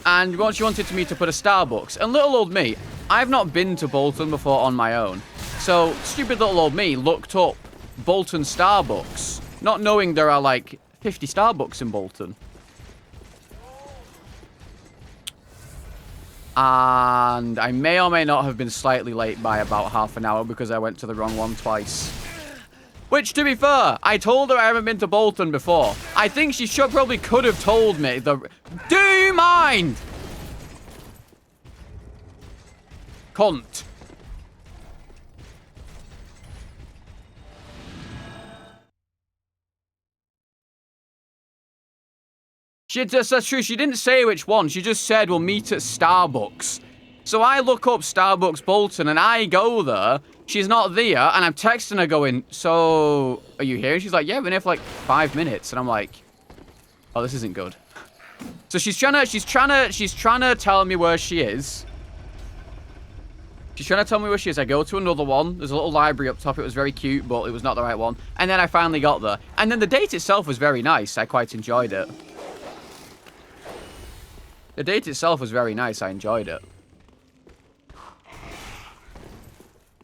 And once she wanted me to put a Starbucks, and little old me, I've not been to Bolton before on my own. So stupid little old me looked up Bolton Starbucks, not knowing there are like 50 Starbucks in Bolton. And I may or may not have been slightly late by about half an hour because I went to the wrong one twice. Which, to be fair, I told her I haven't been to Bolton before. I think she probably could have told me the... Do you mind? Cunt. That's true. She didn't say which one. She just said, we'll meet at Starbucks. So I look up Starbucks Bolton, and I go there. She's not there, and I'm texting her going, so, are you here? And she's like, yeah, I've been here for like 5 minutes. And I'm like, oh, this isn't good. So she's trying to tell me where she is. She's trying to tell me where she is. I go to another one. There's a little library up top. It was very cute, but it was not the right one. And then I finally got there. And then the date itself was very nice. I quite enjoyed it. The date itself was very nice. I enjoyed it.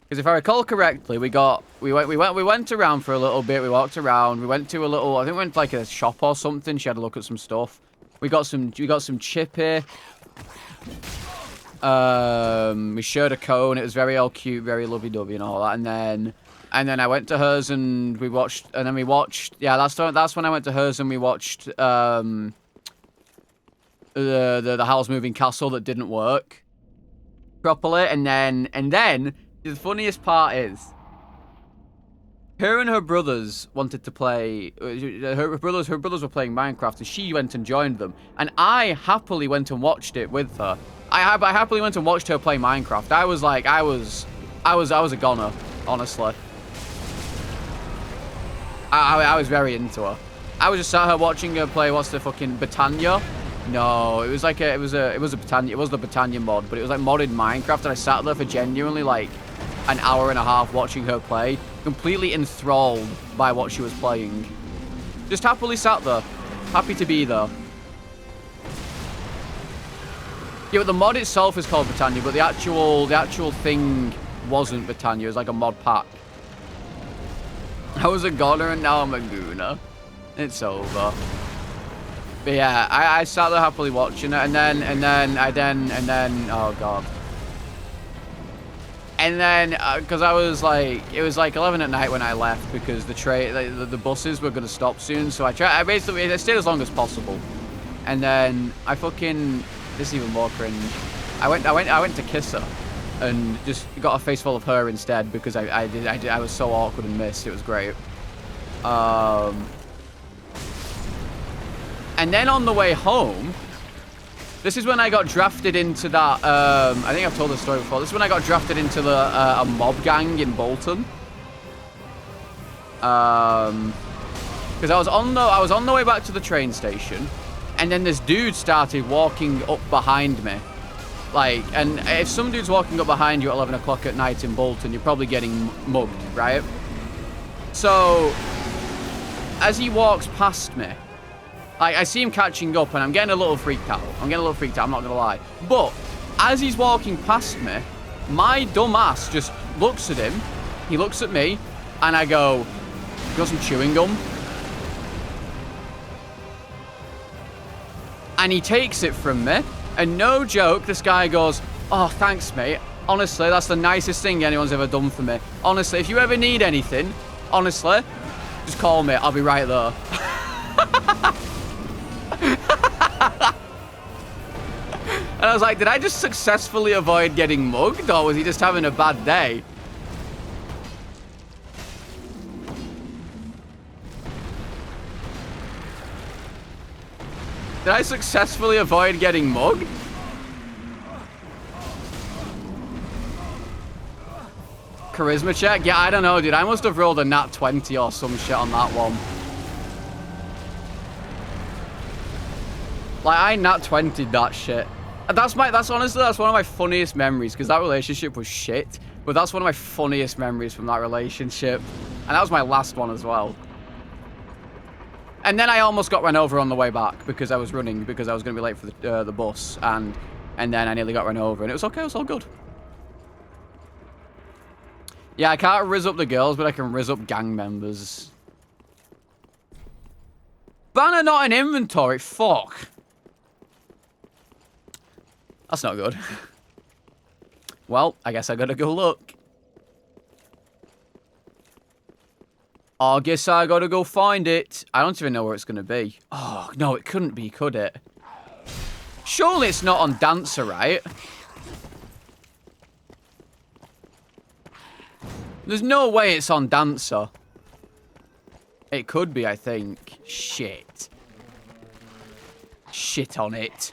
Because if I recall correctly, we went around for a little bit. We walked around. We went to a little, I think we went to like a shop or something. She had a look at some stuff. We got some chippy. We shared a cone. It was very all cute, very lovey-dovey and all that. And then I went to hers and we watched. Yeah, that's when I went to hers and we watched the Howl's Moving Castle that didn't work properly. And then the funniest part is, her and her brothers wanted to play. Her brothers were playing Minecraft, and she went and joined them. And I happily went and watched it with her. I happily went and watched her play Minecraft. I was a goner, honestly. I was very into her. I was just sat here watching her play. What's the fucking Britannia? No, it was like it was a Britannia. It was the Britannia mod, but it was like modded Minecraft. And I sat there for genuinely like an hour and a half watching her play, completely enthralled by what she was playing. Just happily sat there, happy to be there. Yeah, but the mod itself is called Britannia, but the actual thing wasn't Britannia. It was like a mod pack. I was a goner and now I'm a gooner. It's over. But yeah, I sat there happily watching it, and then oh god. And then, because I was like, it was like 11 at night when I left because the buses were gonna stop soon. So I stayed as long as possible. And then this is even more cringe. I went to kiss her, and just got a face full of her instead because I was so awkward and missed. It was great. And then on the way home, this is when I got drafted into that, I think I've told this story before. This is when I got drafted into a mob gang in Bolton. Because I was on the way back to the train station, and then this dude started walking up behind me. Like, and if some dude's walking up behind you at 11 o'clock at night in Bolton, you're probably getting mugged, right? So, as he walks past me, I see him catching up, and I'm getting a little freaked out. I'm not gonna lie. But as he's walking past me, my dumb ass just looks at him. He looks at me, and I go, "You got some chewing gum?" And he takes it from me, and no joke, this guy goes, "Oh, thanks, mate. Honestly, that's the nicest thing anyone's ever done for me. Honestly, if you ever need anything, honestly, just call me. I'll be right there." And I was like, did I just successfully avoid getting mugged, or was he just having a bad day? Did I successfully avoid getting mugged? Charisma check? Yeah, I don't know, dude. I must have rolled a nat 20 or some shit on that one. Like, I nat 20'd that shit. That's honestly, that's one of my funniest memories, because that relationship was shit. But that's one of my funniest memories from that relationship. And that was my last one as well. And then I almost got run over on the way back because I was running, because I was going to be late for the bus. And then I nearly got run over, and it was okay, it was all good. Yeah, I can't rizz up the girls, but I can rizz up gang members. Banner not in inventory, fuck. That's not good. Well, I guess I gotta go look. I guess I gotta go find it. I don't even know where it's gonna be. Oh, no, it couldn't be, could it? Surely it's not on Dancer, right? There's no way it's on Dancer. It could be, I think. Shit. Shit on it.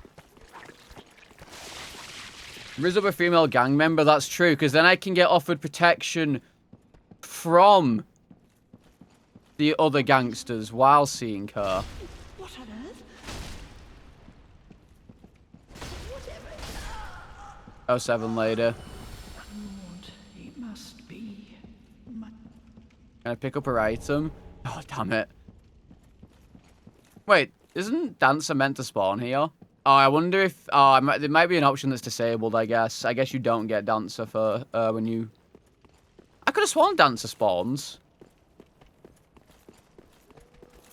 Rizz up a female gang member, that's true, because then I can get offered protection from the other gangsters while seeing her. What on earth? Oh, 7 later. It must be. Can I pick up her item? Oh, damn it. Wait, isn't Dancer meant to spawn here? Oh, I wonder if... Oh, there might be an option that's disabled, I guess. I guess you don't get Dancer for when you... I could have sworn Dancer spawns.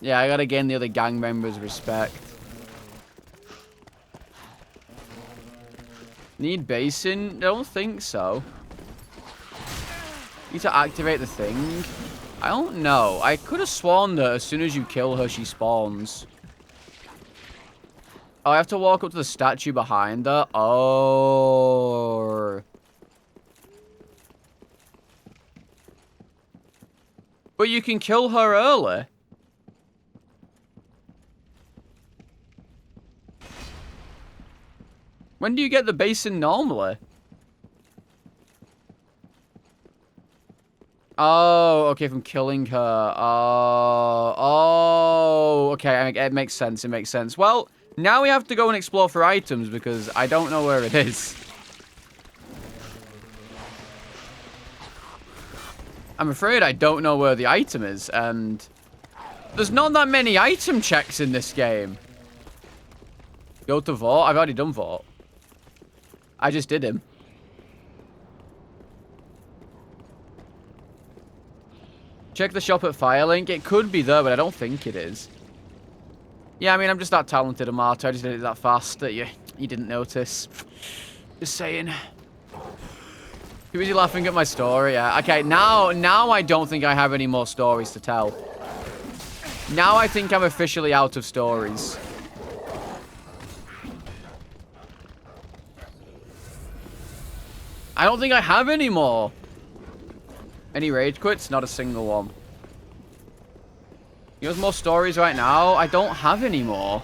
Yeah, I gotta gain the other gang members' respect. Need basin? I don't think so. Need to activate the thing. I don't know. I could have sworn that as soon as you kill her, she spawns. Oh, I have to walk up to the statue behind her? Oh. But you can kill her early. When do you get the basin normally? Oh, okay, from killing her. Oh, okay, it makes sense, it makes sense. Well, now we have to go and explore for items because I don't know where it is. I'm afraid I don't know where the item is, and there's not that many item checks in this game. Go to Vault? I've already done Vault. I just did him. Check the shop at Firelink. It could be there, but I don't think it is. Yeah, I mean, I'm just that talented, Amato. I just did it that fast that you didn't notice. Just saying. Too busy laughing at my story. Yeah. Okay, now I don't think I have any more stories to tell. Now I think I'm officially out of stories. I don't think I have any more. Any rage quits? Not a single one. You know, there's more stories right now. I don't have any more.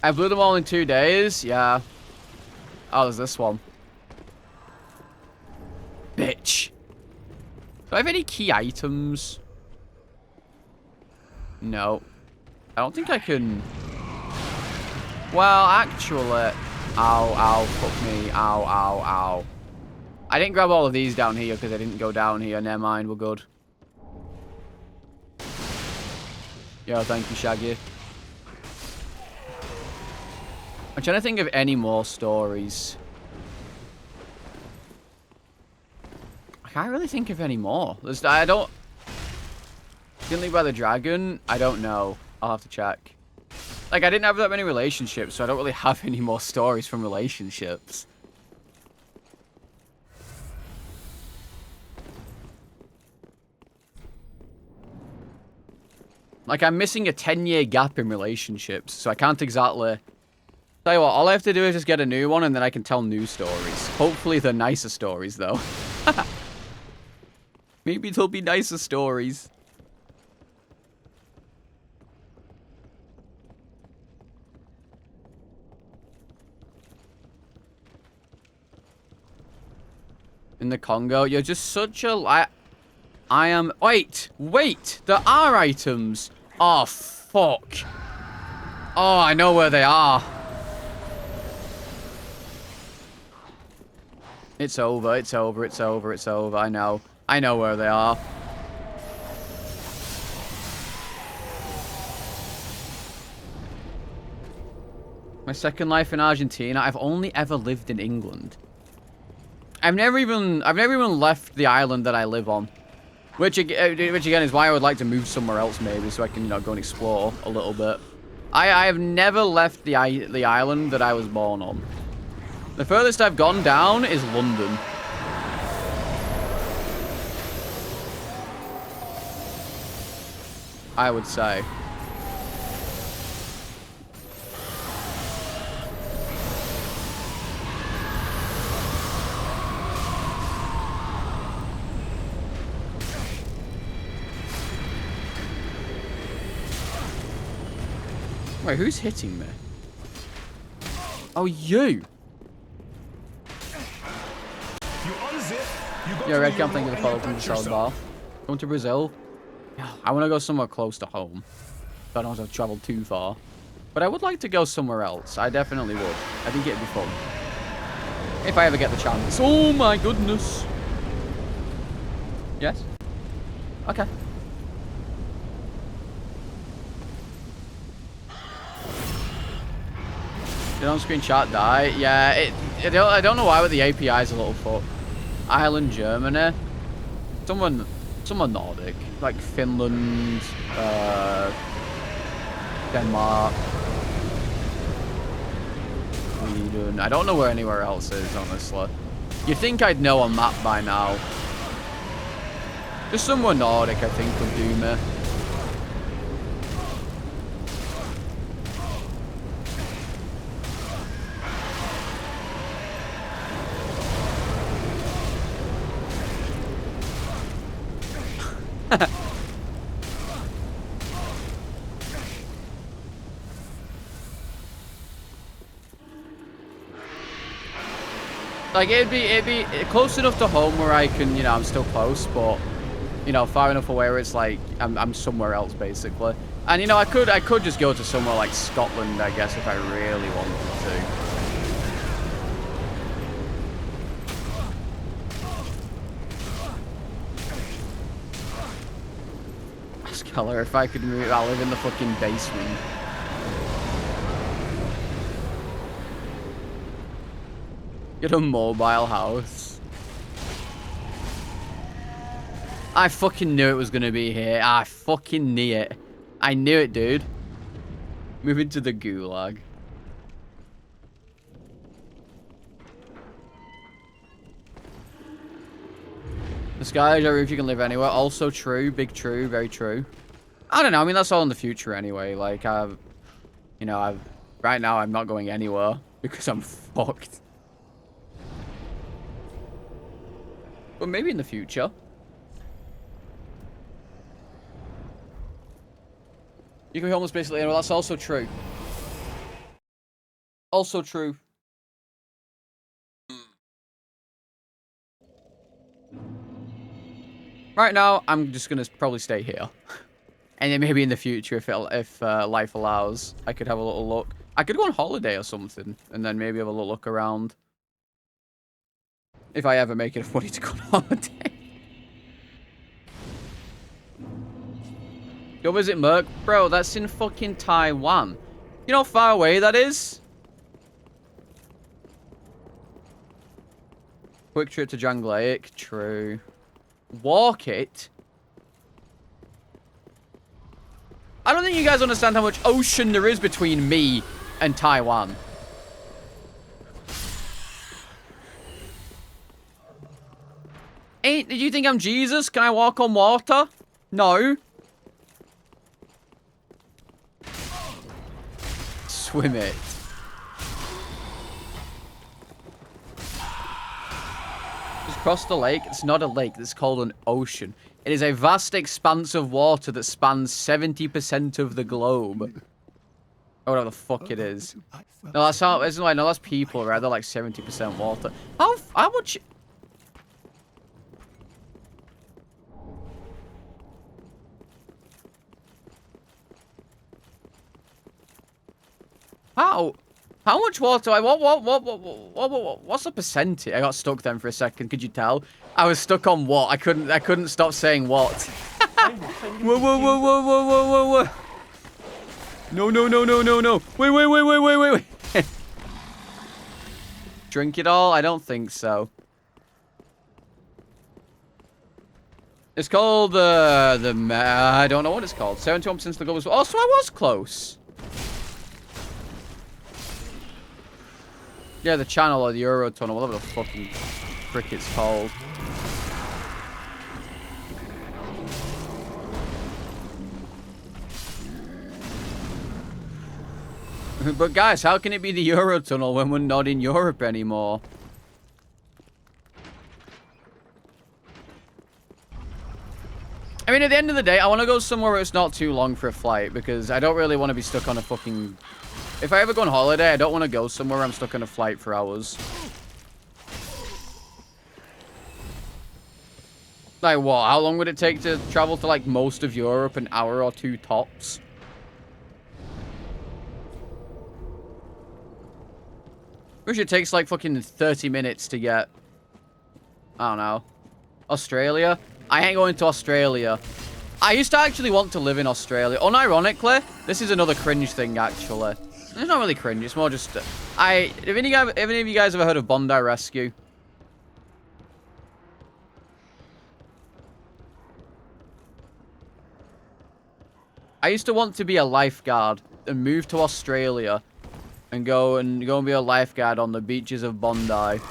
I blew them all in 2 days. Yeah. Oh, there's this one. Bitch. Do I have any key items? No. I don't think I can... Well, actually... Ow, ow, fuck me. Ow, ow, ow. I didn't grab all of these down here because I didn't go down here. Never mind, we're good. Yo, thank you, Shaggy. I'm trying to think of any more stories. I can't really think of any more. I don't... Didn't leave by the dragon? I don't know. I'll have to check. Like, I didn't have that many relationships, so I don't really have any more stories from relationships. Like, I'm missing a 10-year gap in relationships, so I can't exactly Tell you what, all I have to do is just get a new one, and then I can tell new stories. Hopefully they're nicer stories, though. Maybe they'll be nicer stories. In the Congo, you're just such a... I am... Wait! There are items! Oh, fuck. Oh, I know where they are. It's over. I know. I know where they are. My second life in Argentina. I've only ever lived in England. I've never even left the island that I live on. Which again is why I would like to move somewhere else maybe, so I can, you know, go and explore a little bit. I have never left the island that I was born on. The furthest I've gone down is London. I would say. Wait, who's hitting me? Oh, you! You unzip, you go Yeah, to Red the Camp, thank you urinal for the follow and from you the touch South yourself. Bar. Going to Brazil? I want to go somewhere close to home. I don't want to travel too far. But I would like to go somewhere else. I definitely would. I think it'd be fun. If I ever get the chance. Oh my goodness. Yes? Okay. Did on-screen chat die? Yeah, I don't know why, but the API is a little fucked. Ireland, Germany. Someone Nordic. Like Finland, Denmark, Sweden. I don't know where anywhere else is, honestly. You'd think I'd know a map by now. Just somewhere Nordic, I think, would do me. Like, it'd be close enough to home where I can, you know, I'm still close, but, you know, far enough away where it's like I'm somewhere else, basically. And, you know, I could just go to somewhere like Scotland, I guess, if I really wanted to. Ask Keller if I could move. I live in the fucking basement. Get a mobile house. I fucking knew it was gonna be here. I fucking knew it. I knew it, dude. Moving to the gulag. The sky is if you can live anywhere. Also true. Big true. Very true. I don't know. I mean, that's all in the future anyway. Like, right now I'm not going anywhere because I'm fucked. But maybe in the future. You can be homeless basically. Well, that's also true. Also true. Right now, I'm just gonna probably stay here. And then maybe in the future, if life allows, I could have a little look. I could go on holiday or something, and then maybe have a little look around. If I ever make enough money to go on holiday. Go visit Merc. Bro, that's in fucking Taiwan. You know how far away that is? Quick trip to Jang Lake. True. Walk it? I don't think you guys understand how much ocean there is between me and Taiwan. Did you think I'm Jesus? Can I walk on water? No. Swim it. Just cross the lake. It's not a lake. It's called an ocean. It is a vast expanse of water that spans 70% of the globe. Or whatever the fuck it is. No, that's not. Isn't like no, that's people, right? They're like 70% water. How much? How much water? What's the percentage? I got stuck then for a second. Could you tell? I was stuck on what? I couldn't stop saying what. Whoa. No. Wait. Drink it all? I don't think so. It's called I don't know what it's called. 71% of the globe. Oh, so I was close. Yeah, the channel or the Eurotunnel, whatever the fucking frick it's called. But guys, how can it be the Eurotunnel when we're not in Europe anymore? I mean, at the end of the day, I want to go somewhere where it's not too long for a flight, because I don't really want to be stuck on a fucking... If I ever go on holiday, I don't want to go somewhere where I'm stuck on a flight for hours. Like, what? How long would it take to travel to, like, most of Europe? An hour or two tops? Which it takes, like, fucking 30 minutes to get... I don't know. Australia? I ain't going to Australia. I used to actually want to live in Australia. Unironically, this is another cringe thing, actually. It's not really cringe, it's more just... Have any of you guys ever heard of Bondi Rescue? I used to want to be a lifeguard and move to Australia and go and be a lifeguard on the beaches of Bondi.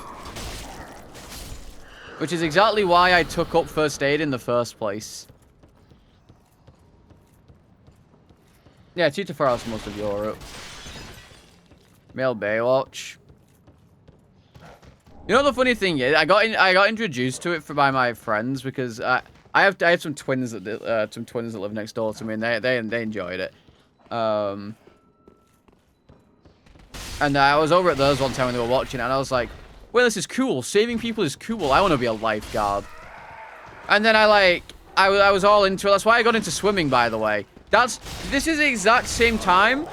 Which is exactly why I took up first aid in the first place. Yeah, 2 to 4 hours for most of Europe. Male Baywatch. You know the funny thing is, I got introduced to it by my friends because I had some twins that live next door to me, and they enjoyed it. And I was over at theirs one time when they were watching it, and I was like, well, this is cool. Saving people is cool. I want to be a lifeguard. And then I was all into it. That's why I got into swimming, by the way. This is the exact same time.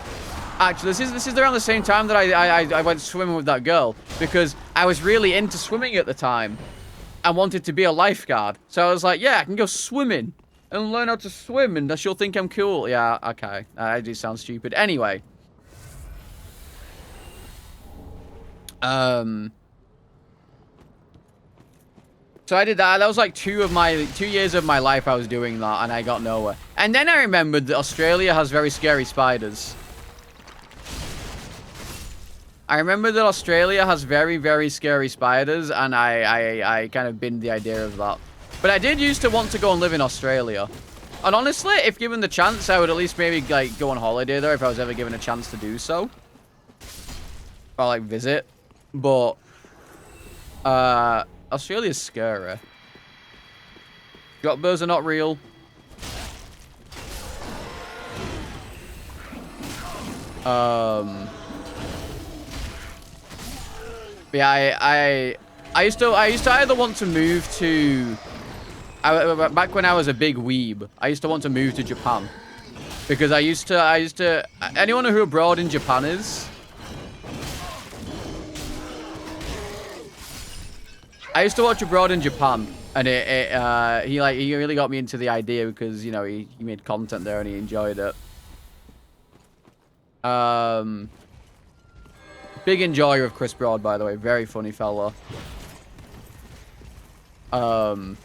Actually, this is around the same time that I went swimming with that girl, because I was really into swimming at the time and wanted to be a lifeguard. So I was like, yeah, I can go swimming and learn how to swim, and she'll think I'm cool. Yeah, okay. I do sound stupid. Anyway. So I did that. That was like 2 years of my life I was doing that, and I got nowhere. And then I remembered that Australia has very scary spiders. I remember that Australia has very, very scary spiders, and I kind of binned the idea of that. But I did used to want to go and live in Australia. And honestly, if given the chance, I would at least maybe like go on holiday there if I was ever given a chance to do so. Or like visit. But Australia's scary. Drop birds are not real. But yeah, I used to either want to move to... back when I was a big weeb, I used to want to move to Japan. Because I used to... Anyone who abroad in Japan is? I used to watch Abroad in Japan, and he really got me into the idea because, you know, he made content there and he enjoyed it. Big enjoyer of Chris Broad, by the way. Very funny fella. But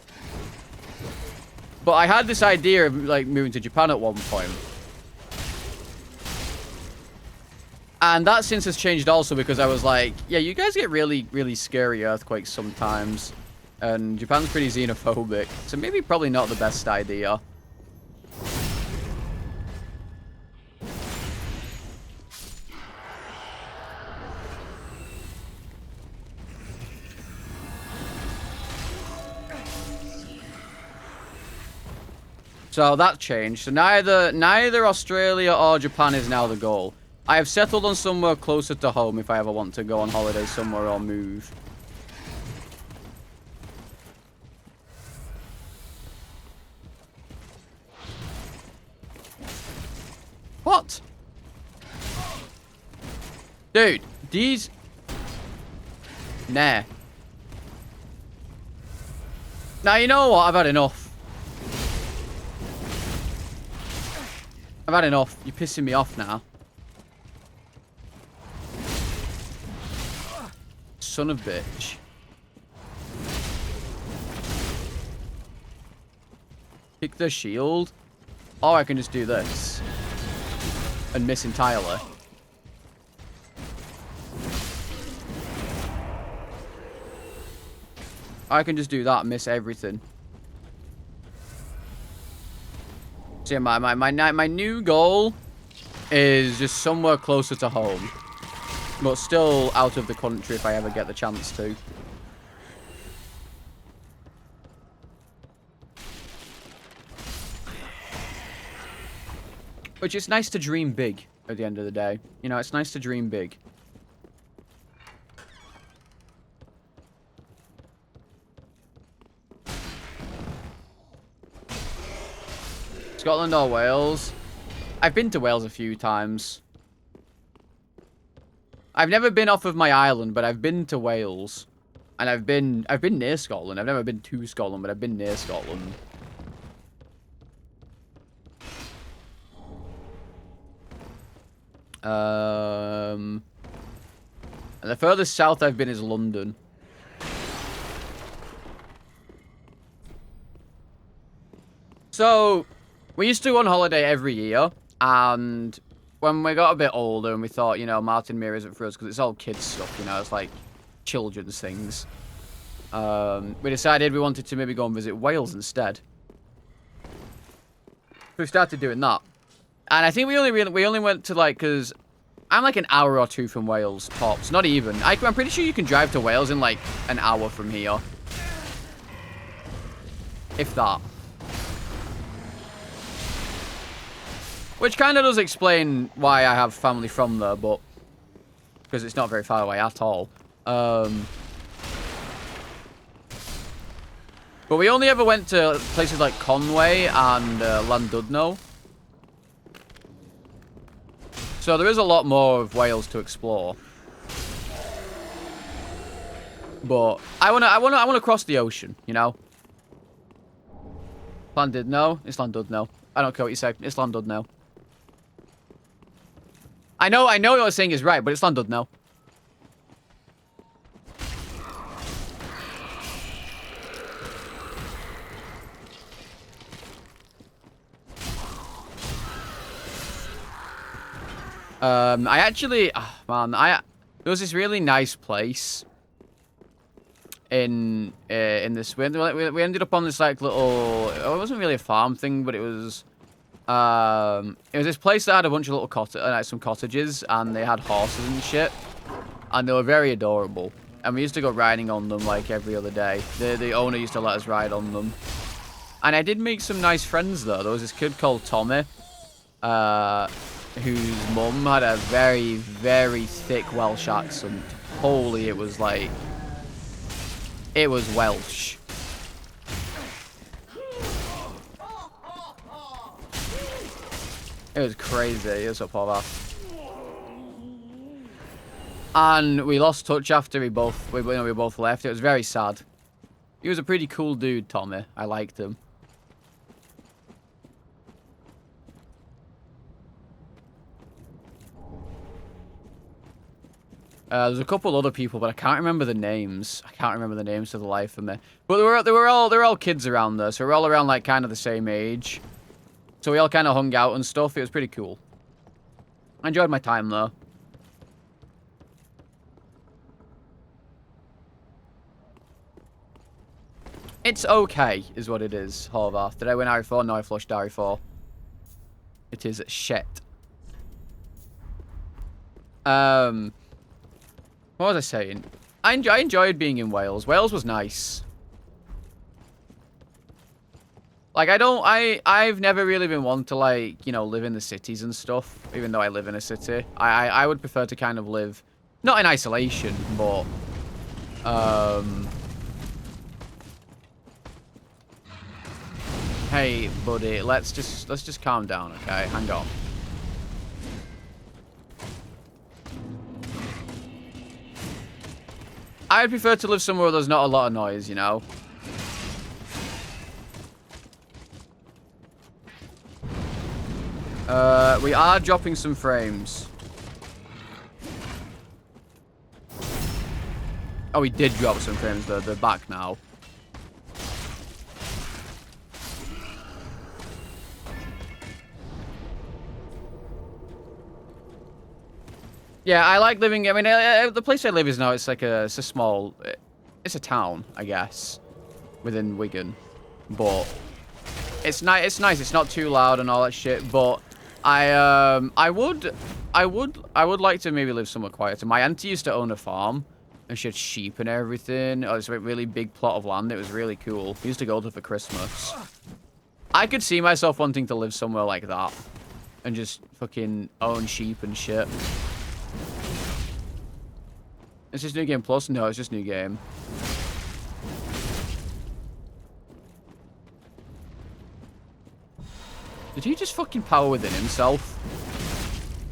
I had this idea of, like, moving to Japan at one point. And that since has changed also because I was like, yeah, you guys get really, really scary earthquakes sometimes. And Japan's pretty xenophobic. So maybe probably not the best idea. So that changed. So neither Australia or Japan is now the goal. I have settled on somewhere closer to home if I ever want to go on holiday somewhere or move. What? Dude, these... Nah. Now, you know what? I've had enough. I've had enough. You're pissing me off now. Son of a bitch. Kick the shield. Or I can just do this. And miss entirely. I can just do that and miss everything. So yeah, my new goal is just somewhere closer to home. But still out of the country if I ever get the chance to. Which it's nice to dream big at the end of the day. You know, it's nice to dream big. Scotland or Wales? I've been to Wales a few times. I've never been off of my island, but I've been to Wales. And I've been near Scotland. I've never been to Scotland, but I've been near Scotland. And the furthest south I've been is London. So, we used to go on holiday every year, and when we got a bit older and we thought, you know, Martin Mere isn't for us because it's all kids stuff, you know, it's like children's things. We decided we wanted to maybe go and visit Wales instead. So we started doing that. And I think we only went to, like, because I'm like an hour or two from Wales, tops. Not even. I'm pretty sure you can drive to Wales in, like, an hour from here. If that. Which kind of does explain why I have family from there, but... because it's not very far away at all. But we only ever went to places like Conway and Llandudno. So there is a lot more of Wales to explore. But I wanna cross the ocean, you know? Llandudno? It's Llandudno. I don't care what you say. It's Llandudno. I know what you're saying is right, but it's Llandudno. I actually, man, there was this really nice place in this. We ended up on this like little. It wasn't really a farm thing, but it was this place that had a bunch of little some cottages, and they had horses and shit, and they were very adorable. And we used to go riding on them like every other day. The owner used to let us ride on them, and I did make some nice friends though. There was this kid called Tommy, whose mum had a very, very thick Welsh accent. Holy, it was like... it was Welsh. It was crazy. It was up all that. And we lost touch after we both left. It was very sad. He was a pretty cool dude, Tommy. I liked him. There's a couple other people, but I can't remember the names. I can't remember the names for the life of me. But they were all kids around there, so we're all around like kind of the same age. So we all kind of hung out and stuff. It was pretty cool. I enjoyed my time there. It's okay, is what it is, Horvath. Did I win RE4? No, I flushed RE4. It is shit. What was I saying? I enjoyed being in Wales. Wales was nice. Like, I've never really been one to, like, you know, live in the cities and stuff, even though I live in a city. I would prefer to kind of live, not in isolation, but, hey, buddy, let's just calm down, okay? Hang on. I'd prefer to live somewhere where there's not a lot of noise, you know? We are dropping some frames. Oh, we did drop some frames. They're back now. Yeah, I like living. I mean, the place I live is now. It's like it's a small. It's a town, I guess, within Wigan, but it's nice. It's nice. It's not too loud and all that shit. But I would like to maybe live somewhere quieter. My auntie used to own a farm, and she had sheep and everything. Oh, it's a really big plot of land. It was really cool. We used to go to for Christmas. I could see myself wanting to live somewhere like that, and just fucking own sheep and shit. Is this New Game Plus? No, it's just New Game. Did he just fucking power within himself?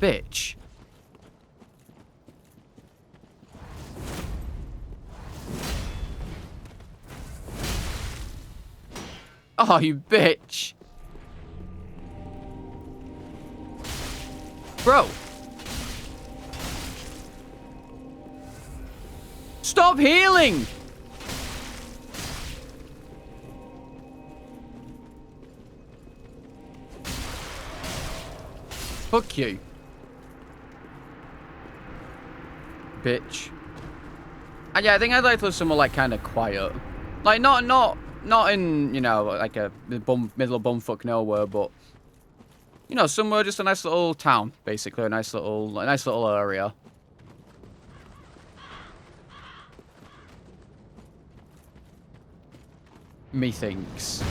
Bitch. Oh, you bitch. Bro. Stop healing! Fuck you. Bitch. And yeah, I think I'd like to live somewhere like kind of quiet. Like not in, you know, like a middle of bumfuck nowhere, but you know, somewhere just a nice little town, basically, a nice little area. Methinks.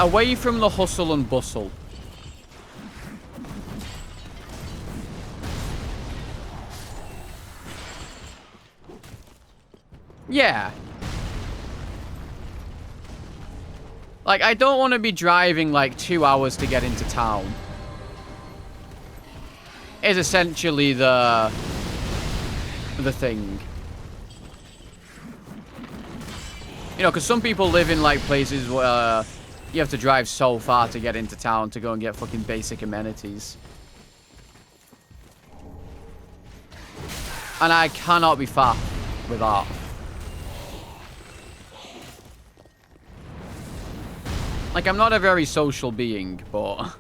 Away from the hustle and bustle. Yeah. Like, I don't want to be driving like 2 hours to get into town. Is essentially the thing. You know, because some people live in like places where you have to drive so far to get into town to go and get fucking basic amenities. And I cannot be far with that. Like, I'm not a very social being, but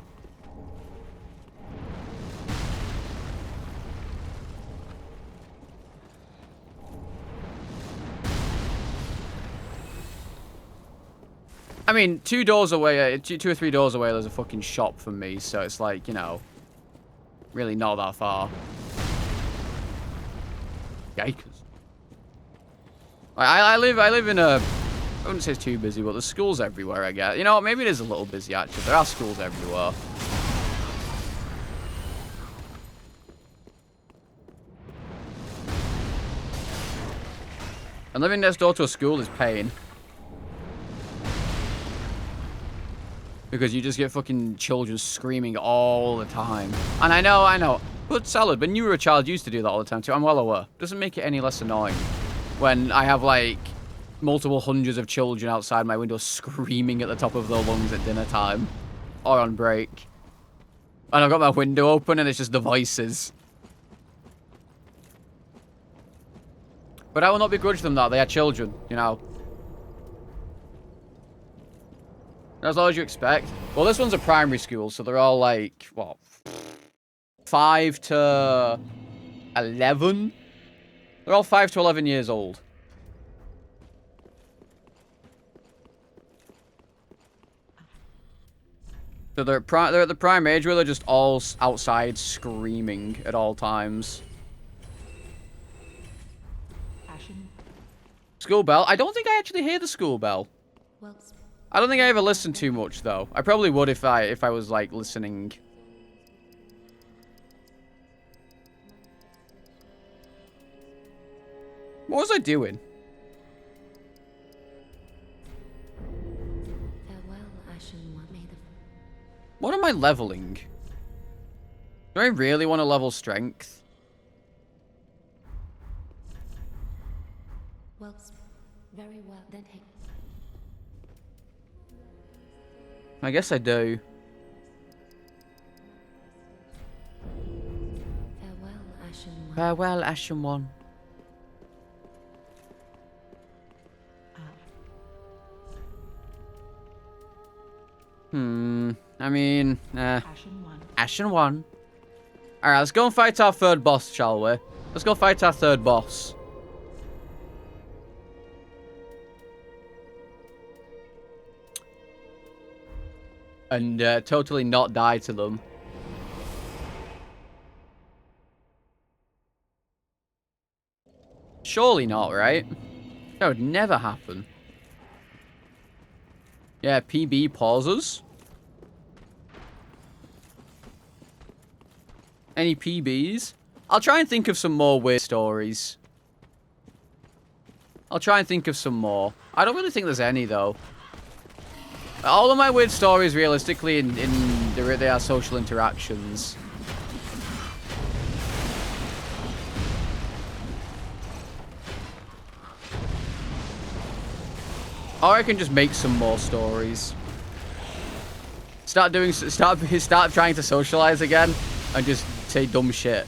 I mean, 2 doors away, 2 or 3 doors away, there's a fucking shop from me, so it's like, you know, really not that far. Yikes. I live in a, I wouldn't say it's too busy, but there's schools everywhere, I guess. You know, maybe it is a little busy, actually. There are schools everywhere. And living next door to a school is pain. Because you just get fucking children screaming all the time. And I know. But salad, when you were a child, you used to do that all the time too. I'm well aware. Doesn't make it any less annoying when I have like multiple hundreds of children outside my window screaming at the top of their lungs at dinner time or on break. And I've got my window open and it's just the voices. But I will not begrudge them that. They are children, you know. As low as you expect. Well, this one's a primary school, so they're all like, what? 5 to 11? They're all 5 to 11 years old. So they're at the prime age where they're just all outside screaming at all times. Ashen, School bell. I don't think I actually hear the school bell. Well, I don't think I ever listened too much though. I probably would if I was like listening. What was I doing? farewell, Ashen One. May the What am I leveling? Do I really want to level strength? well, very well. Then take I guess I do. farewell, Ashen One. Farewell, Ashen One. I mean, Ashen One. Alright, let's go and fight our third boss, shall we? Let's go fight our third boss. And totally not die to them. Surely not, right? That would never happen. Yeah, PB pauses. Any PBs? I'll try and think of some more weird stories. I'll try and think of some more. I don't really think there's any, though. All of my weird stories, realistically, they are social interactions. Or I can just make some more stories. Start trying to socialize again and just say dumb shit.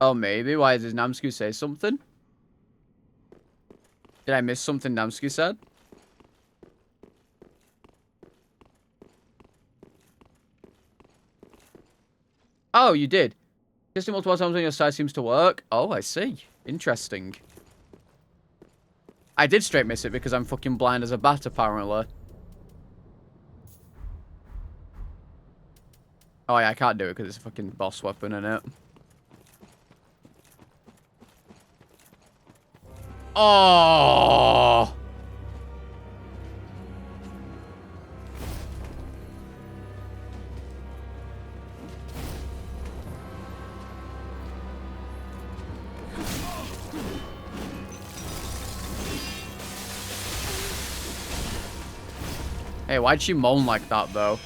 Oh, maybe. Why does Namsku say something? Did I miss something Namsku said? Oh, you did. Just multiple times on your side seems to work. Oh, I see. Interesting. I did straight miss it because I'm fucking blind as a bat, apparently. Oh, yeah, I can't do it because it's a fucking boss weapon, innit? Oh! Hey, why'd she moan like that, though?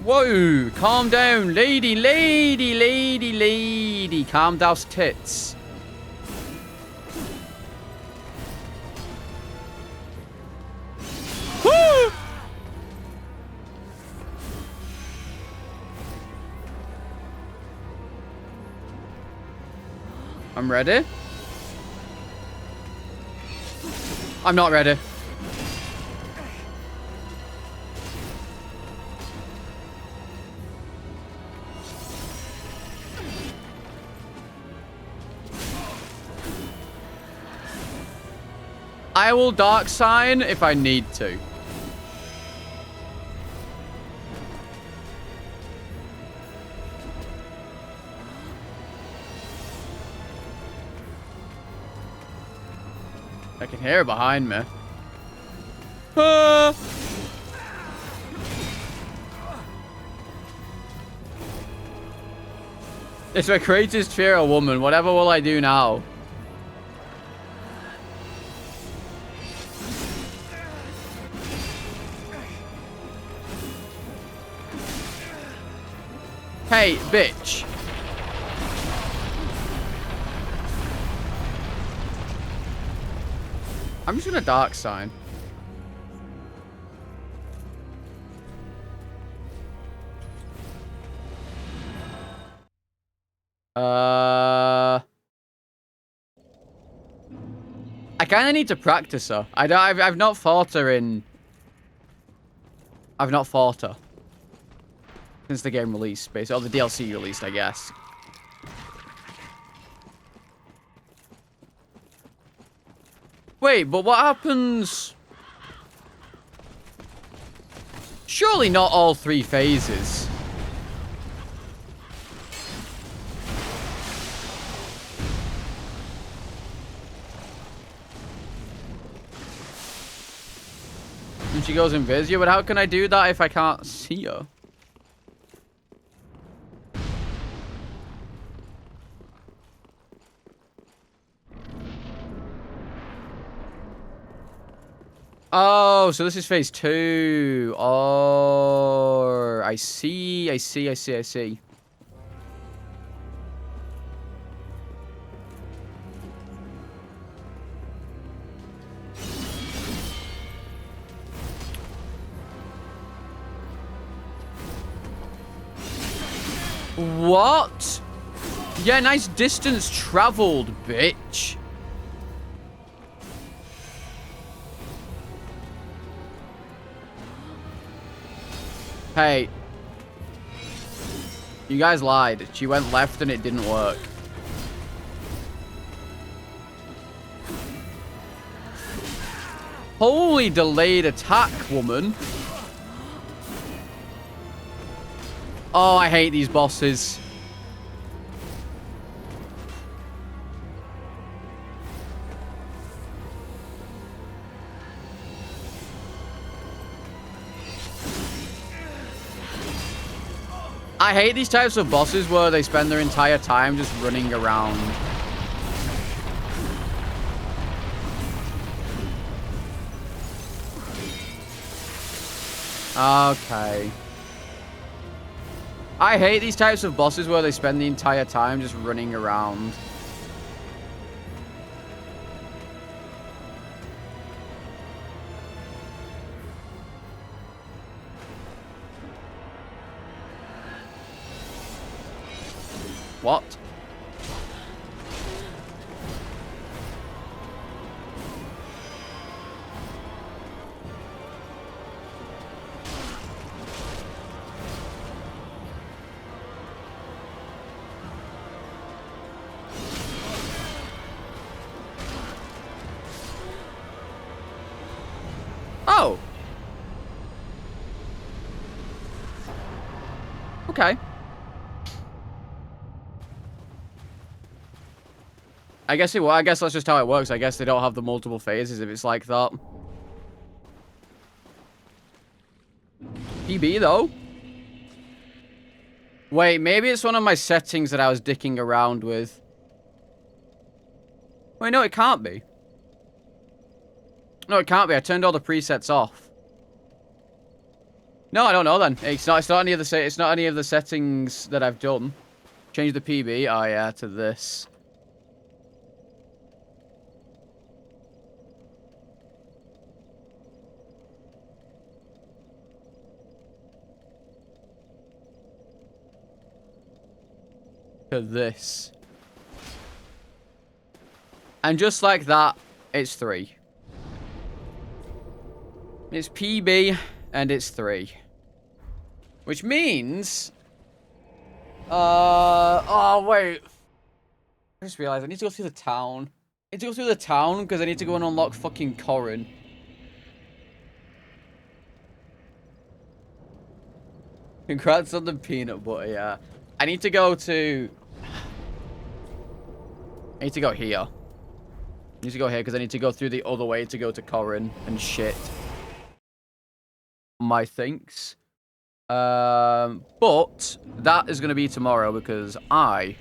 Whoa! Calm down, lady, lady, lady, lady. Calm down, tits. Woo! I'm ready. I'm not ready. I will dark sign if I need to. I can hear it behind me. Ah! It's my greatest fear, a woman. Whatever will I do now? Hey, bitch. I'm just gonna dark sign. I kind of need to practice her. I've not fought her in. I've not fought her since the game released, basically, or the DLC released, I guess. Wait, but what happens... Surely not all 3 phases. And she goes invisible, but how can I do that if I can't see her? Oh, so this is phase 2. Oh, I see. What? Yeah, nice distance traveled, bitch. Hey. You guys lied. She went left and it didn't work. Holy delayed attack, woman. Oh, I hate these bosses. I hate these types of bosses where they spend their entire time just running around. Okay. I hate these types of bosses where they spend the entire time just running around. What? Oh. Okay. I guess I guess that's just how it works. I guess they don't have the multiple phases if it's like that. PB though. Wait, maybe it's one of my settings that I was dicking around with. Wait, no, it can't be. No, it can't be. I turned all the presets off. No, I don't know then. It's not any of the settings that I've done. Change the PB. Oh yeah, to this. To this. And just like that, it's 3. It's PB and it's 3. Which means... oh, wait. I just realized I need to go through the town. I need to go through the town because I need to go and unlock fucking Corrin. Congrats on the peanut butter, yeah. I need to go to... I need to go here. I need to go here because I need to go through the other way to go to Corrin and shit. My thinks. But that is going to be tomorrow because I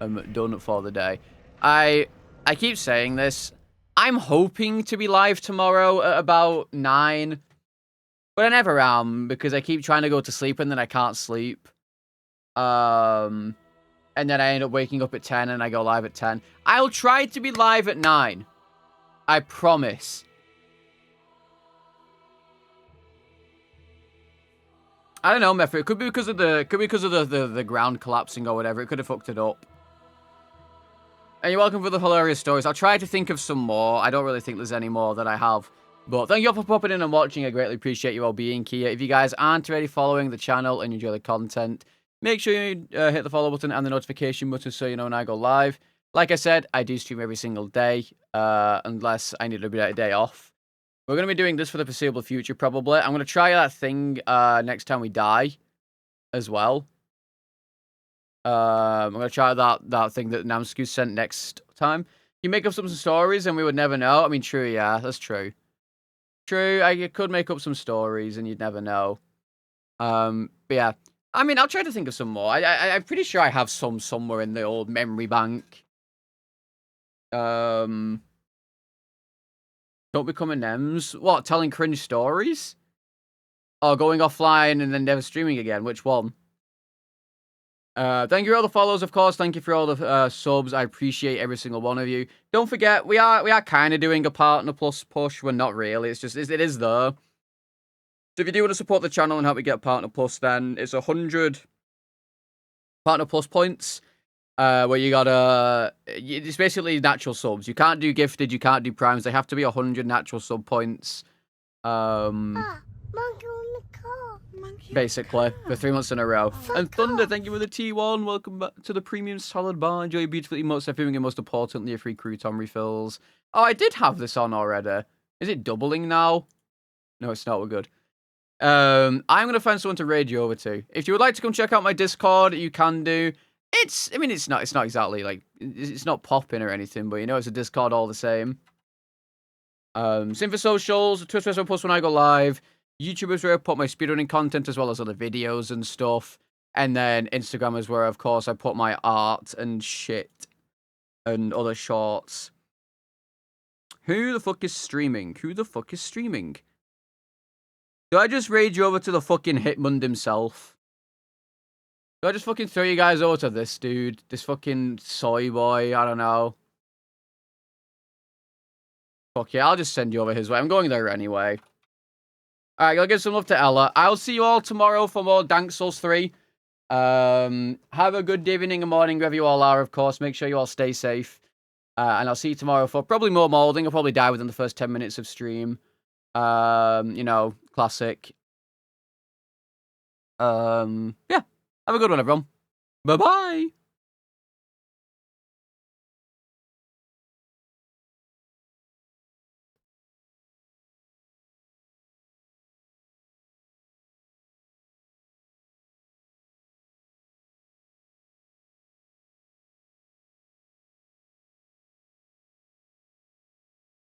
am done for the day. I keep saying this. I'm hoping to be live tomorrow at about 9. But I never am because I keep trying to go to sleep and then I can't sleep. And then I end up waking up at 10 and I go live at 10. I'll try to be live at 9. I promise. I don't know, Mephi. It could be because of the ground collapsing or whatever. It could have fucked it up. And you're welcome for the hilarious stories. I'll try to think of some more. I don't really think there's any more that I have. But thank you all for popping in and watching. I greatly appreciate you all being here. If you guys aren't already following the channel and you enjoy the content, make sure you hit the follow button and the notification button so you know when I go live. Like I said, I do stream every single day, unless I need a day off. We're going to be doing this for the foreseeable future, probably. I'm going to try that thing next time we die as well. I'm going to try that thing that Namsku sent next time. You make up some stories and we would never know. I mean, true, yeah, that's true. True, I could make up some stories and you'd never know. But yeah, I mean, I'll try to think of some more. I'm pretty sure I have some somewhere in the old memory bank. Don't become a NEMS. What, telling cringe stories? Or going offline and then never streaming again? Which one? Thank you for all the follows, of course. Thank you for all the subs. I appreciate every single one of you. Don't forget, we are kind of doing a Partner Plus push. We're not really. It's just, it is there. So if you do want to support the channel and help me get Partner Plus, then it's 100 Partner Plus points. Where you gotta... It's basically natural subs. You can't do gifted, you can't do primes. They have to be 100 natural sub points. Monkey on the car. Basically, for 3 months in a row. And Thunder, thank you for the T1. Welcome back to the premium salad bar. Enjoy your beautiful emotes, everything, and most importantly, your free crouton refills. Oh, I did have this on already. Is it doubling now? No, it's not. We're good. I'm going to find someone to raid you over to. If you would like to come check out my Discord, you can do. I mean, it's not exactly, like, it's not popping or anything, but, you know, it's a Discord all the same. Same for socials, Twitter where I post when I go live, YouTube is where I put my speedrunning content as well as other videos and stuff, and then Instagram is where, of course, I put my art and shit and other shorts. Who the fuck is streaming? Who the fuck is streaming? Do I just raid you over to the fucking Hitmund himself? Do I just fucking throw you guys over to this dude? This fucking soy boy? I don't know. Fuck yeah, I'll just send you over his way. I'm going there anyway. Alright, I'll give some love to Ella. I'll see you all tomorrow for more Dank Souls 3. Have a good evening and morning wherever you all are, of course. Make sure you all stay safe. And I'll see you tomorrow for probably more molding. I'll probably die within the first 10 minutes of stream. You know, classic. Yeah. Have a good one, everyone. Bye-bye.